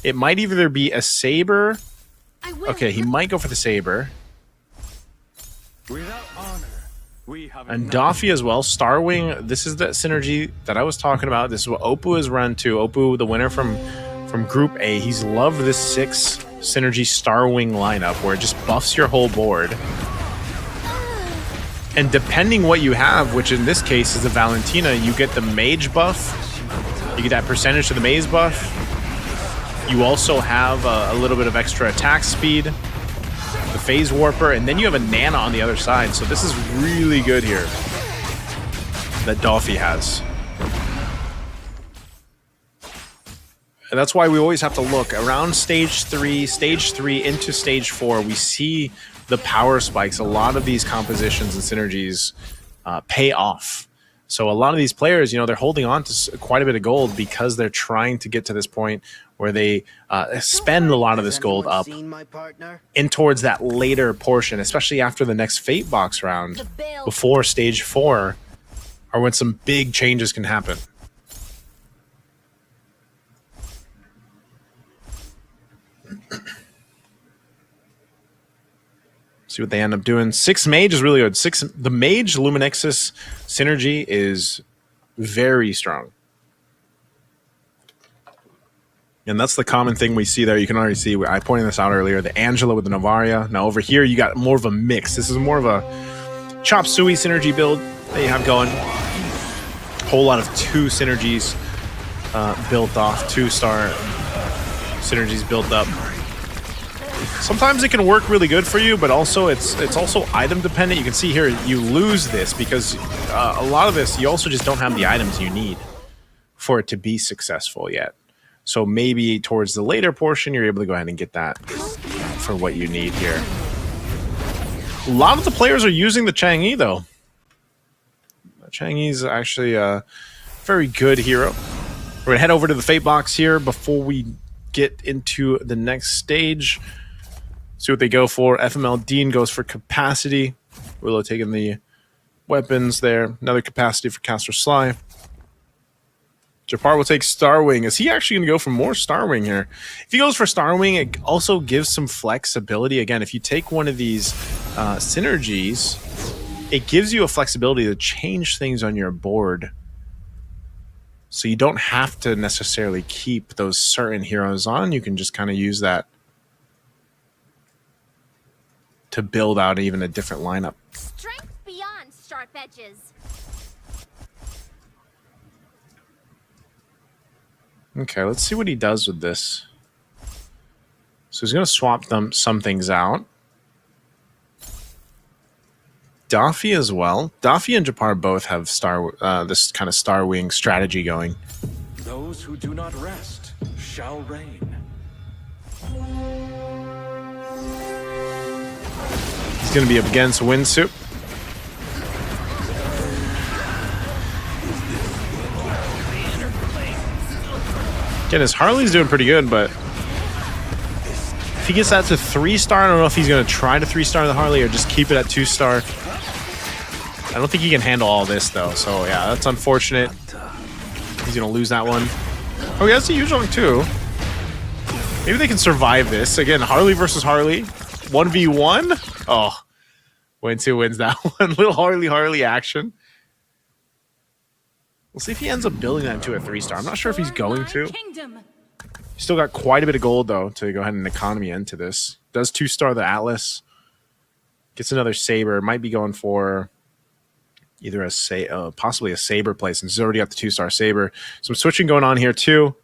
It might either be a saber. Okay, he might go for the saber. And Doffy as well. Starwing, this is the synergy that I was talking about. This is what Oppo has run to. Oppo, the winner from Group A, he's loved this 6 synergy Starwing lineup where it just buffs your whole board. And depending what you have, which in this case is the Valentina, you get the mage buff. You get that percentage to the maze buff. You also have a little bit of extra attack speed, the phase warper, and then you have a Nana on the other side. So this is really good here that Doffy has. And that's why we always have to look around stage 3 into stage 4. We see the power spikes. A lot of these compositions and synergies pay off. So a lot of these players, you know, they're holding on to quite a bit of gold because they're trying to get to this point where they spend a lot of this gold up in towards that later portion, especially after the next Fate Box round, before stage 4, or when some big changes can happen. See what they end up doing. 6 mage is really good. The mage Luminexus synergy is very strong. And that's the common thing we see there. You can already see, I pointed this out earlier, the Angela with the Novaria. Now over here, you got more of a mix. This is more of a Chop Suey synergy build that you have going. Whole lot of 2 synergies built off, 2-star synergies built up. Sometimes it can work really good for you, but also it's also item dependent. You can see here you lose this because a lot of this you also just don't have the items you need for it to be successful yet. So maybe towards the later portion you're able to go ahead and get that for what you need here. A lot of the players are using the Chang'e though. Chang'e is actually a very good hero. We're gonna head over to the Fate Box here before we get into the next stage. See what they go for. FML Dean goes for capacity. Willow taking the weapons there. Another capacity for Caster Sly. Japar will take Starwing. Is he actually going to go for more Starwing here? If he goes for Starwing, it also gives some flexibility. Again, if you take one of these synergies, it gives you a flexibility to change things on your board. So you don't have to necessarily keep those certain heroes on. You can just kind of use that to build out even a different lineup. Strength beyond sharp edges. Okay, let's see what he does with this. So he's going to swap some things out. Daffy as well. Daffy and Japar both have this kind of Starwing strategy going. Those who do not rest shall reign. He's going to be up against Winsu. Again, his Harley's doing pretty good, but if he gets that to 3-star, I don't know if he's going to try to 3-star the Harley or just keep it at 2-star. I don't think he can handle all this, though, so yeah, that's unfortunate. He's going to lose that one. Oh, he has the Yuzhong, too. Maybe they can survive this. Again, Harley versus Harley. 1v1. Oh, Winsu wins that one. Little Harley action. We'll see if he ends up building that into a 3-star. I'm not sure if he's going to. He's still got quite a bit of gold, though, to go ahead and economy into this. Does 2-star the Atlas. Gets another Saber. Might be going for either possibly a Saber play since he's already got the 2-star Saber. Some switching going on here, too.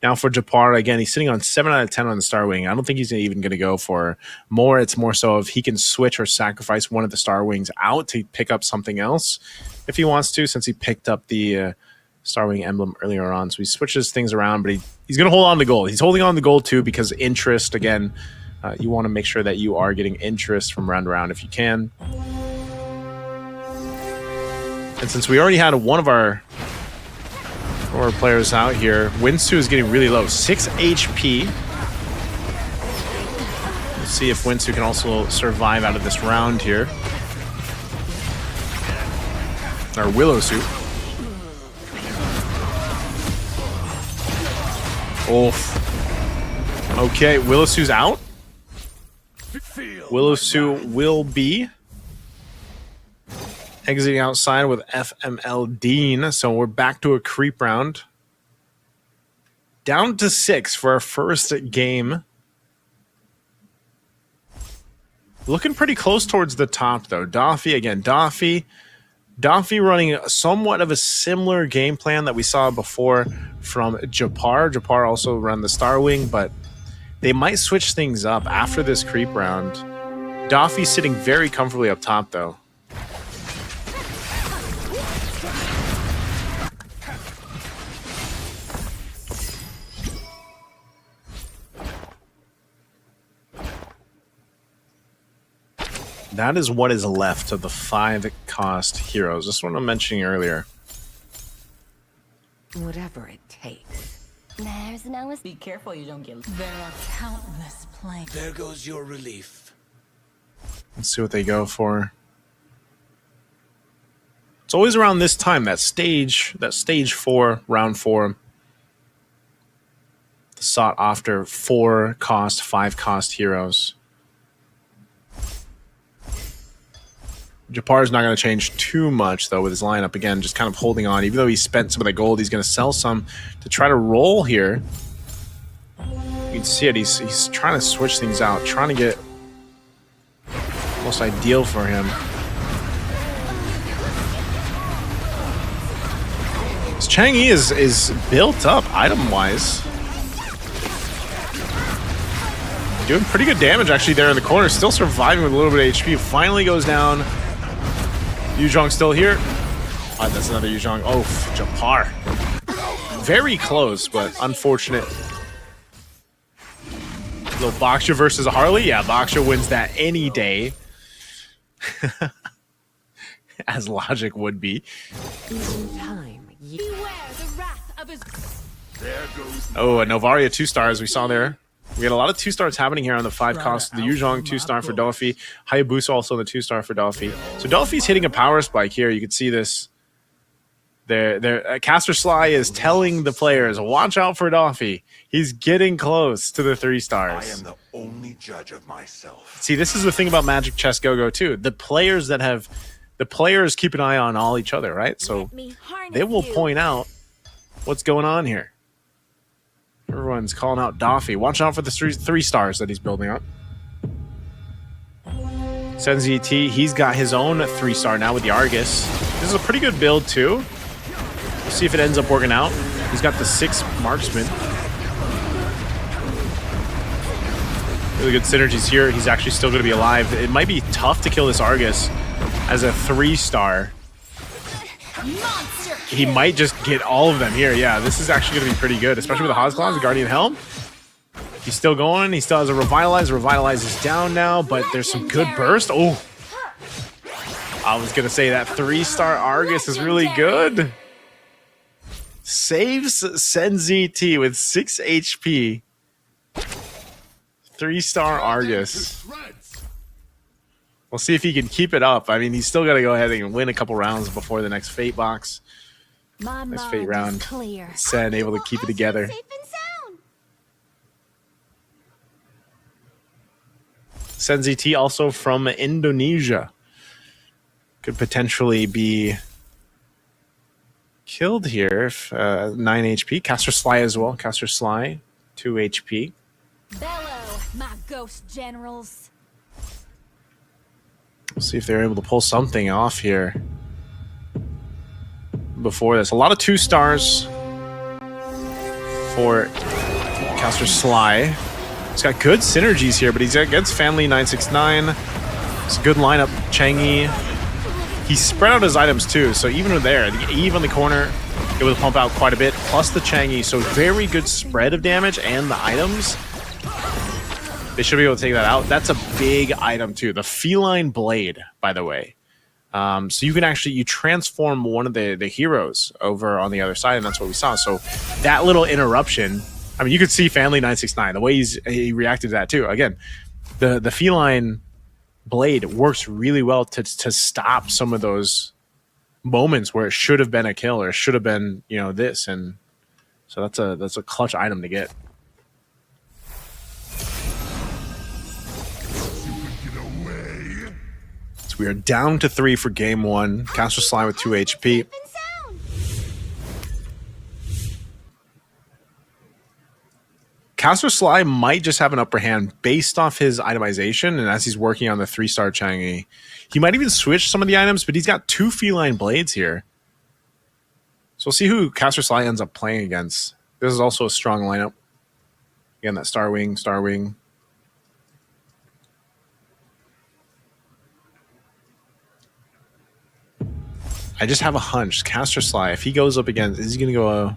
Now for Japar, again, he's sitting on 7 out of 10 on the Starwing. I don't think he's even going to go for more. It's more so if he can switch or sacrifice one of the Starwings out to pick up something else if he wants to, since he picked up the Starwing emblem earlier on. So he switches things around, but he's going to hold on to gold. He's holding on to gold, too, because interest, again, you want to make sure that you are getting interest from round to round if you can. And since we already had one of our players out here, Winsu is getting really low, 6 HP. Let's see if Winsu can also survive out of this round here. Or Willowsu. Oof. Okay, Willowsu's out. Willowsu will be exiting outside with FML Dean. So we're back to a creep round. Down to 6 for our first game. Looking pretty close towards the top, though. Daffy, again, Daffy running somewhat of a similar game plan that we saw before from Japar. Japar also run the Starwing, but they might switch things up after this creep round. Daffy sitting very comfortably up top, though. That is what is left of the 5-cost heroes. This one I'm mentioning earlier. Whatever it takes. There's no... Be careful you don't get... There are countless planes. There goes your relief. Let's see what they go for. It's always around this time, that stage 4, round 4. The sought after 4-cost, 5-cost heroes. Japar's not going to change too much, though, with his lineup. Again, just kind of holding on. Even though he spent some of the gold, he's going to sell some to try to roll here. You can see it. He's trying to switch things out, trying to get most ideal for him. This Chang'e is built up item-wise. Doing pretty good damage, actually, there in the corner. Still surviving with a little bit of HP. Finally goes down. Yuzhong still here. Oh, that's another Yuzhong. Oh, Japar. Very close, but unfortunate. Little Baksha versus a Harley. Yeah, Baksha wins that any day. As logic would be. Oh, a Novaria 2-stars we saw there. We got a lot of 2-stars happening here on the 5 cost. The Yuzhong 2-star for Dolphy. Hayabusa also the 2-star for Dolphy. So Dolphy's hitting a power spike here. You can see this. Caster Sly is telling the players, watch out for Dolphy. He's getting close to the 3 stars. I am the only judge of myself. See, this is the thing about Magic Chess Go-Go too. The players keep an eye on all each other, right? So they will point out what's going on here. Everyone's calling out Dolphy. Watch out for the 3 stars that he's building up. Senzi T, he's got his own 3-star now with the Argus. This is a pretty good build too. We'll see if it ends up working out. He's got the 6 marksman. Really good synergies here. He's actually still going to be alive. It might be tough to kill this Argus as a 3-star. He might just get all of them here. Yeah, this is actually going to be pretty good, especially with the Hozclaws, the Guardian Helm. He's still going. He still has a Revitalize. Revitalize is down now, but there's some good burst. Oh, I was going to say that 3-star Argus is really good. Saves Senzi T with 6 HP. 3-star Argus. We'll see if he can keep it up. I mean, he's still got to go ahead and win a couple rounds before the next Fate box. Next Fate round. Sen able to keep it together. Senzi T also from Indonesia. Could potentially be killed here. If, 9 HP. Caster Sly as well. Caster Sly, 2 HP. Bellow, my ghost generals. We'll see if they're able to pull something off here before this. A lot of 2 stars for Caster Sly. He's got good synergies here, but he's against Family 969. It's a good lineup. Changi. He spread out his items too, so even there, the Eve on the corner, able to pump out quite a bit, plus the Changi, so very good spread of damage and the items. They should be able to take that out. That's a big item too. The Feline Blade, by the way. So you can actually, you transform one of the heroes over on the other side, and that's what we saw. So that little interruption, I mean, you could see Family 969, the way he reacted to that too. Again, the Feline Blade works really well to stop some of those moments where it should have been a kill or it should have been, you know, this. And so that's a clutch item to get. So we are down to 3 for game 1. Caster Sly with 2 HP. Caster Sly might just have an upper hand based off his itemization, and as he's working on the 3-star Changi. He might even switch some of the items, but he's got 2 Feline Blades here. So we'll see who Caster Sly ends up playing against. This is also a strong lineup. Again, that Star Wing. I just have a hunch. Caster Sly, if he goes up against, is he going to go...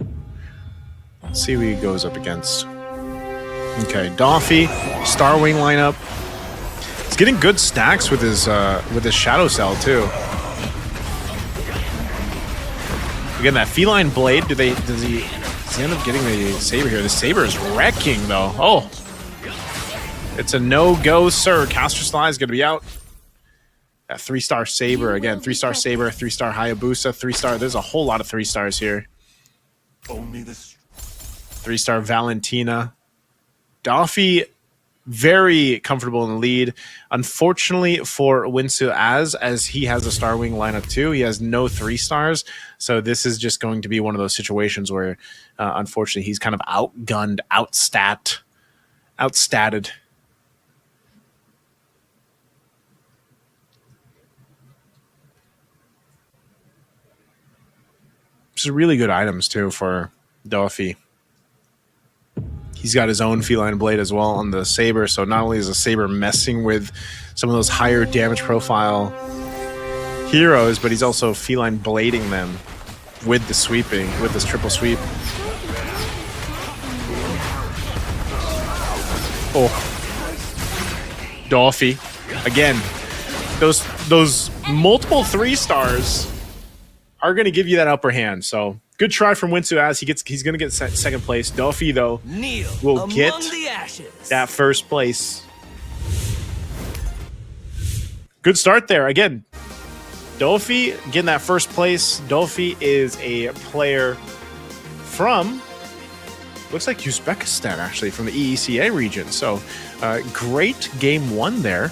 let's see who he goes up against. Okay, Dolphy, Star Wing lineup. He's getting good stacks with his Shadow Cell too. Again, that Feline Blade. Does he end up getting the Saber here? The Saber is wrecking though. Oh, it's a no-go, sir. Caster Sly is going to be out. That 3-star Saber again. 3-star Saber, 3-star Hayabusa, 3-star. There's a whole lot of 3 stars here. Only this 3-star Valentina. Dolphy, very comfortable in the lead. Unfortunately for Winsu as he has a Star Wing lineup too, he has no 3 stars. So this is just going to be one of those situations where, unfortunately, he's kind of outgunned, outstatted. Just really good items too for Dolphy. He's got his own Feline Blade as well on the Saber, so not only is the Saber messing with some of those higher damage profile heroes, but he's also Feline Blading them with the sweeping, with this triple sweep. Oh. Dolphy. Again, those multiple 3 stars are going to give you that upper hand, so Good try from Winsu as he's going to get second place. Dofi, though, will get that first place. Good start there. Again, Dofi getting that first place. Dofi is a player from, looks like Uzbekistan, actually, from the EECA region. So great game one there.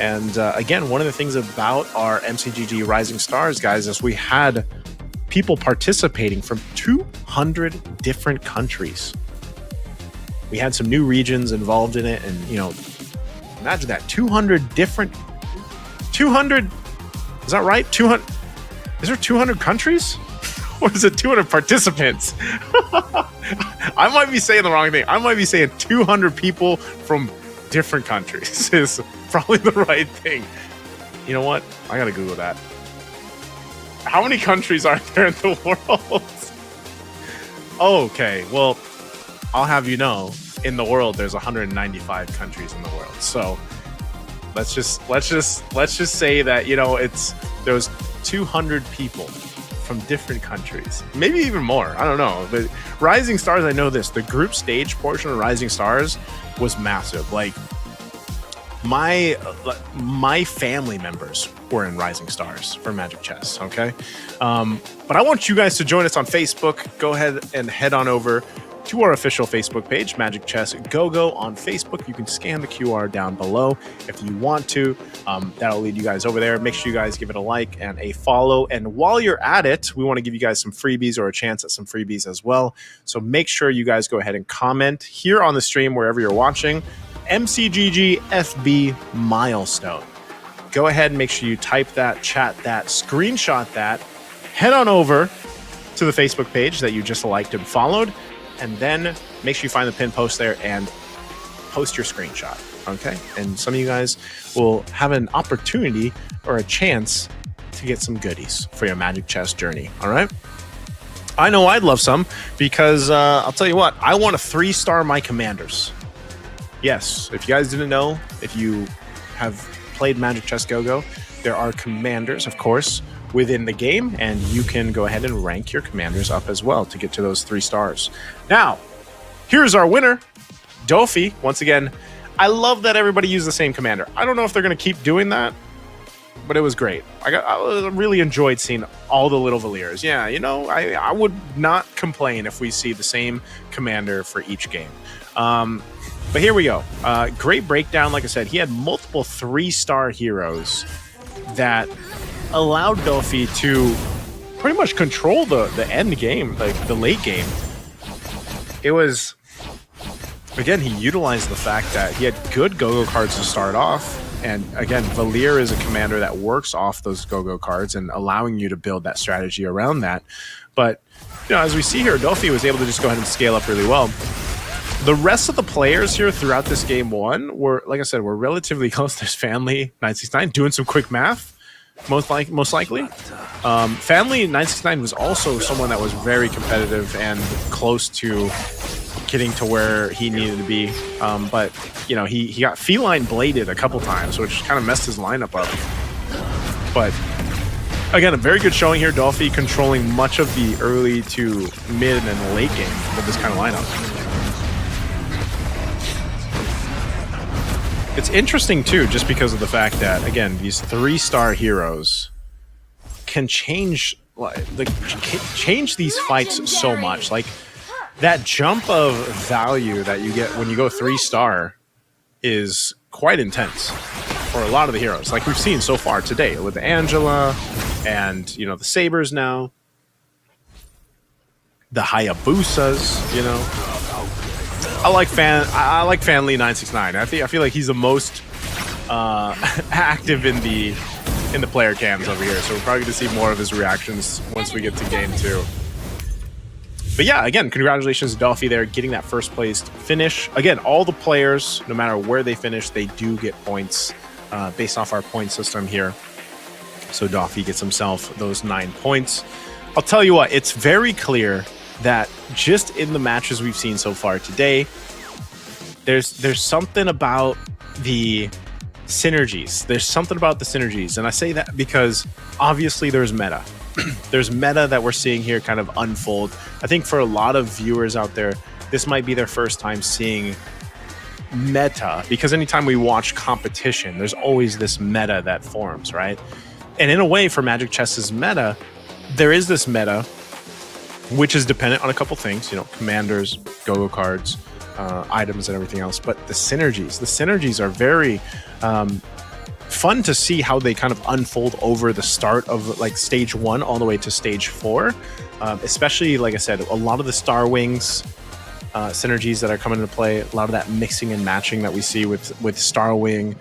And again, one of the things about our MCGG Rising Stars, guys, is we had people participating from 200 different countries. We had some new regions involved in it. And, you know, imagine that, 200, is that right? 200, is there 200 countries? Or is it 200 participants? I might be saying the wrong thing. I might be saying 200 people from different countries is probably the right thing. You know what? I gotta Google that. How many countries are there in the world? Okay, well, I'll have you know, in the world, there's 195 countries in the world. So let's just say that, you know, there's 200 people from different countries, maybe even more. I don't know. But Rising Stars, I know this. The group stage portion of Rising Stars was massive. Like my family members were in Rising Stars for Magic Chess. Okay, but I want you guys to join us on Facebook. Go ahead and head on over to our official Facebook page, Magic Chess Go-Go on Facebook. You can scan the QR down below if you want to. That'll lead you guys over there. Make sure you guys give it a like and a follow. And while you're at it, we want to give you guys some freebies or a chance at some freebies as well. So make sure you guys go ahead and comment here on the stream, wherever you're watching, MCGG FB milestone. Go ahead and make sure you type that, chat that, screenshot that, head on over to the Facebook page that you just liked and followed, and then make sure you find the pinned post there and post your screenshot, okay? And some of you guys will have an opportunity or a chance to get some goodies for your Magic Chess journey, all right? I know I'd love some because I'll tell you what, I want to 3-star my commanders. Yes, if you guys didn't know, if you have played Magic Chess Go-Go, there are commanders, of course, within the game, and you can go ahead and rank your commanders up as well to get to those 3 stars. Now, here's our winner, Dofi. Once again, I love that everybody used the same commander. I don't know if they're going to keep doing that, but it was great. I really enjoyed seeing all the little Valiers. Yeah, you know, I would not complain if we see the same commander for each game. But here we go. Great breakdown. Like I said, he had multiple 3-star heroes that allowed Dofi to pretty much control the end game, like the late game. It was, again, he utilized the fact that he had good go-go cards to start off. And again, Valier is a commander that works off those go-go cards and allowing you to build that strategy around that. But, you know, as we see here, Dofi was able to just go ahead and scale up really well. The rest of the players here throughout this game one were, like I said, were relatively close. There's Family 969 doing some quick math. Most likely. Family 969 was also someone that was very competitive and close to getting to where he needed to be. But, you know, he got Feline bladed a couple times, which kind of messed his lineup up. But, again, a very good showing here. Dofi controlling much of the early to mid and late game with this kind of lineup. It's interesting, too, just because of the fact that, again, these 3-star heroes can change these fights so much. Like, that jump of value that you get when you go 3-star is quite intense for a lot of the heroes. Like we've seen so far today with Angela and, you know, the Sabers now. The Hayabusas, you know. I like Fanly 969. I feel like he's the most active in the player cams over here. So we're probably going to see more of his reactions once we get to game 2. But yeah, again, congratulations to Dofi there, getting that first place finish. Again, all the players, no matter where they finish, they do get points based off our point system here. So Dofi gets himself those 9 points. I'll tell you what, it's very clear that just in the matches we've seen so far today, there's something about the synergies. There's something about the synergies. And I say that because obviously there's meta. there's meta that we're seeing here kind of unfold. I think for a lot of viewers out there, this might be their first time seeing meta, because anytime we watch competition, there's always this meta that forms, right? And in a way, for Magic Chess's meta, there is this meta which is dependent on a couple things, you know, commanders, go-go cards, items, and everything else. But the synergies are very fun to see how they kind of unfold over the start of like stage 1 all the way to stage 4. Especially, like I said, a lot of the Star Wings synergies that are coming into play, a lot of that mixing and matching that we see with Star Wing.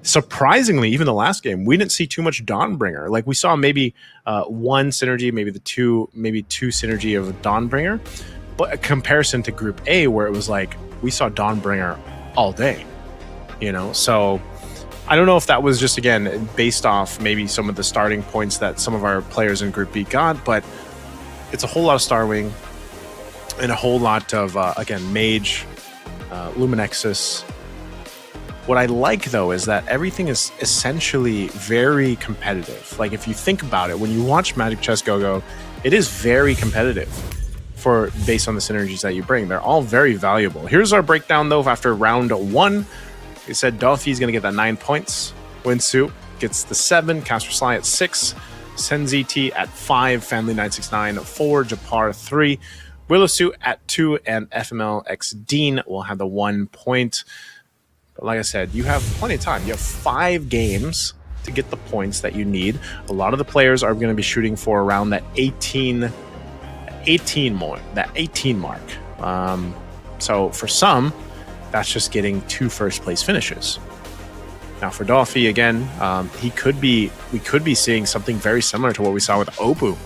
Surprisingly, even the last game, we didn't see too much Dawnbringer. Like we saw maybe one synergy, maybe two synergy of Dawnbringer, but a comparison to Group A where it was like we saw Dawnbringer all day, you know. So I don't know if that was just, again, based off maybe some of the starting points that some of our players in Group B got, but it's a whole lot of Star Wing and a whole lot of again, Mage, Luminexus. What I like, though, is that everything is essentially very competitive. Like, if you think about it, when you watch Magic Chess Go-Go, it is very competitive based on the synergies that you bring. They're all very valuable. Here's our breakdown, though, after round 1. We said Dolphy's going to get that 9 points. Winsu gets the 7. Casper Sly at 6. Senziti at 5. Family 969 at 4. Japar 3. Willowsuit at 2. And FML X Dean will have the 1 point. But like I said, you have plenty of time. You have 5 games to get the points that you need. A lot of the players are going to be shooting for around that 18 mark. So for some, that's just getting 2 first place finishes. Now for Dolphy, again, we could be seeing something very similar to what we saw with Opu.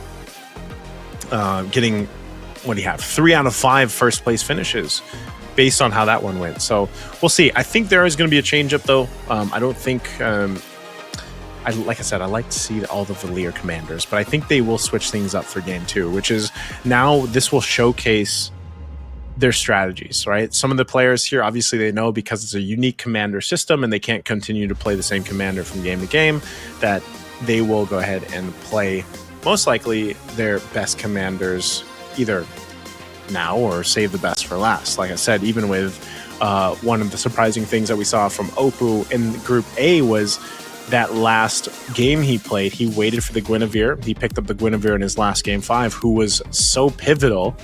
Getting, what do you have? 3 out of 5 first place finishes, based on how that one went. So we'll see. I think there is going to be a change up, though. I don't think, like I said, I like to see all the Valier commanders, but I think they will switch things up for game 2, which is now this will showcase their strategies, right? Some of the players here, obviously they know, because it's a unique commander system and they can't continue to play the same commander from game to game, that they will go ahead and play most likely their best commanders either now or save the best for last. Like I said, even with one of the surprising things that we saw from Opu in Group A was that last game he played, he waited for the Guinevere. He picked up the Guinevere in his last game 5, who was so pivotal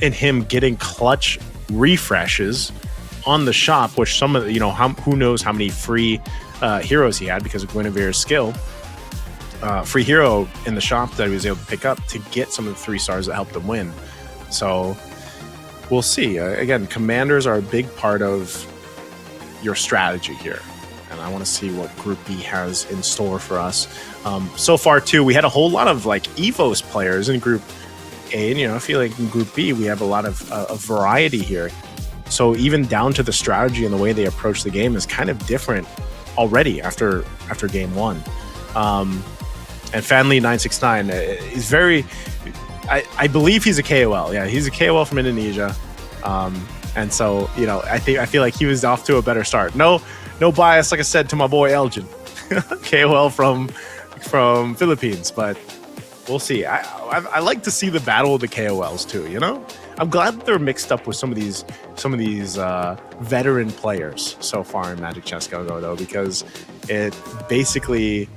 in him getting clutch refreshes on the shop, which some of the, who knows how many free heroes he had because of Guinevere's skill. Free hero in the shop that he was able to pick up to get some of the 3 stars that helped him win. So we'll see. Again, commanders are a big part of your strategy here. And I want to see what Group B has in store for us. So far, too, we had a whole lot of like EVOS players in Group A. And, I feel like in Group B, we have a lot of variety here. So even down to the strategy and the way they approach the game is kind of different already after game 1. And Family 969 is very... I believe he's a KOL. Yeah, he's a KOL from Indonesia. And so, I feel like he was off to a better start. No bias, like I said, to my boy Elgin. KOL from Philippines, but we'll see. I like to see the battle of the KOLs too, I'm glad that they're mixed up with some of these veteran players so far in Magic Chess Go-Go, though, because it basically,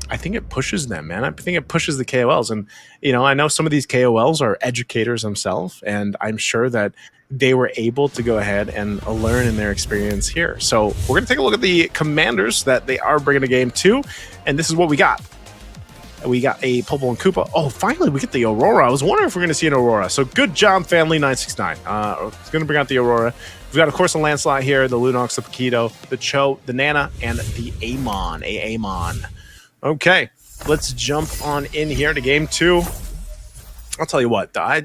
I think it pushes them, man. I think it pushes the KOLs. And, I know some of these KOLs are educators themselves, and I'm sure that they were able to go ahead and learn in their experience here. So we're going to take a look at the commanders that they are bringing to game 2. And this is what we got. We got a Popol and Koopa. Oh, finally, we get the Aurora. I was wondering if we're going to see an Aurora. So good job, Family 969. It's going to bring out the Aurora. We've got, of course, the Lancelot here, the Lunox, the Paquito, the Cho, the Nana, and the Amon. Okay, let's jump on in here to game 2. I'll tell you what, I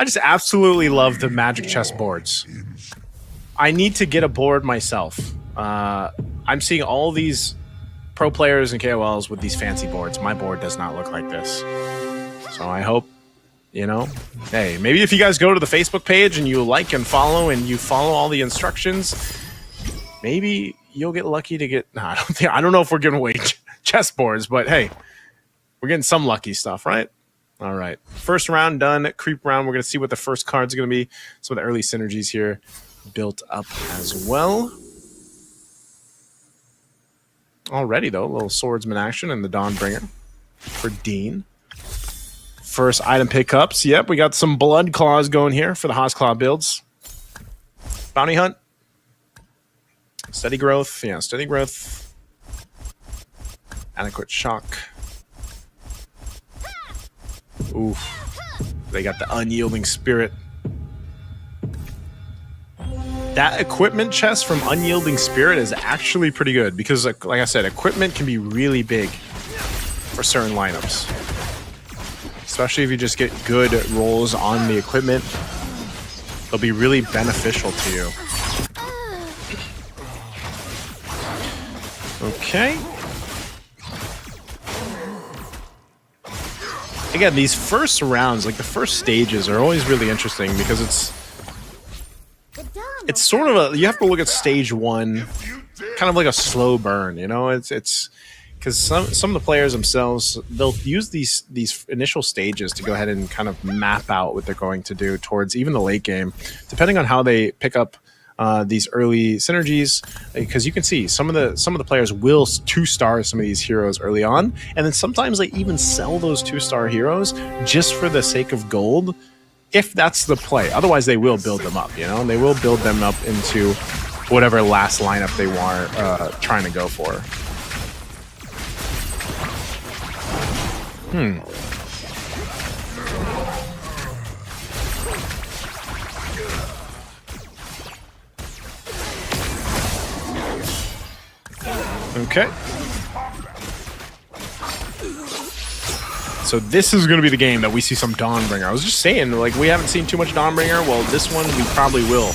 just absolutely love the Magic Chess boards. I need to get a board myself. I'm seeing all these pro players and KOLs with these fancy boards. My board does not look like this. So I hope, hey, maybe if you guys go to the Facebook page and you like and you follow all the instructions, maybe you'll get lucky to get... I don't know if we're giving away chess boards, but hey, We're getting some lucky stuff, right? All right. First round done. Creep round. We're going to see what the first card's going to be. Some of the early synergies here built up as well. Already, though, a little swordsman action and the Dawnbringer for Dean. First item pickups. Yep, we got some blood claws going here for the Hosclaw builds. Bounty hunt. Steady growth. Yeah, steady growth. Adequate shock. Oof. They got the unyielding spirit. That equipment chest from Unyielding Spirit is actually pretty good because, like I said, equipment can be really big for certain lineups. Especially if you just get good rolls on the equipment, they'll be really beneficial to you. Okay. Again, these first rounds, like the first stages, are always really interesting because it's sort of a, you have to look at stage one kind of like a slow burn, you know. It's because some of the players themselves, they'll use these initial stages to go ahead and kind of map out what they're going to do towards even the late game, depending on how they pick up these early synergies. Because you can see some of the players will 2-star some of these heroes early on, and then sometimes they even sell those 2-star heroes just for the sake of gold, if that's the play. Otherwise, they will build them up, you know? They will build them up into whatever last lineup they want trying to go for. Okay. So this is going to be the game that we see some Dawnbringer. I was just saying, like, we haven't seen too much Dawnbringer. Well, this one we probably will.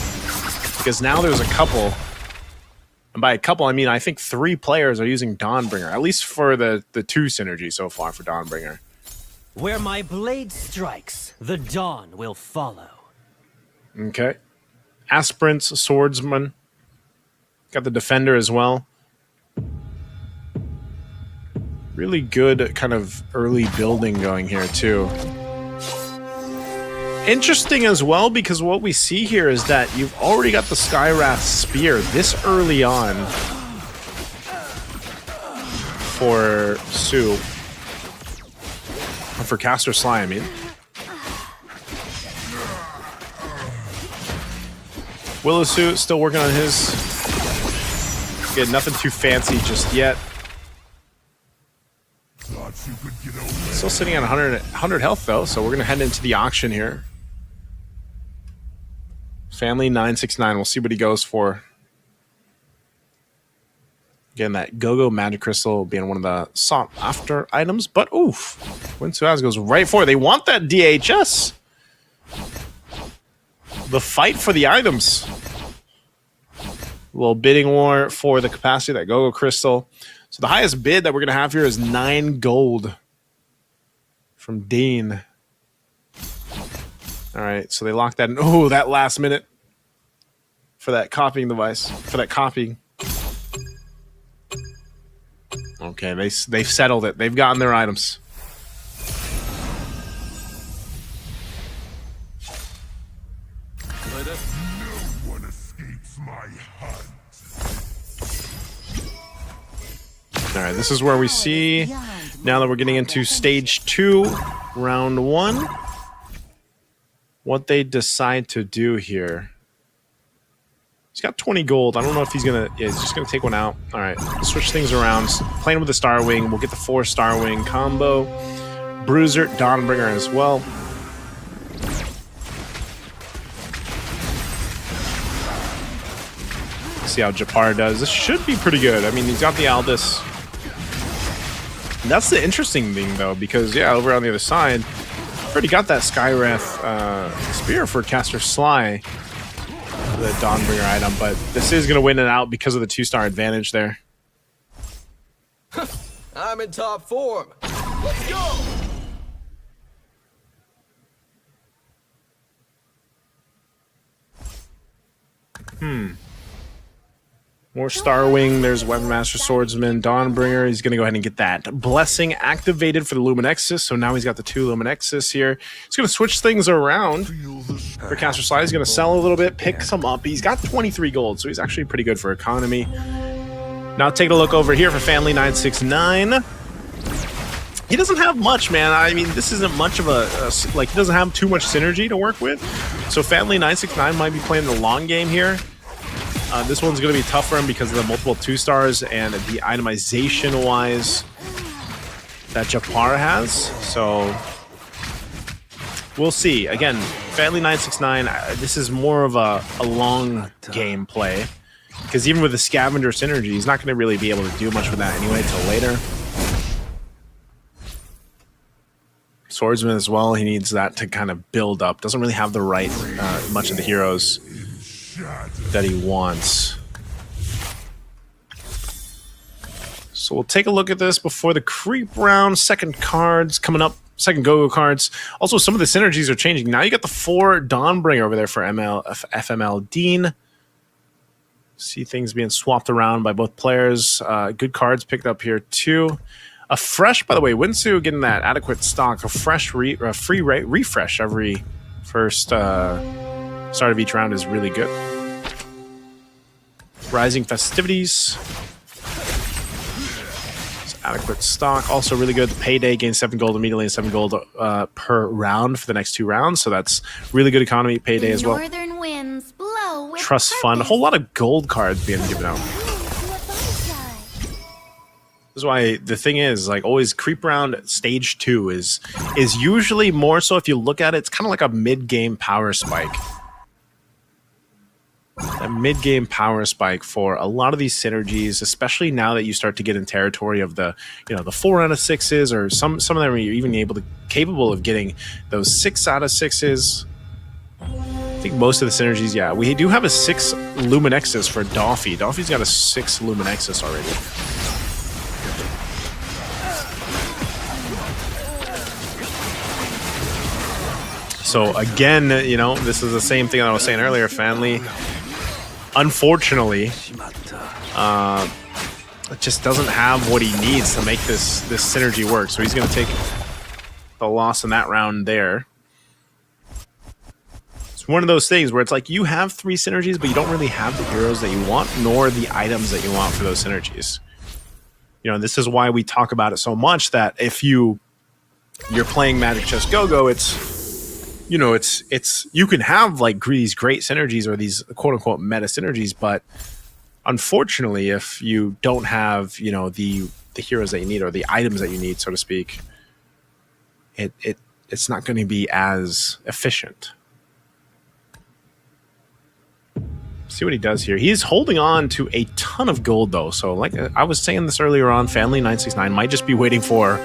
Because now there's a couple. And by a couple, I mean, I think 3 players are using Dawnbringer. At least for the 2 synergy so far for Dawnbringer. Where my blade strikes, the dawn will follow. Okay. Aspirants, Swordsman. Got the Defender as well. Really good kind of early building going here, too. Interesting as well, because what we see here is that you've already got the Skywrath Spear this early on for Sue. Or for Caster Sly, I mean. Willow Suit still working on his. Again, nothing too fancy just yet. Still sitting at 100 health, though, so we're going to head into the auction here. Family 969. We'll see what he goes for. Again, that Go-Go Magic Crystal being one of the sought-after items, but oof. Winsuaz goes right for it. They want that DHS. The fight for the items. A little bidding war for the capacity of that Go-Go Crystal. So the highest bid that we're going to have here is 9 gold from Dean. All right, so they locked that in. Oh, that last minute for that copying device, for that copying. Okay, they've settled it. They've gotten their items. No one escapes my hunt. All right, this is where we see, now that we're getting into stage 2, round 1, what they decide to do here. He's got 20 gold. I don't know if he's going to... Yeah, he's just going to take one out. All right, switch things around. Playing with the Star Wing. We'll get the 4 Star Wing combo. Bruiser, Dawnbringer as well. See how Japar does. This should be pretty good. I mean, he's got the Aldous. And that's the interesting thing, though, because, yeah, over on the other side, already got that Skywrath Spear for Caster Sly, the Dawnbringer item, but this is going to win it out because of the 2-star advantage there. I'm in top form. Let's go! More Starwing. There's Weapon Master, Swordsman, Dawnbringer. He's going to go ahead and get that Blessing activated for the Luminexus. So now he's got the 2 Luminexus here. He's going to switch things around for Caster Slide. He's going to sell a little bit, pick some up. He's got 23 gold, so he's actually pretty good for economy. Now taking a look over here for Family 969. He doesn't have much, man. I mean, this isn't much of a like, he doesn't have too much synergy to work with. So Family 969 might be playing the long game here. This one's going to be tough for him because of the multiple 2-stars and the itemization-wise that Japar has. So we'll see. Again, Family 969, this is more of a long game play. Because even with the Scavenger synergy, he's not going to really be able to do much with that anyway until later. Swordsman as well, he needs that to kind of build up. Doesn't really have the right much of the heroes that he wants. So we'll take a look at this before the creep round. Second cards coming up. Second go-go cards. Also, some of the synergies are changing. Now you got the 4 Dawnbringer over there for FML Dean. See things being swapped around by both players. Good cards picked up here too. A fresh, by the way, Winsu getting that adequate stock. A fresh free refresh every first start of each round is really good. Rising Festivities. It's adequate stock. Also really good. Payday gains 7 gold immediately and 7 gold per round for the next 2 rounds. So that's really good economy. Payday as well. Northern winds blow with Trust Fund. A whole lot of gold cards being given out. This is why the thing is, like, always creep round stage 2 is usually more so, if you look at it, it's kind of like a mid-game power spike. A mid-game power spike for a lot of these synergies, especially now that you start to get in territory of the, you know, the 4 out of 6s, or some of them are even capable of getting those 6 out of 6s. I think most of the synergies, yeah. We do have a 6 Luminexus for Doffy. Doffy's got a 6 Luminexus already. So again, you know, this is the same thing that I was saying earlier. Family, unfortunately, just doesn't have what he needs to make this synergy work. So he's going to take the loss in that round there. It's one of those things where it's like you have 3 synergies, but you don't really have the heroes that you want, nor the items that you want for those synergies. You know, this is why we talk about it so much, that if you're playing Magic Chess Go-Go, it's, you know, it's you can have like these great synergies or these quote-unquote meta synergies, but unfortunately, if you don't have, you know, the heroes that you need or the items that you need, so to speak, it's not going to be as efficient. See what he does here. He's holding on to a ton of gold, though. So, like I was saying this earlier on, Family 969 might just be waiting for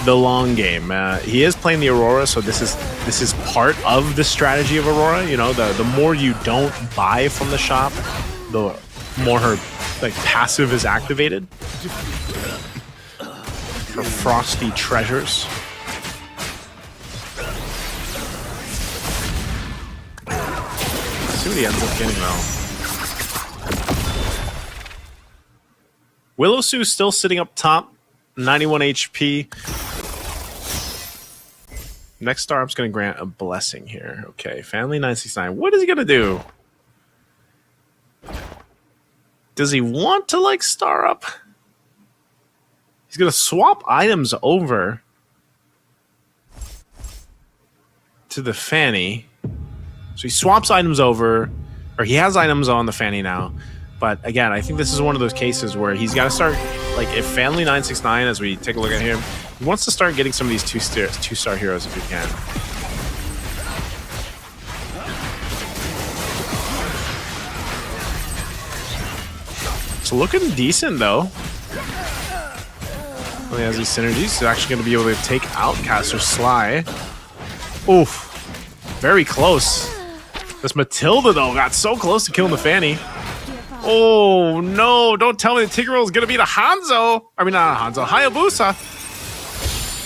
the long game. He is playing the Aurora, so this is part of the strategy of Aurora. You know, the more you don't buy from the shop, the more her like passive is activated. Her frosty treasures. Let's see what he ends up getting though. Willowsue's still sitting up top, 91 HP. Next star up's going to grant a blessing here. Okay, Family 969. What is he going to do? Does he want to, like, star up? He's going to swap items over to the Fanny. So he swaps items over, or he has items on the Fanny now. But again, I think this is one of those cases where he's got to start, like, if Family 969, as we take a look at him, he wants to start getting some of these two-star heroes if he can. It's looking decent, though. Well, he has these synergies. He's actually going to be able to take out Caster Sly. Oof. Very close. This Matilda, though, got so close to killing the Fanny. Oh, no. Don't tell me the Tigreal is going to be the Hanzo. I mean, not Hanzo. Hayabusa.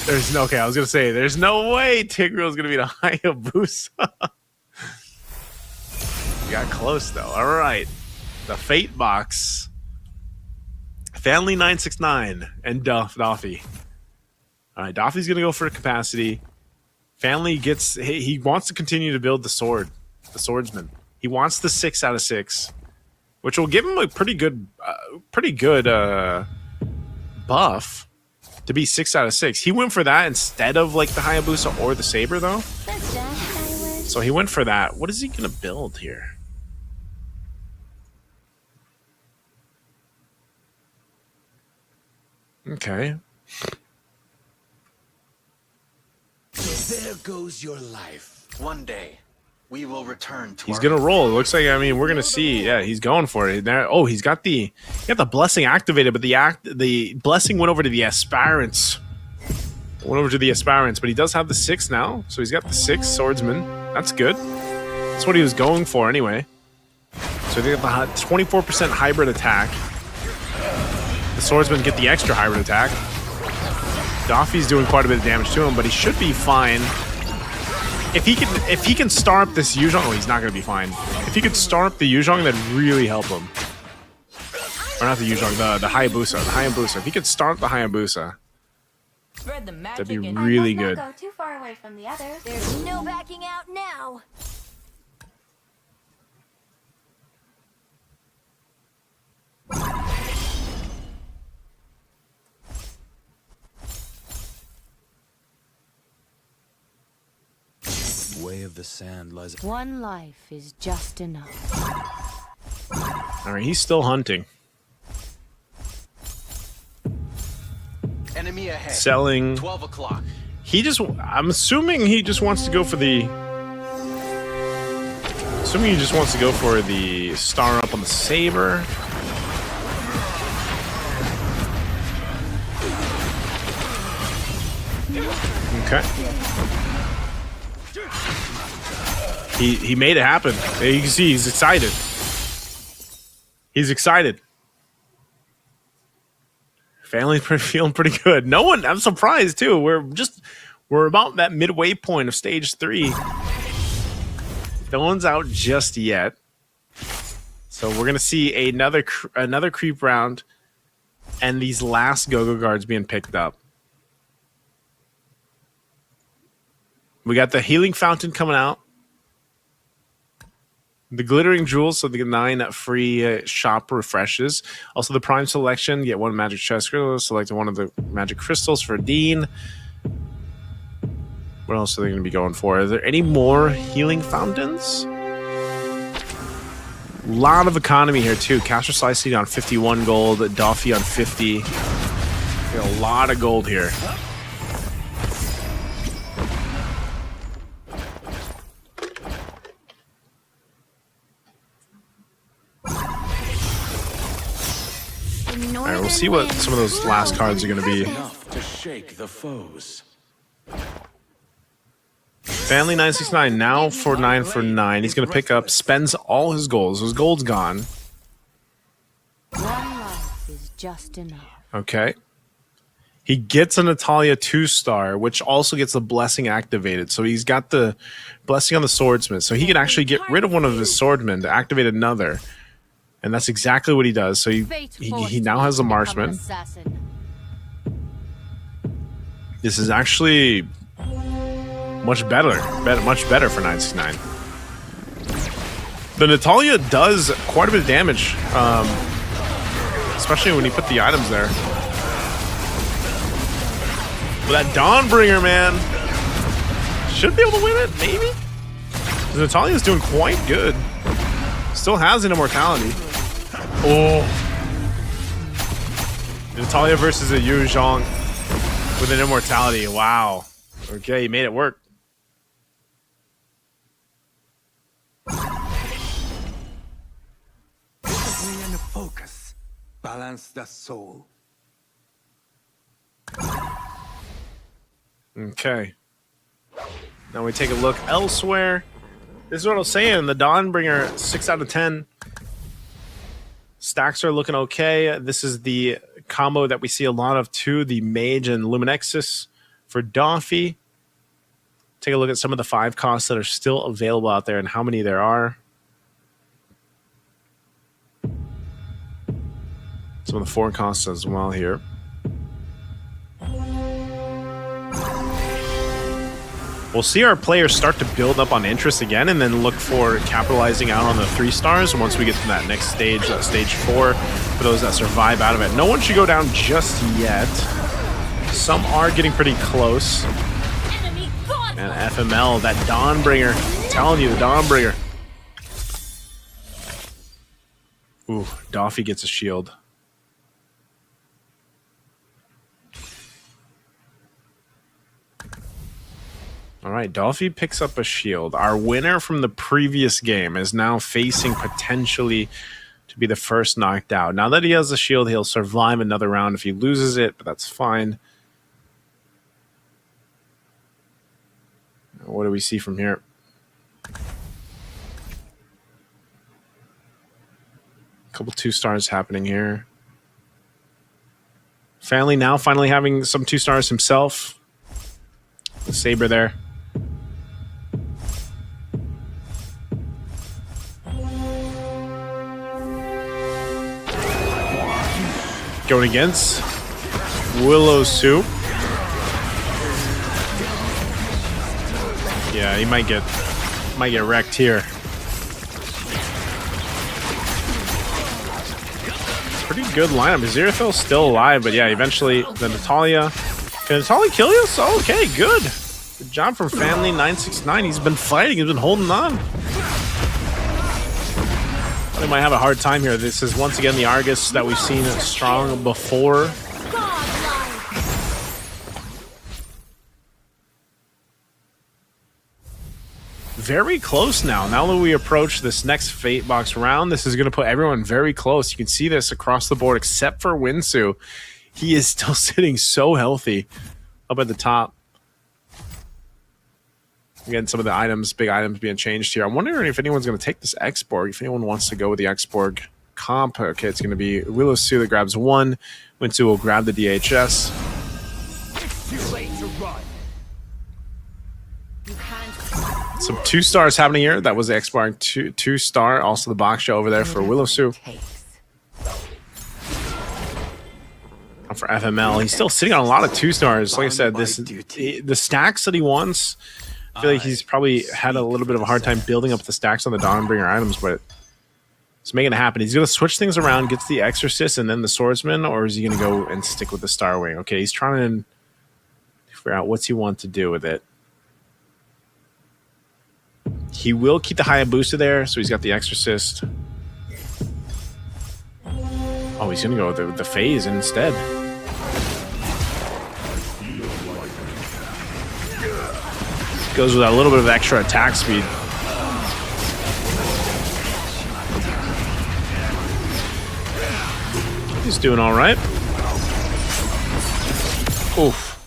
There's no... Okay, I was going to say, there's no way Tigreal is going to be the Hayabusa. You got close, though. All right. The Fate Box. Family 969 and Doffy. All right, Doffy's going to go for capacity. Family gets... He wants to continue to build the sword. The swordsman. He wants the 6 out of 6. Which will give him a pretty good buff to be 6 out of 6. He went for that instead of like the Hayabusa or the Saber, though. So he went for that. What is he going to build here? Okay. So there goes your life. One day, we will return to. He's gonna roll. It looks like, I mean, we're gonna see. Yeah, he's going for it. There. Oh, he got the blessing activated, but the blessing went over to the aspirants. Went over to the aspirants, but he does have the 6 now, so he's got the 6 swordsman. That's good. That's what he was going for anyway. So they got the 24% hybrid attack. The swordsman get the extra hybrid attack. Doffy's doing quite a bit of damage to him, but he should be fine. If he can star up this Yuzhong, oh, he's not going to be fine. If he could star up the Yuzhong, that'd really help him. Or not the Yuzhong, the Hayabusa. The Hayabusa. If he could start up the Hayabusa, that'd be really good. Go too far away from the others. There's no backing out now. Way of the sand lies. One life is just enough. All right, he's still hunting. Enemy ahead. Selling. 12 o'clock. He just, I'm assuming he just wants to go for the... Assuming he just wants to go for the star up on the Saber. Okay. He made it happen. You can see he's excited. He's excited. Family's feeling pretty good. No one, I'm surprised too. We're about that midway point of stage 3. No one's out just yet. So we're gonna see another creep round, and these last go-go guards being picked up. We got the healing fountain coming out. The glittering jewels, so the 9 free shop refreshes. Also the prime selection, get 1 magic chest crystal, select one of the magic crystals for Dean. What else are they going to be going for? Are there any more healing fountains? A lot of economy here too. Caster Slicing on 51 gold, Doffy on 50. Got a lot of gold here. All right, we'll see what some of those last cards are going to be. Enough to shake the foes. Family 969 now for 9 for 9. He's going to pick up, spends all his golds. His gold's gone. One life is just enough. Okay. He gets a Natalia 2-star, which also gets the blessing activated. So he's got the blessing on the swordsman. So he can actually get rid of one of his swordmen to activate another. And that's exactly what he does. So he now has a marksman. This is actually much better for 969. The Natalia does quite a bit of damage, especially when you put the items there. But that Dawnbringer, man, should be able to win it, maybe? The Natalia's doing quite good. Still has an immortality. Oh. Natalia versus a Yu Zhong with an immortality. Wow. Okay, he made it work. Discipline and focus. Balance the soul. Okay. Now we take a look elsewhere. This is what I was saying. The Dawnbringer, 6 out of 10. Stacks are looking okay. This is the combo that we see a lot of too, the Mage and Luminexus for Doffy. Take a look at some of the 5 costs that are still available out there and how many there are. some of the forecasts as well here. We'll see our players start to build up on interest again and then look for capitalizing out on the 3 stars once we get to that next stage, stage 4, for those that survive out of it. No one should go down just yet. Some are getting pretty close. And FML, that Dawnbringer, I'm telling you, the Dawnbringer. Ooh, Doffy gets a shield. All right, Dolphy picks up a shield. Our winner from the previous game is now facing potentially to be the first knocked out. Now that he has the shield, he'll survive another round if he loses it, but that's fine. What do we see from here? A couple 2 stars happening here. Family now finally having some 2 stars himself. The Saber there. Going against Willow Soup. Yeah, he might get wrecked here. Pretty good lineup. Aziraphale's still alive, but yeah, eventually the Natalia. Can Natalia kill you? So okay, good. Good job from Family 969. He's been fighting, he's been holding on. They might have a hard time here. This is once again the Argus that we've seen strong before. Very close now. Now that we approach this next Fate Box round, this is going to put everyone very close. You can see this across the board except for Winsu. He is still sitting so healthy up at the top. Again, some of the items, big items being changed here. I'm wondering if anyone's going to take this X-Borg. If anyone wants to go with the X-Borg comp. Okay, it's going to be Willow Sue that grabs 1. Winsu will grab the DHS. It's too late to run. Some 2 stars happening here. That was the X-Borg 2 star. Also the box show over there for Willow Sue. For FML, he's still sitting on a lot of 2 stars. Like I said, the stacks that he wants. I feel like he's probably had a little bit of a hard time building up the stacks on the Dawnbringer items, but it's making it happen. He's going to switch things around, gets the Exorcist and then the Swordsman, or is he going to go and stick with the Starwing? Okay, he's trying to figure out what's he want to do with it. He will keep the Hayabusa there, so he's got the Exorcist. Oh, he's going to go with the Phase instead. Goes with a little bit of extra attack speed. He's doing all right. Oof.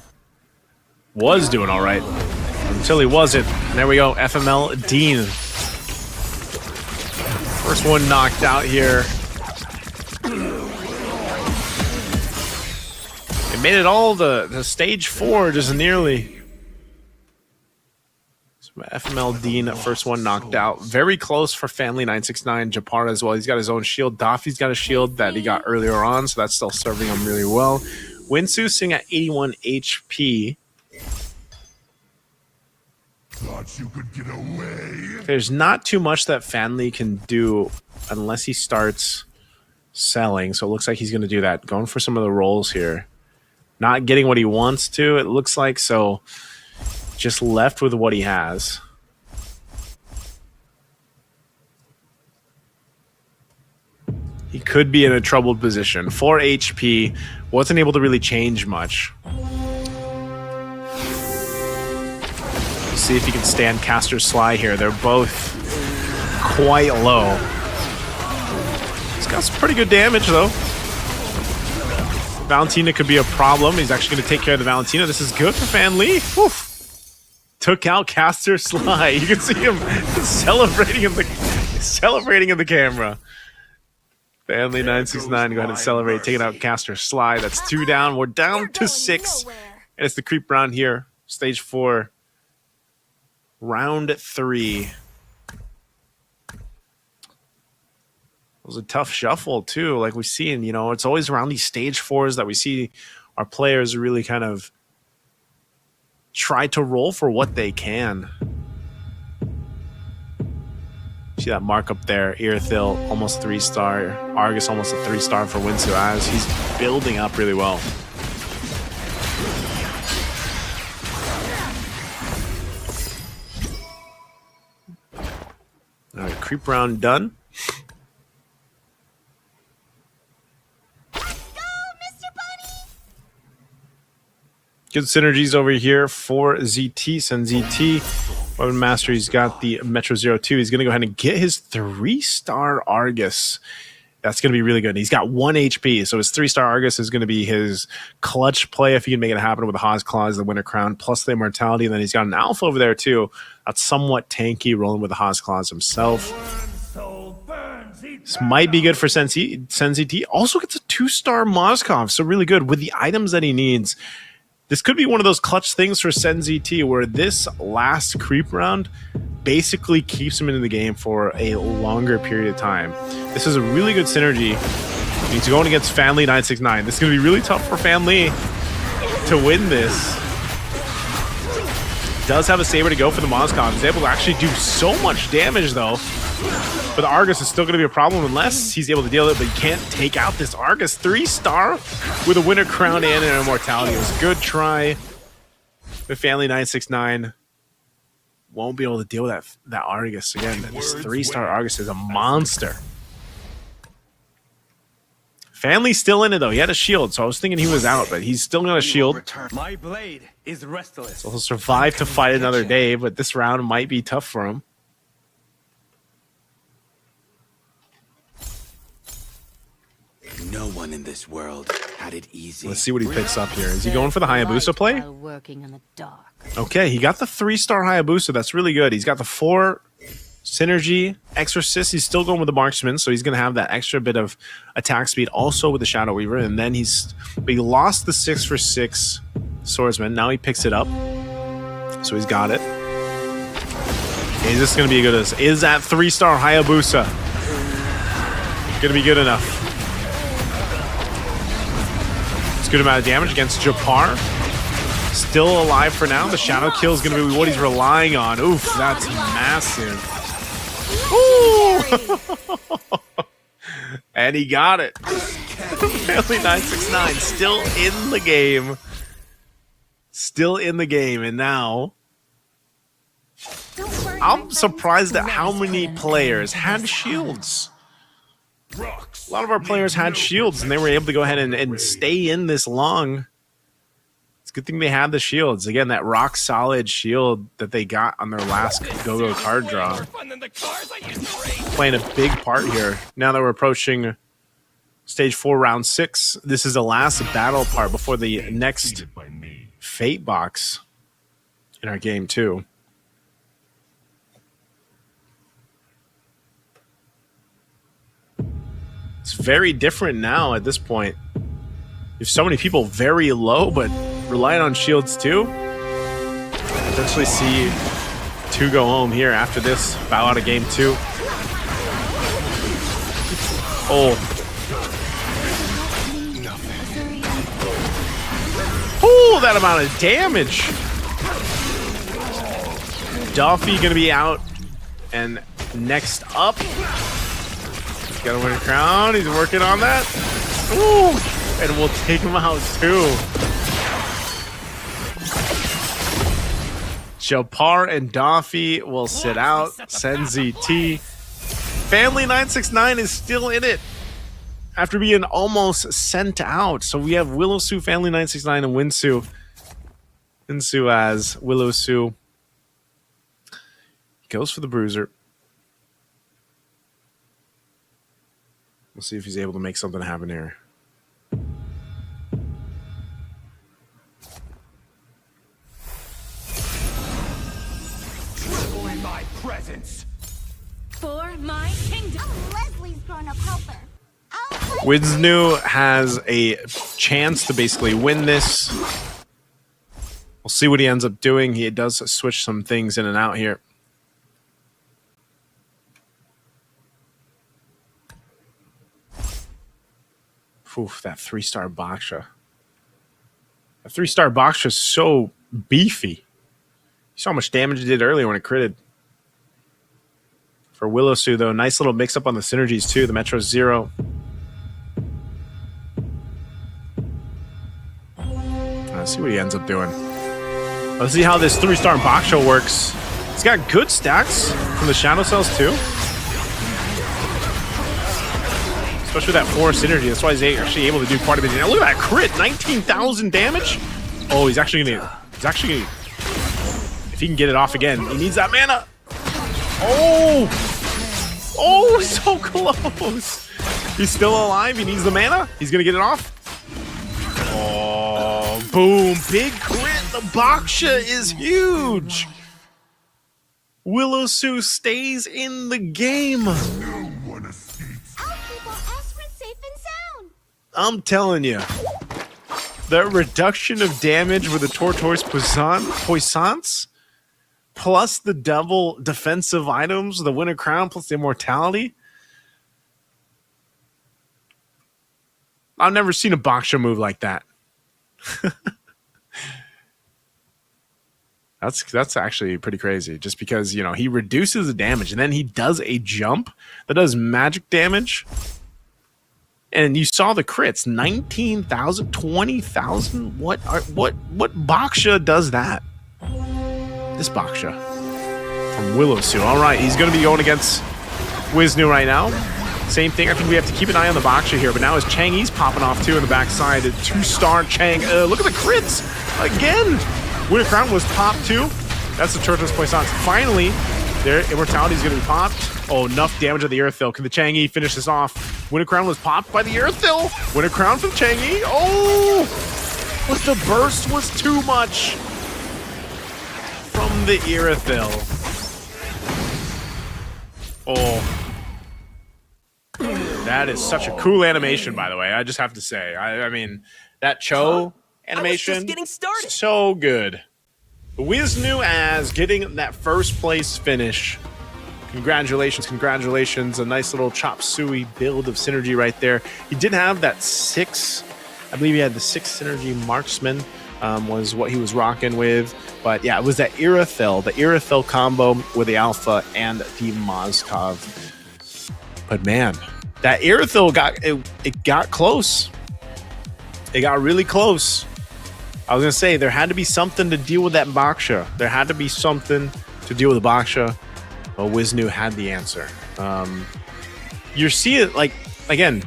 Was doing all right until he wasn't. And there we go, FML Dean. First one knocked out here. It made it all the stage 4 just nearly. FML Dean, first one knocked out. Very close for Family 969. Japara as well. He's got his own shield. Daffy's got a shield that he got earlier on, so that's still serving him really well. Winsu sitting at 81 HP. Thought you could get away. There's not too much that Family can do unless he starts selling, so it looks like he's going to do that. Going for some of the rolls here. Not getting what he wants to, it looks like, so just left with what he has. He could be in a troubled position. 4 HP, wasn't able to really change much. See if he can stand Caster's Sly here. They're both quite low. He's got some pretty good damage though. Valentina could be a problem. He's actually going to take care of the Valentina. This is good for Fan Lee. Woof. Took out Caster Sly. You can see him celebrating in the camera. Family 969, go ahead and celebrate, taking out Caster Sly. That's 2 down. We're down to 6. And it's the creep round here. Stage 4. Round 3. was a tough shuffle too. Like we've seen, you know, it's always around these stage 4s that we see our players really kind of try to roll for what they can. See that mark up there, Irithil almost 3-star, Argus almost a 3-star for Winsu as he's building up really well. All right, creep round done. Good synergies over here for ZT. Send ZT. Weapon Master, he's got the Metro 02. He's going to go ahead and get his 3-star Argus. That's going to be really good. He's got 1 HP, so his 3-star Argus is going to be his clutch play if he can make it happen with the Haas Claws, the Winter Crown, plus the Immortality. And then he's got an Alpha over there, too. That's somewhat tanky, rolling with the Haas Claws himself. This might be good for Senzi. Also gets a 2-star Moskov, so really good with the items that he needs. This could be one of those clutch things for Senzi T, where this last creep round basically keeps him into the game for a longer period of time. This is a really good synergy. He's going against Family 969. This is going to be really tough for Family to win this. Does have a Saber to go for the Moskov. He's able to actually do so much damage, though. But the Argus is still going to be a problem unless he's able to deal with it, but he can't take out this Argus. 3-star with a Winter Crown and an Immortality. It was a good try. But Family 969 won't be able to deal with that Argus. Again, this 3-star Argus is a monster. Family's still in it, though. He had a shield, so I was thinking he was out, but he's still got a shield. My blade is restless. So he'll survive to fight another day, but this round might be tough for him. No one in this world had it easy. Let's see what he picks up here. Is he going for the Hayabusa play? Working in the dark. Okay, he got the 3-star Hayabusa. That's really good. He's got the 4 Synergy, Exorcist. He's still going with the Marksman, so he's going to have that extra bit of attack speed also with the Shadow Weaver. And then he lost the 6-for-6 Swordsman. Now he picks it up. So he's got it. Is this going to be good? Is that 3-star Hayabusa going to be good enough? Good amount of damage against Japar. Still alive for now. The shadow kill is going to be what he's relying on. Oof, that's massive. Ooh! And he got it. Family 969 still in the game. Still in the game. And now I'm surprised at how many players had shields. A lot of our players had shields, and they were able to go ahead and stay in this long. It's a good thing they had the shields. Again, that rock-solid shield that they got on their last Go-Go card draw. Playing a big part here. Now that we're approaching Stage 4, Round 6, this is the last battle part before the next Fate box in our game, too. It's very different now at this point. There's so many people very low, but relying on shields too. Potentially see 2 go home here after this. Bow out of game 2. Oh. Oh, that amount of damage. Duffy gonna be out. And next up, got a Winter Crown. He's working on that. Ooh! And we'll take him out too. Japar and Duffy will sit out. Senzi T. Family 969 is still in it after being almost sent out. So we have Willowsu, Family 969, and Winsu. Winsu as Willowsu. Goes for the Bruiser. We'll see if he's able to make something happen here. For my presence. For my kingdom. I'm Leslie's grown-up helper. Winsnu has a chance to basically win this. We'll see what he ends up doing. He does switch some things in and out here. Oof, that 3-star Baksha. A 3-star Baksha is so beefy. You saw how much damage it did earlier when it critted. For Willowsu, though, nice little mix-up on the synergies, too. The Metro 0. Let's see what he ends up doing. Let's see how this 3-star Baksha works. He's got good stacks from the Shadow Cells, too. Especially that force synergy. That's why he's actually able to do quite a bit. Now look at that crit, 19,000 damage. Oh, he's actually gonna. If he can get it off again, he needs that mana. Oh, so close. He's still alive. He needs the mana. He's gonna get it off. Oh, boom! Big crit. The Baksha is huge. Willowsu stays in the game. I'm telling you, the reduction of damage with the Tortoise Puissance, plus the double defensive items, the Winter Crown plus the Immortality. I've never seen a Baksha move like that. That's actually pretty crazy, just because, you know, he reduces the damage and then he does a jump that does magic damage. And you saw the crits, 19,000, 20,000. What Baksha does that? This Baksha from Willowsu. All right, he's going to be going against Wiznu right now. Same thing. I think we have to keep an eye on the Baksha here. But now as Chang'e's popping off too in the backside, a 2-star Chang. Look at the crits again. Winter Crown was popped too. That's the Tortoise Puissance. Finally, their Immortality is going to be popped. Oh, enough damage of the Earthfill. Can the Chang'e finish this off? Winter Crown was popped by the Earthfill. Winter Crown from Chang'e. Oh! But the burst was too much from the Earthfill. Oh. That is such a cool animation, by the way. I just have to say. I mean, that Cho animation, just getting started. So good. Wiznu as getting that first place finish. Congratulations. A nice little chop suey build of synergy right there. He did have that 6, I believe he had the 6 synergy marksman was what he was rocking with. But yeah, it was that Irithyll combo with the Alpha and the Mozkov. But man, that Irithyll got close. It got really close. I was going to say, there had to be something to deal with that Baksha. There had to be something to deal with the Baksha. Well, Wiznu had the answer. You see it, like, again,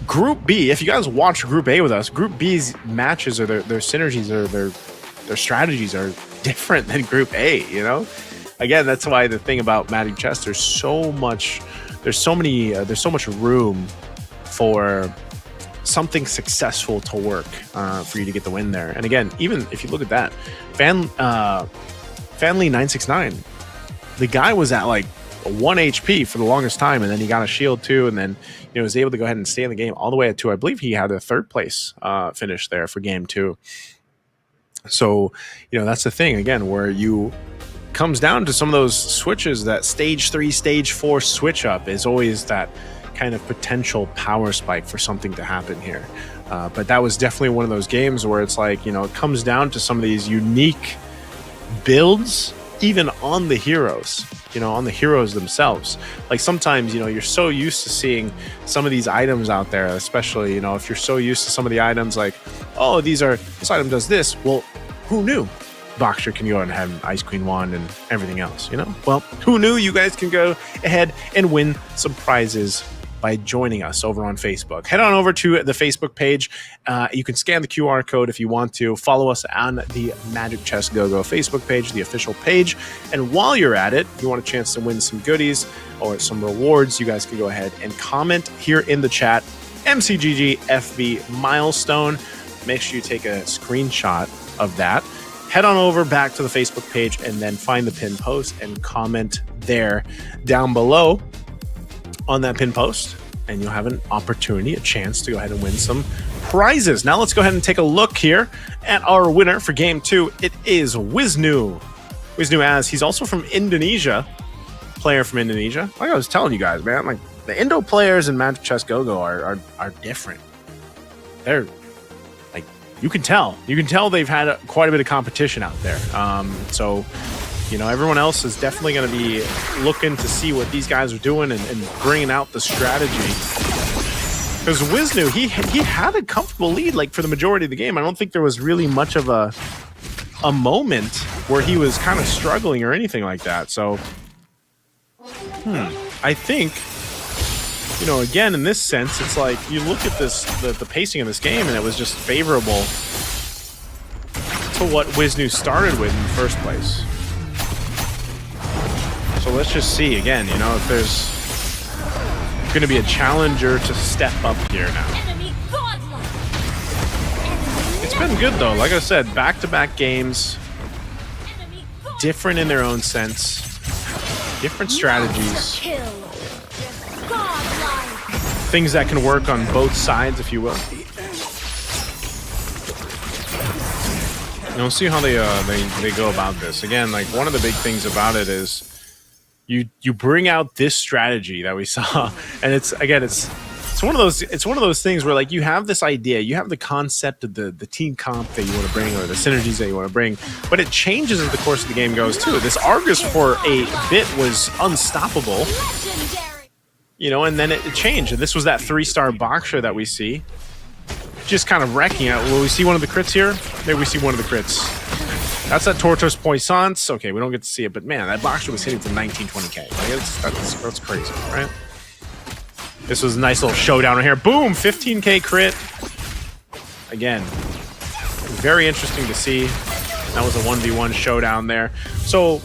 Group B, if you guys watch Group A with us, Group B's matches or their synergies or their strategies are different than Group A, you know? Again, that's why the thing about Magic Chess, there's so much room for something successful to work for you to get the win there. And again, even if you look at that, Fanly 969, the guy was at like 1 HP for the longest time, and then he got a shield too, and then was able to go ahead and stay in the game all the way to, I believe he had a 3rd place finish there for game 2. So that's the thing again, where you comes down to some of those switches. That stage 3, stage 4 switch up is always that kind of potential power spike for something to happen here. But that was definitely one of those games where it's like, it comes down to some of these unique builds, even on the heroes, on the heroes themselves. Like sometimes, you're so used to seeing some of these items out there, especially, if you're so used to some of the items like, oh, this item does this. Well, who knew? Baksha can go and have an Ice Queen wand and everything else, Well, who knew? You guys can go ahead and win some prizes by joining us over on Facebook. Head on over to the Facebook page. You can scan the QR code if you want to. Follow us on the Magic Chess Go-Go Facebook page, the official page. And while you're at it, if you want a chance to win some goodies or some rewards, you guys can go ahead and comment here in the chat, MCGG FB milestone. Make sure you take a screenshot of that. Head on over back to the Facebook page and then find the pinned post and comment there down below on that pin post, and you'll have an opportunity, a chance to go ahead and win some prizes. Now let's go ahead and take a look here at our winner for game 2. It is Wiznu. Wiznu as he's also from Indonesia, player from Indonesia. Like I was telling you guys, man, like the Indo players in Magic Chess Go-Go are different. They're like, you can tell they've had quite a bit of competition out there. So, you know, everyone else is definitely going to be looking to see what these guys are doing and bringing out the strategy. Because Wisnu, he had a comfortable lead like for the majority of the game. I don't think there was really much of a moment where he was kind of struggling or anything like that. So, I think, you know, again, in this sense, it's like you look at this, the pacing of this game, and it was just favorable to what Wisnu started with in the first place. So let's just see again, you know, if there's going to be a challenger to step up here now. It's been good though. Like I said, back-to-back games, different in their own sense, different strategies, things that can work on both sides, if you will. And we'll see how they go about this. Again, like one of the big things about it is you bring out this strategy that we saw, and it's one of those things where like you have this idea, you have the concept of the team comp that you want to bring or the synergies that you want to bring, but it changes as the course of the game goes too. This Argus for a bit was unstoppable, you know, and then it changed. And this was that 3-star Boxer that we see, just kind of wrecking it. Will we see one of the crits here? Maybe we see one of the crits. That's that Tortoise Poissance. Okay, we don't get to see it, but man, that Boxer was hitting for 19-20k. Like, that's crazy, right? This was a nice little showdown right here. Boom! 15k crit. Again, very interesting to see. That was a 1v1 showdown there. So,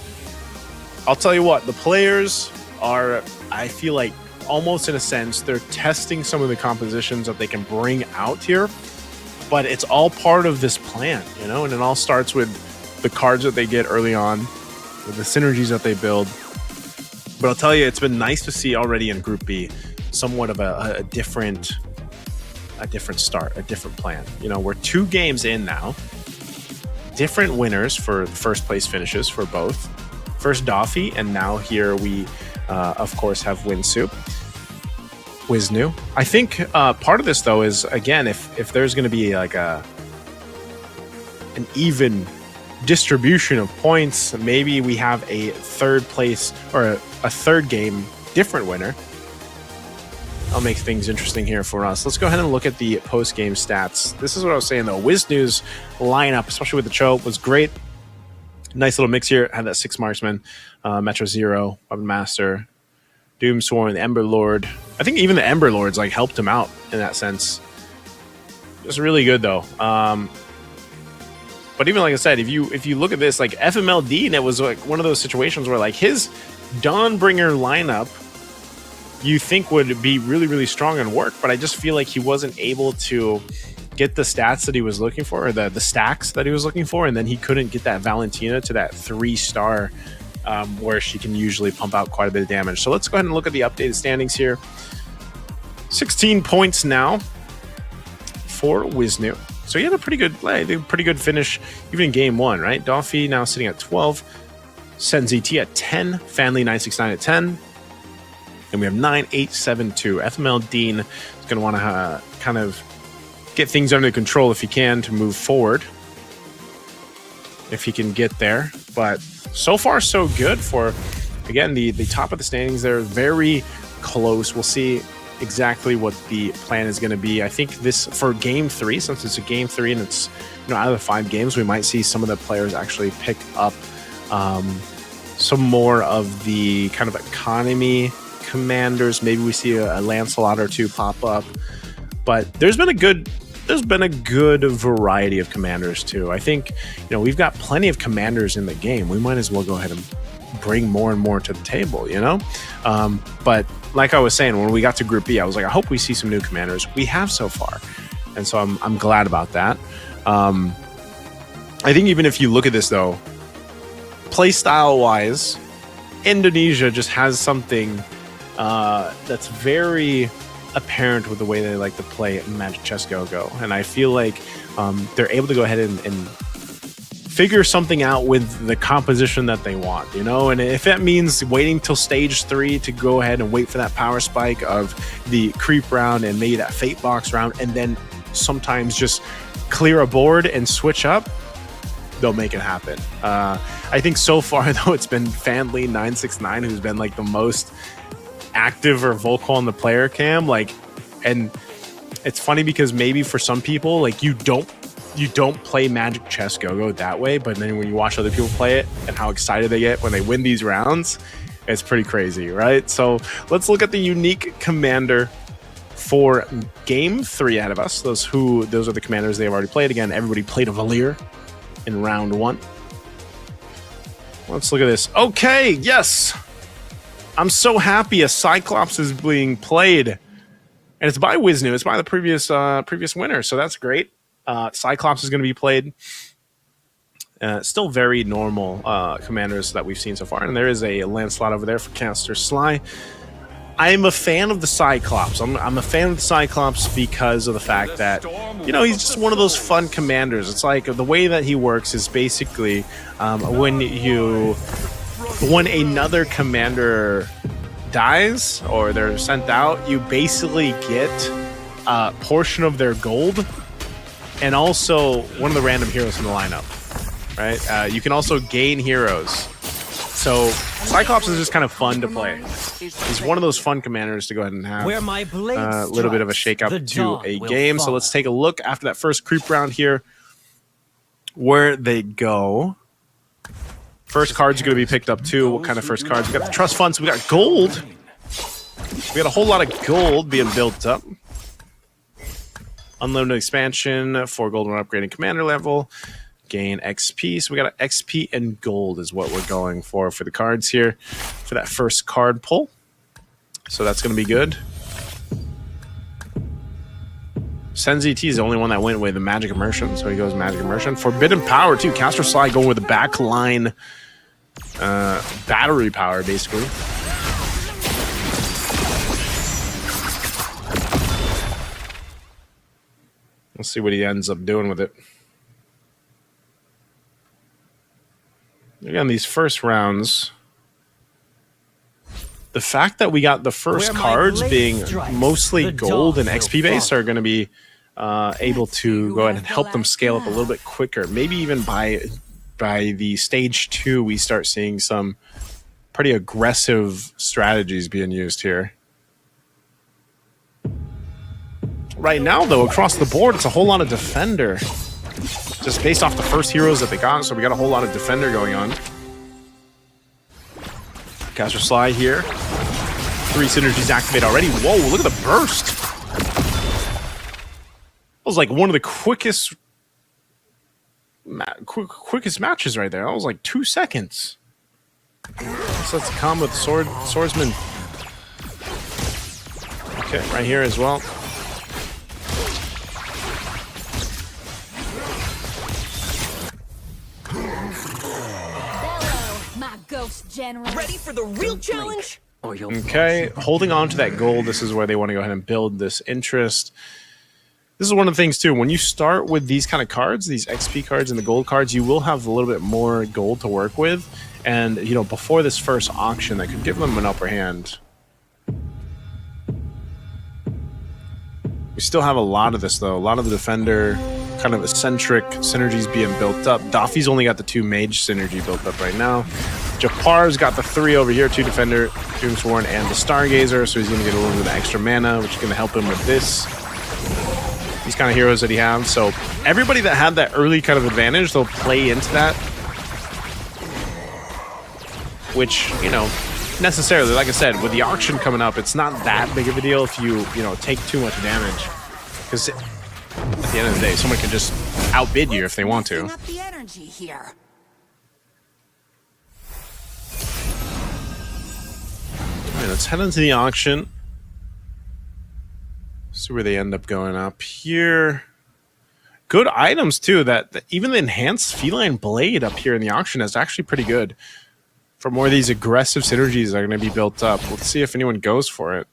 I'll tell you what, the players are, I feel like, almost in a sense, they're testing some of the compositions that they can bring out here, but it's all part of this plan, you know, and it all starts with the cards that they get early on, with the synergies that they build. But I'll tell you, it's been nice to see already in Group B somewhat of a different start, a different plan. You know, we're 2 games in now, different winners for the first place finishes for both. First Doffy, and now here we, of course, have Wisnu. I think part of this, though, is, again, if there's going to be like an even distribution of points, maybe we have a third place or a third game different winner. I'll make things interesting here for us. Let's go ahead and look at the post-game stats. This is what I was saying, though. Wisnu's lineup, especially with the Cho, was great. Nice little mix here. Had that 6 marksman, Metro Zero, Weapon Master, Doomsworn, the Ember Lord. I think even the Ember Lords like helped him out in that sense. Just really good though. But even like I said, if you look at this, like FMLD, and it was like one of those situations where like his Dawnbringer lineup, you think would be really, really strong and work, but I just feel like he wasn't able to get the stats that he was looking for, or the stacks that he was looking for, and then he couldn't get that Valentina to that 3-star where she can usually pump out quite a bit of damage. So let's go ahead and look at the updated standings here. 16 points now for Wisnu. So he had a pretty good finish even in game 1, right? Doffy now sitting at 12, SenZT at 10, Fanly 969 at 10, and we have 9872. FML Dean is going to want to kind of get things under control if he can to move forward, if he can get there. But so far so good for, again, the top of the standings. They're very close. We'll see exactly what the plan is going to be. I think this for game 3, since it's a game 3 and it's, you know, out of the 5 games, we might see some of the players actually pick up some more of the kind of economy commanders. Maybe we see a Lancelot or 2 pop up, but there's been a good variety of commanders too. I think, you know, we've got plenty of commanders in the game. We might as well go ahead and bring more and more to the table, you know. But like I was saying, when we got to Group B, I was like, I hope we see some new commanders. We have so far, and so I'm glad about that. I think even if you look at this though, play style wise, Indonesia just has something that's very apparent with the way they like to play Magic Chess Go-Go, and I feel like they're able to go ahead and figure something out with the composition that they want, you know? And if that means waiting till stage 3 to go ahead and wait for that power spike of the creep round and maybe that fate box round, and then sometimes just clear a board and switch up, they'll make it happen. I think so far, though, it's been Fanly969 who's been like the most active or vocal on the player cam. Like, and it's funny because maybe for some people, like, you don't play Magic Chess Go-Go that way, but then when you watch other people play it and how excited they get when they win these rounds, it's pretty crazy, right? So let's look at the unique commander for game 3 ahead of us. Those are the commanders they have already played. Again, everybody played a Valir in round 1. Let's look at this. Okay, yes! I'm so happy a Cyclops is being played. And it's by Wisnu. It's by the previous winner, so that's great. Cyclops is going to be played. Still very normal commanders that we've seen so far. And there is a Lancelot over there for Caster Sly. I am a fan of the Cyclops. I'm a fan of the Cyclops because of the fact that, you know, he's just one of those fun commanders. It's like the way that he works is basically when another commander dies or they're sent out, you basically get a portion of their gold and also one of the random heroes in the lineup, right? You can also gain heroes. So Cyclops is just kind of fun to play. He's one of those fun commanders to go ahead and have a little bit of a shake-up to a game. So let's take a look after that first creep round here where they go. First card's going to be picked up too. What kind of first cards? We got the trust funds. We got gold. We got a whole lot of gold being built up. Unlimited expansion, 4 gold when upgrading commander level. Gain XP. So we got XP and gold is what we're going for the cards here for that first card pull. So that's going to be good. Senzi T is the only one that went with the Magic Immersion, so he goes Magic Immersion. Forbidden Power too. Caster Sly going with the backline battery power, basically. Let's see what he ends up doing with it. Again, these first rounds, the fact that we got the first cards being mostly gold and XP based are going to be able to go ahead and help them scale up a little bit quicker. Maybe even by the stage 2, we start seeing some pretty aggressive strategies being used here. Right now, though, across the board, it's a whole lot of Defender. Just based off the first heroes that they got, so we got a whole lot of Defender going on. Caster Sly here. 3 synergies activated already. Whoa, look at the burst. That was like one of the quickest matches right there. That was like 2 seconds. So let's come with swordsman. Okay, right here as well. Ghost General. Ready for the real challenge? Okay, holding on to that gold, this is where they want to go ahead and build this interest. This is one of the things, too. When you start with these kind of cards, these XP cards and the gold cards, you will have a little bit more gold to work with. And, you know, before this first auction, that could give them an upper hand. We still have a lot of this, though. A lot of the Defender kind of eccentric synergies being built up. Daffy's only got the 2 mage synergy built up right now. Japar's got the 3 over here, 2 Defender, Doomsworn, and the Stargazer, so he's going to get a little bit of extra mana, which is going to help him with this. These kind of heroes that he has. So everybody that had that early kind of advantage, they'll play into that. Which, you know, necessarily, like I said, with the auction coming up, it's not that big of a deal if you know, take too much damage. Because at the end of the day, someone can just outbid you if they want to. Up the energy here. All right, let's head into the auction. See where they end up going up here. Good items, too. That even the enhanced feline blade up here in the auction is actually pretty good. For more of these aggressive synergies that are going to be built up. Let's see if anyone goes for it.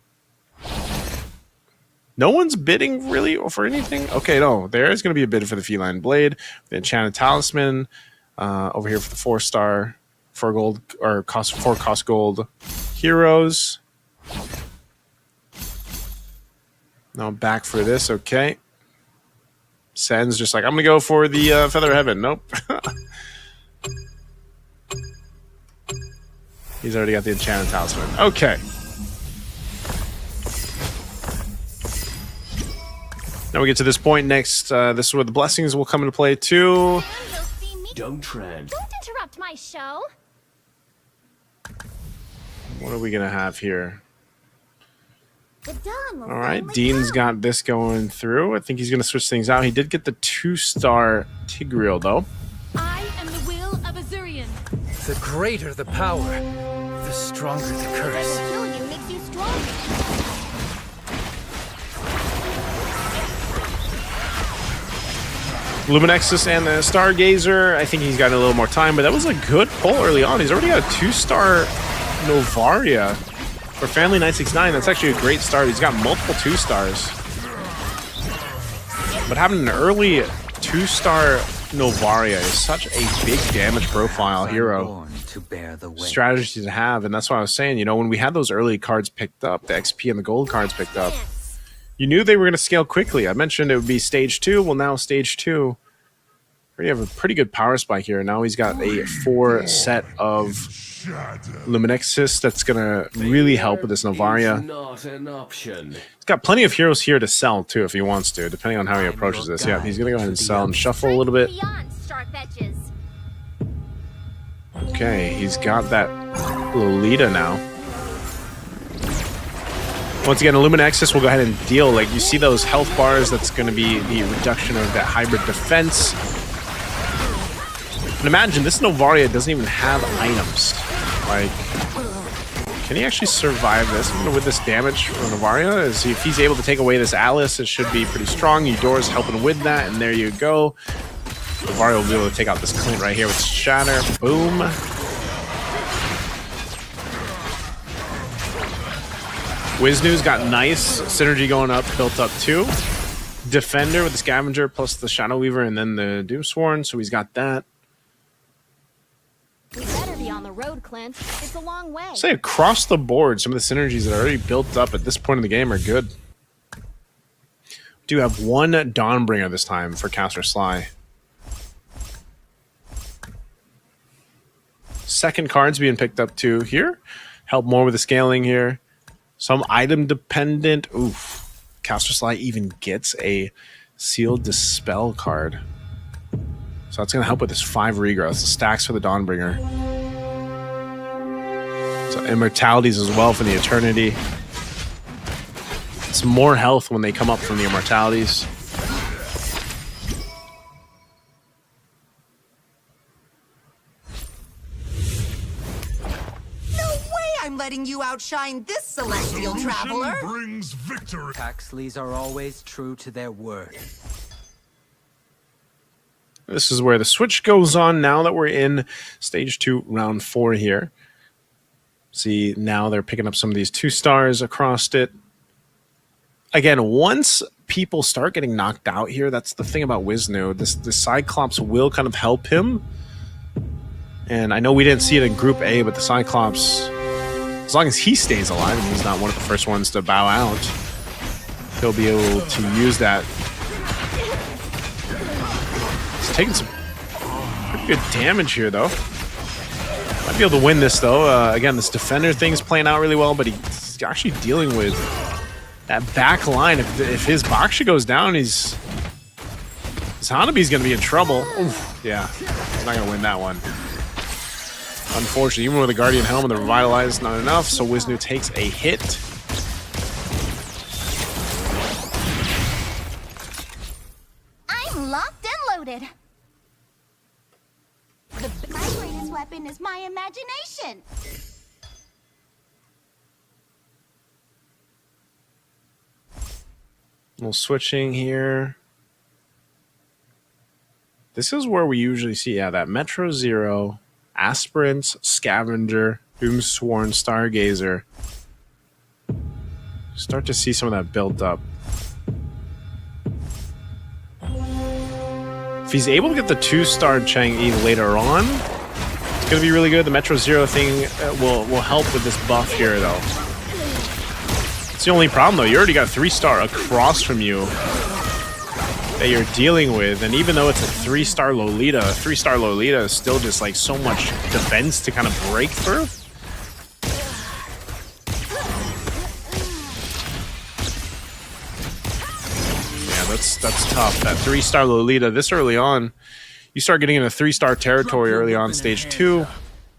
No one's bidding really for anything? Okay, no. There is going to be a bid for the feline blade, the enchanted talisman, Over here for the 4-star, 4 gold, or four cost gold heroes. Now back for this, okay. Sen's just like, I'm going to go for the Feather Heaven. Nope. He's already got the Enchanted Talisman. Okay. Now we get to this point next. This is where the blessings will come into play too. Don't tread. Don't interrupt my show. What are we going to have here? The dawn will All right, finally Dean's come. got this going through. I think he's going to switch things out. He did get the 2-star Tigreal, though. I am the will of Azurian. The greater the power, the stronger the curse. Kill you makes you stronger. Luminexus and the Stargazer. I think he's got a little more time, but that was a good pull early on. He's already got a 2-star Novaria. For Family 969, that's actually a great start. He's got multiple 2-stars. But having an early 2-star Novaria is such a big damage profile hero strategy to have. And that's why I was saying, you know, when we had those early cards picked up, the XP and the gold cards picked up, you knew they were going to scale quickly. I mentioned it would be stage 2. Well, now stage 2, we have a pretty good power spike here. Now he's got a 4 set of Luminexus that's going to really help with this Novaria. He's got plenty of heroes here to sell, too, if he wants to, depending on how he approaches this. Yeah, he's going to go ahead and sell and shuffle a little bit. Okay, he's got that Lolita now. Once again, Luminexus will go ahead and deal. Like, you see those health bars, that's going to be the reduction of that hybrid defense. And imagine, this Novaria doesn't even have items. Like, can he actually survive this? With this damage from Novaria, if he's able to take away this Alice, it should be pretty strong. Eudora's helping with that, and there you go. Novaria will be able to take out this Clint right here with Shatter. Boom. Wisnu's got nice synergy going up, built up too. Defender with the Scavenger plus the Shadow Weaver and then the Doomsworn, so he's got that. We better be on the road, Clint. It's a long way. Say across the board, some of the synergies that are already built up at this point in the game are good. We do have one Dawnbringer this time for Caster Sly. Second card's being picked up too here. Help more with the scaling here. Some item dependent. Oof. Caster Sly even gets a Sealed Dispel card. So that's going to help with this 5 regrowth. Stacks for the Dawnbringer. So immortalities as well for the Eternity. It's more health when they come up from the immortalities. I'm letting you outshine this celestial traveler. Brings victory. Paxleys are always true to their word. This is where the switch goes on now that we're in stage 2, round 4 here. See, now they're picking up some of these 2-stars across it. Again, once people start getting knocked out here, that's the thing about Wisnu. The Cyclops will kind of help him. And I know we didn't see it in Group A, but the Cyclops, as long as he stays alive and he's not one of the first ones to bow out, he'll be able to use that. He's taking some pretty good damage here, though. Might be able to win this, though. Again, this Defender thing's playing out really well, but he's actually dealing with that back line. If his Baksha goes down, his Hanabi's going to be in trouble. Oof, yeah, he's not going to win that one. Unfortunately, even with the Guardian Helm and the Revitalize, not enough, so Wisnu takes a hit. I'm locked and loaded. My greatest weapon is my imagination. A little switching here. This is where we usually see, yeah, that Metro Zero, Aspirants, Scavenger, Doomsworn, Stargazer. Start to see some of that built up. he's able to get the 2-star Chang'e later on, it's going to be really good. The Metro Zero thing will help with this buff here, though. It's the only problem, though. You already got a 3-star across from you that you're dealing with, and even though it's a 3-star Lolita, a 3-star Lolita is still just like so much defense to kind of break through. That's tough. That 3-star Lolita this early on, you start getting into 3-star territory early on stage 2.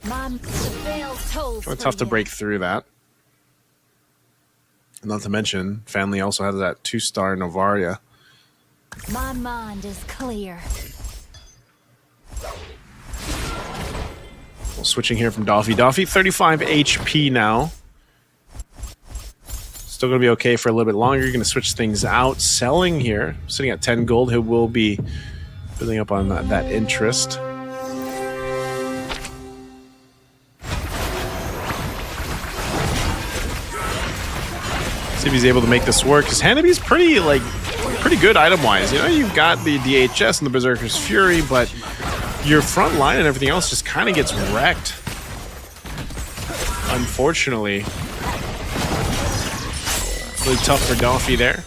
Kind of tough to break through that. Not to mention, family also has that 2-star Novaria. My mind is clear. Well, switching here from Doffy. Doffy, 35 HP now. Still going to be okay for a little bit longer. You're going to switch things out. Selling here, sitting at 10 gold. He will be building up on that interest. See if he's able to make this work. Because Hanabi's pretty good item-wise. You know, you've got the DHS and the Berserker's Fury, but your front line and everything else just kind of gets wrecked. Unfortunately. Really tough for Doffy there.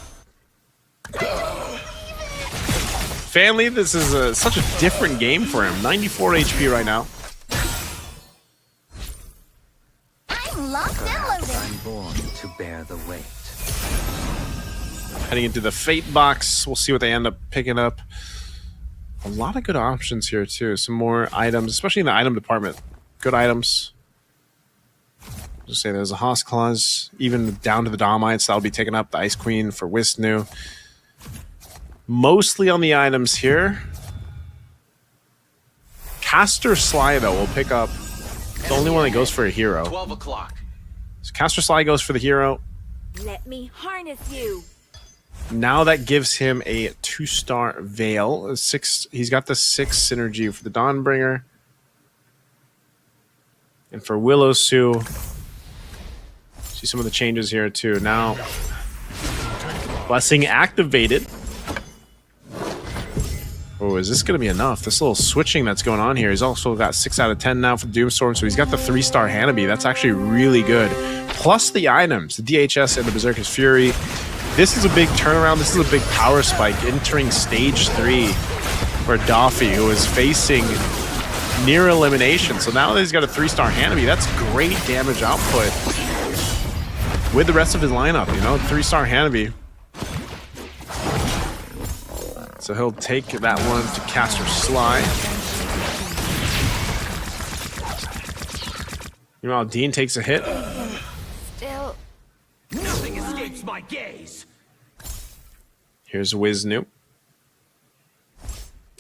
Family, this is such a different game for him. 94 HP right now. I'm locked and loaded. I'm born to bear the weight. Heading into the Fate box. We'll see what they end up picking up. A lot of good options here, too. Some more items, especially in the item department. Good items. Just say there's a Hoss Claws, even down to the Domites. That'll be taken up. The Ice Queen for Wisnu. Mostly on the items here. Caster Sly, though, will pick up. The only one that goes for a hero. 12 o'clock. So Caster Sly goes for the hero. Let me harness you. Now that gives him a 2-star Veil. He's got the 6 synergy for the Dawnbringer. And for Willow Sue, see some of the changes here too. Now, Blessing activated. Oh, is this going to be enough? This little switching that's going on here. He's also got 6 out of 10 now for Doomstorm, so he's got the 3-star Hanabi. That's actually really good. Plus the items, the DHS and the Berserker's Fury. This is a big turnaround. This is a big power spike entering stage 3 for Doffy, who is facing near elimination. So now that he's got a 3-star Hanabi, that's great damage output with the rest of his lineup, you know, 3-star Hanabi. So he'll take that one to Caster Sly. Meanwhile, Dean takes a hit. Still. Nothing escapes my gaze. Here's Wisnu.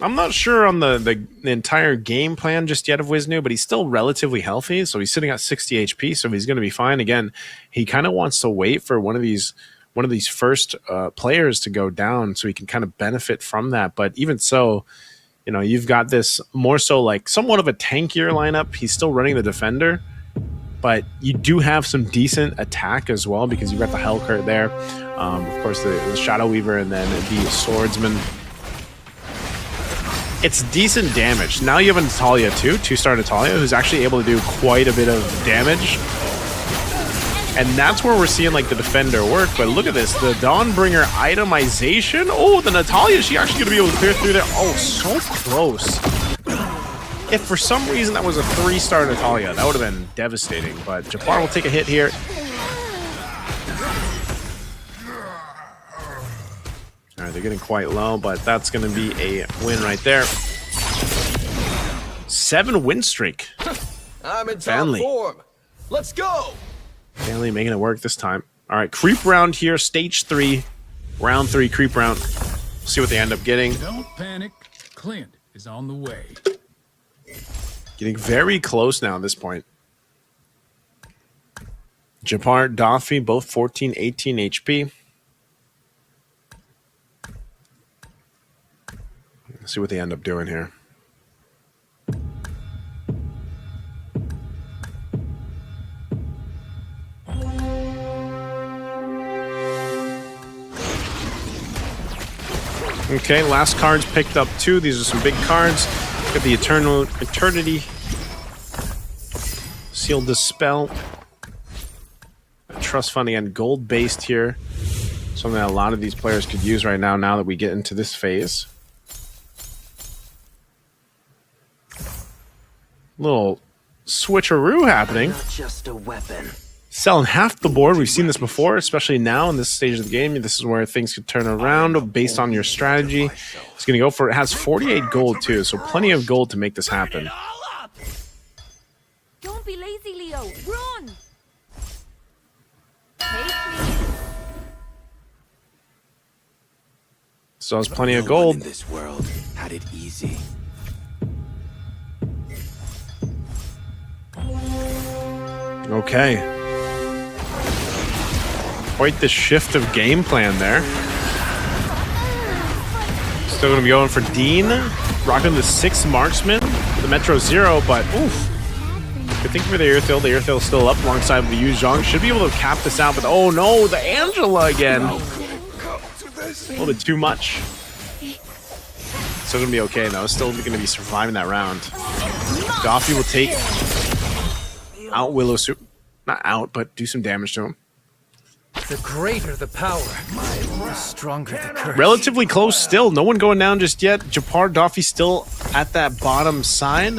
I'm not sure on the entire game plan just yet of Wisnu, but he's still relatively healthy, so he's sitting at 60 HP, so he's going to be fine. Again, he kind of wants to wait for one of these first players to go down so he can kind of benefit from that. But even so, you know, you've got this more so like somewhat of a tankier lineup. He's still running the Defender, but you do have some decent attack as well because you've got the Hellcurt there. Of course, the Shadow Weaver and then the Swordsman. It's decent damage. Now you have a Natalia too, 2-star Natalia, who's actually able to do quite a bit of damage. And that's where we're seeing like the Defender work. But look at this, the Dawnbringer itemization. Oh, the Natalia, she actually gonna be able to clear through there. Oh, so close. If for some reason that was a 3-star Natalia, that would have been devastating. But Jafar will take a hit here. All right, they're getting quite low, but that's going to be a win right there. 7 win streak. I'm in top Family. form. Let's go. Family making it work this time. All right, creep round here, stage 3, round 3 creep round. See what they end up getting. Don't panic. Clint is on the way. Getting very close now at this point. Japar, Doffy, both 14, 18 HP. Let's see what they end up doing here. Okay, last cards picked up too. These are some big cards. Got the Eternity. Sealed Dispel. Trust Fund again, gold based here. Something that a lot of these players could use right now that we get into this phase. Little switcheroo happening. Not just a weapon. Selling half the board. We've seen this before, especially now in this stage of the game. This is where things could turn around based on your strategy. It's going to go for it. Has 48 gold too, so plenty of gold to make this happen. Don't be lazy, Leo. Run. So has plenty of gold. In this world had it easy. Okay. Quite the shift of game plan there. Still going to be going for Dean. Rocking the 6 marksman. The Metro 0, but oof. Good thing for the Airthill. The Airthill's still up alongside the Yu Zhong. Should be able to cap this out, but oh no, the Angela again. A little bit too much. Still going to be okay though. Still going to be surviving that round. Doffy will take out Willow Soup. Not out, but do some damage to him. The greater the power, the stronger the curse. Relatively close still. No one going down just yet. Japar, Doffy still at that bottom side.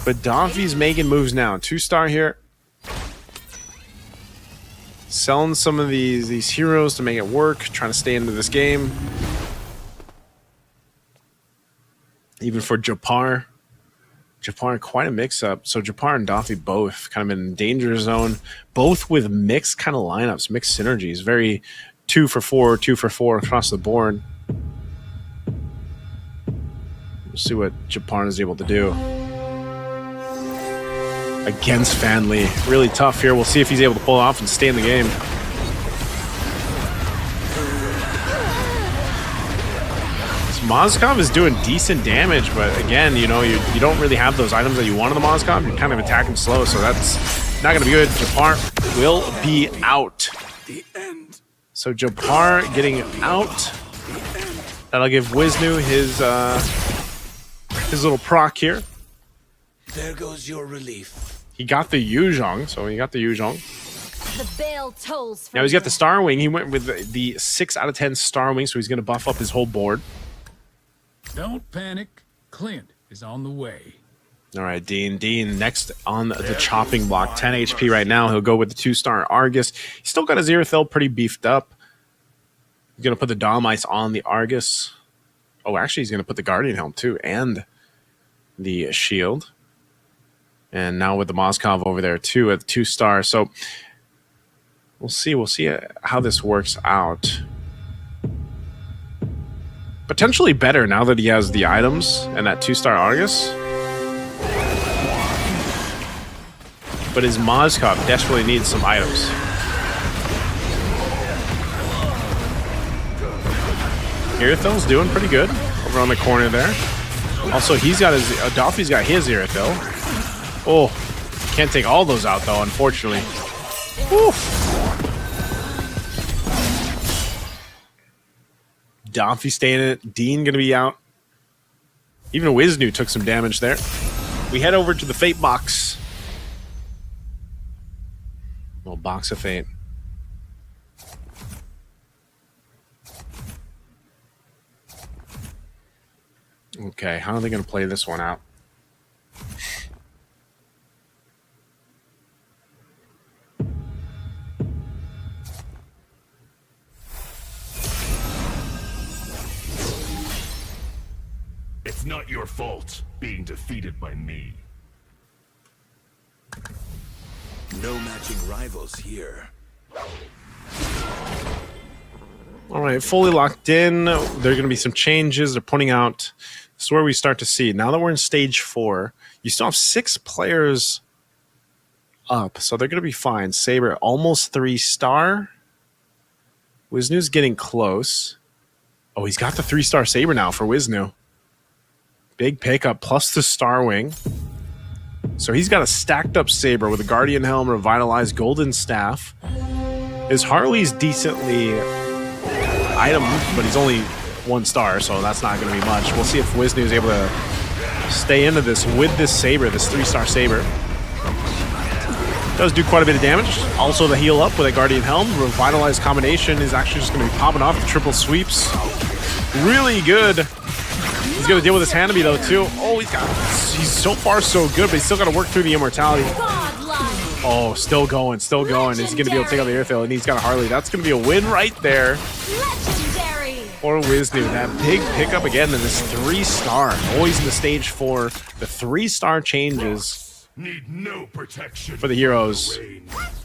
But Doffy's making moves now. 2-star here. Selling some of these heroes to make it work. Trying to stay into this game. Even for Japar. Japar, quite a mix-up. So Japar and Doffy both kind of in danger zone. Both with mixed kind of lineups, mixed synergies. Very 2 for 4, 2 for 4 across the board. We'll see what Japar is able to do. Against Fanli. Really tough here. We'll see if he's able to pull off and stay in the game. Mozkov is doing decent damage, but again, you know, you don't really have those items that you want on the Mozkov. You're kind of attacking slow, so that's not going to be good. Japar will be out. So Japar getting out. That'll give Wisnu his little proc here. There goes your relief. He got the Yu Zhong, so he got the Yu Zhong. The bell tolls. Now he's got the Star Wing. He went with the 6 out of 10 Star Wing, so he's going to buff up his whole board. Don't panic. Clint is on the way. All right, Dean next on the chopping block. 10 HP right now. He'll go with the 2-star Argus. He's still got his Airthill pretty beefed up. He's going to put the Dom Ice on the Argus. Oh, actually, he's going to put the Guardian Helm too and the shield. And now with the Mozkov over there too at 2-star. So we'll see how this works out. Potentially better now that he has the items and that 2-star Argus. But his Mozkov desperately needs some items. Airthill's doing pretty good over on the corner there. Also, he's got his Doffy's got his Airthill. Oh, can't take all those out though, unfortunately. Oof. Doffy staying in it. Dean going to be out. Even Wisnu took some damage there. We head over to the Fate box. Little box of Fate. Okay, how are they going to play this one out? It's not your fault being defeated by me. No matching rivals here. All right, fully locked in. There are going to be some changes. They're pointing out. This is where we start to see. Now that we're in stage 4, you still have 6 players up, so they're going to be fine. Saber, almost 3-star. Wisnu's getting close. Oh, he's got the 3-star Saber now for Wisnu. Big pickup, plus the Star Wing. So he's got a stacked up Saber with a Guardian Helm, Revitalized Golden Staff. His Harley's decently item, but he's only 1 star, so that's not going to be much. We'll see if Wisnu is able to stay into this with this saber, this 3-star saber. Does do quite a bit of damage. Also the heal up with a Guardian Helm. Revitalized combination is actually just going to be popping off the triple sweeps. Really good. He's going to deal with his Hanabi though too. Oh, he's so far so good, but he's still got to work through the immortality. Oh, still going, still going. Is he going to be able to take out the Airthail? And he's got a Harley. That's going to be a win right there. For Wisnu. That big pickup again in this 3-star. Always in the stage 4. The 3-star changes need no protection for the heroes.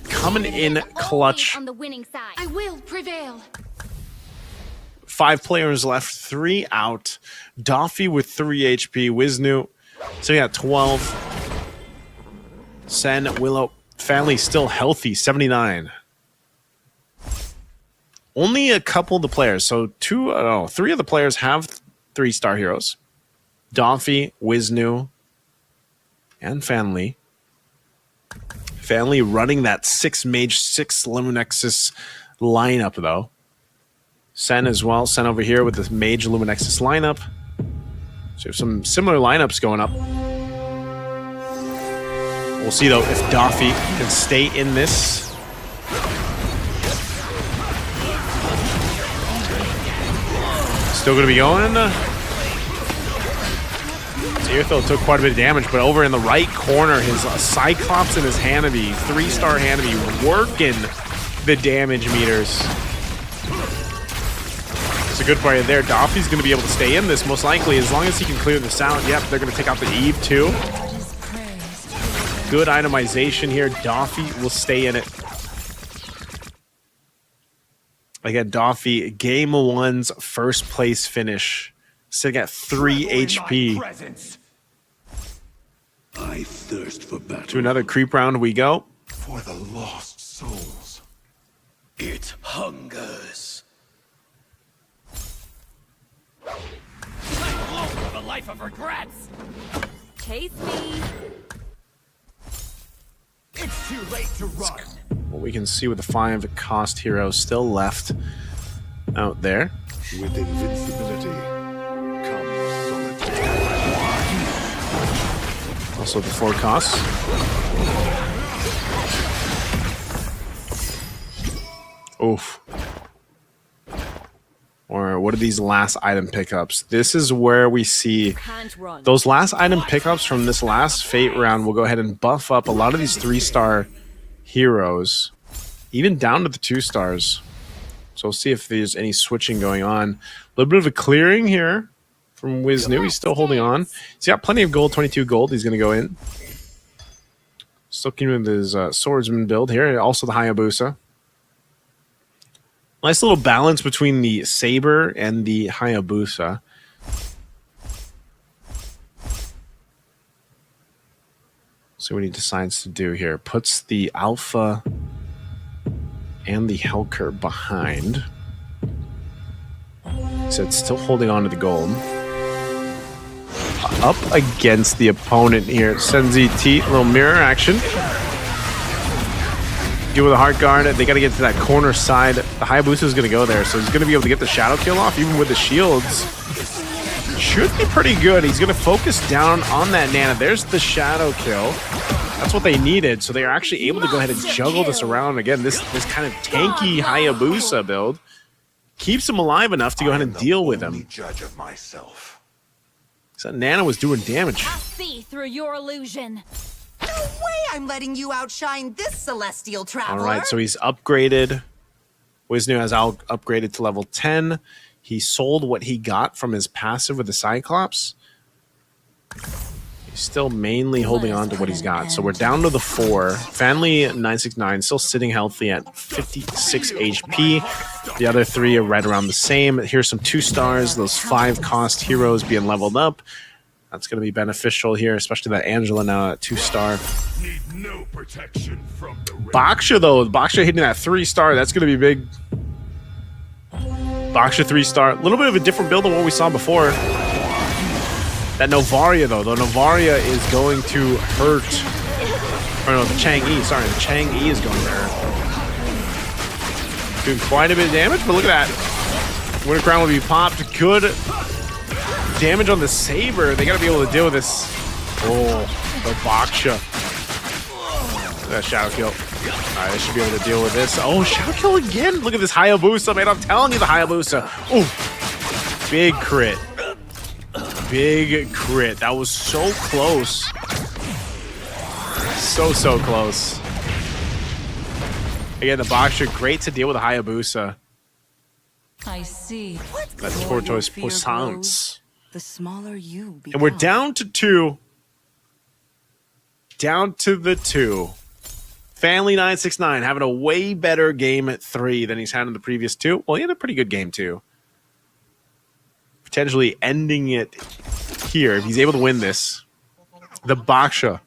Coming in clutch. On the winning side. I will prevail. 5 players left, 3 out. Doffy with 3 HP. Wisnu sitting at 12. Sen, Willow, family still healthy, 79. Only a couple of the players, so 3 of the players have 3-star heroes. Doffy, Wisnu, and Fanli. Fanli running that 6 mage, 6 Luminexus lineup though. Sen as well, Sen over here with the mage Luminexus lineup. So some similar lineups going up. We'll see though if Doffy can stay in this. Still going to be going. Airthail took quite a bit of damage, but over in the right corner, his Cyclops and his Hanabi, 3-star Hanabi, working the damage meters. It's a good part there. Doffy's going to be able to stay in this, most likely, as long as he can clear this out. Yep, they're going to take out the Eve, too. Good itemization here. Doffy will stay in it. Again, Doffy, Game 1's first place finish. Sitting at 3 HP. I thirst for battle. To another creep round we go. For the lost souls. It hungers. A life of regrets. Chase me. It's too late to run. What we can see with the 5 cost heroes still left out there. With invincibility comes solitude. Also the 4 costs. Oof. Or what are these last item pickups? This is where we see those last item pickups from this last Fate round will go ahead and buff up a lot of these 3-star heroes, even down to the 2 stars. So we'll see if there's any switching going on. A little bit of a clearing here from Wisnu. He's still holding on. He's got plenty of gold, 22 gold. He's going to go in. Still keeping with his swordsman build here. Also the Hayabusa. Nice little balance between the Saber and the Hayabusa. See what he decides to do here. Puts the Alpha and the Helker behind. So it's still holding on to the gold. Up against the opponent here. Senzi T, little mirror action. Deal with a Heart Guard. They got to get to that corner side. The Hayabusa is going to go there, so he's going to be able to get the shadow kill off, even with the shields. Should be pretty good. He's going to focus down on that Nana. There's the shadow kill. That's what they needed, so they are actually able to go ahead and juggle this around. Again, this kind of tanky Hayabusa build keeps him alive enough to go ahead and deal with him. Judge of myself. So Nana was doing damage. I see through your illusion. No way I'm letting you outshine this celestial traveler. All right, so he's upgraded. Wisnu has upgraded to level 10. He sold what he got from his passive with the Cyclops. He's still mainly holding on to what he's got. So we're down to the 4. Fanli 969 still sitting healthy at 56 HP. The other 3 are right around the same. Here's some 2 stars. Those 5 cost heroes being leveled up. That's going to be beneficial here, especially that Angela now at 2-star. Need no protection from the Baksha though, Baksha hitting that 3-star, that's going to be big. Baksha 3-star, a little bit of a different build than what we saw before. That Novaria though, the Novaria is going to hurt. Or no, the Chang'e, sorry, the Chang'e is going to hurt. Doing quite a bit of damage, but look at that. Winter Crown will be popped. Good damage on the Saber. They got to be able to deal with this. Oh, the Baksha. That Shadow Kill. All right, they should be able to deal with this. Oh, Shadow Kill again. Look at this Hayabusa, man. I'm telling you, the Hayabusa. Oh, big crit. Big crit. That was so close. So close. Again, the Baksha, great to deal with the Hayabusa. I see. That Tortoise Poissance. The smaller you become. And we're down to 2. Down to the 2. Family 969 having a way better game at 3 than he's had in the previous 2. Well, he had a pretty good game too. Potentially ending it here if he's able to win this. The Baksha.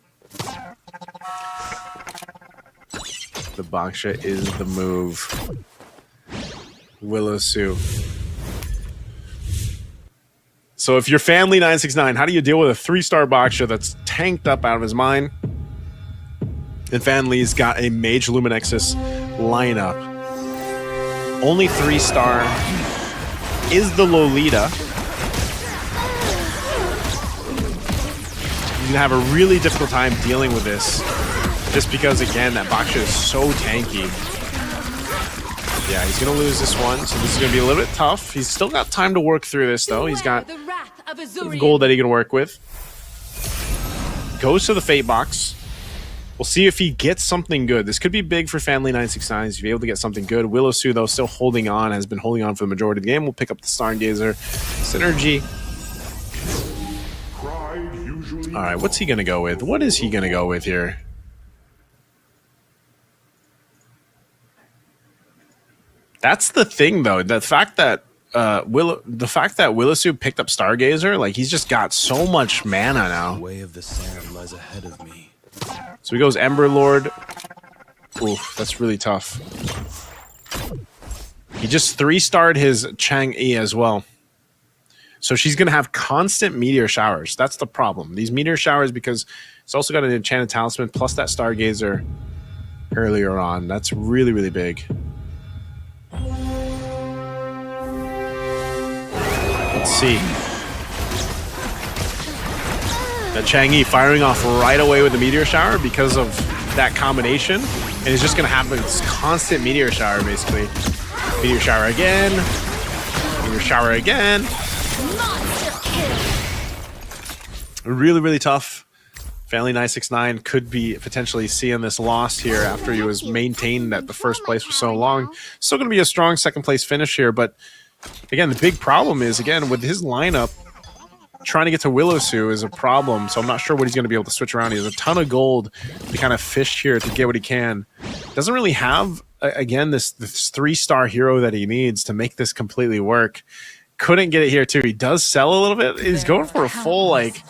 The Baksha is the move. Willow Sue. So if you're Family 969, how do you deal with a 3-star Baksha that's tanked up out of his mind? And Fanli's got a Mage Luminexus lineup. Only 3-star is the Lolita. He's gonna have a really difficult time dealing with this, just because again that Baksha is so tanky. Yeah, he's gonna lose this one, so this is gonna be a little bit tough. He's still got time to work through this though. He's got gold that he can work with. Goes to the Fate box. We'll see if he gets something good. This could be big for Family 969 if you're able to get something good. Willow Sue, though, still holding on, has been holding on for the majority of the game. We'll pick up the Stargazer. Synergy. All right, what's he going to go with? What is he going to go with here? That's the thing, though. The fact that Willow Sue picked up Stargazer, like, he's just got so much mana now. The way of the sand lies ahead of me. So he goes Ember Lord. Oof, that's really tough. He just 3-starred his Chang-E as well. So she's going to have constant Meteor Showers. That's the problem. These Meteor Showers, because it's also got an Enchanted Talisman plus that Stargazer earlier on. That's really, really big. Let's see. That Chang-E firing off right away with the Meteor Shower because of that combination. And it's just going to have this constant Meteor Shower, basically. Meteor Shower again. Meteor Shower again. Really, really tough. Family 969 could be potentially seeing this loss here after he was maintained at the first place for so long. Still going to be a strong second place finish here. But again, the big problem is, again, with his lineup, trying to get to Willow Sue is a problem, so I'm not sure what he's going to be able to switch around. He has a ton of gold to kind of fish here to get what he can. Doesn't really have, again, this 3-star hero that he needs to make this completely work. Couldn't get it here, too. He does sell a little bit. He's going for a full, like...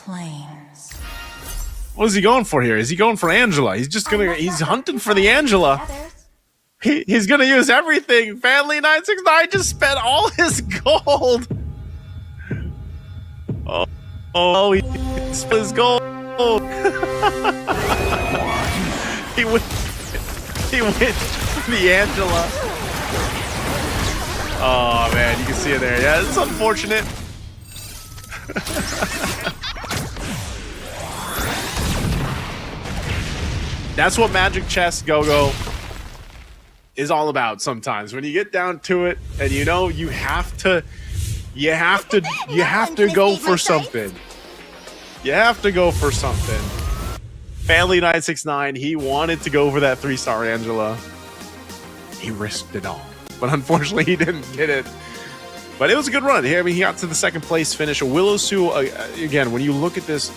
What is he going for here? Is he going for Angela? He's just going to... He's hunting for the Angela. He's going to use everything. Family 969 just spent all his gold. Oh, he split his gold. he went for the Angela. Oh, man, you can see it there. Yeah, it's unfortunate. That's what Magic Chess Go-Go is all about sometimes. When you get down to it and you know you have to go for something. You have to go for something. Family 969, he wanted to go for that 3-star Angela. He risked it all. But unfortunately, he didn't get it. But it was a good run. I mean, he got to the second place finish. Willow Sue, again, when you look at this,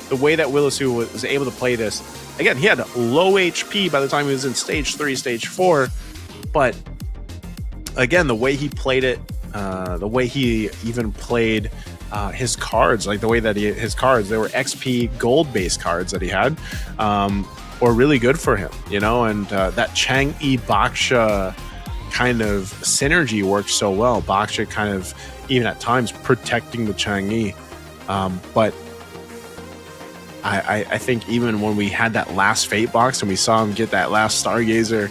the way that Willow Sue was able to play this, again, he had low HP by the time he was in stage 3, stage 4. But again, the way he played it, the way he even played his cards, like the way that his cards, they were XP gold-based cards that he had, were really good for him, you know, and that Chang-E Baksha kind of synergy worked so well. Baksha kind of, even at times, protecting the Chang-E. But I think even when we had that last Fate box and we saw him get that last Stargazer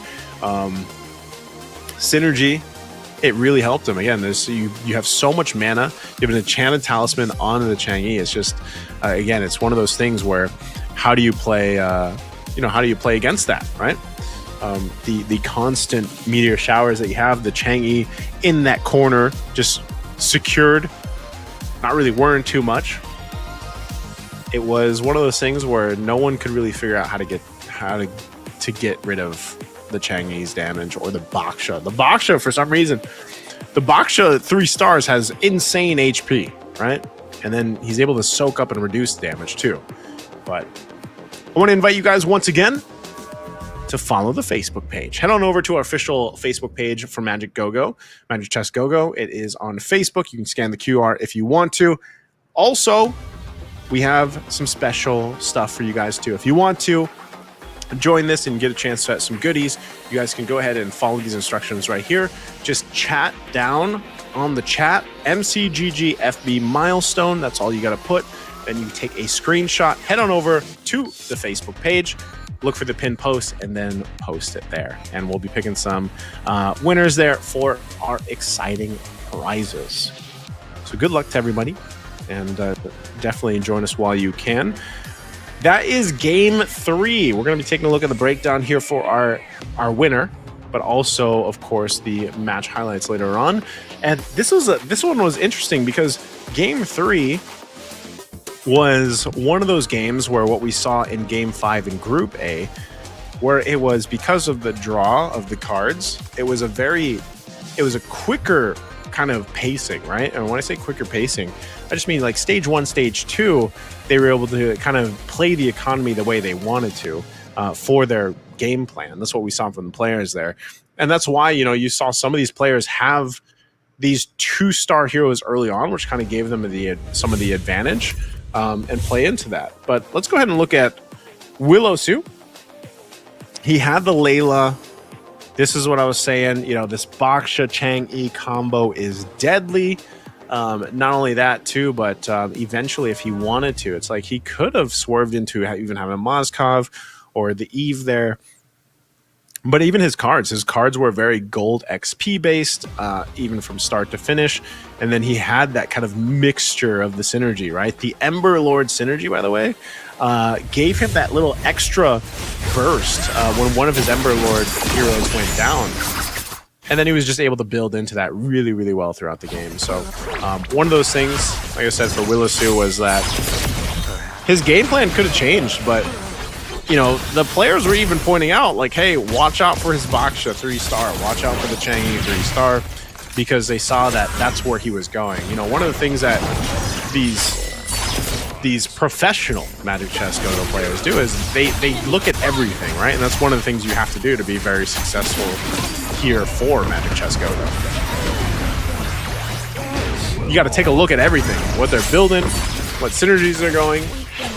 synergy, it really helped him. Again, you have so much mana. You have an enchanted talisman on the Chang'e. It's just, again, it's one of those things where how do you play, how do you play against that, right? The constant meteor showers that you have, the Chang'e in that corner, just secured, not really worrying too much. It was one of those things where no one could really figure out how to get rid of the Chang'e's damage or the Baksha. The Baksha, for some reason, the Baksha 3 stars has insane HP, right? And then he's able to soak up and reduce damage too. But I want to invite you guys once again to follow the Facebook page. Head on over to our official Facebook page for Magic Go-Go, Magic Chess Go-Go. It is on Facebook. You can scan the QR if you want to. Also, we have some special stuff for you guys too. If you want to join this and get a chance to get some goodies, you guys can go ahead and follow these instructions right here. Just chat down on the chat, MCGGFB milestone. That's all you got to put. Then you take a screenshot, head on over to the Facebook page, look for the pinned post, and then post it there. And we'll be picking some winners there for our exciting prizes. So good luck to everybody, and definitely join us while you can. That is game 3. We're going to be taking a look at the breakdown here for our winner, but also, of course, the match highlights later on. And this one was interesting because game 3 was one of those games where what we saw in game 5 in Group A, where it was because of the draw of the cards, it was a quicker kind of pacing, right? And when I say quicker pacing, I just mean like stage 1, stage 2, they were able to kind of play the economy the way they wanted to for their game plan. That's what we saw from the players there. And that's why, you saw some of these players have these 2-star heroes early on, which kind of gave them some of the advantage and play into that. But let's go ahead and look at Willow Sue. He had the Layla. This is what I was saying. This Baksha Chang'e combo is deadly. Not only that too, but eventually if he wanted to, it's like he could have swerved into even having a Mozkov or the Eve there. But even his cards were very gold XP based, even from start to finish. And then he had that kind of mixture of the synergy, right? The Ember Lord synergy, by the way, gave him that little extra burst when one of his Ember Lord heroes went down. And then he was just able to build into that really, really well throughout the game. So one of those things, like I said, for Willow Sue was that his game plan could have changed, but the players were even pointing out, like, hey, watch out for his Baksha 3-star, watch out for the Chang'e 3-star, because they saw that that's where he was going. One of the things that these professional Magic Chess Go-Go players do is they look at everything, right? And that's one of the things you have to do to be very successful here for Magic Chess Go-Go. You got to take a look at everything, what they're building, what synergies they're going,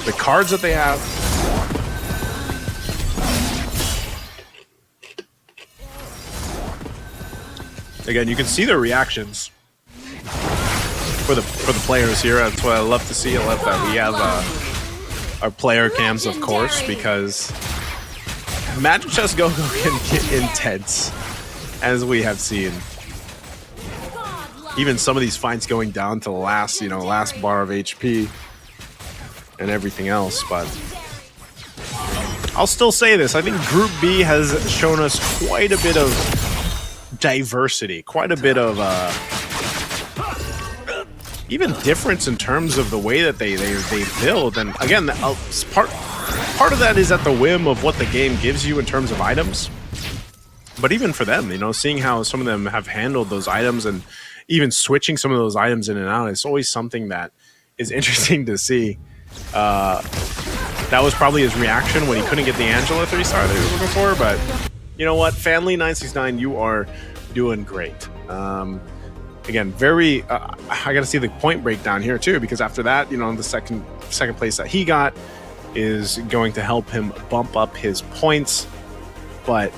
the cards that they have. Again, you can see their reactions for the players here. That's what I love to see. I love that we have our player cams, of course, because Magic Chess Go-Go can get intense, as we have seen. Even some of these fights going down to the last bar of HP and everything else. But I'll still say this. I think Group B has shown us quite a bit of diversity, quite a bit of even difference in terms of the way that they build. And again, part of that is at the whim of what the game gives you in terms of items. But even for them, seeing how some of them have handled those items and even switching some of those items in and out, it's always something that is interesting to see. That was probably his reaction when he couldn't get the Angela 3-star that he was looking for, but you know what, Family 969, you are doing great. Again, very. I got to see the point breakdown here too, because after that, the second place that he got is going to help him bump up his points. But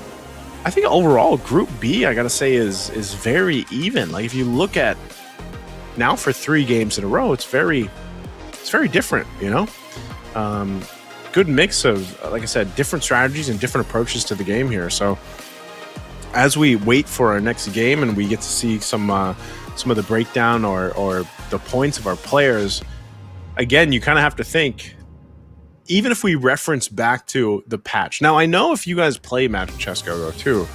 I think overall, Group B, I got to say, is very even. Like if you look at now for 3 games in a row, it's very different. Good mix of, like I said, different strategies and different approaches to the game here. So as we wait for our next game and we get to see some of the breakdown or the points of our players, again, you kind of have to think, even if we reference back to the patch. Now, I know if you guys play Magic Chess Go-Go too,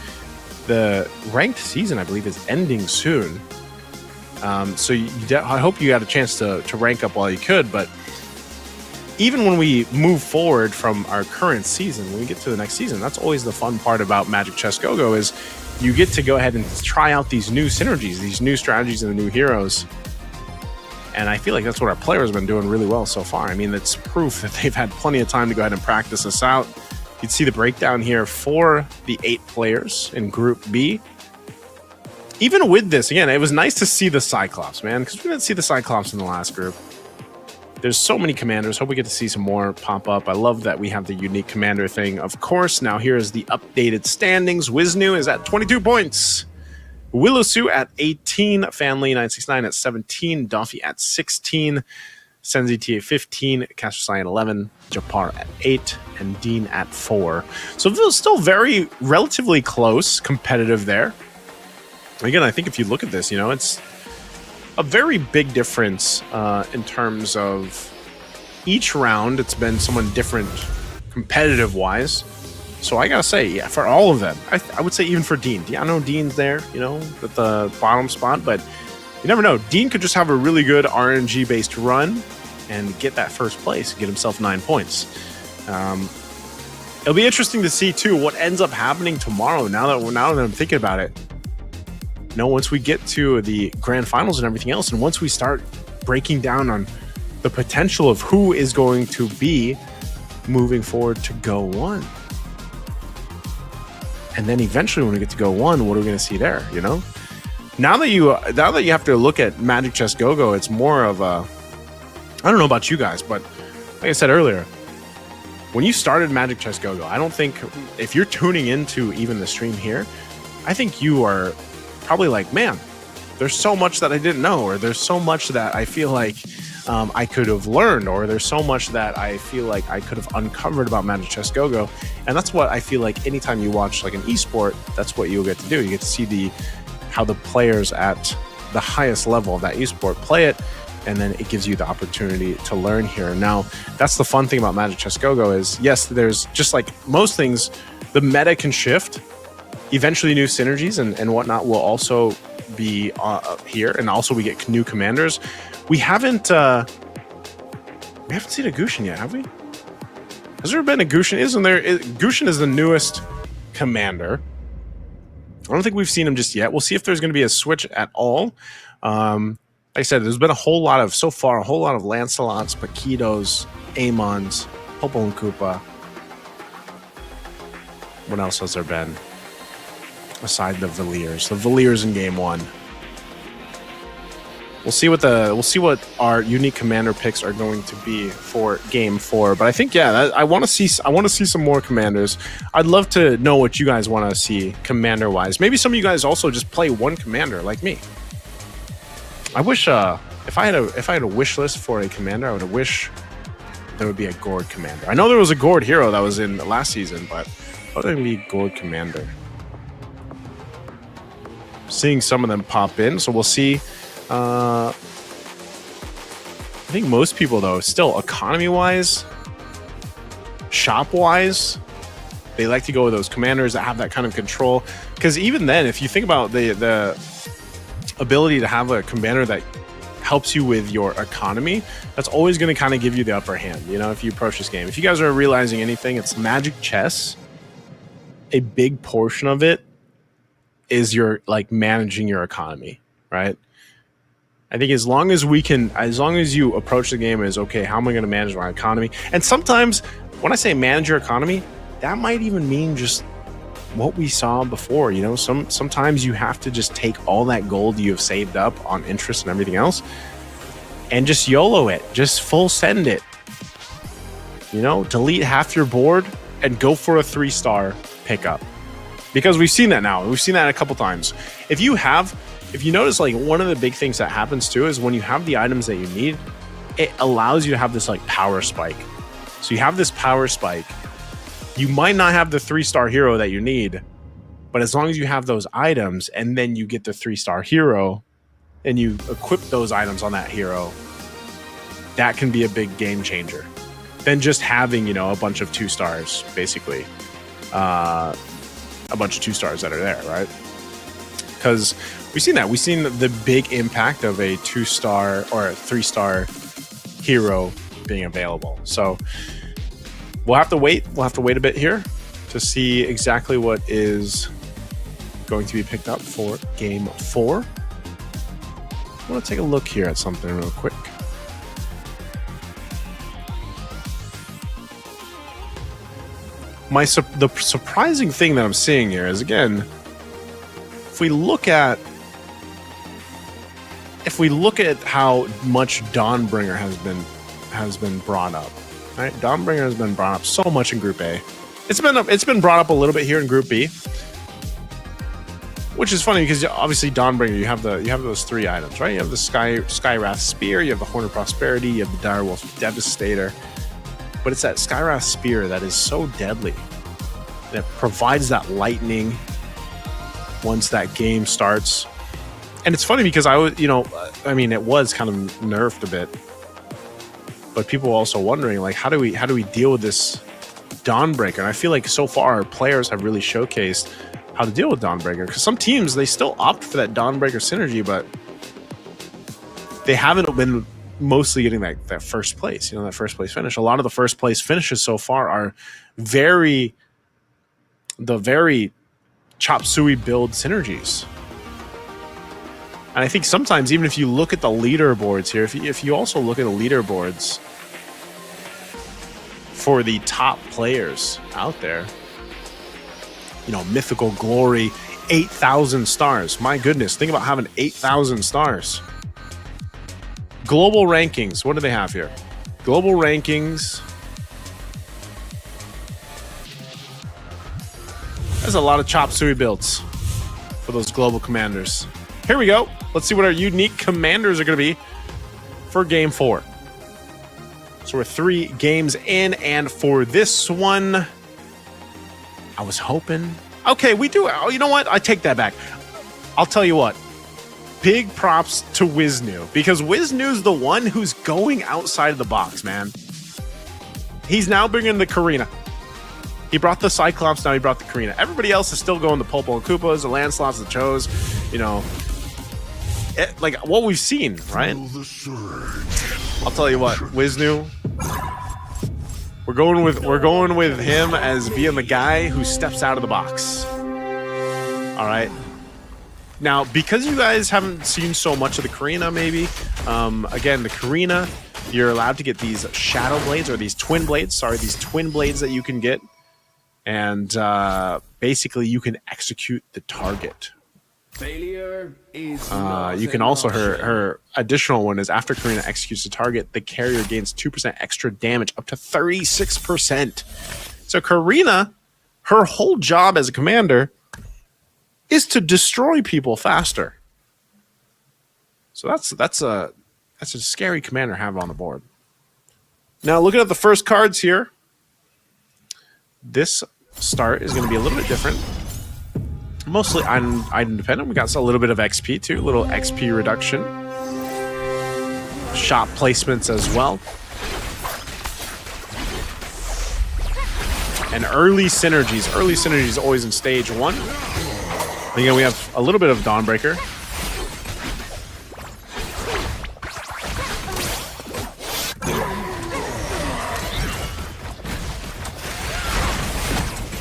the ranked season, I believe, is ending soon. So I hope you had a chance to rank up while you could, but even when we move forward from our current season, when we get to the next season, that's always the fun part about Magic Chess Go-Go is you get to go ahead and try out these new synergies, these new strategies and the new heroes. And I feel like that's what our players have been doing really well so far. I mean, it's proof that they've had plenty of time to go ahead and practice this out. You can see the breakdown here for the 8 players in Group B. Even with this, again, it was nice to see the Cyclops, man, because we didn't see the Cyclops in the last group. There's so many commanders. Hope we get to see some more pop up. I love that we have the unique commander thing. Of course, now here is the updated standings. Wisnu is at 22 points. Willosu at 18. Fanly 969 at 17. Duffy at 16. Senzi T at 15. Castrosai at 11. Japar at 8. And Dean at 4. So it's still very relatively close, competitive there. Again, I think if you look at this, it's a very big difference in terms of each round. It's been someone different competitive-wise. So I gotta say, yeah, for all of them, I would say even for Dean. I know Dean's there, at the bottom spot, but you never know. Dean could just have a really good RNG-based run and get that first place, get himself 9 points. It'll be interesting to see, too, what ends up happening tomorrow, now that I'm thinking about it. Once we get to the grand finals and everything else, and once we start breaking down on the potential of who is going to be moving forward to Go 1. And then eventually when we get to Go 1, what are we going to see there, Now that you have to look at Magic Chess Go-Go, it's more of a, I don't know about you guys, but like I said earlier, when you started Magic Chess Go-Go, I don't think, if you're tuning into even the stream here, I think you are probably like, man, there's so much that I didn't know, or there's so much that I feel like I could have learned, or there's so much that I feel like I could have uncovered about Magic Chess Go-Go. And that's what I feel like anytime you watch like an esport, that's what you'll get to do. You get to see how the players at the highest level of that esport play it, and then it gives you the opportunity to learn here. Now, that's the fun thing about Magic Chess Go-Go is, yes, there's just like most things, the meta can shift. Eventually new synergies and whatnot will also be here, and also we get new commanders. We haven't seen a Gushin yet, have we? Has there been a Gushin? Isn't there? Gushin is the newest commander. I don't think we've seen him just yet. We'll see if there's going to be a switch at all. Like I said, there's been a whole lot of Lancelots, Paquitos, Amons, Popo and Koopa. What else has there been? Aside the Valiers in game 1. We'll see what our unique commander picks are going to be for game 4. But I think, yeah, I want to see some more commanders. I'd love to know what you guys want to see commander wise. Maybe some of you guys also just play one commander like me. I wish if I had a wish list for a commander, I would wish there would be a Gord commander. I know there was a Gord hero that was in last season, but I would be a Gord commander. Seeing some of them pop in, so we'll see. I think most people, though, still economy-wise, shop-wise, they like to go with those commanders that have that kind of control. Because even then, if you think about the ability to have a commander that helps you with your economy, that's always going to kind of give you the upper hand, if you approach this game. If you guys are realizing anything, it's Magic Chess. A big portion of it is your managing your economy, right? I think as long as you approach the game as, okay, how am I going to manage my economy? And sometimes when I say manage your economy, that might even mean just what we saw before. Sometimes you have to just take all that gold you have saved up on interest and everything else and just YOLO it, just full send it. Delete half your board and go for a 3-star pickup. Because we've seen that now. We've seen that a couple times. If you notice, one of the big things that happens too is when you have the items that you need, it allows you to have this power spike. So you have this power spike. You might not have the 3-star hero that you need, But as long as you have those items and then you get the 3-star hero and you equip those items on that hero, that can be a big game changer. Than just having, you know, a bunch of 2 stars, basically. A bunch of 2 stars that are there, right? Because we've seen that. We've seen the big impact of a 2-star or a 3-star hero being available. So we'll have to wait. We'll have to wait a bit here to see exactly what is going to be picked up for Game 4. I want to take a look here at something real quick. The surprising thing that I'm seeing here is, again, if we look at how much Dawnbringer has been brought up, right? Dawnbringer has been brought up so much in Group A. It's been brought up a little bit here in Group B, which is funny because obviously Dawnbringer, you have those 3 items, right? You have the Skywrath Spear, you have the Horn of Prosperity, you have the Direwolf Devastator. But it's that Skywrath Spear that is so deadly. And it provides that lightning once that game starts. And it's funny because it was kind of nerfed a bit. But people are also wondering, like, how do we deal with this Dawnbreaker? And I feel like so far players have really showcased how to deal with Dawnbreaker. Because some teams, they still opt for that Dawnbreaker synergy, but they haven't been mostly getting that first place, that first place finish. A lot of the first place finishes so far are very chop suey build synergies. And I think sometimes even if you look at the leaderboards here, if you also look at the leaderboards for the top players out there, Mythical Glory, 8,000 stars. My goodness, think about having 8,000 stars. Global rankings, what do they have here? Global rankings. There's a lot of chop suey builds for those global commanders. Here we go. Let's see what our unique commanders are going to be for Game 4. So we're 3 games in, and for this one, I was hoping... Okay, we do... Oh, you know what? I take that back. I'll tell you what. Big props to Wiznu, because Wiznu's the one who's going outside of the box, man. He's now bringing the Karina. He brought the Cyclops, now he brought the Karina. Everybody else is still going the Popo and Koopas, the Lancelots, the Chos, like what we've seen, right? I'll tell you what, Wiznu, we're going with him as being the guy who steps out of the box. All right. Now, because you guys haven't seen so much of the Karina, maybe, again, the Karina, you're allowed to get these Shadow Blades, or these Twin Blades, these Twin Blades that you can get. And basically, you can execute the target. Failure is you can also, her additional one is after Karina executes the target, the carrier gains 2% extra damage, up to 36%. So Karina, her whole job as a commander is to destroy people faster. So that's a scary commander to have on the board. Now, looking at the first cards here, this start is going to be a little bit different. Mostly item dependent. We got a little bit of XP too, a little XP reduction. Shop placements as well. And early synergies. Early synergies always in stage 1. Again, we have a little bit of Dawnbreaker.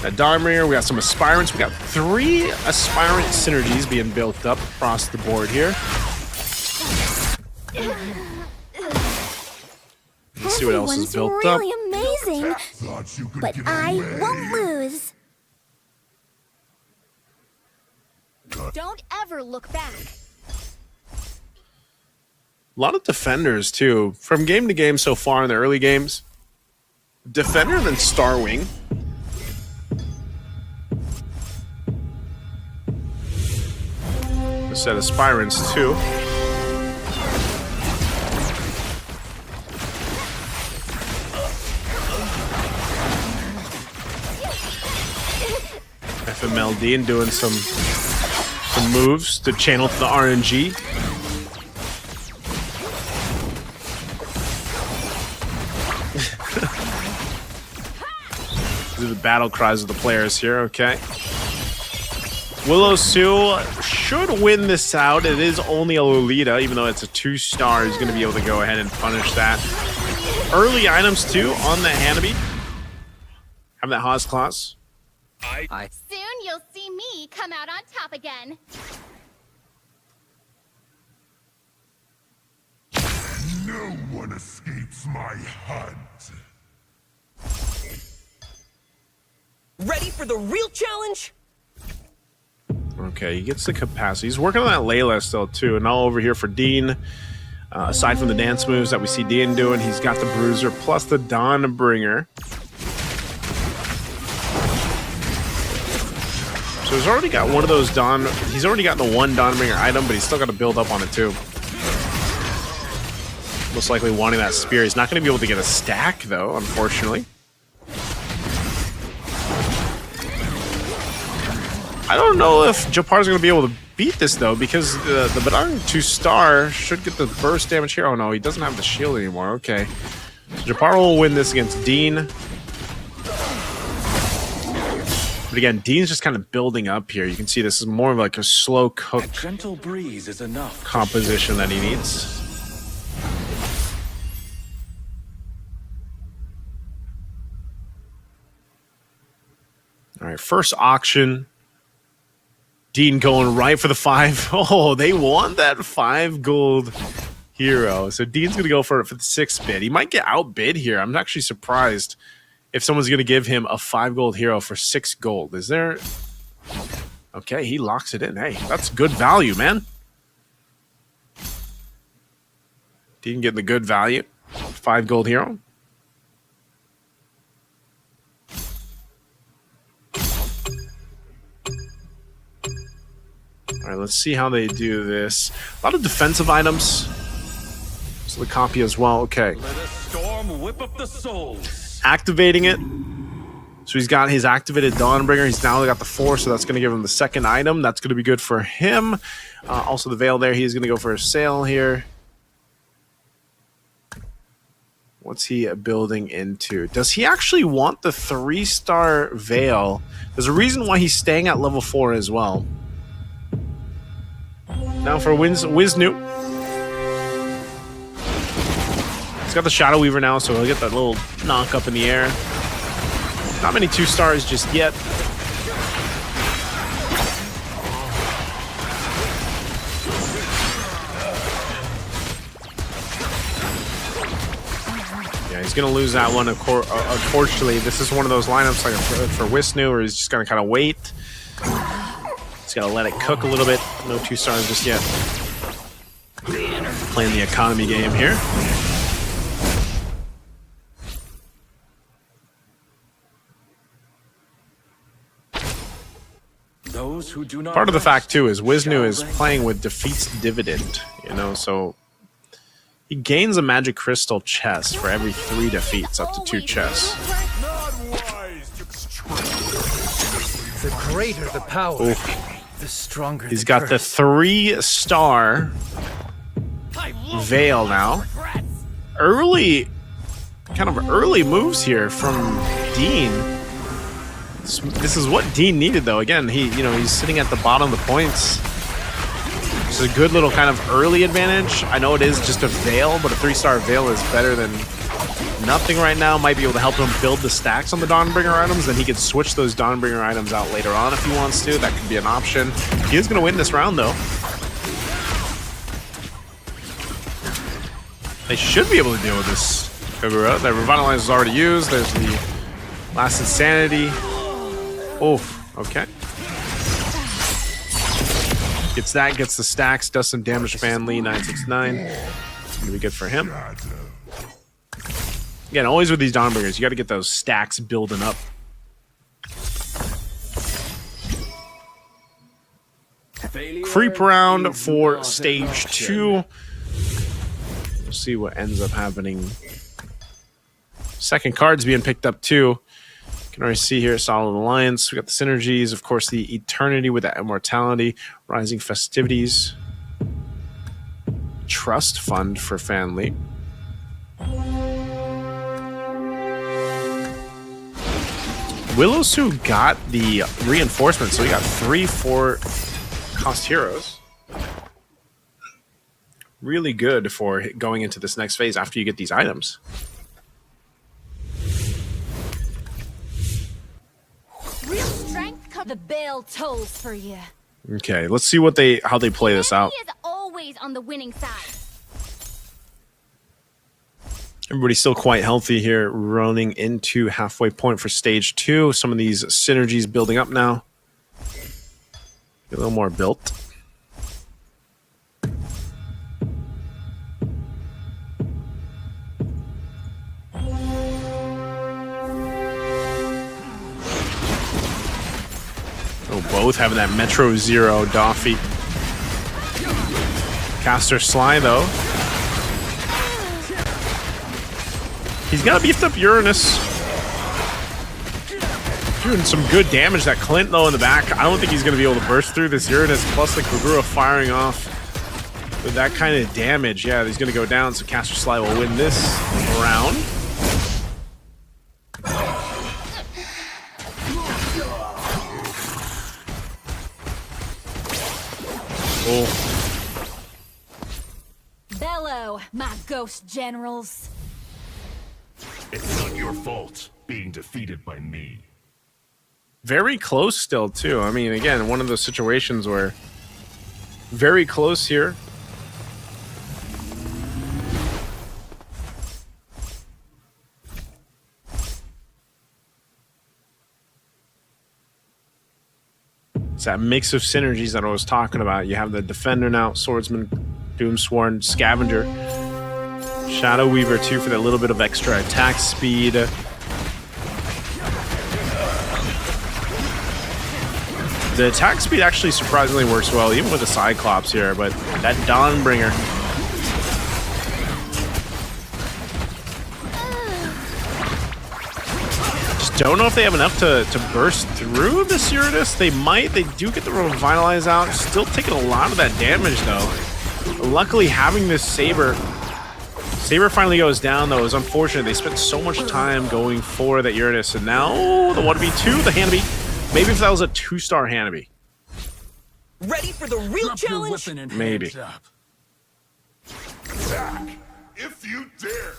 That Dawnbringer, we got some Aspirants. We got 3 Aspirant synergies being built up across the board here. Let's see what else is built up. Really amazing, but I won't lose. Don't ever look back. A lot of Defenders, too. From game to game so far in the early games. Defender and then Starwing. A set of Aspirants, too. FMLD and doing some moves to channel the RNG. These are the battle cries of the players here, okay. Willow Sue should win this out. It is only a Lolita, even though it's a 2-star. He's going to be able to go ahead and punish that. Early items, too, on the Hanabi. Have that Haas class. Soon you'll see me come out on top again. No one escapes my hunt. Ready for the real challenge? Okay, he gets the capacity. He's working on that Layla still, too. And now over here for Dean, aside from the dance moves that we see Dean doing, he's got the Bruiser plus the Dawnbringer. So he's already got one of those he's already gotten the one Dawnbringer item, but he's still got to build up on it, too. Most likely wanting that spear. He's not going to be able to get a stack, though, unfortunately. I don't know if Japar's going to be able to beat this, though, because the Badang 2-star should get the burst damage here. Oh, no, he doesn't have the shield anymore. Okay. So Japar will win this against Dean. But again, Dean's just kind of building up here. You can see this is more of like a slow cook gentle breeze is enough composition that he needs. All right, first auction. Dean going right for the 5. Oh, they want that 5 gold hero. So Dean's going to go for it for the 6 bid. He might get outbid here. I'm actually surprised if someone's going to give him a 5 gold hero for 6 gold. Is there... Okay, he locks it in. Hey, that's good value, man. Dean getting the good value. 5 gold hero. All right, let's see how they do this. A lot of defensive items. So the copy as well. Okay. Let a storm whip up the souls. Activating it. So he's got his activated Dawnbringer. He's now got the 4, so that's going to give him the second item. That's going to be good for him. Also the Veil there. He's going to go for a sail here. What's he building into? Does he actually want the 3-star Veil? There's a reason why he's staying at level 4 as well. Now for Wisnu. He's got the Shadow Weaver now, so he'll get that little knock up in the air. Not many 2-stars just yet. Yeah, he's going to lose that one, unfortunately. This is one of those lineups like for Wisnu where he's just going to kind of wait. Got to let it cook a little bit. No 2-stars just yet. Playing the economy game here. Those who do not Part of the fact too is Wisnu is playing with Defeat's Dividend, you know, so he gains a magic crystal chest for every 3 defeats, up to 2 chests. The greater the power. Oof. The stronger He's got the 3-star Veil now. Kind of early moves here from Dean. This is what Dean needed, though. Again, he's sitting at the bottom of the points. It's a good little kind of early advantage. I know it is just a Veil, but a 3-star Veil is better than nothing right now. Might be able to help him build the stacks on the Dawnbringer items. Then he could switch those Dawnbringer items out later on if he wants to. That could be an option. He is going to win this round, though. They should be able to deal with this Kagura. The Revitalize is already used. There's the Last Insanity. Oh, okay. Gets that, gets the stacks, does some damage to Fan Lee, 969. It's going to be good for him. Again, always with these Dawnbringers, you got to get those stacks building up. Creep round for stage 2. We'll see what ends up happening. Second card's being picked up too. Can already see here, Solid Alliance. We got the synergies, of course, the Eternity with that Immortality, Rising Festivities, Trust Fund for Fanli. Willowsu got the reinforcement, so we got 3-4 cost heroes. Really good for going into this next phase after you get these items. Real strength the bell tolls for you. Okay, let's see what how they play this out. He is always on the winning side. Everybody's still quite healthy here, running into halfway point for stage 2. Some of these synergies building up now. Get a little more built. Oh, both having that Metro Zero Doffy. Caster Sly, though. He's got a beefed up Uranus. Doing some good damage. That Clint, though, in the back. I don't think he's going to be able to burst through this Uranus. Plus the Kagura firing off with that kind of damage. Yeah, he's going to go down, so Caster Sly will win this round. Oh. Bellow, my ghost generals. It's not your fault being defeated by me. Very close still, too. I mean, again, one of those situations where very close here. It's that mix of synergies that I was talking about. You have the Defender now, Swordsman, Doomsworn, Scavenger, Shadow Weaver too for that little bit of extra attack speed. The attack speed actually surprisingly works well, even with the Cyclops here, but that Dawnbringer. Just don't know if they have enough to burst through this Uranus. They might. They do get the Revitalize out. Still taking a lot of that damage, though. Luckily, having this Saber finally goes down, though. It's unfortunate. They spent so much time going for that Uranus, and now the 1v2, the Hanabi. Maybe if that was a 2-star Hanabi. Ready for the real challenge? Maybe. Attack, if you dare.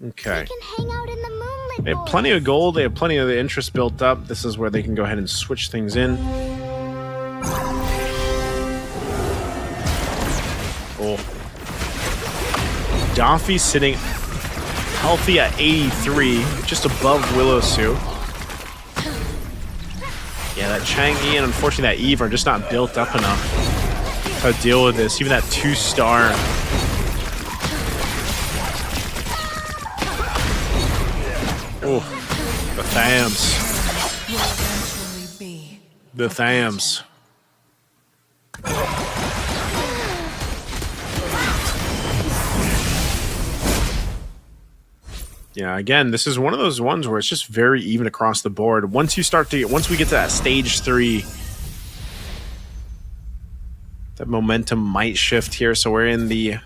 Okay. Can hang out in the moonlit. They have plenty of gold. They have plenty of the interest built up. This is where they can go ahead and switch things in. Oh. Doffy sitting healthy at 83, just above Willowsu. Yeah, that Chang'e and unfortunately that Eve are just not built up enough to deal with this. Even that 2-star. Oh, the Thams. The Thams. Yeah, again, this is one of those ones where it's just very even across the board. Once we get to that stage 3, that momentum might shift here. So we're in the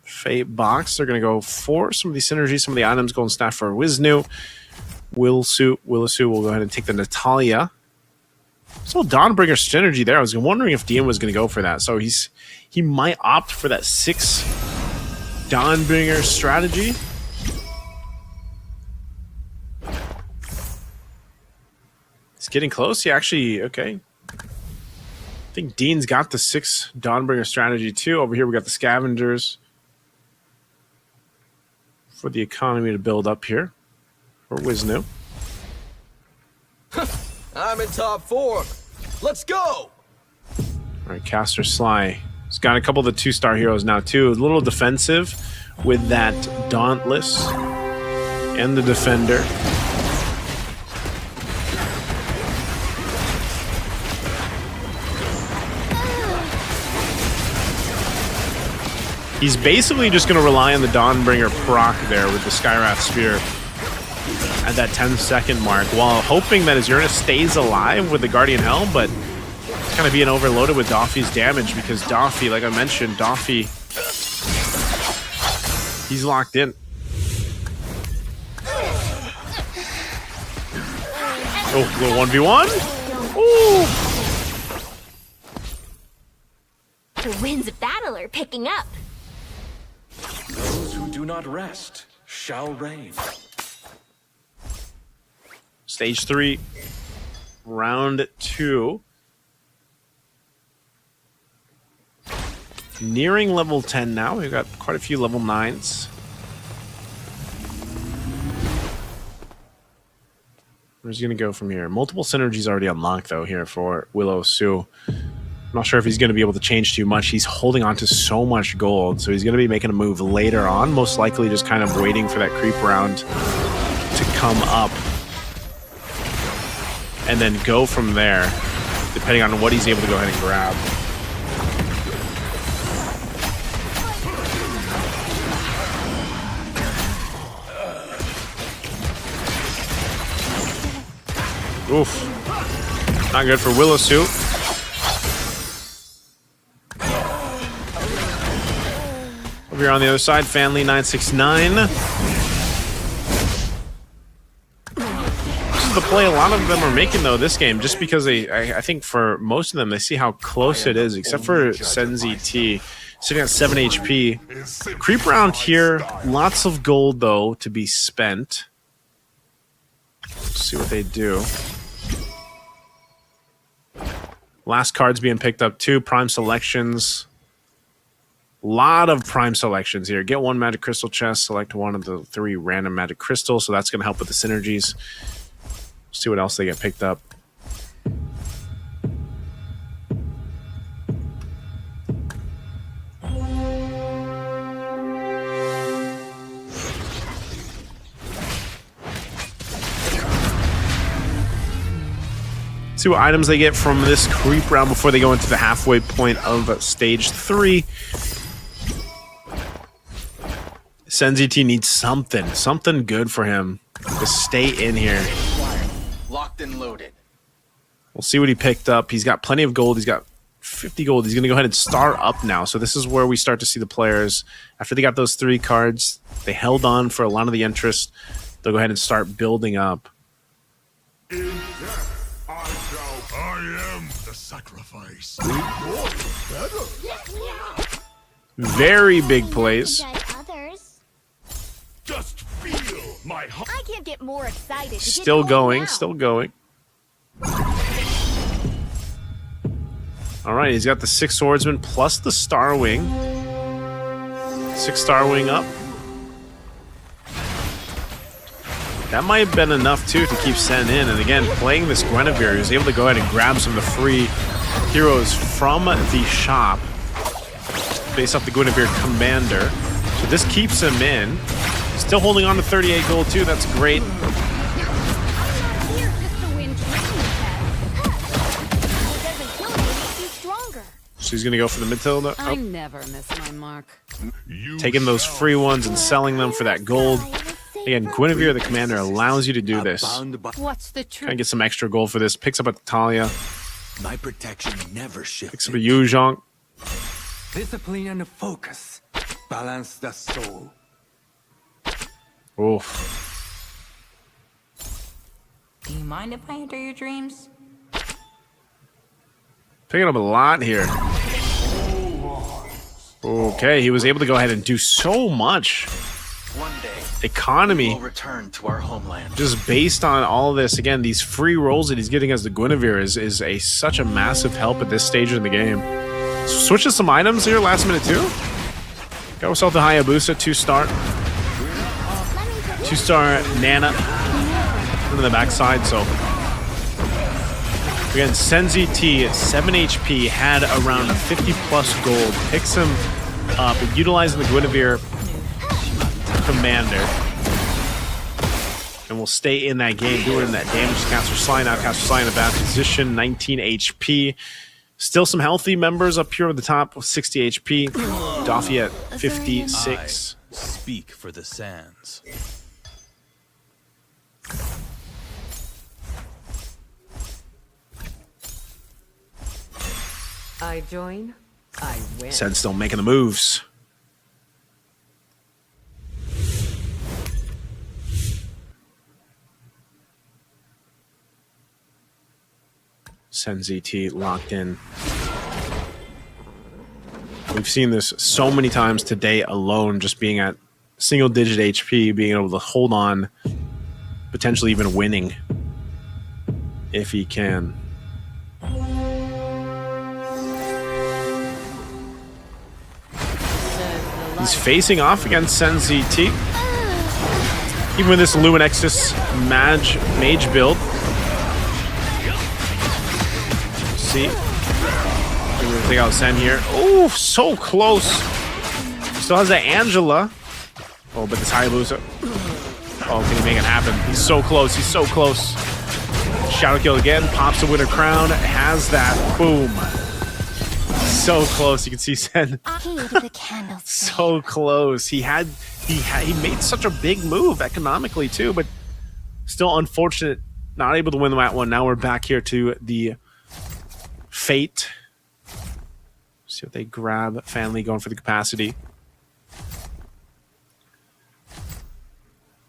Fate box. They're going to go for some of these synergies, some of the items. Golden Staff for Wisnu. Willowsu will go ahead and take the Natalia. So Dawnbringer synergy there. I was wondering if DM was going to go for that. So he might opt for that 6 Dawnbringer strategy. It's getting close. He actually, okay. I think Dean's got the 6 Dawnbringer strategy too. Over here we got the Scavengers for the economy to build up here for Wisnu. I'm in top 4. Let's go! All right, Caster Sly. He's got a couple of the 2-star heroes now too. A little defensive with that Dauntless. and the defender. He's basically just going to rely on the Dawnbringer proc there with the Skywrath Spear at that 10-second mark, while hoping that his Uranus stays alive with the Guardian Helm, but it's kind of being overloaded with Doffy's damage because Doffy, like I mentioned, Doffy, he's locked in. Oh, little 1v1. Ooh. The winds of battle are picking up. Those who do not rest shall reign. Stage 3, round 2. Nearing level 10 now. We've got quite a few level 9s. Where's he going to go from here? Multiple synergies already unlocked, though, here for Willow Su. I'm not sure if he's going to be able to change too much. He's holding on to so much gold, so he's going to be making a move later on, most likely just kind of waiting for that creep round to come up and then go from there, depending on what he's able to go ahead and grab. Oof. Not good for Willow Su. Over here on the other side, Fanly 969. This is the play a lot of them are making, though, this game, just because I think for most of them, they see how close it is, except for Senzi T, sitting at 7 HP. Creep round here, lots of gold, though, to be spent. Let's see what they do. Last card's being picked up, too. Prime selections. Lot of prime selections here. Get 1 magic crystal chest, select 1 of the 3 random magic crystals, so that's going to help with the synergies. See what else they get picked up. See what items they get from this creep round before they go into the halfway point of stage 3. Senzi T needs something good for him to stay in here. Locked and loaded. We'll see what he picked up. He's got plenty of gold. He's got 50 gold. He's going to go ahead and star up now. So this is where we start to see the players. After they got those 3 cards, they held on for a lot of the interest. They'll go ahead and start building up. In death, I am the sacrifice. Very big plays. Just feel my heart. I can't get more excited. Still going, still going. All right, he's got the 6 swordsman plus the Star Wing. 6 Star Wing up. That might have been enough, too, to keep Sen in. And again, playing this Guinevere, he was able to go ahead and grab some of the free heroes from the shop based off the Guinevere Commander. So this keeps him in. Still holding on to 38 gold, too. That's great. So he's going to go for the mid-tilt. I never miss my mark. Taking those free ones and selling them for that gold. Again, Guinevere, the commander, allows you to do this. What's the truth? Kind of get some extra gold for this. Picks up a Talia. My protection never shifts. Picks up a Yuzhong. Discipline and focus balance the soul. Oof. Do you mind if I enter your dreams? Picking up a lot here. Okay, he was able to go ahead and do so much. One day, economy will return to our homeland. Just based on all of this. Again, these free rolls that he's getting as the Guinevere is such a massive help at this stage in the game. Switches some items here last minute too. Got himself the Hayabusa 2-star. 2-star Nana on the backside. So again, Senzi T at 7 HP had around 50 plus gold. Picks him up, utilizing the Guinevere Commander. and will stay in that game, doing that damage to Caster Sly. Now Caster Sly in a bad position, 19 HP. Still some healthy members up here at the top with 60 HP. Doffy at 56. Speak for the sands. I join, I win. Sen still making the moves. Sen ZT locked in. We've seen this so many times today alone, just being at single digit HP, being able to hold on, potentially even winning if he can. He's facing off against Sen ZT. Even with this Luminexus mage build. See? We're gonna take out Sen here. Oh, so close. Still has that Angela. Oh, but this Hayabusa. Oh, can he make it happen? He's so close. He's so close. Shadow kill again. Pops the winner crown. Has that. Boom. So close. You can see Sen. So close. He made such a big move economically too, but still unfortunate. Not able to win that one. Now we're back here to the Fate. See what they grab. Family going for the capacity.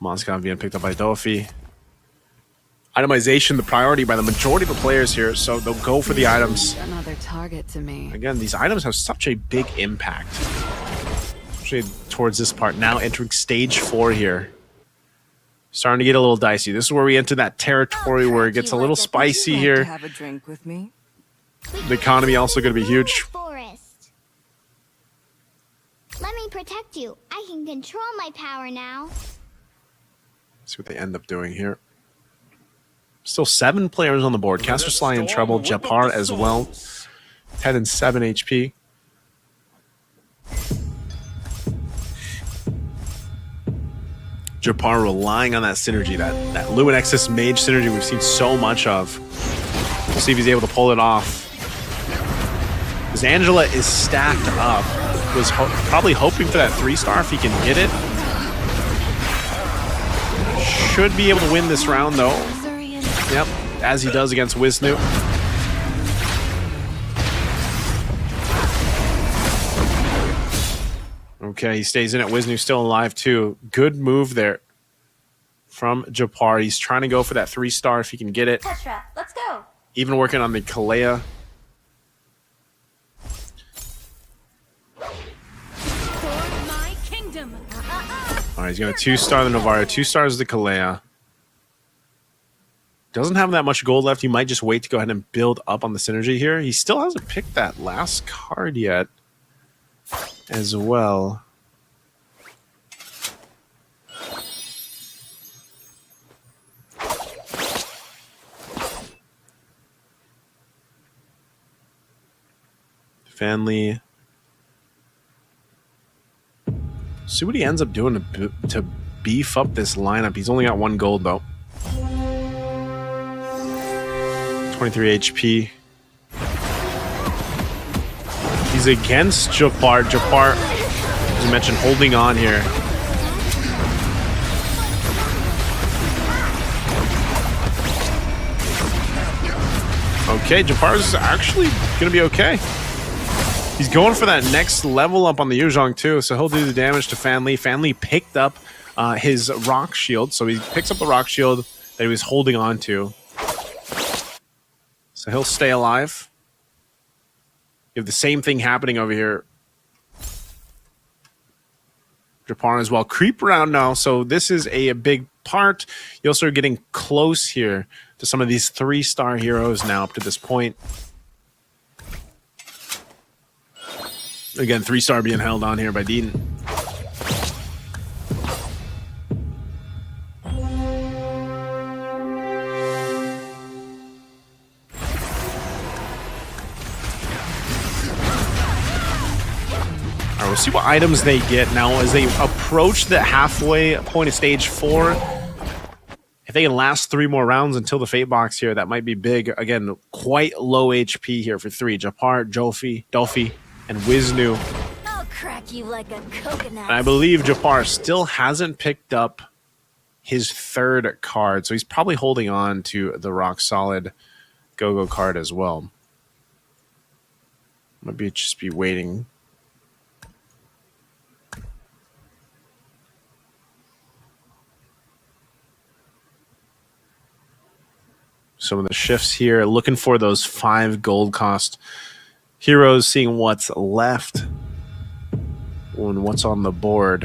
Moscow being picked up by Dofi. Itemization, the priority by the majority of the players here, so they'll go for the items. Another target to me. Again, these items have such a big impact. Especially towards this part. Now entering stage 4 here. Starting to get a little dicey. This is where we enter that territory where it gets a little spicy here. Have a drink with me? The economy also going to be huge. Forest. Let me protect you. I can control my power now. See what they end up doing here. Still 7 players on the board. Caster Sly in trouble. Japar as well. 10 and 7 HP. Japar relying on that synergy, that Luminexus mage synergy we've seen so much of. We'll see if he's able to pull it off. Because Angela is stacked up. Was probably hoping for that 3-star if he can get it. Should be able to win this round though. Yep, as he does against Wisnu. Okay, he stays in it. Wisnu's still alive too. Good move there from Japar. He's trying to go for that 3-star if he can get it. Petra, let's go. Even working on the Kalea. All right, he's going to 2-star the Navarro, 2 stars the Kalea. Doesn't have that much gold left. He might just wait to go ahead and build up on the synergy here. He still hasn't picked that last card yet as well. Fanley. See what he ends up doing to beef up this lineup. He's only got 1 gold though. 23 HP. He's against Japar. Japar, as you mentioned, holding on here. Okay, Japar's actually going to be okay. He's going for that next level up on the Yuzhong too, so he'll do the damage to Fanli. Fanli picked up his rock shield, so he picks up the rock shield that he was holding on to. So he'll stay alive. You have the same thing happening over here. Japar as well. Creep around now, so this is a big part. You'll start getting close here to some of these 3-star heroes now up to this point. Again, 3-star being held on here by Dean. We'll see what items they get now as they approach the halfway point of stage 4. If they can last 3 more rounds until the Fate box here, that might be big. Again, quite low HP here for 3. Japar, Dolphy, and Wisnu. I'll crack you like a coconut. And I believe Japar still hasn't picked up his 3rd card, so he's probably holding on to the rock solid Go-Go card as well. Maybe just be waiting. Some of the shifts here, looking for those 5 gold cost heroes, seeing what's left and what's on the board.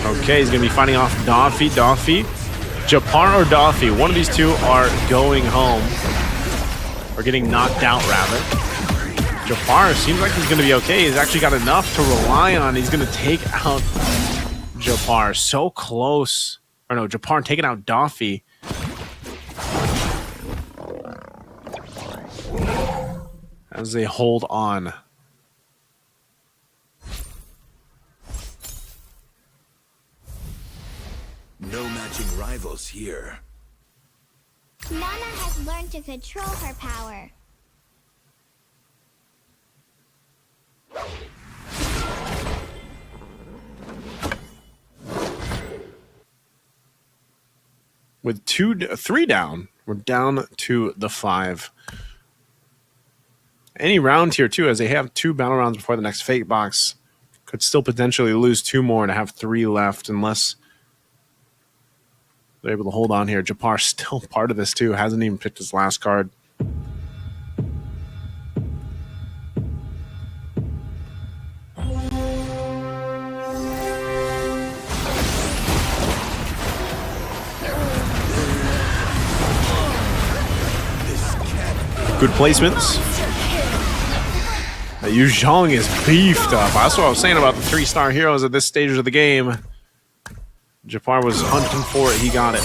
Okay, he's going to be fighting off Dolphy. Japar or Dolphy, one of these two are going home. Or getting knocked out, rather. Japar seems like he's going to be okay. He's actually got enough to rely on. He's going to take out Japar. So close. Or no, Japar taking out Dolphy. As they hold on. No matching rivals here. Nana has learned to control her power. With 3 down, we're down to the 5. Any round here, too, as they have 2 battle rounds before the next Fate box. Could still potentially lose 2 more to have 3 left, unless they're able to hold on here. Japar still part of this, too. Hasn't even picked his last card. Good placements. Yu Zhong is beefed up. That's what I was saying about the 3-star heroes at this stage of the game. Japar was hunting for it. He got it.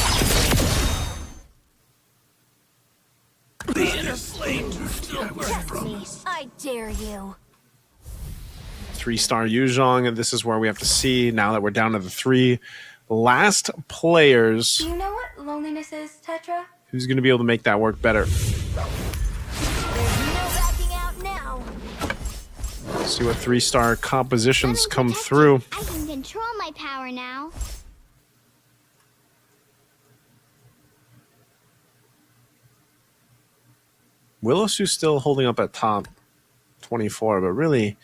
I dare you. 3-star Yu Zhong, and this is where we have to see now that we're down to the 3 last players. Do you know what loneliness is, Tetra? Who's going to be able to make that work better? See what 3-star compositions come through. I can control my power now. Willowsu's still holding up at top 24, but really,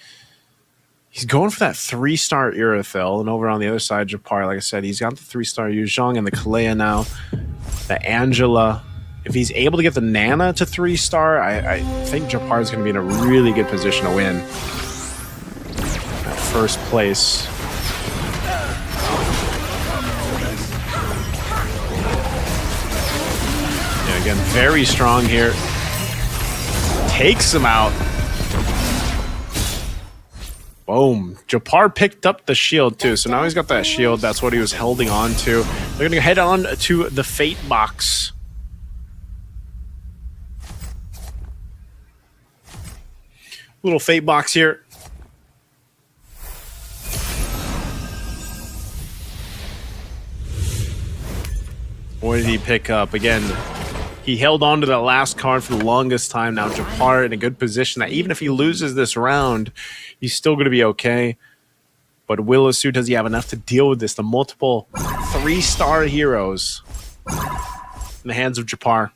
he's going for that 3-star Irithyll. And over on the other side, Japar, like I said, he's got the 3-star Yu Zhong and the Kalea now. The Angela. If he's able to get the Nana to 3-star, I think Japar is going to be in a really good position to win. At first place. Yeah, again, very strong here. Takes him out. Boom. Japar picked up the shield too, so now he's got that shield. That's what he was holding on to. They're going to head on to the Fate box. Little Fate box here. What did he pick up? Again, he held on to that last card for the longest time. Now Japar in a good position that even if he loses this round, he's still going to be okay. But Willowsu, does he have enough to deal with this? The multiple 3-star heroes in the hands of Japar.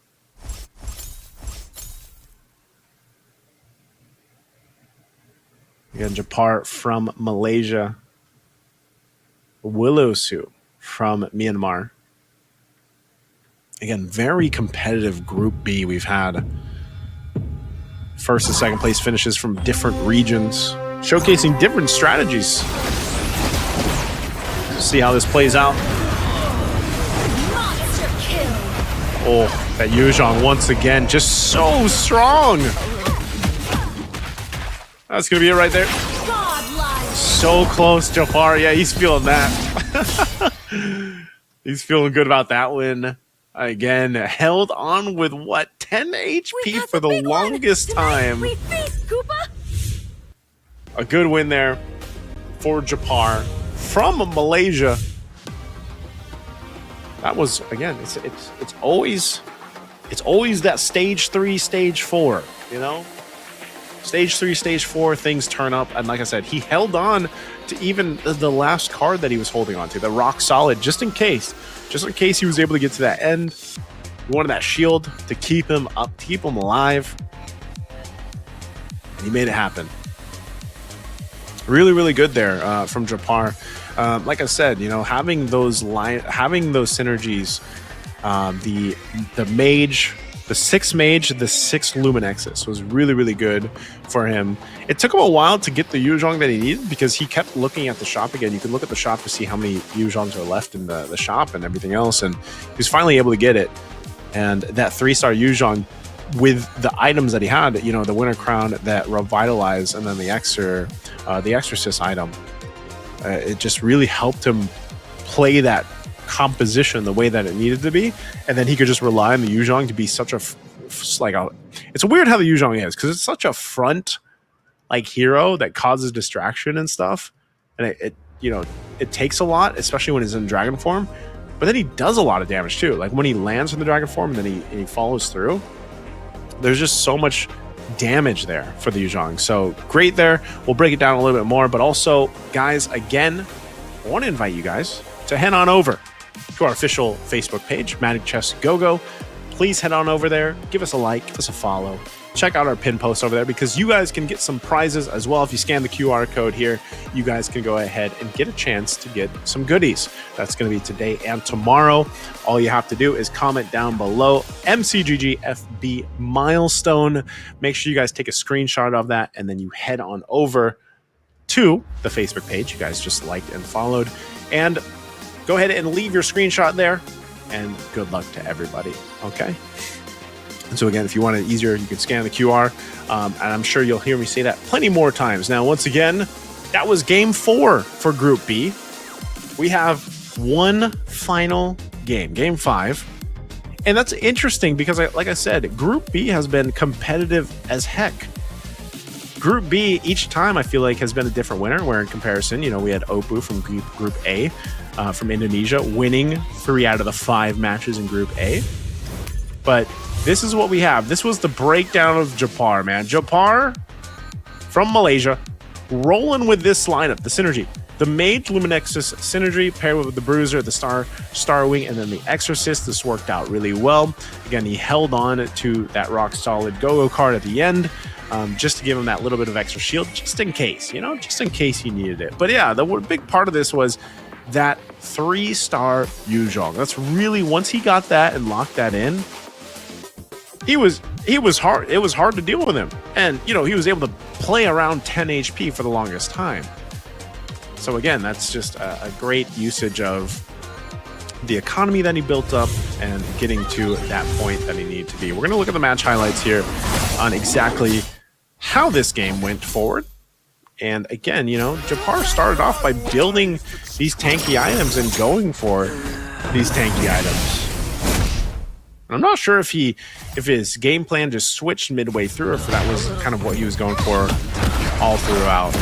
Again, Japar from Malaysia. Willowsu from Myanmar. Again, very competitive Group B we've had. First and second place finishes from different regions, showcasing different strategies. See how this plays out. Oh, that Yu Zhong once again, just so strong. That's going to be it right there. So close, Japar. Yeah, he's feeling that. He's feeling good about that win. Again, held on with, what, 10 HP for the longest time. We feast, Koopa. a good win there for Japar from Malaysia. That was, again, it's always that stage 3, stage 4, you know? Stage 3, stage 4, things turn up, and like I said, he held on to even the last card that he was holding on to, the rock solid, just in case he was able to get to that end. He wanted that shield to keep him up, to keep him alive, and he made it happen. Really, really good there from Japar. Like I said, you know, having those synergies, the mage, the 6 mage, the 6 Luminexus was really, really good for him. It took him a while to get the Yuzhong that he needed because he kept looking at the shop again. You can look at the shop to see how many Yuzhongs are left in the shop and everything else, and he was finally able to get it. And that 3-star Yuzhong with the items that he had, you know, the Winter Crown, that Revitalize, and then the Exorcist item, it just really helped him play that composition the way that it needed to be, and then he could just rely on the Yuzhong to be such a it's weird how the Yuzhong is, because it's such a front like hero that causes distraction and stuff, and it you know, it takes a lot, especially when he's in dragon form, but then he does a lot of damage too. Like when he lands in the dragon form and then he follows through, there's just so much damage there for the Yuzhong. So great there. We'll break it down a little bit more, but also, guys, again, I want to invite you guys to head on over to our official Facebook page, Magic Chess Go-Go. Please head on over there, give us a like, give us a follow, check out our pin post over there, because you guys can get some prizes as well. If you scan the QR code here, you guys can go ahead and get a chance to get some goodies. That's going to be today and tomorrow. All you have to do is comment down below MCGGFB milestone. Make sure you guys take a screenshot of that, and then you head on over to the Facebook page you guys just liked and followed, and go ahead and leave your screenshot there, and good luck to everybody, okay? And so again, if you want it easier, you can scan the QR, and I'm sure you'll hear me say that plenty more times. Now, once again, that was game 4 for Group B. We have one final game, game 5. And that's interesting because, like I said, Group B has been competitive as heck. Group B, each time I feel like has been a different winner, where in comparison, you know, we had Oppo from Group A from Indonesia winning 3 out of the 5 matches in Group A. But this is what we have. This was the breakdown of Japar, man. Japar from Malaysia rolling with this lineup, the synergy. The Mage Luminexus synergy paired with the Bruiser, the Star Wing, and then the Exorcist. This worked out really well. Again, he held on to that rock solid go-go card at the end, just to give him that little bit of extra shield, just in case, you know, just in case he needed it. But yeah, the big part of this was that 3-star Yuzhong. That's really, once he got that and locked that in, he was hard. It was hard to deal with him, and you know, he was able to play around 10 HP for the longest time. So again, that's just a great usage of the economy that he built up and getting to that point that he needed to be. We're going to look at the match highlights here on exactly how this game went forward. And again, you know, Japar started off by building these tanky items and going for these tanky items. I'm not sure if his game plan just switched midway through, or if that was kind of what he was going for all throughout.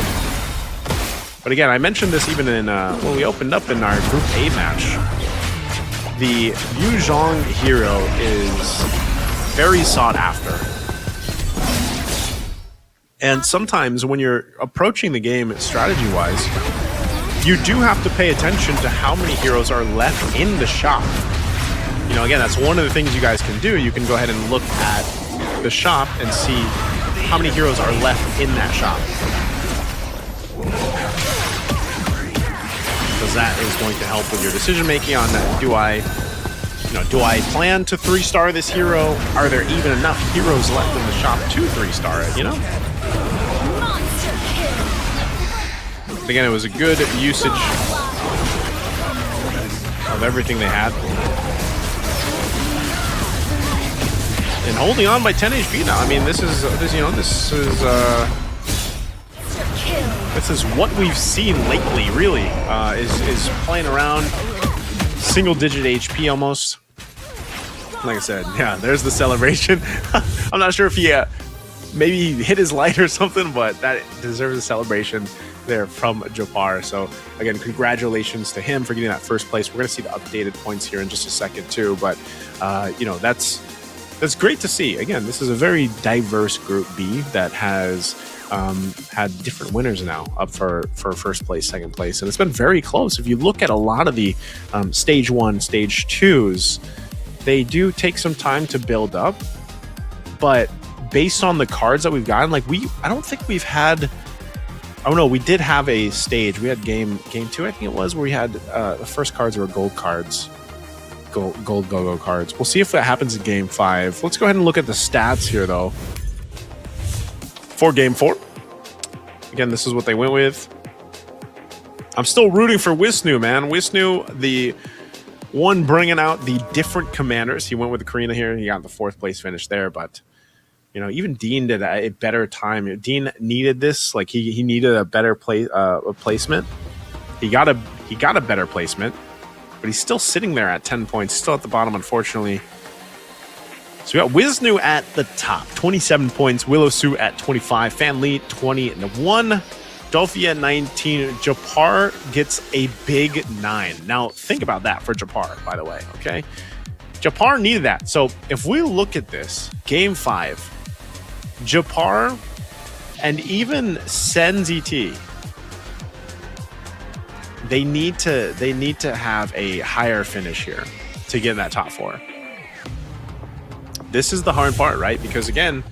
But again, I mentioned this even in when we opened up in our Group A match. The Yuzhong hero is very sought after. And sometimes when you're approaching the game strategy-wise, you do have to pay attention to how many heroes are left in the shop. You know, again, that's one of the things you guys can do. You can go ahead and look at the shop and see how many heroes are left in that shop. Because that is going to help with your decision making on that. Do I plan to 3-star this hero? Are there even enough heroes left in the shop to 3-star it, you know? Again, it was a good usage of everything they had. And holding on by 10 HP now. I mean, this is what we've seen lately, really, is playing around single-digit HP almost. Like I said, yeah, there's the celebration. I'm not sure if he maybe he hit his light or something, but that deserves a celebration there from Japar. So again, congratulations to him for getting that first place. We're going to see the updated points here in just a second too, but you know, that's great to see. Again, this is a very diverse Group B that has had different winners now up for first place, second place, and it's been very close. If you look at a lot of the stage 1, stage 2s, they do take some time to build up, but based on the cards that we've gotten, like I don't think we've had. Oh no, we did have a stage. We had game 2, I think it was, where we had the first cards were gold cards, gold go-go cards. We'll see if that happens in game 5. Let's go ahead and look at the stats here though. For game 4, again, this is what they went with. I'm still rooting for Wisnu, man. Wisnu, the one bringing out the different commanders. He went with the Karina here. He got the 4th place finish there, but you know, even Dean did a better time. Dean needed this, like he needed a better placement. He got a better placement, but he's still sitting there at 10 points, still at the bottom, unfortunately. So we got Wisnu at the top, 27 points. Willow Sue at 25. Fan Lee, 21. Dolphy at 19. Japar gets a big 9. Now, think about that for Japar, by the way, okay? Japar needed that. So if we look at this, game 5, Japar and even Sen ZT, they need to have a higher finish here to get in that top 4. This is the hard part, right? Because again,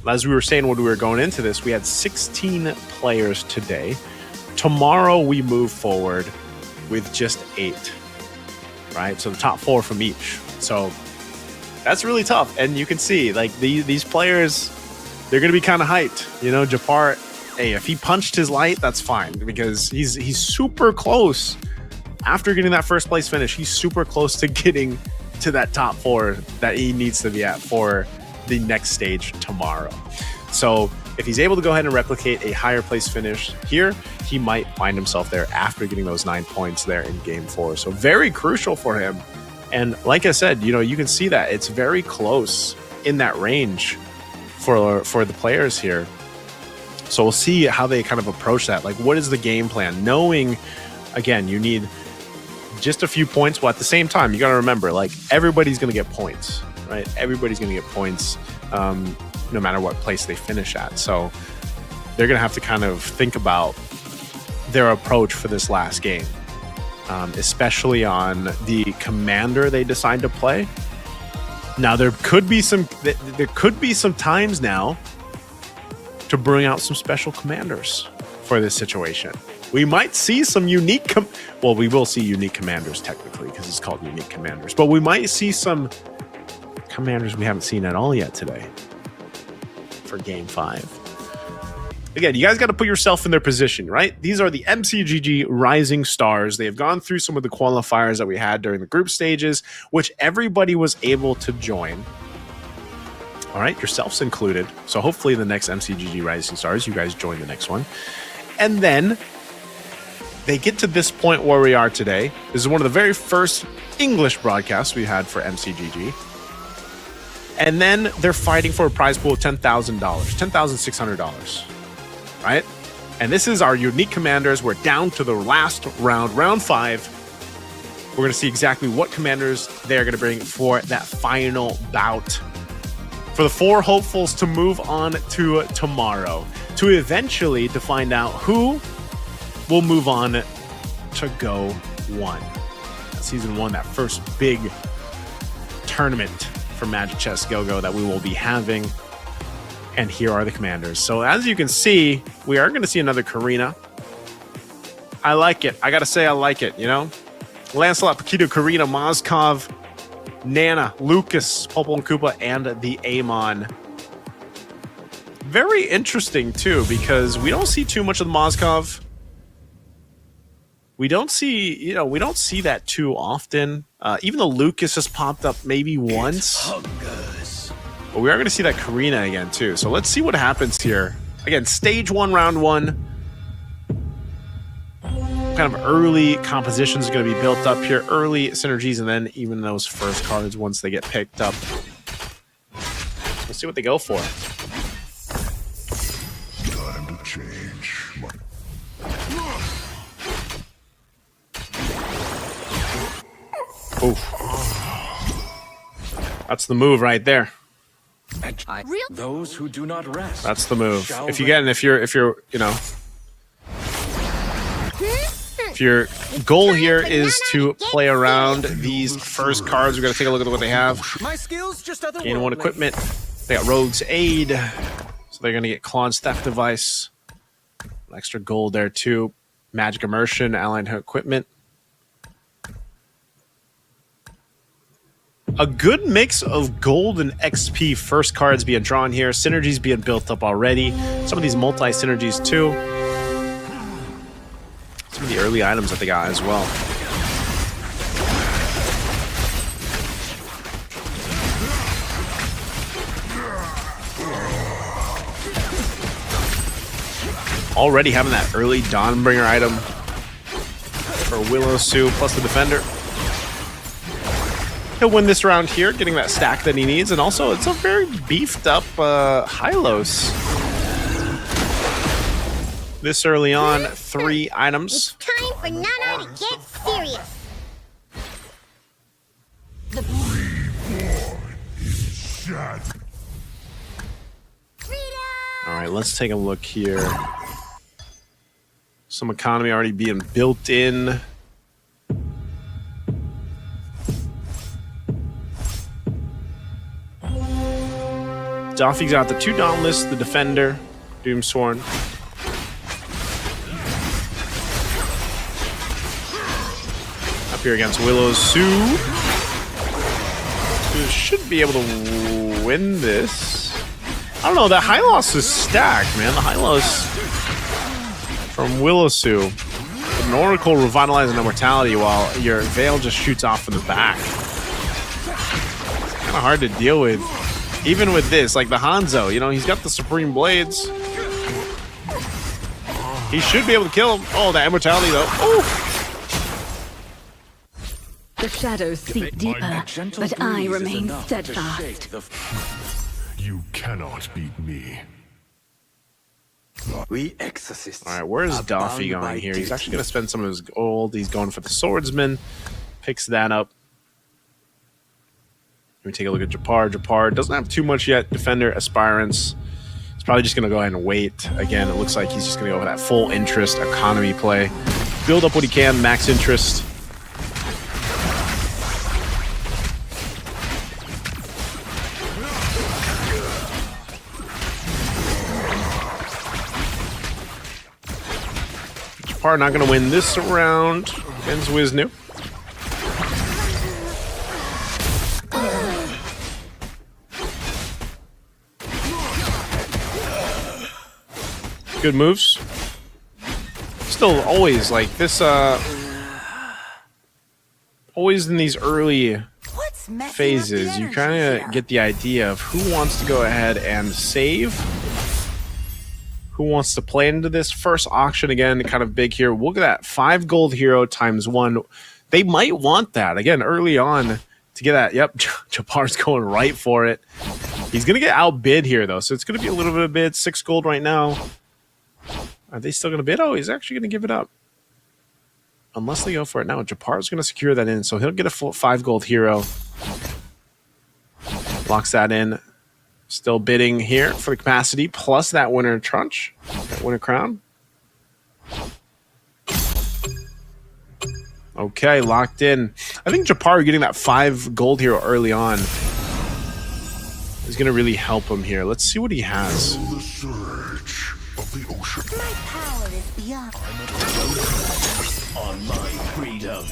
as we were saying when we were going into this, we had 16 players today. Tomorrow we move forward with just 8, right? So the top 4 from each. So that's really tough. And you can see, like, these players, they're going to be kind of hyped. You know, Japar, hey, if he punched his light, that's fine, because he's super close. After getting that first place finish, he's super close to getting to that top 4 that he needs to be at for the next stage tomorrow. So if he's able to go ahead and replicate a higher place finish here, he might find himself there after getting those 9 points there in game 4. So very crucial for him. And like I said, you know, you can see that it's very close in that range for the players here. So we'll see how they kind of approach that. Like, what is the game plan? Knowing, again, you need just a few points. Well, at the same time, you got to remember, like, everybody's going to get points, right? Everybody's going to get points no matter what place they finish at. So they're going to have to kind of think about their approach for this last game, especially on the commander they decide to play. Now, there could be some times now to bring out some special commanders for this situation. We might see some unique, well, we will see unique commanders technically because it's called unique commanders, but we might see some commanders we haven't seen at all yet today for game 5. Again, you guys got to put yourself in their position, right? These are the MCGG Rising Stars. They have gone through some of the qualifiers that we had during the group stages, which everybody was able to join. All right, yourselves included. So hopefully the next MCGG Rising Stars, you guys join the next one. And then they get to this point where we are today. This is one of the very first English broadcasts we had for MCGG. And then they're fighting for a prize pool of $10,000, $10,600, right? And this is our unique commanders. We're down to the last round, round 5. We're going to see exactly what commanders they're going to bring for that final bout. For the 4 hopefuls to move on to tomorrow, to eventually to find out who will move on to Go 1. Season 1, that first big tournament for Magic Chess Go-Go that we will be having. And here are the commanders. So as you can see, we are going to see another Karina. I like it. I got to say I like it, you know? Lancelot, Paquito, Karina, Mozkov, Nana, Lucas, Popo and Koopa, and the Amon. Very interesting, too, because we don't see too much of the Mozkov. We don't see, we don't see that too often. Even the Lucas has popped up maybe once. But we are going to see that Karina again, too. So let's see what happens here. Again, stage 1, round 1. Kind of early compositions are going to be built up here. Early synergies, and then even those first cards once they get picked up. Let's see what they go for. Oof. That's the move right there. Those who do not rest. That's the move. If you're, you know, if your goal here is to play around these first cards, we're gonna take a look at what they have. My skills just Gain 1 equipment. They got Rogue's Aid, so they're gonna get Claude's Theft Device. Extra gold there too. Magic Immersion, allied equipment. A good mix of gold and XP first cards being drawn here. Synergies being built up already. Some of these multi-synergies too. Some of the early items that they got as well. Already having that early Dawnbringer item for Willow Sue plus the Defender. He'll win this round here, getting that stack that he needs, and also it's a very beefed up Hylos. This early on, 3 items. It's time for Nana to get serious. Alright, let's take a look here. Some economy already being built in. Doffy's got the 2 Dauntless, the Defender, Doomsworn. Up here against Willow Sue. Should be able to win this. I don't know, that Hylos is stacked, man. The Hylos from Willow Sue. An Oracle revitalizing immortality while your Veil just shoots off from the back. It's kind of hard to deal with. Even with this, like the Hanzo, you know, he's got the Supreme Blades. He should be able to kill him. Oh, that immortality though. Oh! The shadows seep deeper, but I remain steadfast. You cannot beat me. We exorcists. All right, where's Doffy going here? He's actually going to spend some of his gold. He's going for the Swordsman. Picks that up. Let me take a look at Japar. Japar doesn't have too much yet. Defender, Aspirants. He's probably just going to go ahead and wait. Again, it looks like he's just going to go for that full interest economy play. Build up what he can, max interest. Japar not going to win this round against Wisnu. Good moves. Still always like this, always in these early phases, you kind of get the idea of who wants to go ahead and save, who wants to play into this first auction again, kind of big here. Look at that, 5 gold hero times 1. They might want that again early on to get that. Yep, Japar's going right for it. He's gonna get outbid here though, so it's gonna be a little bit of bid. 6 gold right now. Are they still going to bid? Oh, he's actually going to give it up. Unless they go for it now. Japar's going to secure that in, so he'll get a full 5 gold hero. Locks that in. Still bidding here for the capacity, plus that winner trunch, that winner crown. Okay, locked in. I think Japar getting that 5 gold hero early on is going to really help him here. Let's see what he has. The ocean. My power is beyond. On my freedom.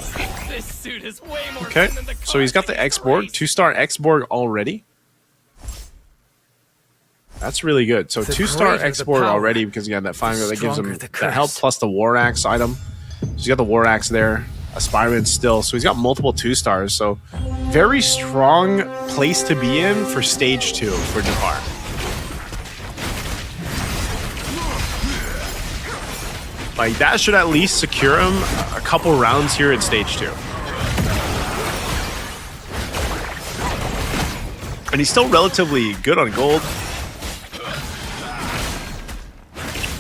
This suit is way more Okay, fun than the so he's got the X-Borg, 2-star X-Borg already. That's really good. So 2-star X-Borg already because again that 5 that gives him that help plus the War Axe item. So he's got the War Axe there, Aspirant still. So he's got multiple 2-stars. So very strong place to be in for stage 2 for Japar. Like, that should at least secure him a couple rounds here in stage 2. And he's still relatively good on gold.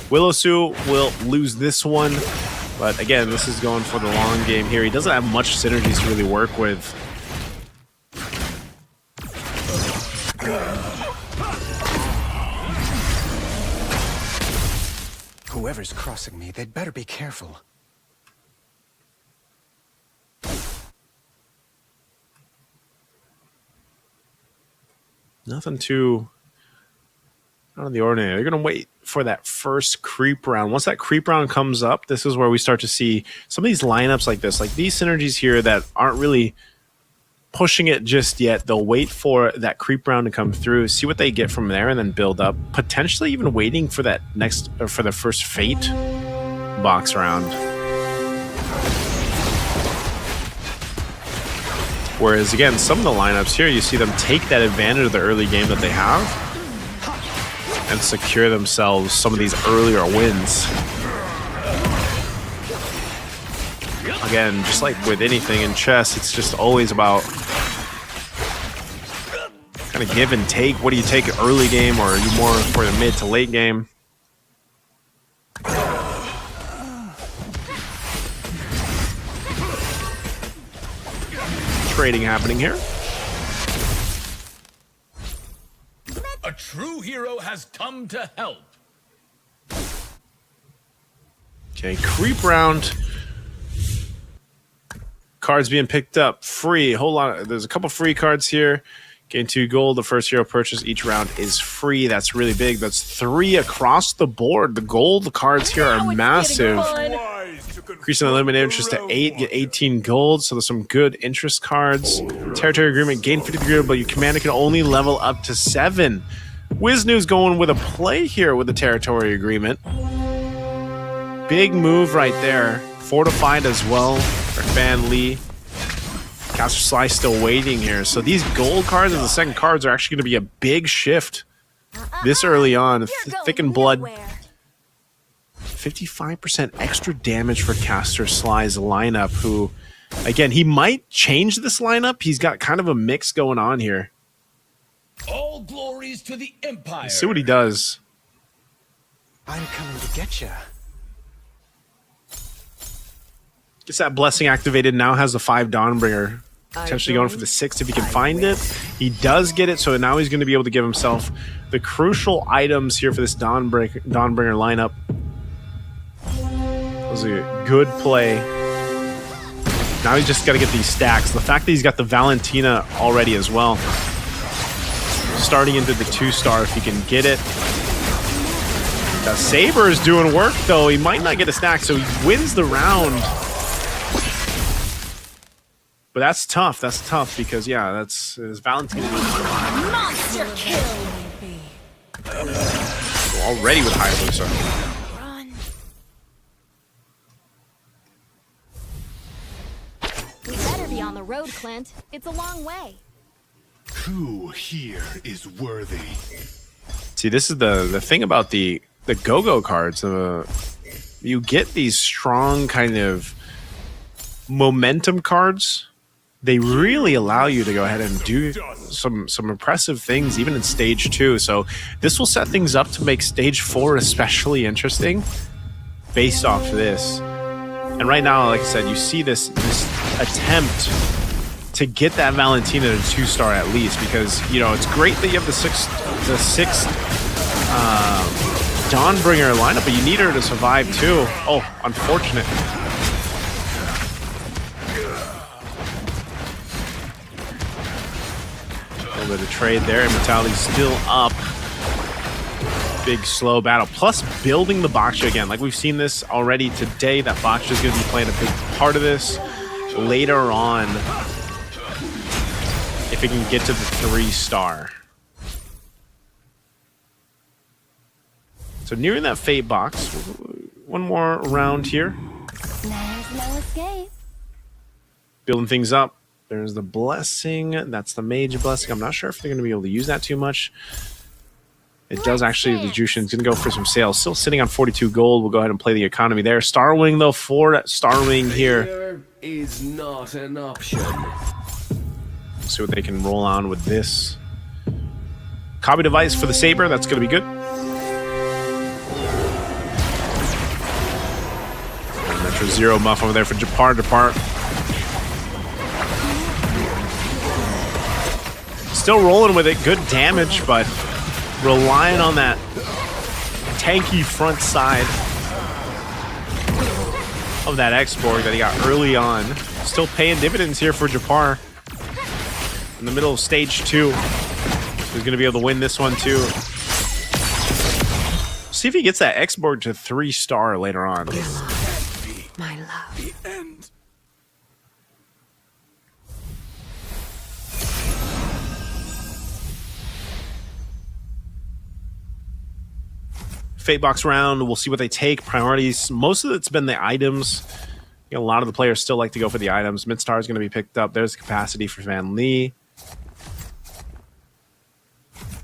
Willow Sue will lose this one. But again, this is going for the long game here. He doesn't have much synergies to really work with. Whoever's crossing me, they'd better be careful. Nothing too out of the ordinary. They're going to wait for that first creep round. Once that creep round comes up, this is where we start to see some of these lineups like this, like these synergies here that aren't really pushing it just yet. They'll wait for that creep round to come through, see what they get from there, and then build up. Potentially even waiting for that next, or for the first Fate box round. Whereas again, some of the lineups here, you see them take that advantage of the early game that they have and secure themselves some of these earlier wins. Again, just like with anything in chess, it's just always about kind of give and take. What do you take early game, or are you more for the mid to late game? Trading happening here. A true hero has come to help. Okay, creep round. Cards being picked up. Free. A whole lot. There's a couple free cards here. Gain 2 gold. The first hero purchase each round is free. That's really big. That's 3 across the board. The gold cards here are massive. Increasing the limit interest to 8, get 18 gold. So there's some good interest cards. Territory agreement, gain 50 gold, but your commander can only level up to 7. Wisnu's going with a play here with the territory agreement. Big move right there. Fortified as well. Fan Lee. Caster Slice still waiting here. So these gold cards and the second cards are actually going to be a big shift this early on. Thick and Blood. 55% extra damage for Caster Sly's lineup, who, again, he might change this lineup. He's got kind of a mix going on here. All glories to the Empire. Let's see what he does. I'm coming to get you. Gets that blessing activated, now has the 5 Dawnbringer. Potentially going for the 6 if he can find it. He does get it, so now he's going to be able to give himself the crucial items here for this Dawnbringer lineup. That was a good play. Now he's just got to get these stacks. The fact that he's got the Valentina already as well. Starting into the 2-star if he can get it. The Saber is doing work, though. He might not get a stack, so he wins the round. But that's tough. That's tough because, yeah, that's his Valentina. Monster kill. Already with Hayabusa. We better be on the road, Clint. It's a long way. Who here is worthy? See, this is the thing about the go-go cards. You get these strong kind of momentum cards. They really allow you to go ahead and do some impressive things, even in Stage 2. So this will set things up to make Stage 4 especially interesting based off this. And right now, like I said, you see this attempt to get that Valentina to 2-star at least, because, you know, it's great that you have the sixth Dawnbringer lineup, but you need her to survive too. Oh, unfortunate. A little bit of trade there. Immortality's still up. Big slow battle. Plus building the Baksha again. Like we've seen this already today. That Baksha is going to be playing a big part of this later on. If it can get to the 3-star. So nearing that Fate box. One more round here. There's no escape. Building things up. There's the blessing. That's the mage blessing. I'm not sure if they're going to be able to use that too much. It does actually. The Jushin's going to go for some sales. Still sitting on 42 gold. We'll go ahead and play the economy there. Starwing, though, for Starwing here. Is not an option. See what they can roll on with this. Copy device for the Saber. That's going to be good. Metro Zero muff over there for Depart. still rolling with it. Good damage, but relying on that tanky front side of that X-Borg that he got early on. Still paying dividends here for Japar. In the middle of stage 2. He's going to be able to win this one too. See if he gets that X-Borg to 3-star later on. My love. The end. Fate box round, we'll see what they take. Priorities, most of it's been the items. You know, a lot of the players still like to go for the items. Mid-star is going to be picked up. There's the capacity for Van Lee.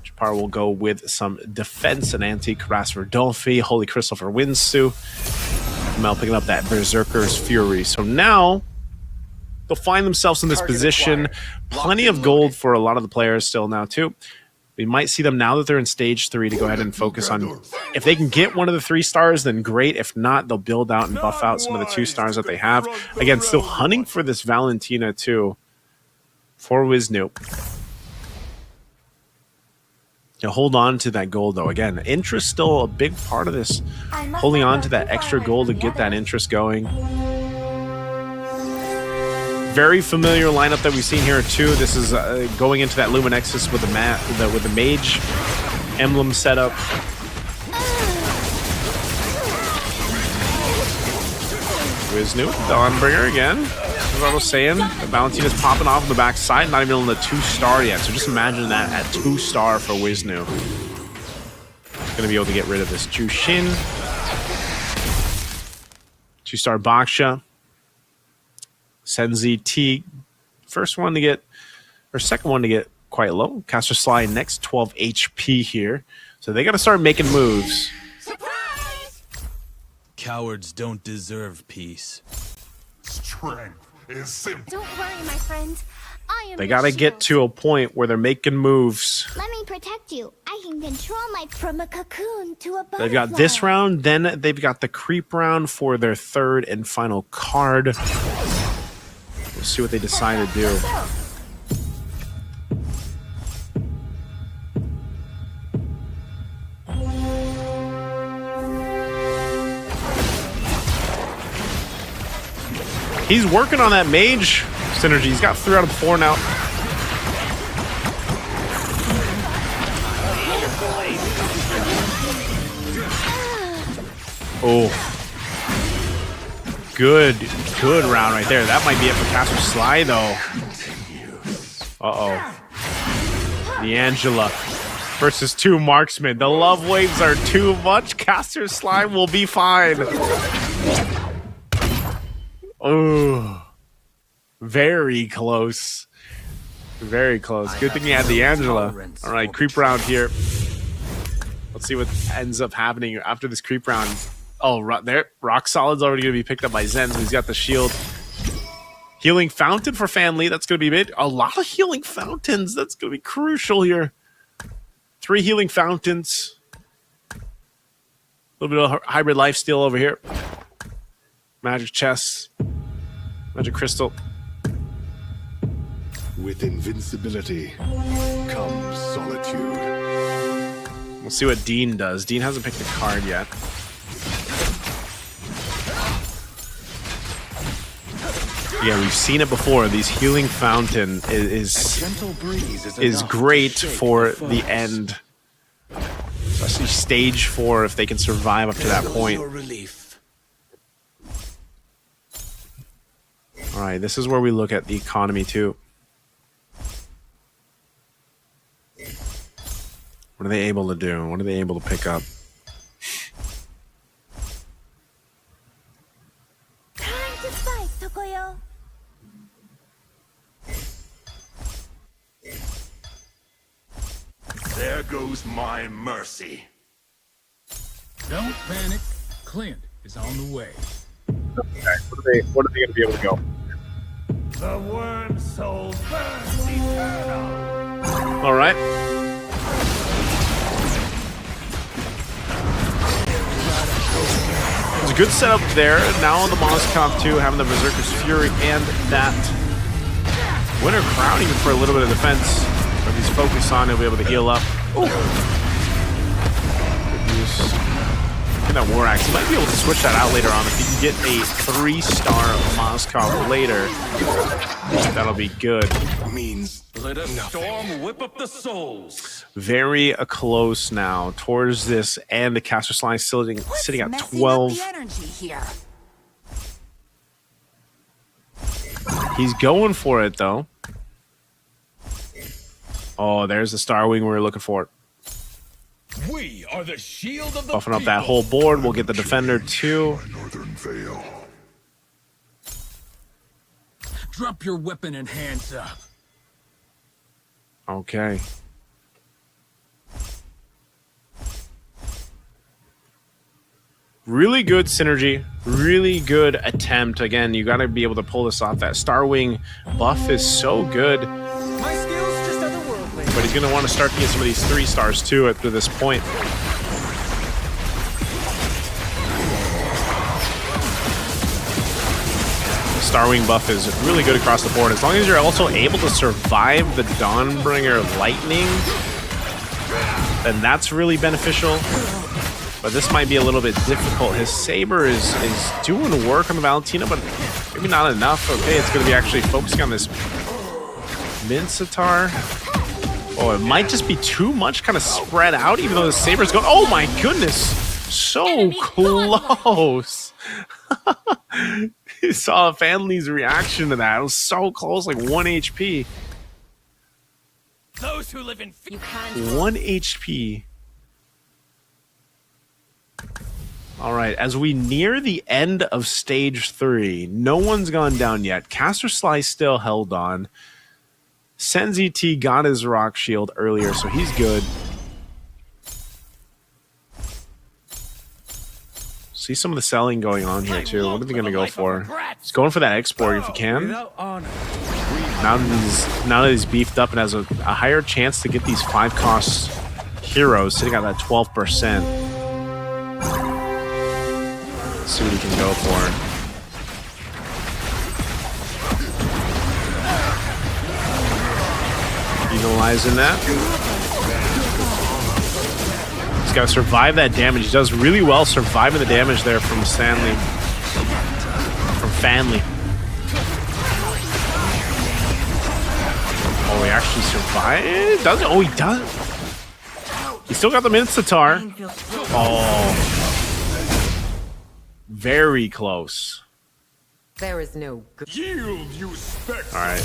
Japar will go with some defense and antique Ras for Dolphy. Holy Crystal for Winsu. Mel picking up that Berserker's Fury. So now they'll find themselves in this position. Plenty of gold for a lot of the players still now too. We might see them now that they're in stage 3 to go ahead and focus on, if they can get one of the 3 stars, then great. If not, they'll build out and buff out some of the 2 stars that they have. Again, still hunting for this Valentina too for Wisnu. Hold on to that gold though. Again, interest still a big part of this. Holding on to that extra gold to get that interest going. Very familiar lineup that we've seen here too. This is going into that Luminexus with the mage emblem setup. Wisnu, Dawnbringer again. As I was saying, the Valentina's popping off on the backside, not even on the 2-star yet. So just imagine that at 2-star for Wisnu. Gonna be able to get rid of this Jushin. 2-star Baksha. Senzi T, second one to get quite low. Caster Sly next, 12 HP here. So they got to start making moves. Surprise! Cowards don't deserve peace. Strength is simple. Don't worry, my friend. I am They got to get to a point where they're making moves. Let me protect you. I can control my from a cocoon to a butterfly. They've got this round, then they've got the creep round for their 3rd and final card. We'll see what they decide to do. He's working on that mage synergy. He's got 3 out of 4 now. Oh. Good round right there. That might be it for Caster Sly, though. Uh-oh. D'Angela versus 2 marksmen. The love waves are too much. Caster Sly will be fine. Oh. Very close. Very close. Good thing he had D'Angela. All right, creep round here. Let's see what ends up happening after this creep round. Oh, there. Rock Solid's already going to be picked up by Zen. He's got the shield. Healing Fountain for Fan Lee. That's going to be big. A lot of Healing Fountains. That's going to be crucial here. 3 Healing Fountains. A little bit of Hybrid Lifesteal over here. Magic Chest. Magic Crystal. With invincibility comes solitude. We'll see what Dean does. Dean hasn't picked a card yet. Yeah, we've seen it before. These Healing Fountain is great for the end. Especially stage 4 if they can survive up to that point. Alright, this is where we look at the economy too. What are they able to do? What are they able to pick up? Time to fight, Tokoyo. There goes my mercy. Don't panic. Clint is on the way. Okay, what are they going to be able to go? The worm soul burns eternal. All right. It's a good setup there. Now on the Moskov 2, having the Berserker's Fury and that Winter Crown even for a little bit of defense. he's focused on, he'll be able to heal up. Ooh. Good use. In that War Axe, he might be able to switch that out later on if he can get a 3-star Moskov later. That'll be good. Let a storm whip up the souls. Very close now towards this, and the caster Sly sitting at 12. He's going for it though. Oh, there's the Star Wing we were looking for. We are the shield of the Buffing up that whole board. We'll get the defender too. Drop your weapon and hands up. Okay. Really good synergy. Really good attempt. Again, you got to be able to pull this off. That Star Wing buff is so good. My skills just otherworldly. But he's going to want to start to get some of these 3-stars too at this point. Starwing buff is really good across the board. As long as you're also able to survive the Dawnbringer Lightning, then that's really beneficial. But this might be a little bit difficult. His Saber is doing work on the Valentina, but maybe not enough. Okay, it's going to be actually focusing on this Mincetar. Oh, it might just be too much kind of spread out, even though the Saber's going. Oh my goodness! So close! You saw Fanley's reaction to that. It was so close, like 1 HP. Those who live in 1 HP. All right, as we near the end of stage 3, no one's gone down yet. Caster Sly still held on. Senzi T got his rock shield earlier, so he's good. See some of the selling going on here too. What are they going to go for? He's going for that export if you can. Now that he's beefed up and has a higher chance to get these 5-cost heroes, sitting at that 12%. Let's see what he can go for. Utilizing that. He's got to survive that damage. He does really well surviving the damage there from Fanley. Oh, he actually survived? Doesn't? Oh, he doesn't. He still got the Mincetar. Oh. Very close. There is no yield, you spectre. All right.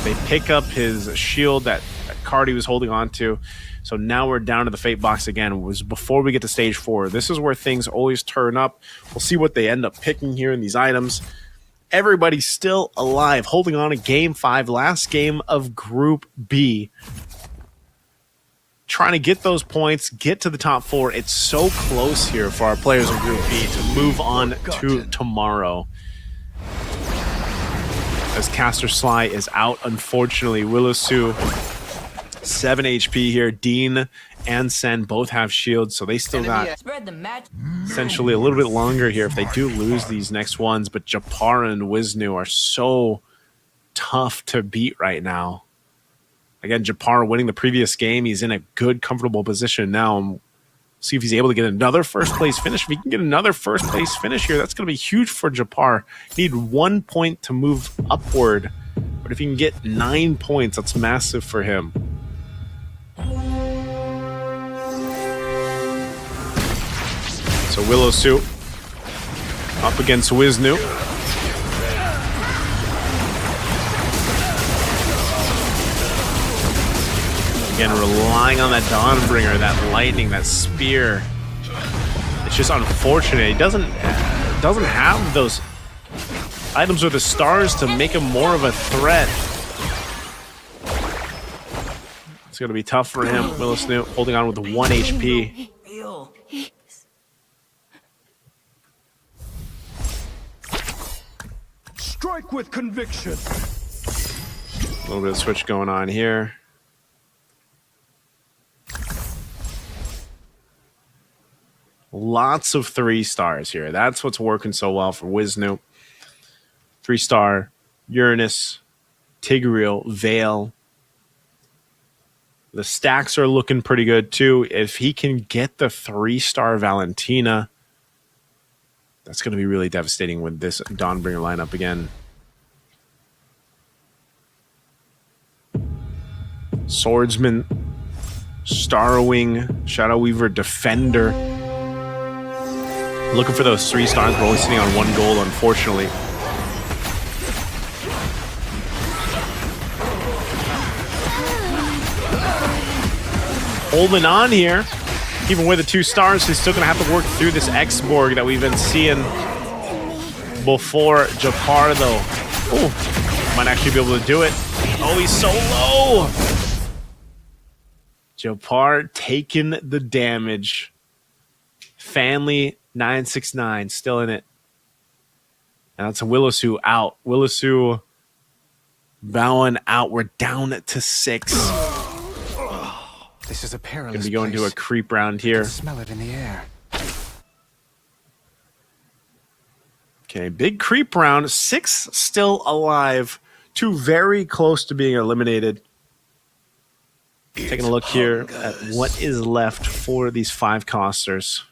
They pick up his shield that Cardi was holding on to. So now we're down to the Fate box again. It was before we get to stage 4. This is where things always turn up. We'll see what they end up picking here in these items. Everybody's still alive, holding on to Game 5, last game of Group B. Trying to get those points, get to the top 4. It's so close here for our players in Group B to move on to tomorrow. As Caster Sly is out, unfortunately. Willosu, 7 HP here. Dean and Sen both have shields, so they still got essentially a little bit longer here if they do lose these next ones. But Japara and Wisnu are so tough to beat right now. Again, Japara winning the previous game. He's in a good, comfortable position now. See if he's able to get another first-place finish. If he can get another first-place finish here, that's going to be huge for Japar. You need 1 point to move upward. But if he can get 9 points, that's massive for him. So Willosu up against Wisnu. Again, relying on that Dawnbringer, that lightning, that spear. It's just unfortunate. He doesn't have those items with the stars to make him more of a threat. It's going to be tough for him. Willosu holding on with 1 HP. Strike with conviction. A little bit of switch going on here. Lots of 3 stars here. That's what's working so well for Wisnu. 3-star, Uranus, Tigreal, Veil. The stacks are looking pretty good too. If he can get the 3-star Valentina, that's going to be really devastating with this Dawnbringer lineup again. Swordsman, Starwing, Shadow Weaver, Defender. Looking for those 3 stars. We're only sitting on 1 gold, unfortunately. Holding on here. Even with the 2 stars, he's still going to have to work through this X-Borg that we've been seeing before Japar, though. Oh, might actually be able to do it. Oh, he's so low. Japar taking the damage. Family 969 still in it. And that's a Willisoo out. Willisoo bowing out. We're down to 6. This is a perilous Gonna be going place. to a creep round here. Smell it in the air. Okay, big creep round. 6 still alive. 2 very close to being eliminated. Taking a look here at what is left for these 5 costers.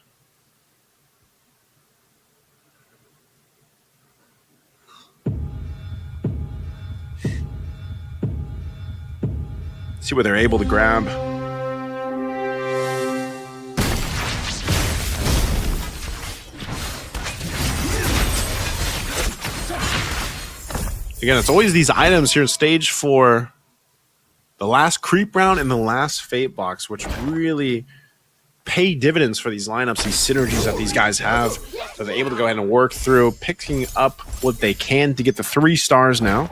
See what they're able to grab. Again, it's always these items here in stage 4. The last creep round and the last fate box, which really pay dividends for these lineups, these synergies that these guys have. So they're able to go ahead and work through, picking up what they can to get the 3 stars now.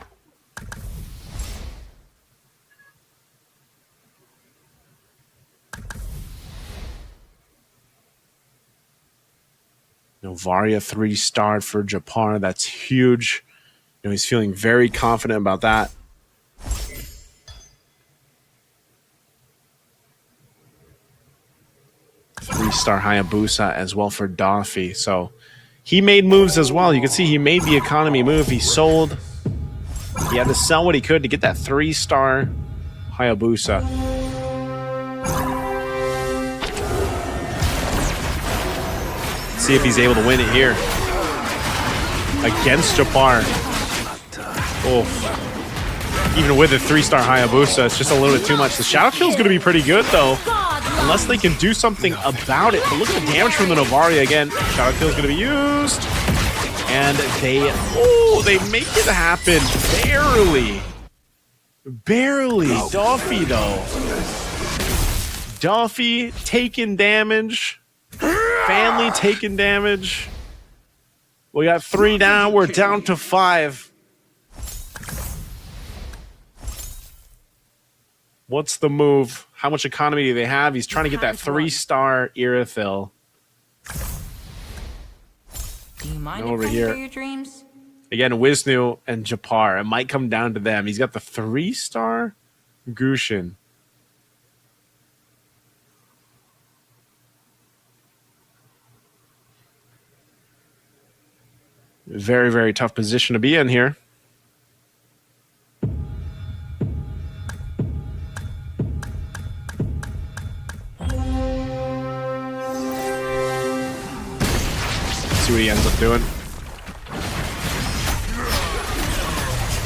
Novaria 3-star for Japar. That's huge. You know, he's feeling very confident about that. Three-star Hayabusa as well for Daffy. So he made moves as well. You can see he made the economy move. He sold. He had to sell what he could to get that 3-star Hayabusa. See if he's able to win it here against Japar. Oh, even with the 3-star Hayabusa, it's just a little bit too much. The shadow kill is going to be pretty good though, unless they can do something about it. But look at the damage from the Novaria again. Shadow kill is going to be used, and they make it happen barely. Duffy though. Duffy taking damage. Family taking damage. We got 3 down. We're down to 5. What's the move? How much economy do they have? He's trying to get that 3-star Irithyll. Do you mind over if I here. hear your dreams? Again, Wisnu and Japar. It might come down to them. He's got the 3-star Gushin. Very, very tough position to be in here. See what he ends up doing.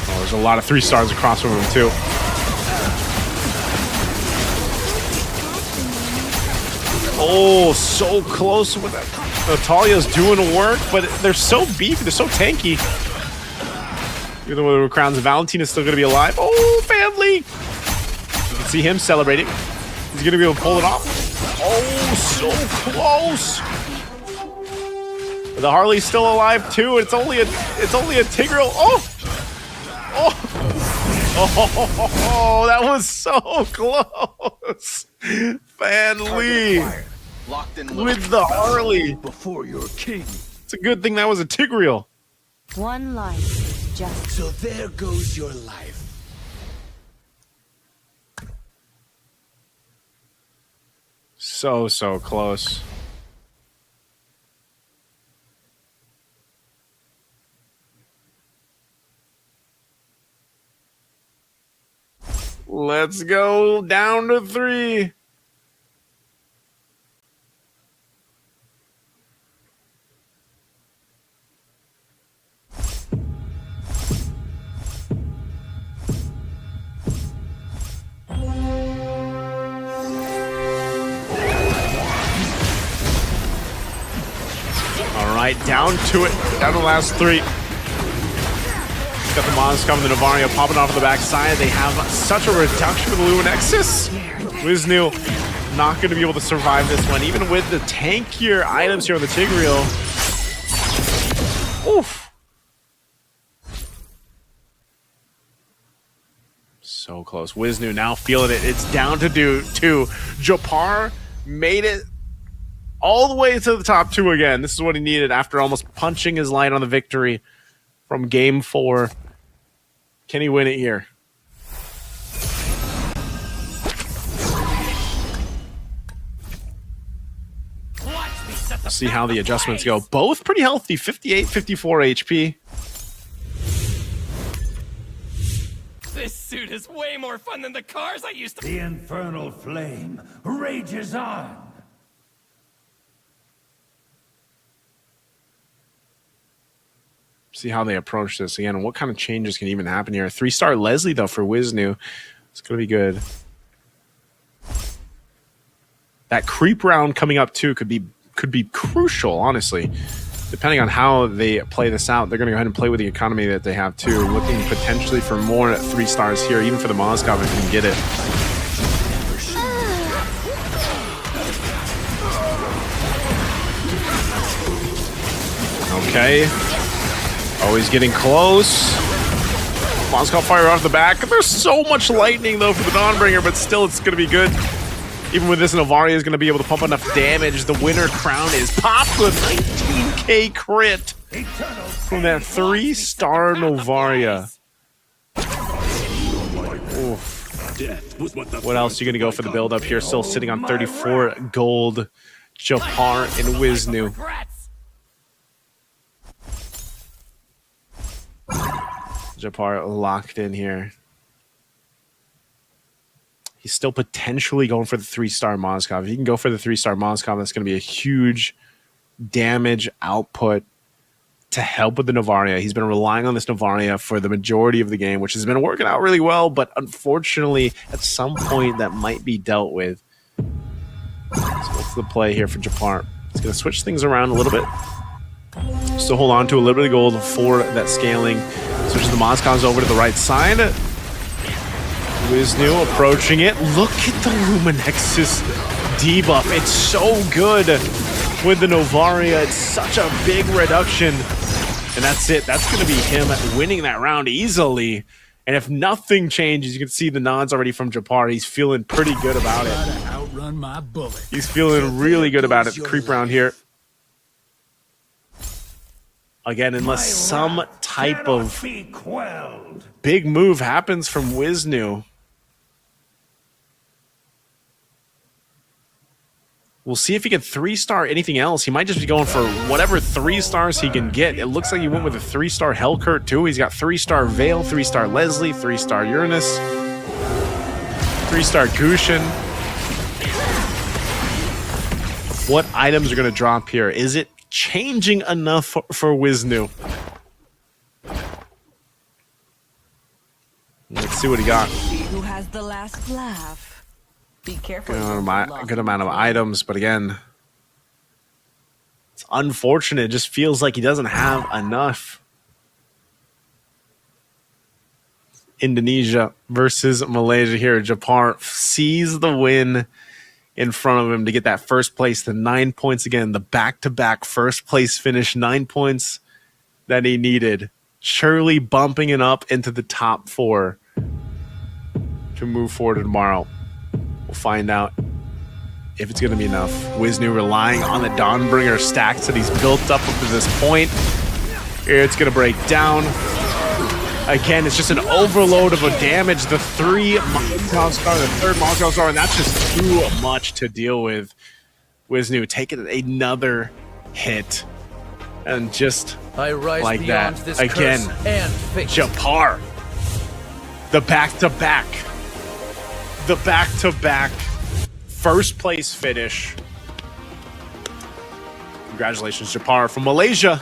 Oh, there's a lot of 3-stars across from him too. Oh, so close with that. Natalia's doing work, but they're so beefy, they're so tanky. Even though the crowns of Valentina's still going to be alive. Oh, family! You can see him celebrating. He's going to be able to pull it off. Oh, so close! The Harley's still alive too. It's only a Tigreal. Oh, that was so close. Family with the Harley before your king. It's a good thing that was a Tigreal. One life, just so there goes your life. So close. Let's Let's go down to 3. All right, down to it. Down to the last 3. Got the Monsters coming, the Navaria popping off the backside. They have such a reduction of the Luminexus. Wisnu not going to be able to survive this one, even with the tankier items here on the Tigreal. Oof. So close. Wisnu now feeling it. It's down to 2. Japar made it all the way to the top 2 again. This is what he needed after almost punching his light on the victory from game 4. Can he win it here? See how the adjustments go. Both pretty healthy, 58, 54 HP. This suit is way more fun than the cars I used to. The infernal flame rages on. See how they approach this again. What kind of changes can even happen here? 3-star Leslie though for Wisnu. It's gonna be good. That creep round coming up too could be crucial, honestly. Depending on how they play this out, they're gonna go ahead and play with the economy that they have too. Looking potentially for more 3 stars here, even for the Moskov if they can get it. Okay. Always getting close. Moskov fire off the back. There's so much lightning though for the Dawnbringer, but still it's gonna be good. Even with this, Navaria is going to be able to pump enough damage. The winner crown is popped with 19k crit from that 3-star Navaria. What else are you going to go for the build up here? Still sitting on 34 gold. Japar and Wisnu. Japar locked in here. He's still potentially going for the 3-star Moskov. If he can go for the 3-star Moskov, that's going to be a huge damage output to help with the Navaria. He's been relying on this Navaria for the majority of the game, which has been working out really well, but unfortunately, at some point, that might be dealt with. So what's the play here for Japar? He's going to switch things around a little bit. Still hold on to a little bit of gold for that scaling. Switches the Moskovs over to the right side. Wisnu approaching it. Look at the Luminexus debuff. It's so good with the Navaria. It's such a big reduction. And that's it. That's going to be him winning that round easily. And if nothing changes, you can see the nods already from Japar. He's feeling pretty good about it. Outrun my bullet. He's feeling really good about it. Creep round here. Again, unless some type of big move happens from Wisnu. We'll see if he can 3-star anything else. He might just be going for whatever 3 stars he can get. It looks like he went with a 3-star Hellcurt too. He's got 3-star Veil, 3-star Leslie, 3-star Uranus, 3-star Gushin. What items are going to drop here? Is it changing enough for Wisnu? Let's see what he got. Who has the last laugh? Be careful. Good amount of items, but again, it's unfortunate. It just feels like he doesn't have enough. Indonesia versus Malaysia here. Japar sees the win in front of him to get that first place, the 9 points again, the back-to-back first place finish, 9 points that he needed. Surely bumping it up into the top 4 to move forward tomorrow. We'll find out if it's going to be enough. Wisnu relying on the Dawnbringer stacks that he's built up to this point. Here it's going to break down. Again, it's just an overload of a damage. The 3 Moscow star, the 3rd Moscow star, and that's just too much to deal with. Wisnu taking another hit. And just like that, again, Japar. The back-to-back. the back-to-back first place finish. Congratulations, Japar from Malaysia.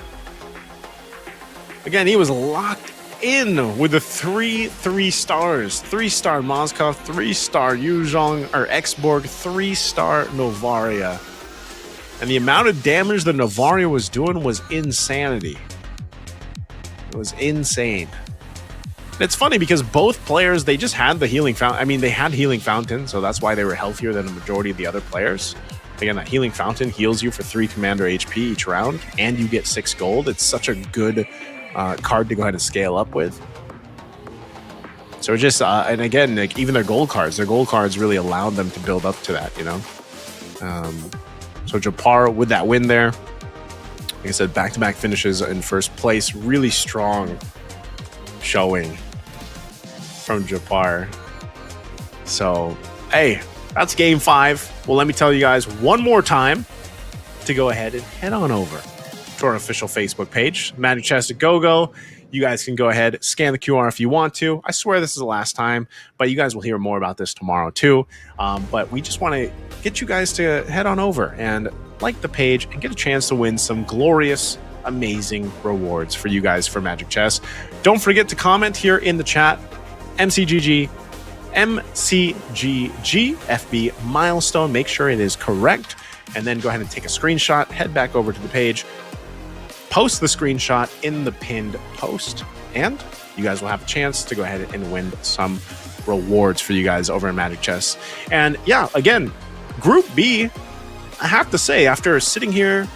Again, he was locked in with the three stars. 3-star Moskov, 3-star Yuzhong, or Xborg, 3-star Novaria. And the amount of damage the Novaria was doing was insanity. It was insane. And it's funny because both players, they just had the healing fountain. I mean, they had healing fountain, so that's why they were healthier than the majority of the other players. Again, that healing fountain heals you for 3 commander HP each round, and you get 6 gold. It's such a good card to go ahead and scale up with. So just, and again, like even their gold cards really allowed them to build up to that, you know? So Japar with that win there, like I said, back-to-back finishes in first place. Really strong showing from Japar. So, hey, that's game 5. Well, let me tell you guys one more time to go ahead and head on over to our official Facebook page, Magic Chess at GoGo. You guys can go ahead, scan the QR if you want to. I swear this is the last time, but you guys will hear more about this tomorrow too. But we just want to get you guys to head on over and like the page and get a chance to win some glorious, amazing rewards for you guys for Magic Chess. Don't forget to comment here in the chat, MCGG FB milestone. Make sure it is correct, and then go ahead and take a screenshot. Head back over to the page, post the screenshot in the pinned post, and you guys will have a chance to go ahead and win some rewards for you guys over in Magic Chess. And yeah, again, Group B, I have to say, after sitting here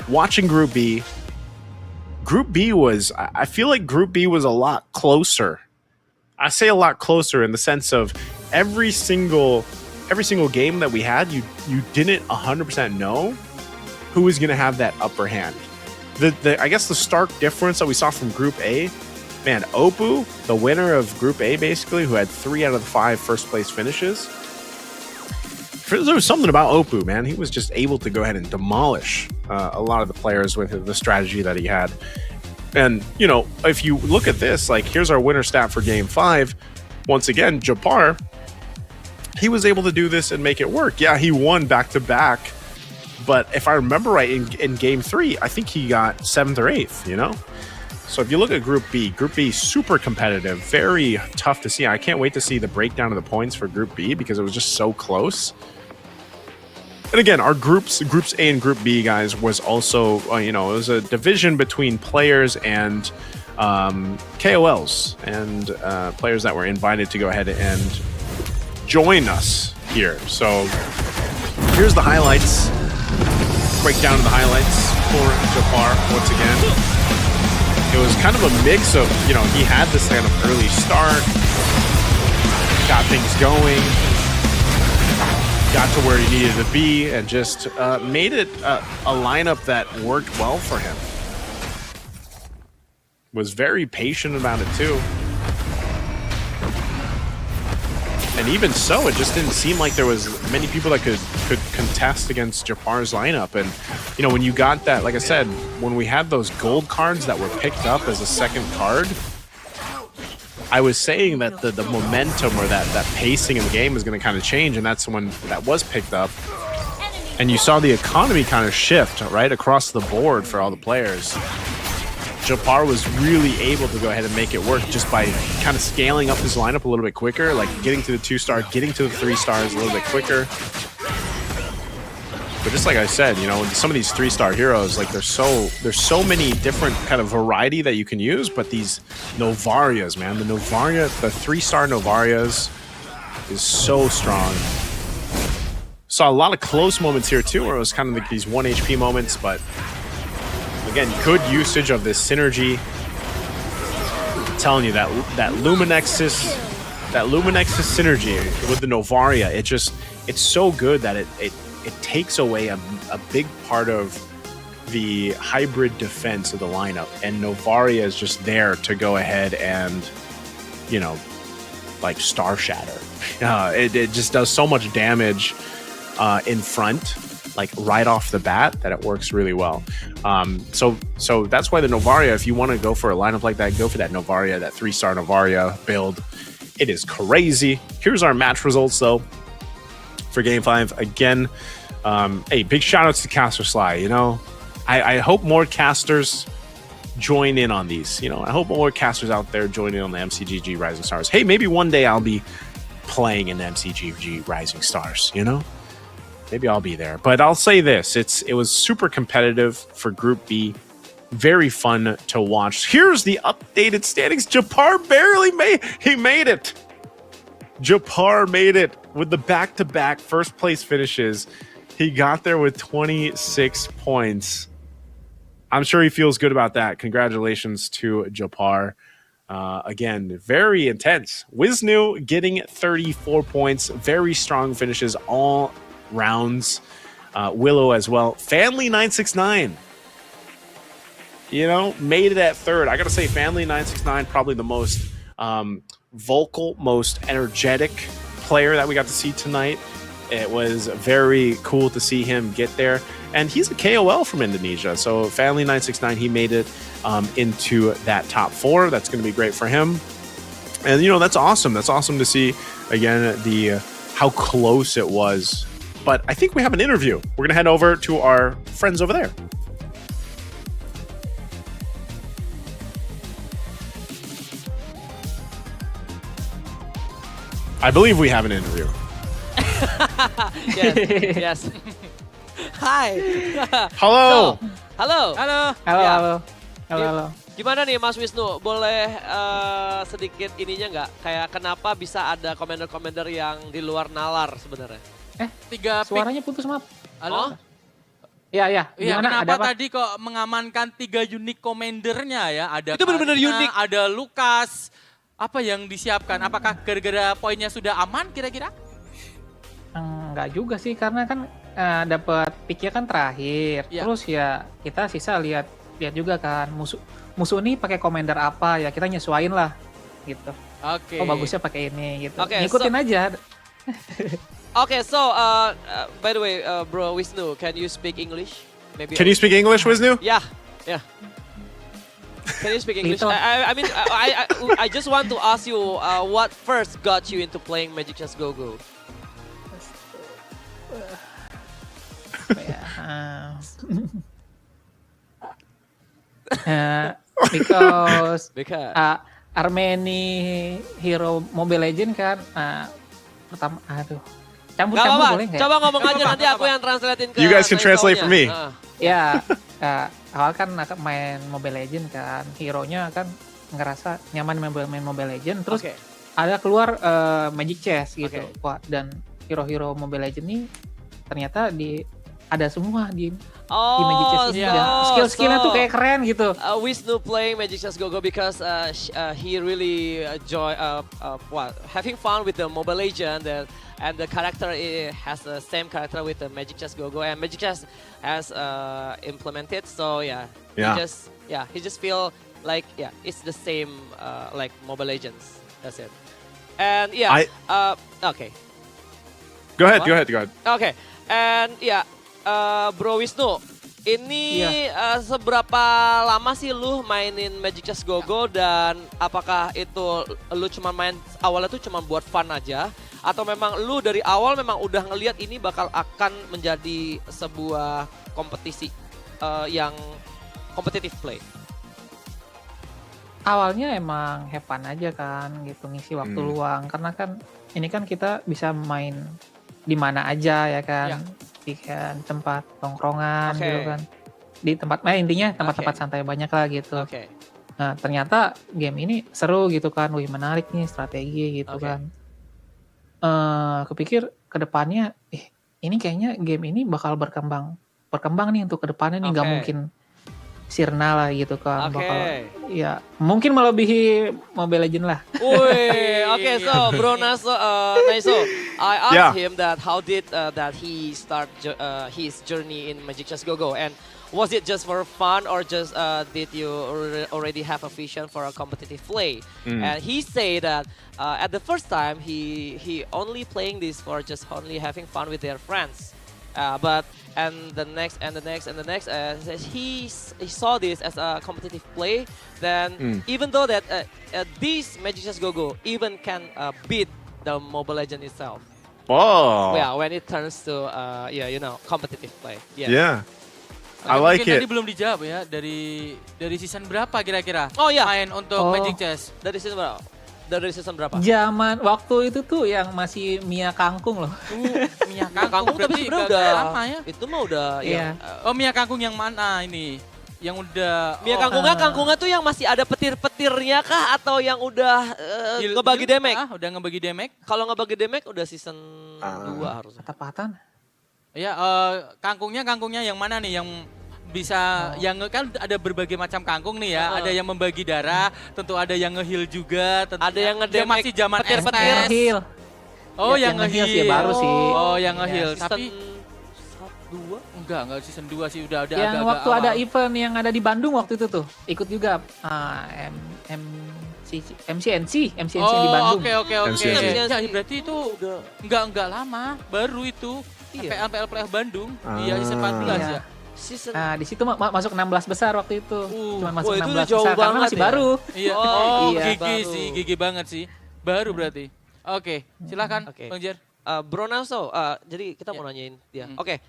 watching Group B was, I feel like Group B was a lot closer. I say a lot closer in the sense of every single game that we had, you didn't 100% know who was going to have that upper hand. I guess the stark difference that we saw from Group A, man, Oppo, the winner of Group A, basically, who had 3 out of the 5 first place finishes. There was something about Oppo, man. He was just able to go ahead and demolish a lot of the players with the strategy that he had. And, you know, if you look at this, like, here's our winner stat for Game 5. Once again, Japar, he was able to do this and make it work. Yeah, he won back-to-back. But if I remember right, in Game 3, I think he got 7th or 8th, you know? So if you look at Group B, super competitive, very tough to see. I can't wait to see the breakdown of the points for Group B because it was just so close. And again, our groups A and Group B, guys, was also, you know, it was a division between players and KOLs and players that were invited to go ahead and join us here. So here's the highlights. Breakdown of the highlights for Japar once again. It was kind of a mix of, you know, he had this kind of early start, got things going, got to where he needed to be, and just made it a lineup that worked well for him. Was very patient about it too. And even so, it just didn't seem like there was many people that could contest against Japar's lineup. And, you know, when you got that, like I said, when we had those gold cards that were picked up as a second card, I was saying that the momentum or that pacing in the game was going to kind of change, and that's when that was picked up. And you saw the economy kind of shift right across the board for all the players. Japar was really able to go ahead and make it work just by kind of scaling up his lineup a little bit quicker, like getting to the 2-star, getting to the 3 stars a little bit quicker. But just like I said, you know, some of these 3-star heroes, like there's so many different kind of variety that you can use, but these Novarias, man, the 3-star Novarias is so strong. Saw a lot of close moments here too, where it was kind of like these 1 HP moments, but again, good usage of this synergy. I'm telling you, that Luminexus synergy with the Novaria, it's so good that it takes away a big part of the hybrid defense of the lineup, and Novaria is just there to go ahead and, you know, like Star Shatter. It just does so much damage in front, like right off the bat, that it works really well. So that's why the Novaria, if you want to go for a lineup like that, go for that Novaria, that 3-star Novaria build. It is crazy. Here's our match results, though, for Game 5. Again, hey, big shout-outs to Caster Sly, you know? I hope more casters join in on these, you know? I hope more casters out there join in on the MCGG Rising Stars. Hey, maybe one day I'll be playing in MCGG Rising Stars, you know? Maybe I'll be there. But I'll say this, it was super competitive for Group B. Very fun to watch. Here's the updated standings. Japar barely made it. Japar made it with the back-to-back first place finishes. He got there with 26 points. I'm sure he feels good about that. Congratulations to Japar. Again, very intense. Wisnu getting 34 points. Very strong finishes all rounds. Willow as well. Family 969. You know, made it at third. I got to say, Family 969, probably the most vocal, most energetic player that we got to see tonight. It was very cool to see him get there. And he's a KOL from Indonesia. So Family 969, he made it into that top 4. That's going to be great for him. And, you know, that's awesome. That's awesome to see, again, the how close it was. But I think we have an interview. We're going to head over to our friends over there. I believe we have an interview. Yes. Hai. Halo. Halo. Halo. Gimana nih Mas Wisnu? Boleh sedikit ininya nggak? Kayak kenapa bisa ada commander-commander yang di luar nalar sebenarnya? 3 suaranya putus, maaf. Halo? Iya. Iya, Gimana? kenapa Ada apa? tadi kok mengamankan 3 unique commandernya ya? Ada Itu benar-benar Karina, unik. ada Lukas. Apa yang disiapkan? Apakah gara-gara poinnya sudah aman kira-kira? Enggak juga sih, karena kan dapat picknya kan terakhir. Ya. Terus ya kita sisa lihat juga kan musuh ini pakai commander apa ya, kita nyesuain lah gitu. Oke. Oh bagusnya pakai ini gitu. Oke, Ngikutin aja. Okay, so by the way, bro Wisnu, can you speak English? Maybe. Can you speak English, Wisnu? Yeah. Can you speak English? Gitu. I mean, I just want to ask you, what first got you into playing Magic Chess Go-Go? Because Because Armeni Hero Mobile Legend kan pertama campur Gak apa-apa, boleh nggak? coba ngomong aja nanti aku yang translatein ke You guys can translate for me. Ya, awal kan main Mobile Legend kan, hero-nya kan ngerasa nyaman main Mobile Legend, terus ada keluar Magic Chess gitu. Wah, dan hero-hero Mobile Legend ini ternyata ada semua di Magic Chess ini. Skill-skillnya tuh kayak keren gitu. Wisnu playing Magic Chess Go-Go because he really enjoy having fun with the Mobile Legend and the character has the same character with the Magic Chess Go-Go, and Magic Chess has implemented. So he just feel like it's the same like Mobile Legends. That's it. And okay. Go ahead. Okay, and Bro Wisnu, ini seberapa lama sih lu mainin Magic Chess Go-Go, dan apakah itu lu cuma main awalnya tuh cuma buat fun aja, atau memang lu dari awal memang udah ngelihat ini bakal akan menjadi sebuah kompetisi yang competitive play? Awalnya emang have fun aja kan gitu, ngisi waktu luang, karena kan ini kan kita bisa main di mana aja ya kan. Di kan tempat tongkrongan gitu kan, di tempat intinya tempat-tempat santai banyak lah gitu. Nah ternyata game ini seru gitu kan, wih menarik nih strategi gitu kan. Kepikir kedepannya ini kayaknya game ini bakal berkembang nih untuk kedepannya nih, nggak mungkin sirna lah gitu kan, bakal ya mungkin melebihi Mobile Legend lah. Okay, so Bro Naiso, I asked him that how did that he start his journey in Magic Chess Go-Go, and was it just for fun, or just did you already have a vision for a competitive play? And he said that at the first time he only playing this for just only having fun with their friends. But and the next, he saw this as a competitive play. Then even though that these Magicians Go-Go even can beat the Mobile Legend itself. Oh. Yeah, when it turns to competitive play. Yes. Yeah. I like mungkin it. Tadi belum dijawab ya dari season berapa kira-kira? Oh ya. Main untuk Magic Chess. Dari season berapa? Zaman waktu itu tuh yang masih Mia Kangkung loh. Mia Kangkung tapi sebenarnya udah lama ya. Itu mah udah Iya. Mia Kangkung yang mana ini? Yang udah Mia Kangkungnya tuh yang masih ada petir-petirnya kah atau yang udah ngebagi damage? Udah ngebagi damage. Kalau ngebagi damage udah season 2 harusnya. Patah-patahan. Ya, kangkungnya yang mana nih yang bisa yang kan ada berbagai macam kangkung nih ya. Ada yang membagi darah, tentu ada yang nge-heal juga, ada yang ngedamage masih zaman petir-petir. Oh, yang nge-heal sih baru sih. Oh, yang nge-heal. Tapi 2? Enggak season 2 sih udah yang agak waktu awal. ada event yang ada di Bandung waktu itu tuh. Ikut juga MCNC yang di Bandung. Oke. MCNC. Ya, berarti itu udah enggak lama, baru itu. Sampai LPLF Bandung. Iya, season 14 ya. Nah, di situ masuk 16 besar waktu itu. Cuma masuk itu 16 jauh besar karena banget masih ya? baru. Iya. Iya. GG banget sih. Baru berarti. Oke, silakan Bang Jer. Bro Nelso, jadi kita mau nanyain dia. Oke.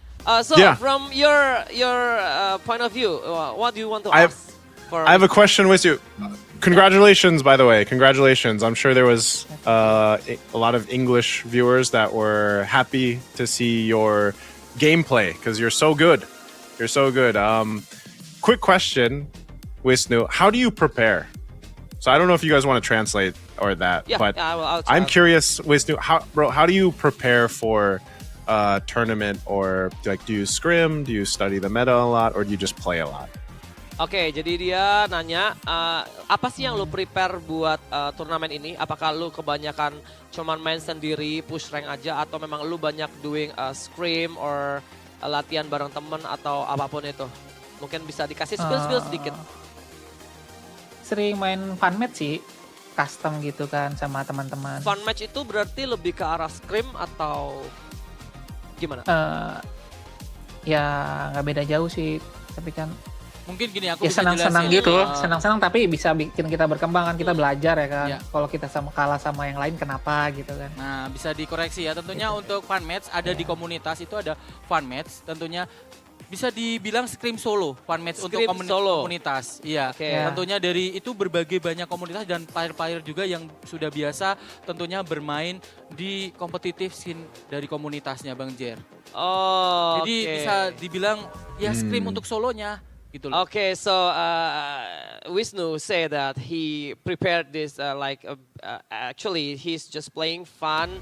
From your point of view, what do you want to ask? I have a question with you. Congratulations, by the way. Congratulations. I'm sure there was a lot of English viewers that were happy to see your gameplay because you're so good. You're so good. Quick question, Wisnu. How do you prepare? So I don't know if you guys want to translate or that, but I'm curious, Wisnu. How do you prepare for a tournament, or like do you scrim? Do you study the meta a lot, or do you just play a lot? Oke, jadi dia nanya, apa sih yang lu prepare buat turnamen ini? Apakah lu kebanyakan cuman main sendiri, push rank aja, atau memang lu banyak doing scrim or latihan bareng temen atau apapun itu? Mungkin bisa dikasih spill sedikit. Sering main fun match sih, custom gitu kan sama teman-teman. Fun match itu berarti lebih ke arah scrim atau gimana? Ya nggak beda jauh sih, tapi kan mungkin gini aku ya bisa senang-senang jelasin. gitu, senang-senang tapi bisa bikin kita berkembang kan, kita belajar ya kan. Iya. Kalau kita kalah sama yang lain kenapa gitu kan. Nah, bisa dikoreksi ya. Tentunya untuk fun match ada di komunitas itu ada fun match. Tentunya bisa dibilang scrim solo, fun match untuk komunitas. Iya. Tentunya dari itu berbagai banyak komunitas dan player-player juga yang sudah biasa tentunya bermain di kompetitif scene dari komunitasnya Bang Jer. Oh, jadi bisa dibilang ya scrim untuk solonya. Gitu loh. Okay, so Wisnu said that he prepared this actually he's just playing fun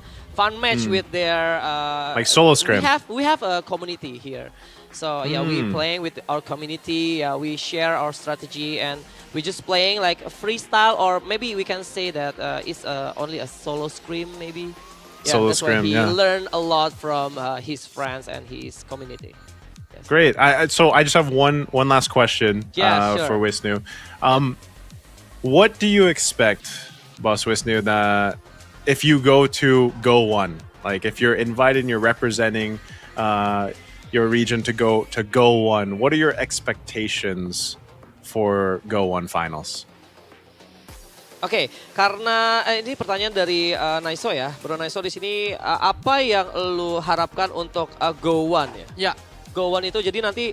match with their like solo scrim. We have a community here, so we playing with our community. We share our strategy and we just playing like a freestyle, or maybe we can say that it's only a solo scrim maybe. Solo that's scrim, why he yeah. learned a lot from his friends and his community. Great. So I just have one last question sure. for Wisnu. What do you expect, Boss Wisnu, that if you go to Go 1, like if you're invited and you're representing your region to go Go 1, what are your expectations for Go 1 finals? Oke, karena ini pertanyaan dari Naiso ya, Bro Naiso di sini apa yang lu harapkan untuk Go 1 ya? Ya. Go 1 itu jadi nanti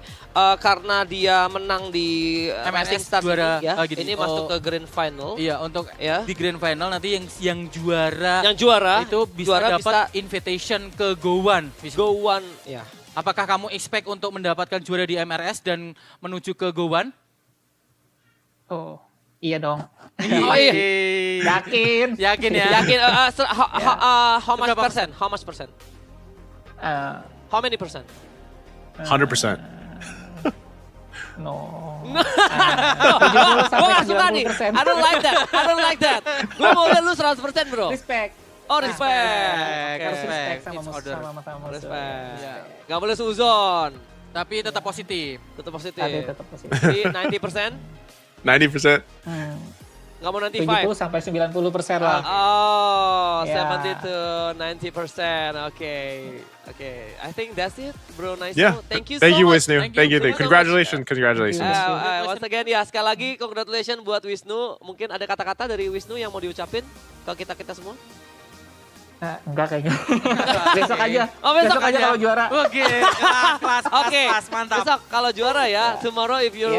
karena dia menang di MSX Stars juara ini, ya, ini masuk ke Grand Final. Iya, untuk ya. Di Grand Final nanti yang juara itu bisa dapat invitation ke Go 1. Go 1 ya. Apakah kamu expect untuk mendapatkan juara di MRS dan menuju ke Go 1? Oh, iya dong. Oh iya. Yakin ya. Yakin. How much percent? How many percent? 100%. No. Gue gak suka nih. I don't like that. Gue mau lihat lu 100% bro. Respect. Oh respect. Harus respect sama musuh. Respect. Gak boleh suzon. Tapi tetap positif. Tetap positif. Tapi tetap positif. Jadi 90%? 90%? Nggak mau 70 95. sampai 90% lah. Oh, Yeah. 70 to 90%. Okay. I think that's it, bro. Nice. Yeah. Thank you Thank so you, much. Wisnu. Thank you. so much. Congratulations. Congratulations. Once again ya, sekali lagi congratulations buat Wisnu. Mungkin ada kata-kata dari Wisnu yang mau diucapin ke kita semua? Enggak kayaknya. Besok aja. Oh, besok aja kalau juara. Oke, kelas, mantap. Besok kalau juara ya, tomorrow if you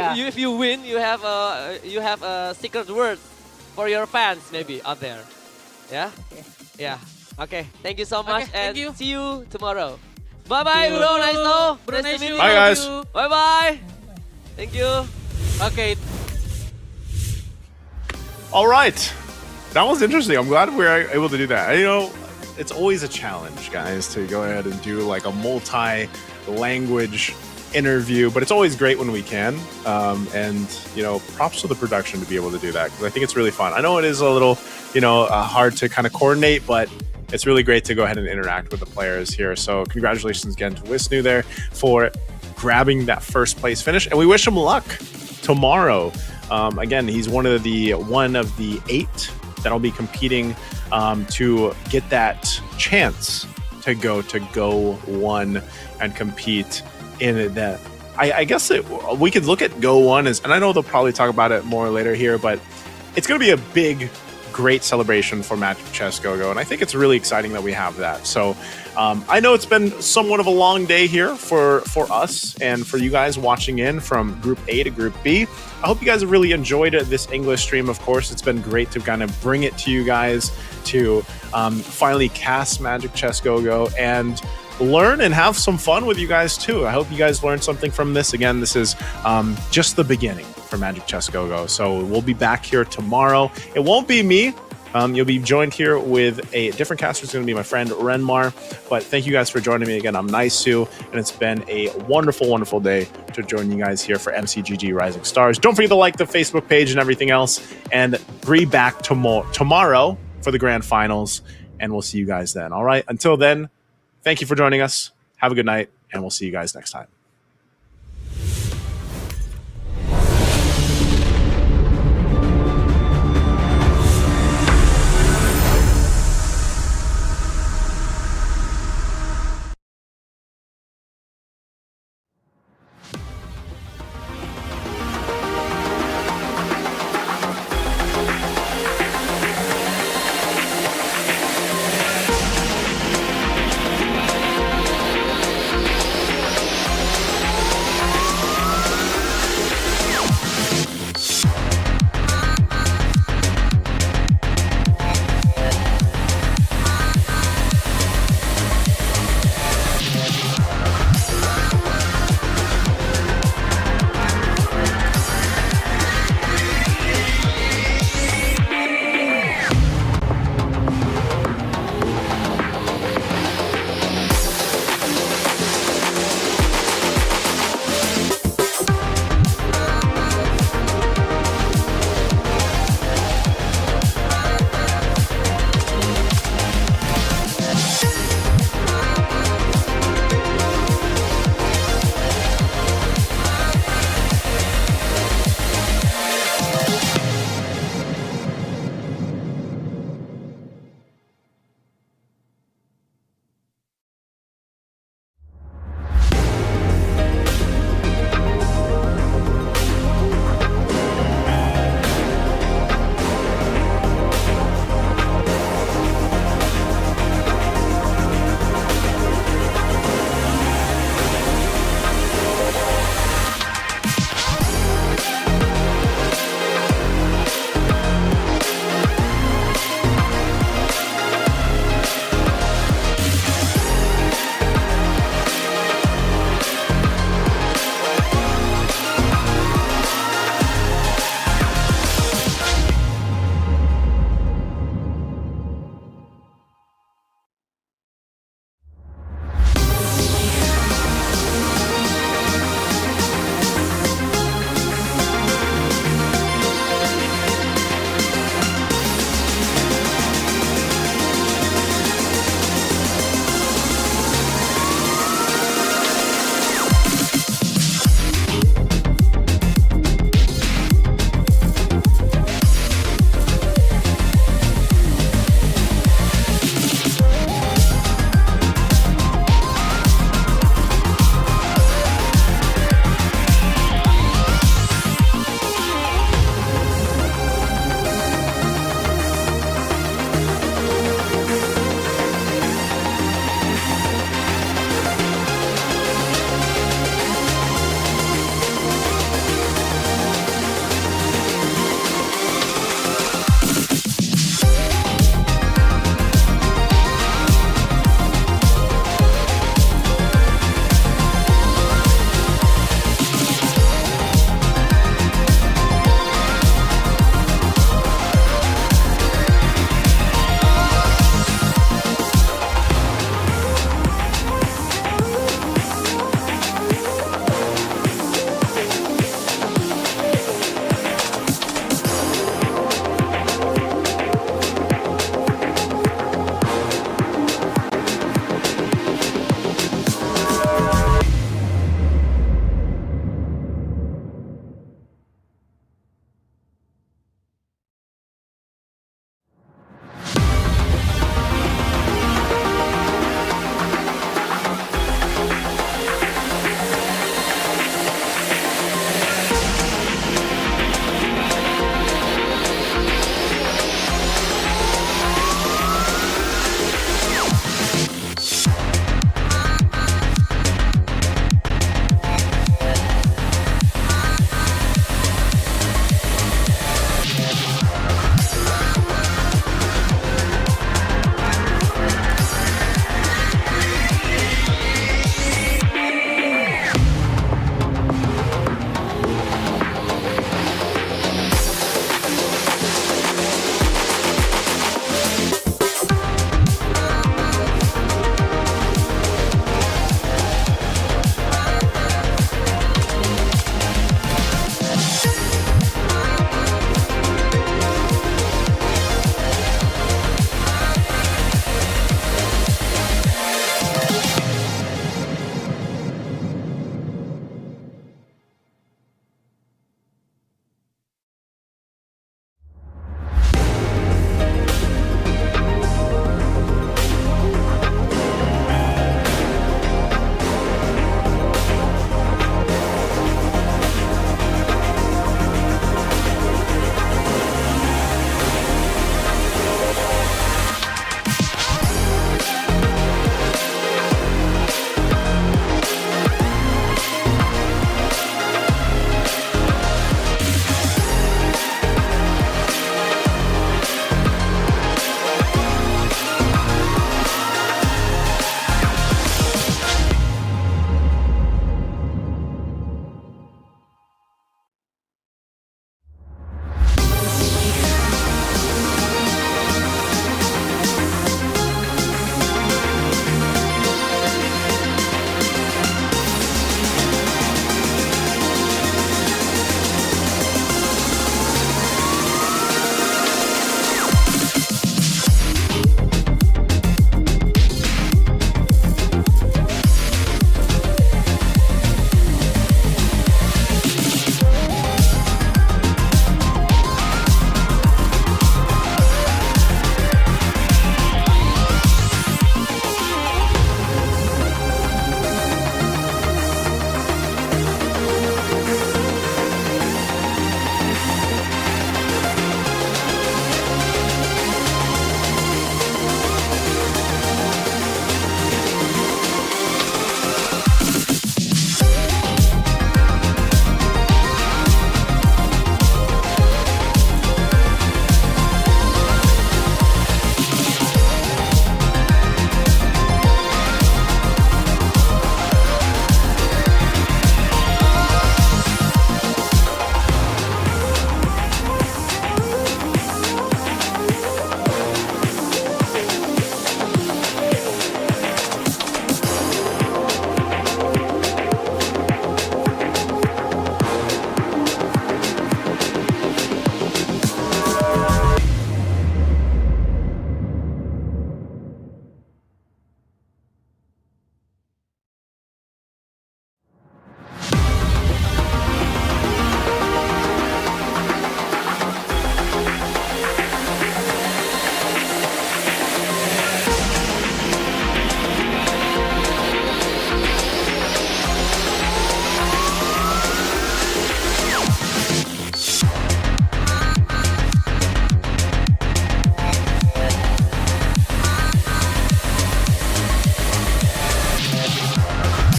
win, you have a secret word for your fans maybe out there. Yeah? Yeah. Okay, thank you so much and see you tomorrow. Bye-bye, bro. Nice to meet you. Bye, guys. Bye-bye. Thank you. Okay. All right. That was interesting. I'm glad we were able to do that. You know, it's always a challenge, guys, to go ahead and do like a multi-language interview, but it's always great when we can. And, you know, props to the production to be able to do that, because I think it's really fun. I know it is a little, you know, hard to kind of coordinate, but it's really great to go ahead and interact with the players here. So congratulations again to Wisnu there for grabbing that first place finish. And we wish him luck tomorrow. Again, he's one of the 8 that'll be competing to get that chance to go to 1 and compete in that. I guess we could look at Go 1 as, and I know they'll probably talk about it more later here, but it's going to be a big, great celebration for Magic Chess Go-Go, and I think it's really exciting that we have that. So I know it's been somewhat of a long day here for us and for you guys watching in from Group A to Group B. I hope you guys have really enjoyed this English stream. Of course, it's been great to kind of bring it to you guys to finally cast Magic Chess Go-Go and learn and have some fun with you guys too. I hope you guys learned something from this. Again, this is just the beginning for Magic Chess Go-Go. So we'll be back here tomorrow. It won't be me. You'll be joined here with a different caster. It's going to be my friend Renmar. But thank you guys for joining me again. I'm Naisu, and it's been a wonderful, wonderful day to join you guys here for MCGG Rising Stars. Don't forget to like the Facebook page and everything else, and be back tomorrow for the grand finals, and we'll see you guys then. All right. Until then, thank you for joining us. Have a good night, and we'll see you guys next time.